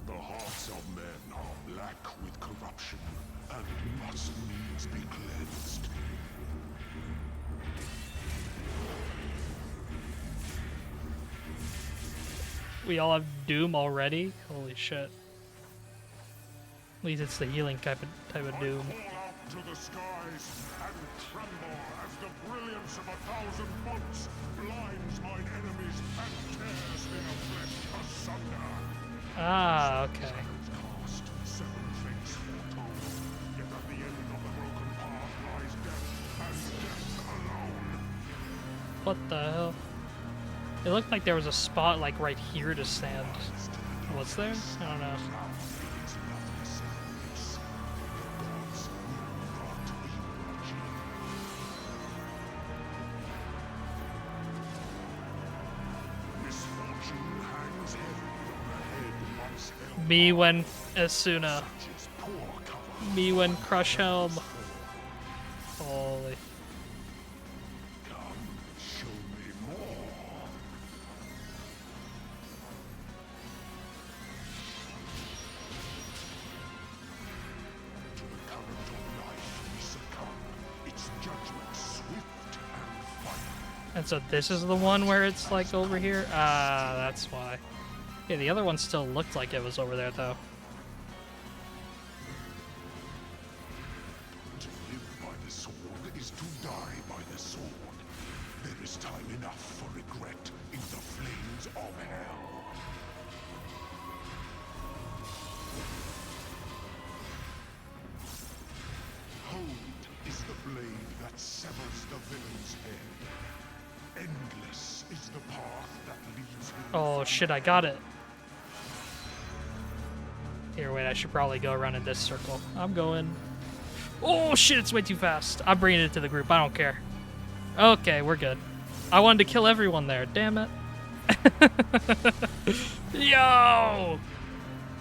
The hearts of men are black with corruption and must needs be cleansed. We all have Doom already? Holy shit. At least it's the healing type of Doom. Call out to the skies and tremble as the brilliance of 1,000 months blinds mine enemies and tears their flesh asunder. Ah, okay. Cast, seven fates foretold, yet at the end of the broken path lies death, and death alone. What the hell? It looked like there was a spot like right here to stand. Was there? I don't know. Me when Asuna. Me when Crush Helm. Holy. Show me more. To the current of life we succumb. Its judgment swift and final. And so this is the one where it's like over here? Ah, that's why. Yeah, the other one still looked like it was over there though. To live by the sword is to die by the sword. There is time enough for regret in the flames of hell. Hold is the blade that severs the villain's head. Endless is the path that leads him. Oh shit, I got it. Here, wait, I should probably go around in this circle. I'm going. Oh shit, it's way too fast. I'm bringing it to the group, I don't care. Okay, we're good. I wanted to kill everyone there, damn it. Yo!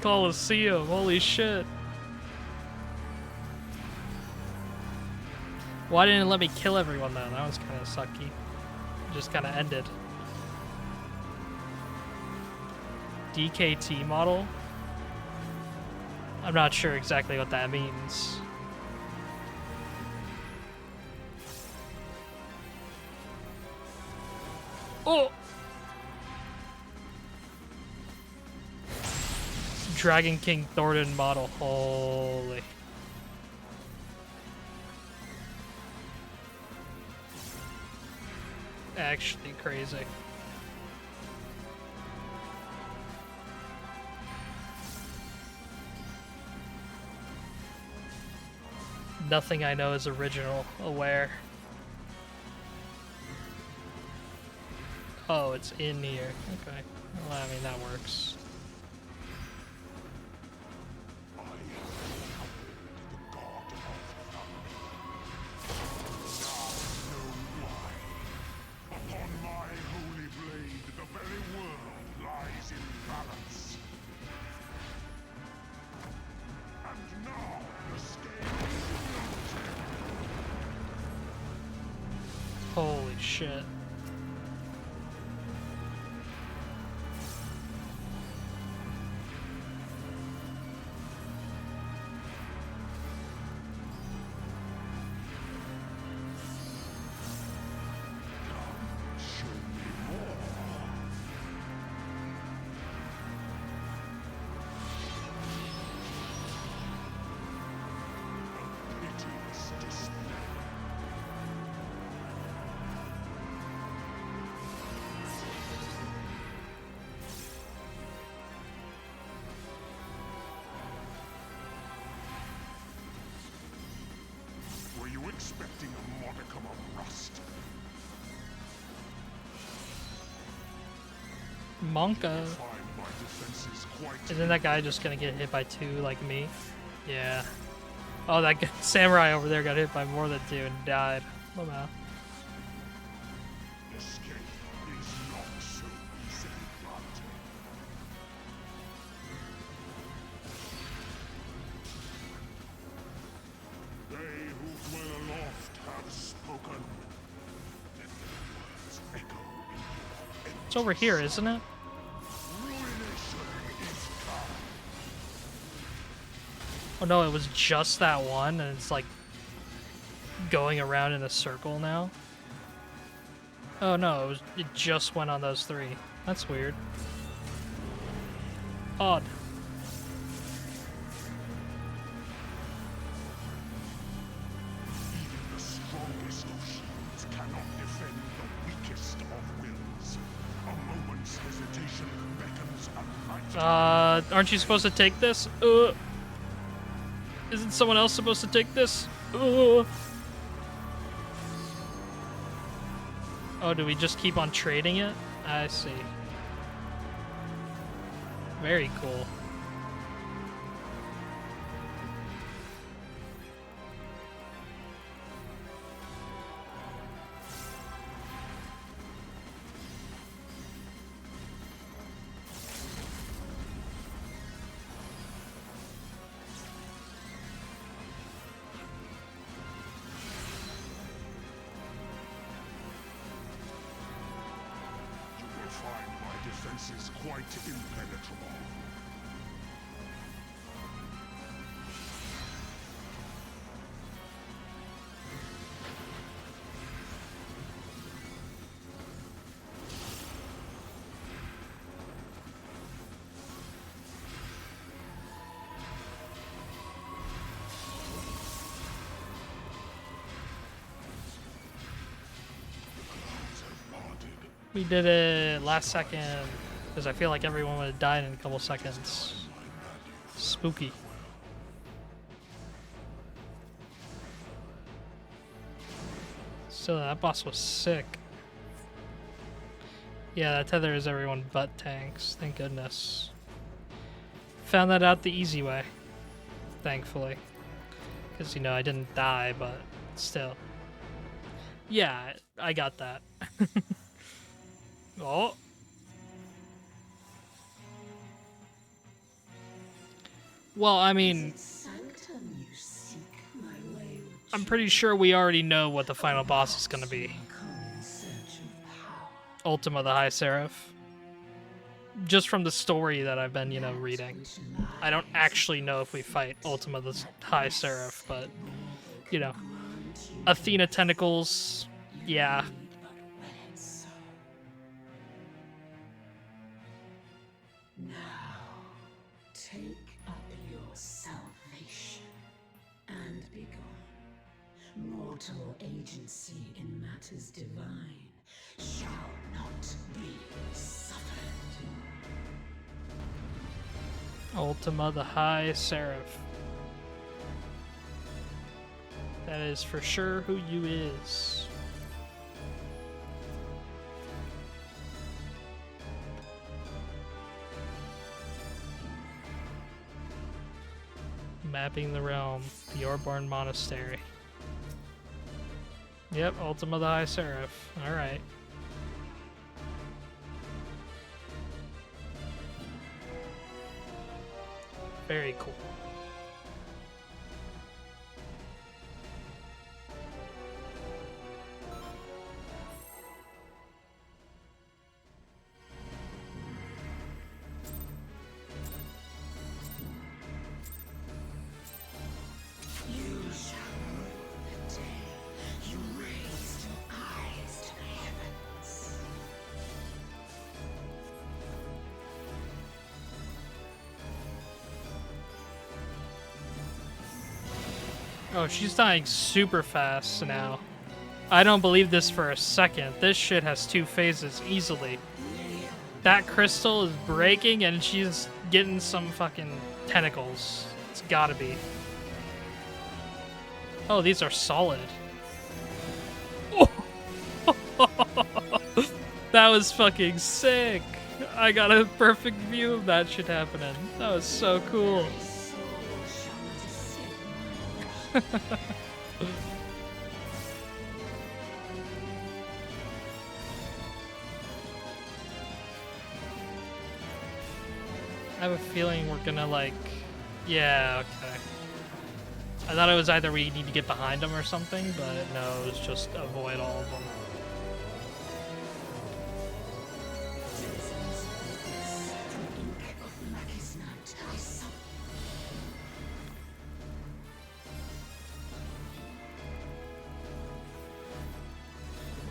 Coliseum, holy shit. Why didn't it let me kill everyone though? That was kind of sucky. It just kind of ended. DKT model? I'm not sure exactly what that means. Oh! Dragon King Thornton model. Holy. Actually crazy. Nothing I know is original. Aware. Oh, it's in here. Okay. Well, I mean, that works. Upon my holy blade, the very world lies in balance. And now the scale is tilted. Holy shit. Show me more. A piteous display. Were you expecting a modicum of rust? Monka. Find my defenses quite Isn't that guy just gonna get hit by two like me? Yeah. Oh, that samurai over there got hit by more than two and died. Oh no. escape is not so easily granted. They who dwell aloft have spoken. Let their words echo in your It's over here, isn't it? ruination is come. Oh no, it was just that one, and it's like going around in a circle now. Oh no, it just went on those three. That's weird. Odd. Even the strongest of shields cannot defend the weakest of wills. A moment's hesitation beckons a light. Aren't you supposed to take this? Isn't someone else supposed to take this? Oh, do we just keep on trading it? I see. Very cool. You will find my defenses quite impenetrable. Clouds have parted. We did it last second, because I feel like everyone would have died in a couple seconds. Spooky. Still, that boss was sick. Yeah, that tether is everyone but tanks. Thank goodness. Found that out the easy way. Thankfully. Because, you know, I didn't die, but still. Yeah, I got that. Oh. Well, I mean, Sanctum you seek, my wayward I'm pretty sure we already know what the final boss is gonna be. come in search of power. Ultima the High Seraph. Just from the story that I've been, you know, reading. I don't actually know if we fight Ultima the High Seraph, but, you know. Athena tentacles, yeah. But when it's so. Now, take up your salvation and be gone. Mortal agency in matters divine shall not be suffered. Ultima the High Seraph. That is for sure who you is. Mapping the realm, the Orborn Monastery. Yep, Ultima the High Seraph. Alright. Very cool. You shall rule the day you raised your eyes to the heavens. Oh, she's dying super fast now. I don't believe this for a second. This shit has 2 phases easily. That crystal is breaking and she's getting some fucking tentacles. It's gotta be. Oh, these are solid. That was fucking sick. I got a perfect view of that shit happening. That was so cool. Soul shall not escape my I have a feeling we're gonna like... Yeah, okay. I thought it was either we need to get behind them or something, but no, it was just avoid all of them.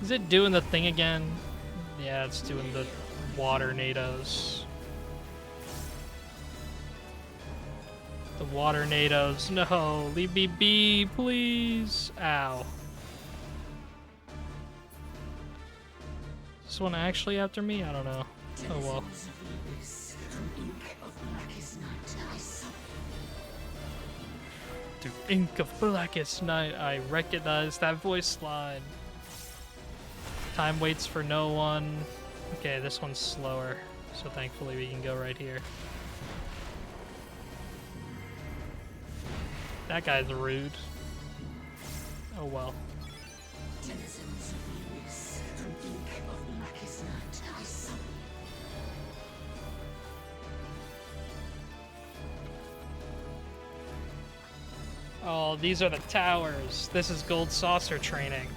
Is it doing the thing again? Yeah, it's doing the water NATOs. The water NATOs. No, leave me be, please. Ow. Is this one actually after me? I don't know. Oh well. Through ink of blackest night, I recognize that voice line. Time waits for no one. Okay, this one's slower, so thankfully we can go right here. That guy's rude. Oh well. Denizens of Ivalice, from ink of blackest night, I summon. Oh, these are the towers. This is Gold Saucer training.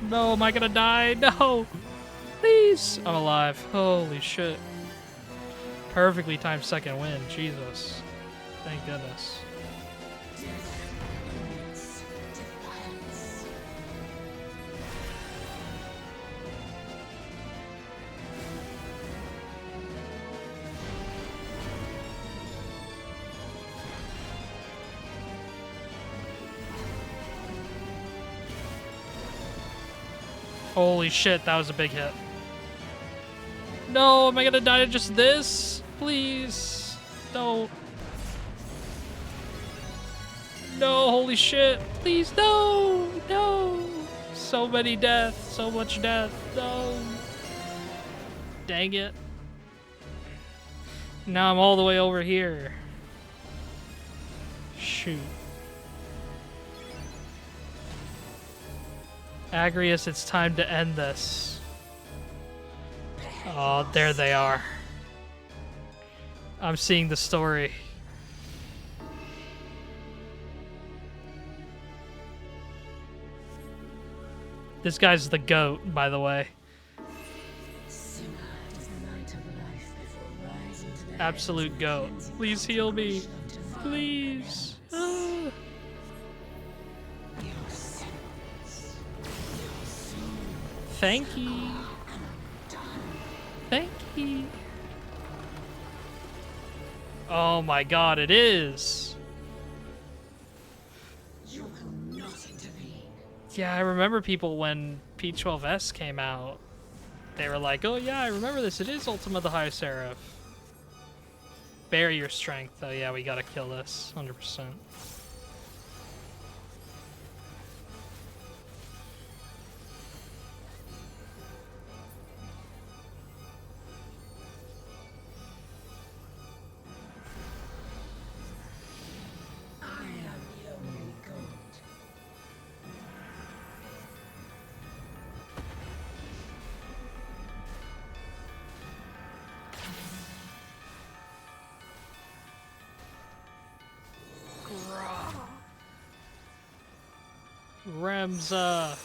No, am I gonna die? No! Please! I'm alive. Holy shit. Perfectly timed second win. Jesus. Thank goodness. Defiance. Holy shit, that was a big hit. No, am I gonna die to just this? Please. Don't. No, holy shit. Please, no! No! So many deaths, so much death. No. Dang it. Now I'm all the way over here. Shoot. Agrius, it's time to end this. Oh, there they are. I'm seeing the story. This guy's the goat, by the way. Absolute goat. Please heal me. Please. Ah. Thank you. Thank you. Oh my god, it is. You will not intervene. Yeah, I remember people when P12S came out. They were like, oh yeah, I remember this. It is Ultima the High Seraph. Barrier strength, though. Yeah, we gotta kill this. 100%. I am the only god. Remza.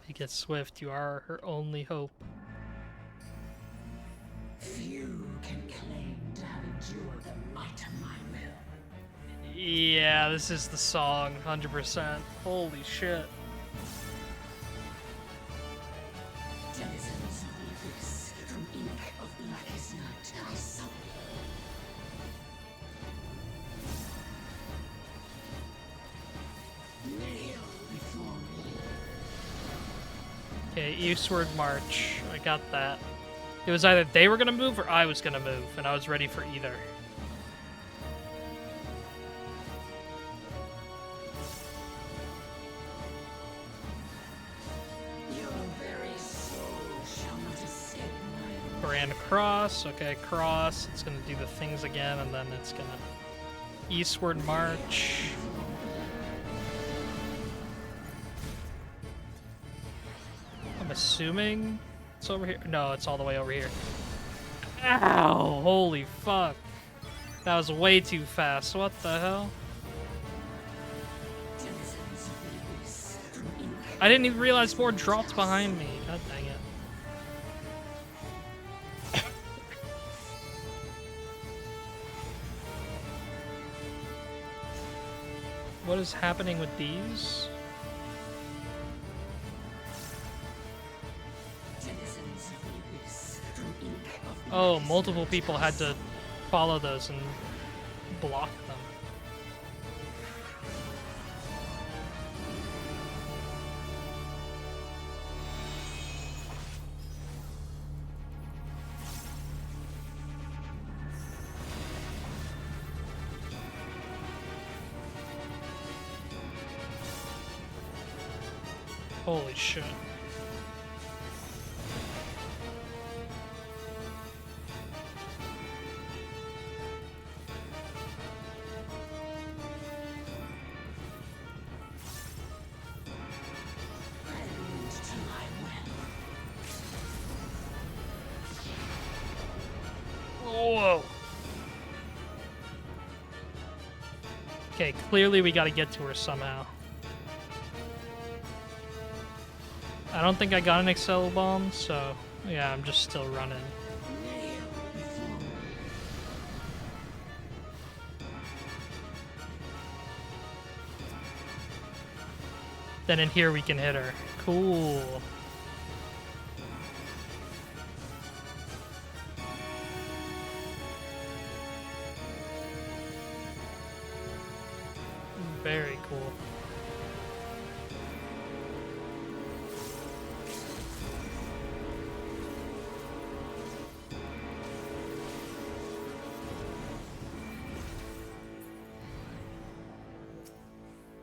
Make it swift. You are her only hope. Few can claim to have endured the might of my will. Yeah, this is the song. 100%. Holy shit. Denizens of the abyss, from ink of blackest night, I summon you. Kneel before me. Okay, eastward march. I got that. It was either they were gonna move or I was gonna move, and I was ready for either. Your very soul shall not escape my Grand cross. Okay, cross. It's gonna do the things again, and then it's gonna eastward march. I'm assuming it's over here. No, it's all the way over here. Ow! Holy fuck. That was way too fast. What the hell? denizens of the abyss, from ink I didn't even realize more dropped behind me. God dang it. What is happening with these? denizens of the abyss, from ink of Oh, multiple people had to follow those and block them. Holy shit. bend to my will. Whoa. Okay, clearly we gotta get to her somehow. I don't think I got an Excel bomb, so yeah, I'm just still running. Kneel before me. Then in here we can hit her. Cool. Very cool.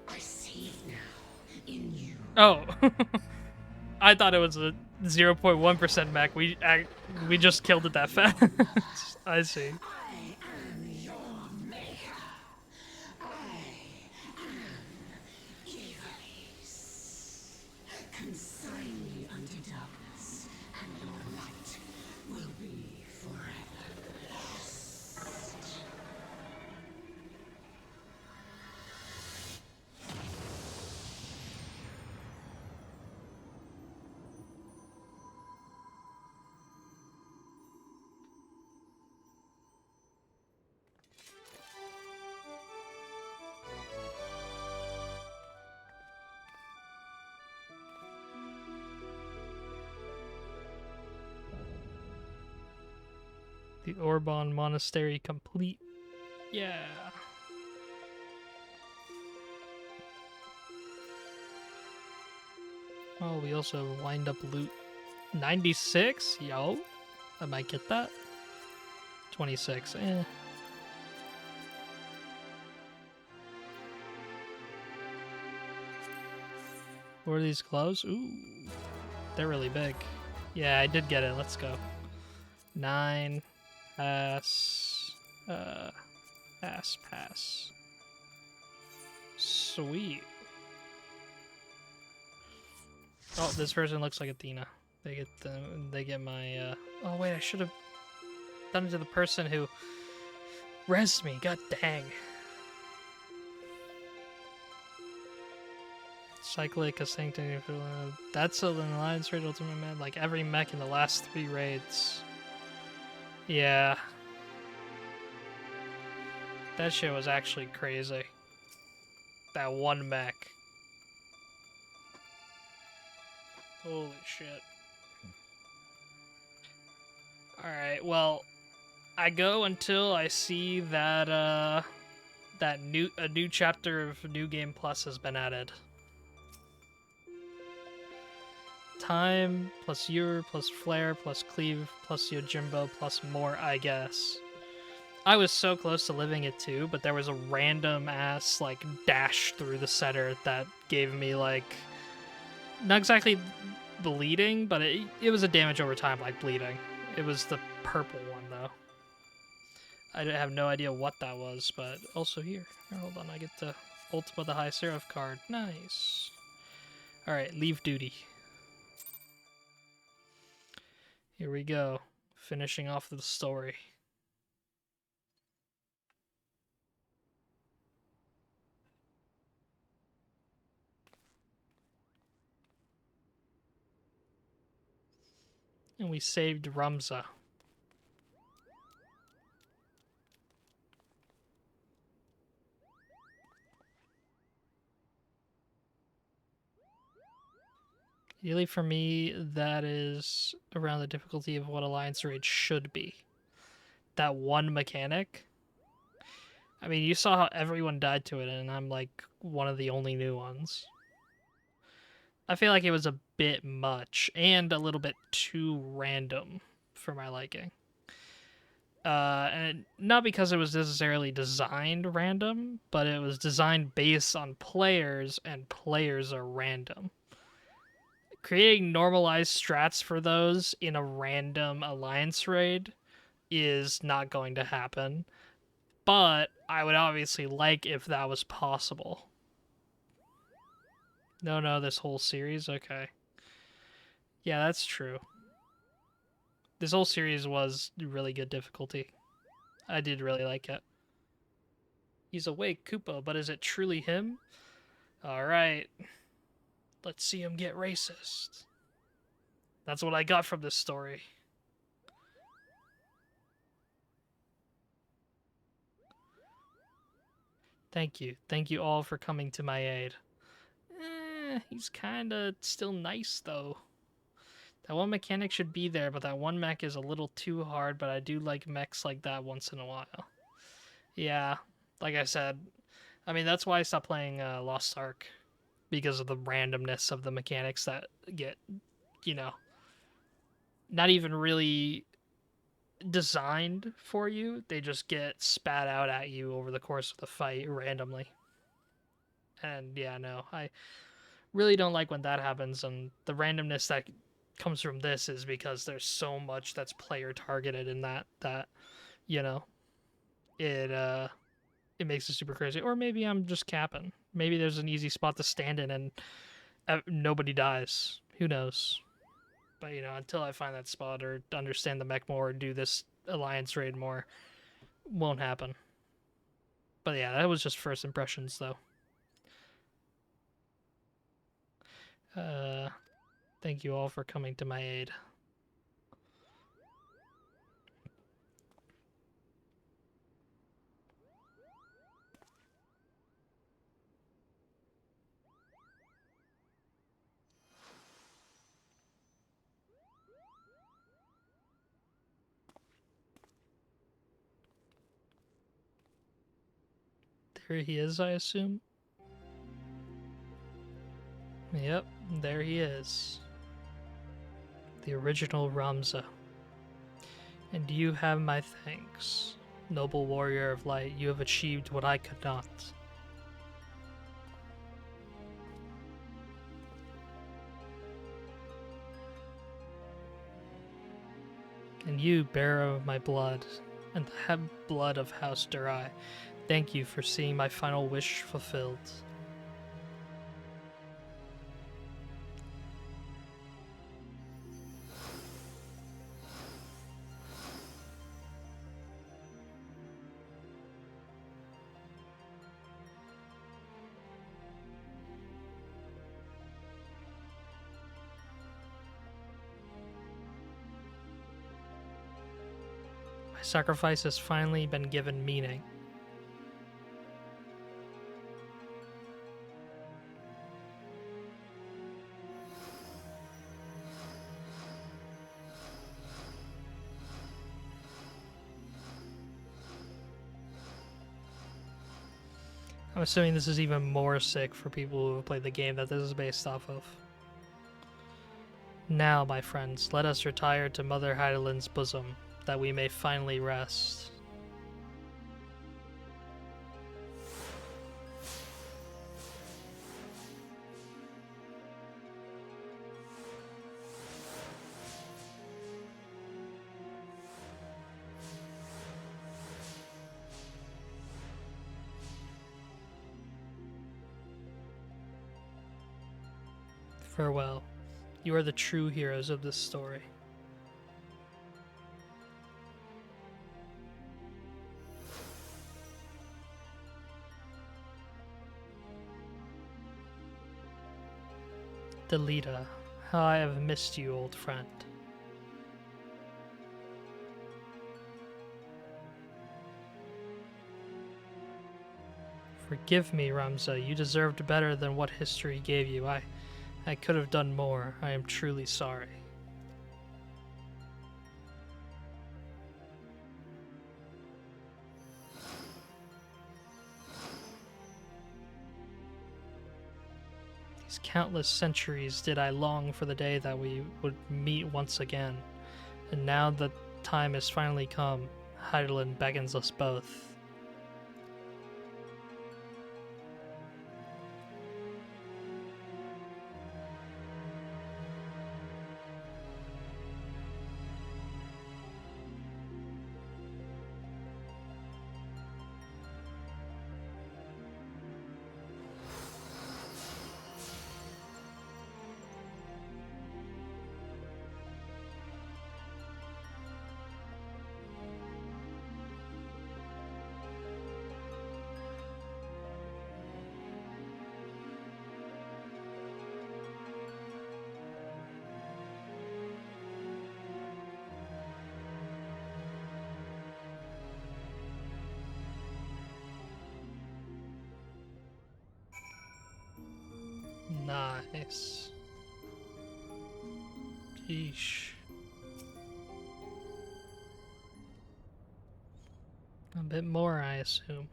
I see it now, in you. Oh. I thought it was a 0.1% mech. We just killed it that fast. I see. I am your maker. I am Ivalice. Consign me unto darkness, and your light will be forever lost. The Orban Monastery complete. Yeah. Oh, we also lined up loot. 96? Yo. I might get that. 26. Eh. What are these gloves? Ooh. They're really big. Yeah, I did get it. Let's go. 9. Pass. Pass. Sweet. Oh, this person looks like Athena. They get my oh wait, I should have done it to the person who rezzed me. God dang. Cyclic, a sanctum. That's an alliance raid ultimate man. Like every mech in the last 3 raids. Yeah. That shit was actually crazy. That one mech. Holy shit. Alright, well, I go until I see that a new chapter of New Game Plus has been added. Time plus Ur plus Flare plus Cleave plus Yojimbo plus more, I guess. I was so close to living it too, but there was a random ass like dash through the center that gave me like not exactly bleeding, but it was a damage over time like bleeding. It was the purple one though. I have no idea what that was, but also here. Hold on, I get the Ultima the High Seraph card. Nice. Alright, leave duty. Here we go. Finishing off the story. And we saved Ramza. Ideally for me, that is around the difficulty of what Alliance Raid should be. That one mechanic. I mean, you saw how everyone died to it, and I'm like one of the only new ones. I feel like it was a bit much, and a little bit too random for my liking. And not because it was necessarily designed random, but it was designed based on players, and players are random. Creating normalized strats for those in a random alliance raid is not going to happen, but I would obviously like if that was possible. No, this whole series? Okay. Yeah, that's true. This whole series was really good difficulty. I did really like it. He's awake, Koopa, but is it truly him? Alright. Let's see him get racist. That's what I got from this story. Thank you. Thank you all for coming to my aid. He's kinda still nice, though. That one mechanic should be there, but that one mech is a little too hard, but I do like mechs like that once in a while. Yeah, like I said, I mean, that's why I stopped playing Lost Ark. Because of the randomness of the mechanics that get, you know, not even really designed for you. They just get spat out at you over the course of the fight randomly. And yeah, no, I really don't like when that happens, and the randomness that comes from this is because there's so much that's player targeted in that you know it makes it super crazy. Or maybe I'm just capping. Maybe there's an easy spot to stand in and nobody dies. Who knows? But until I find that spot or understand the mech more or do this alliance raid more, won't happen. But yeah, that was just first impressions though. Thank you all for coming to my aid. There he is, I assume. Yep, there he is. The original Ramza. And you have my thanks. Noble warrior of light, you have achieved what I could not. And you, bearer of my blood, and the blood of House Durai, thank you for seeing my final wish fulfilled. My sacrifice has finally been given meaning. I'm assuming this is even more sick for people who have played the game that this is based off of. Now, my friends, let us retire to Mother Heidelin's bosom, that we may finally rest. Farewell. You are the true heroes of this story. Delita, how I have missed you, old friend. Forgive me, Ramza. You deserved better than what history gave you. I could have done more. I am truly sorry. These countless centuries did I long for the day that we would meet once again. And now that time has finally come, Heidelin beckons us both. Nice. Yeesh. A bit more, I assume.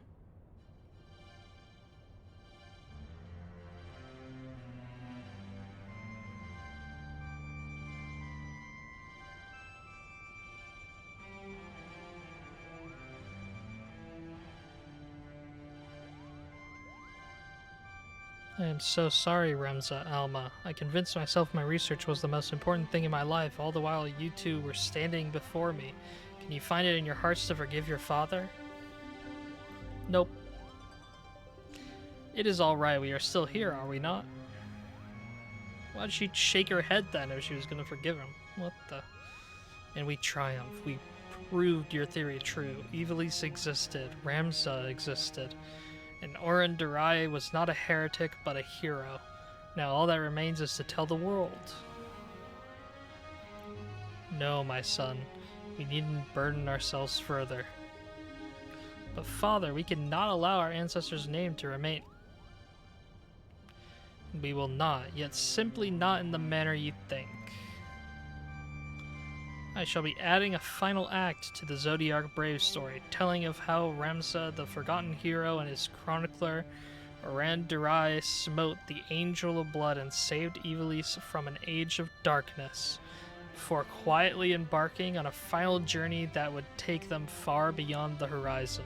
I am so sorry, Remza, Alma. I convinced myself my research was the most important thing in my life, all the while you two were standing before me. Can you find it in your hearts to forgive your father? Nope. It is all right. We are still here, are we not? Why'd she shake her head then if she was going to forgive him? What the... And we triumphed. We proved your theory true. Ivalice existed. Ramza existed. And Oren Durai was not a heretic, but a hero. Now all that remains is to tell the world. No, my son. We needn't burden ourselves further. But Father, we cannot allow our ancestors' name to remain. We will not, yet simply not in the manner you think. I shall be adding a final act to the Zodiac Brave story, telling of how Ramza, the forgotten hero, and his chronicler, Oran Durai, smote the Angel of Blood and saved Ivalice from an age of darkness, before quietly embarking on a final journey that would take them far beyond the horizon.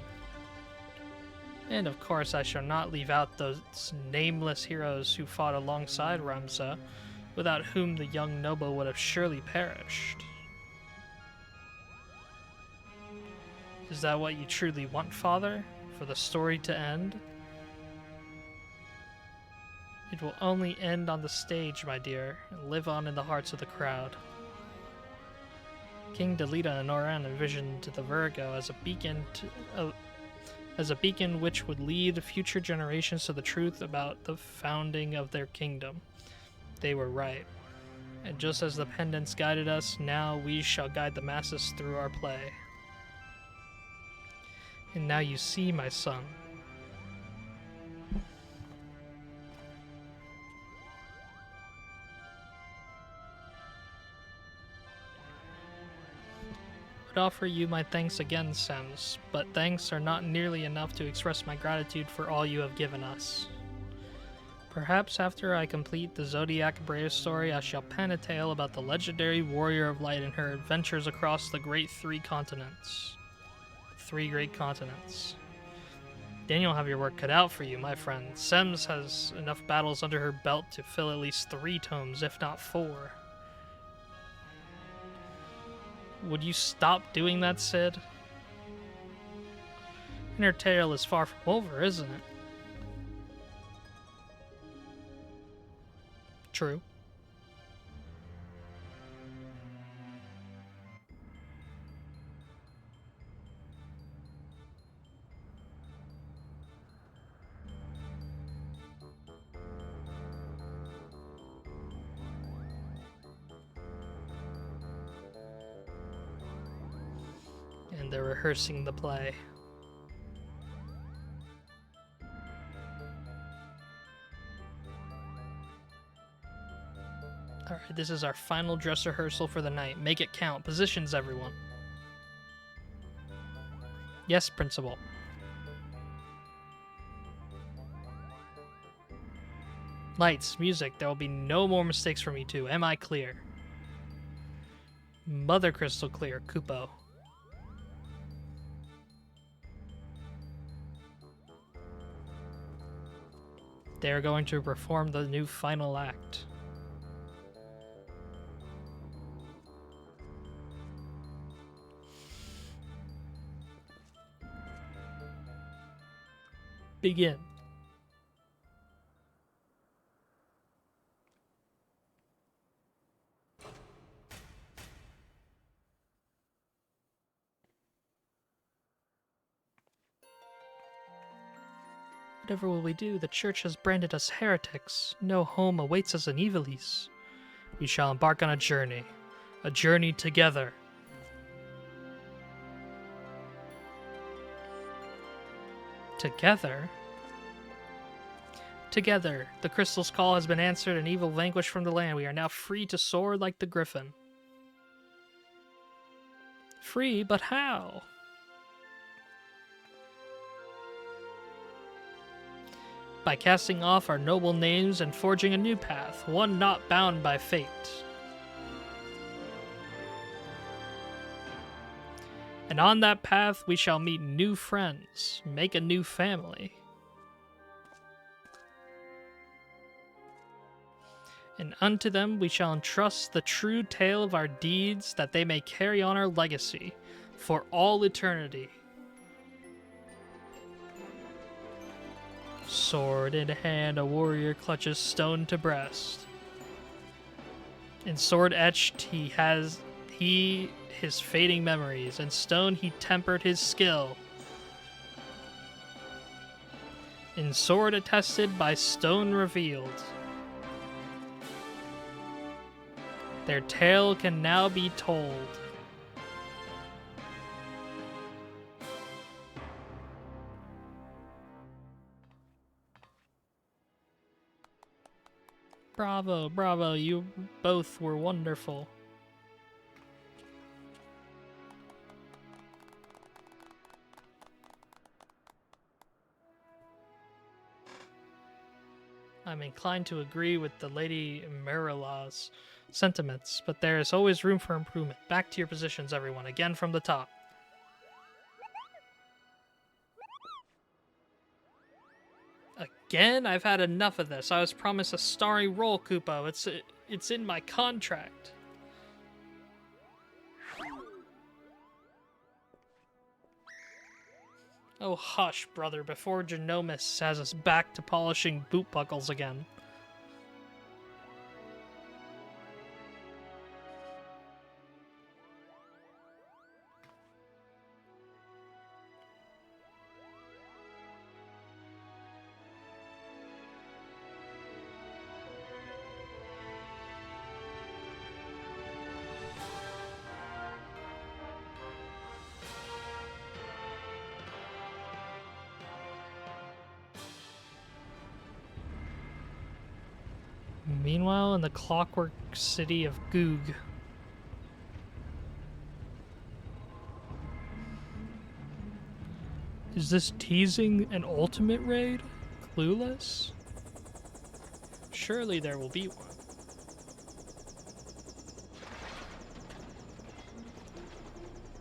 And of course, I shall not leave out those nameless heroes who fought alongside Ramza, without whom the young noble would have surely perished. Is that what you truly want, Father? For the story to end? It will only end on the stage, my dear, and live on in the hearts of the crowd. King Delita and Oran envisioned the Virgo as a beacon which would lead future generations to the truth about the founding of their kingdom. They were right. And just as the pendants guided us, now we shall guide the masses through our play. And now you see, my son. I would offer you my thanks again, Sems, but thanks are not nearly enough to express my gratitude for all you have given us. Perhaps after I complete the Zodiac Brave story, I shall pen a tale about the legendary Warrior of Light and her adventures across the great three continents. Three great continents. Daniel, have your work cut out for you, my friend. Sems has enough battles under her belt to fill at least 3 tomes, if not 4. Would you stop doing that, Sid? And her tale is far from over, isn't it? True. And they're rehearsing the play. Alright, this is our final dress rehearsal for the night. Make it count. Positions, everyone. Yes, Principal. Lights, music. There will be no more mistakes from you two. Am I clear? Mother crystal clear, Kupo. They are going to perform the new final act. Begin. Whatever will we do? The church has branded us heretics. No home awaits us in Ivalice. We shall embark on a journey together. Together? Together. The crystal's call has been answered and evil vanquished from the land. We are now free to soar like the griffin. Free, but how? By casting off our noble names and forging a new path, one not bound by fate. And on that path we shall meet new friends, make a new family. And unto them we shall entrust the true tale of our deeds, that they may carry on our legacy for all eternity. Sword in hand, a warrior clutches stone to breast. In sword etched he his fading memories, in stone he tempered his skill. In sword attested, by stone revealed. Their tale can now be told. Bravo, bravo, you both were wonderful. I'm inclined to agree with the Lady Marilla's sentiments, but there is always room for improvement. Back to your positions, everyone, again from the top. Again? I've had enough of this. I was promised a starring role, Kupo. It's in my contract. Oh, hush, brother, before Genomus has us back to polishing boot buckles again. Meanwhile, in the clockwork city of Goog. Is this teasing an ultimate raid? Clueless? Surely there will be one.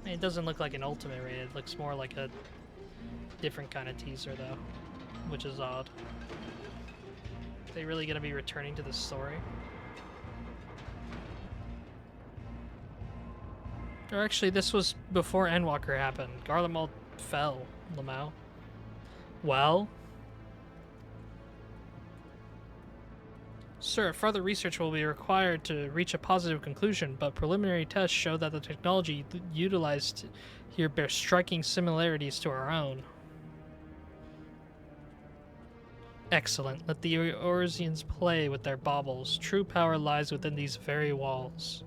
I mean, it doesn't look like an ultimate raid. It looks more like a different kind of teaser, though, which is odd. Are they really going to be returning to the story? Or actually, this was before Endwalker happened. Garlemald fell, Lamau. Well? Sir, further research will be required to reach a positive conclusion, but preliminary tests show that the technology utilized here bears striking similarities to our own. Excellent. Let the Orzians play with their baubles. True power lies within these very walls.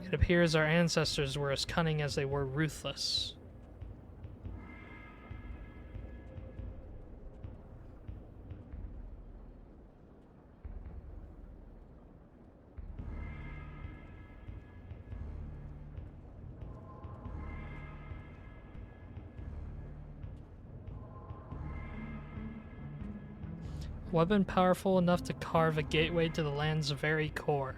It appears our ancestors were as cunning as they were ruthless. Weapon powerful enough to carve a gateway to the land's very core.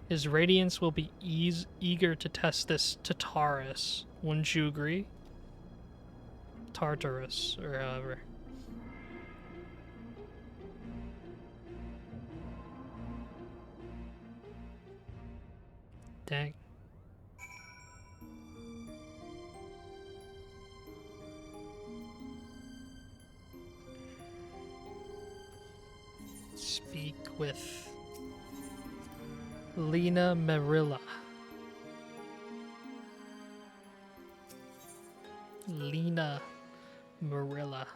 His radiance will be eager to test this Tartarus. Wouldn't you agree? Tartarus, or however. Dang. Speak with Lena Marilla. Lena Marilla.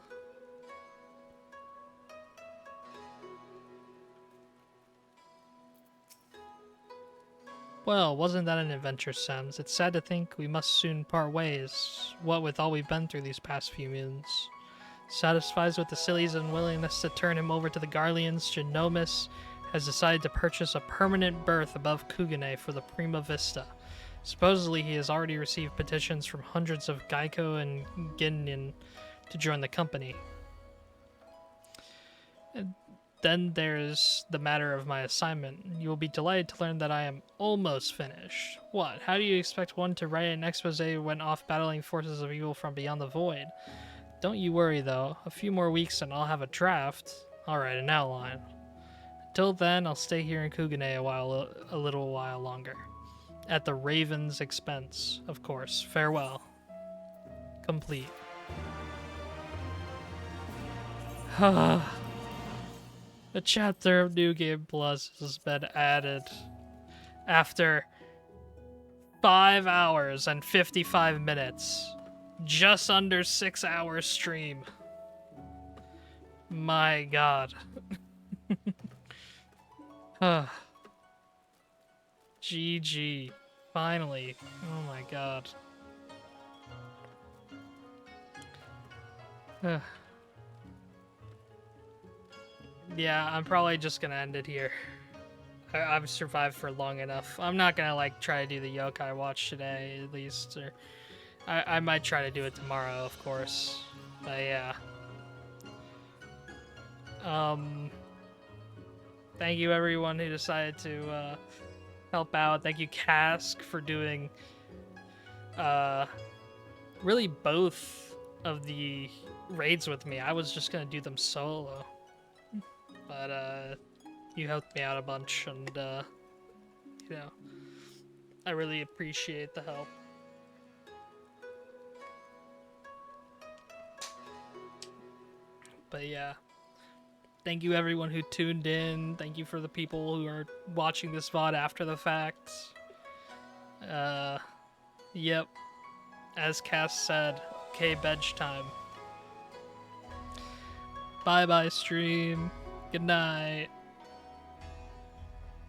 Well, wasn't that an adventure, Sems? It's sad to think we must soon part ways, what with all we've been through these past few moons. Satisfied with the Silly's unwillingness to turn him over to the Garleans, Genomus has decided to purchase a permanent berth above Kugane for the Prima Vista. Supposedly, he has already received petitions from hundreds of Geico and Ginnin to join the company. Then there's the matter of my assignment. You will be delighted to learn that I am almost finished. What? How do you expect one to write an expose when off battling forces of evil from beyond the void? Don't you worry, though. A few more weeks and I'll have a draft. Alright, an outline. Till then, I'll stay here in Kugane a little while longer. At the Raven's expense, of course. Farewell. Complete. A chapter of New Game Plus has been added after 5 hours and 55 minutes. Just under 6 hours stream. My god. GG. Finally. Oh my god. Yeah, I'm probably just gonna end it here. I've survived for long enough. I'm not gonna like try to do the yokai watch today, at least, or I might try to do it tomorrow, of course. But yeah. Thank you everyone who decided to help out. Thank you Cask for doing really both of the raids with me. I was just gonna do them solo, but you helped me out a bunch, and you know, I really appreciate the help. But yeah, thank you everyone who tuned in. Thank you for the people who are watching this VOD after the fact. Yep, as Cass said, okay, bench time. Bye bye stream. Good night.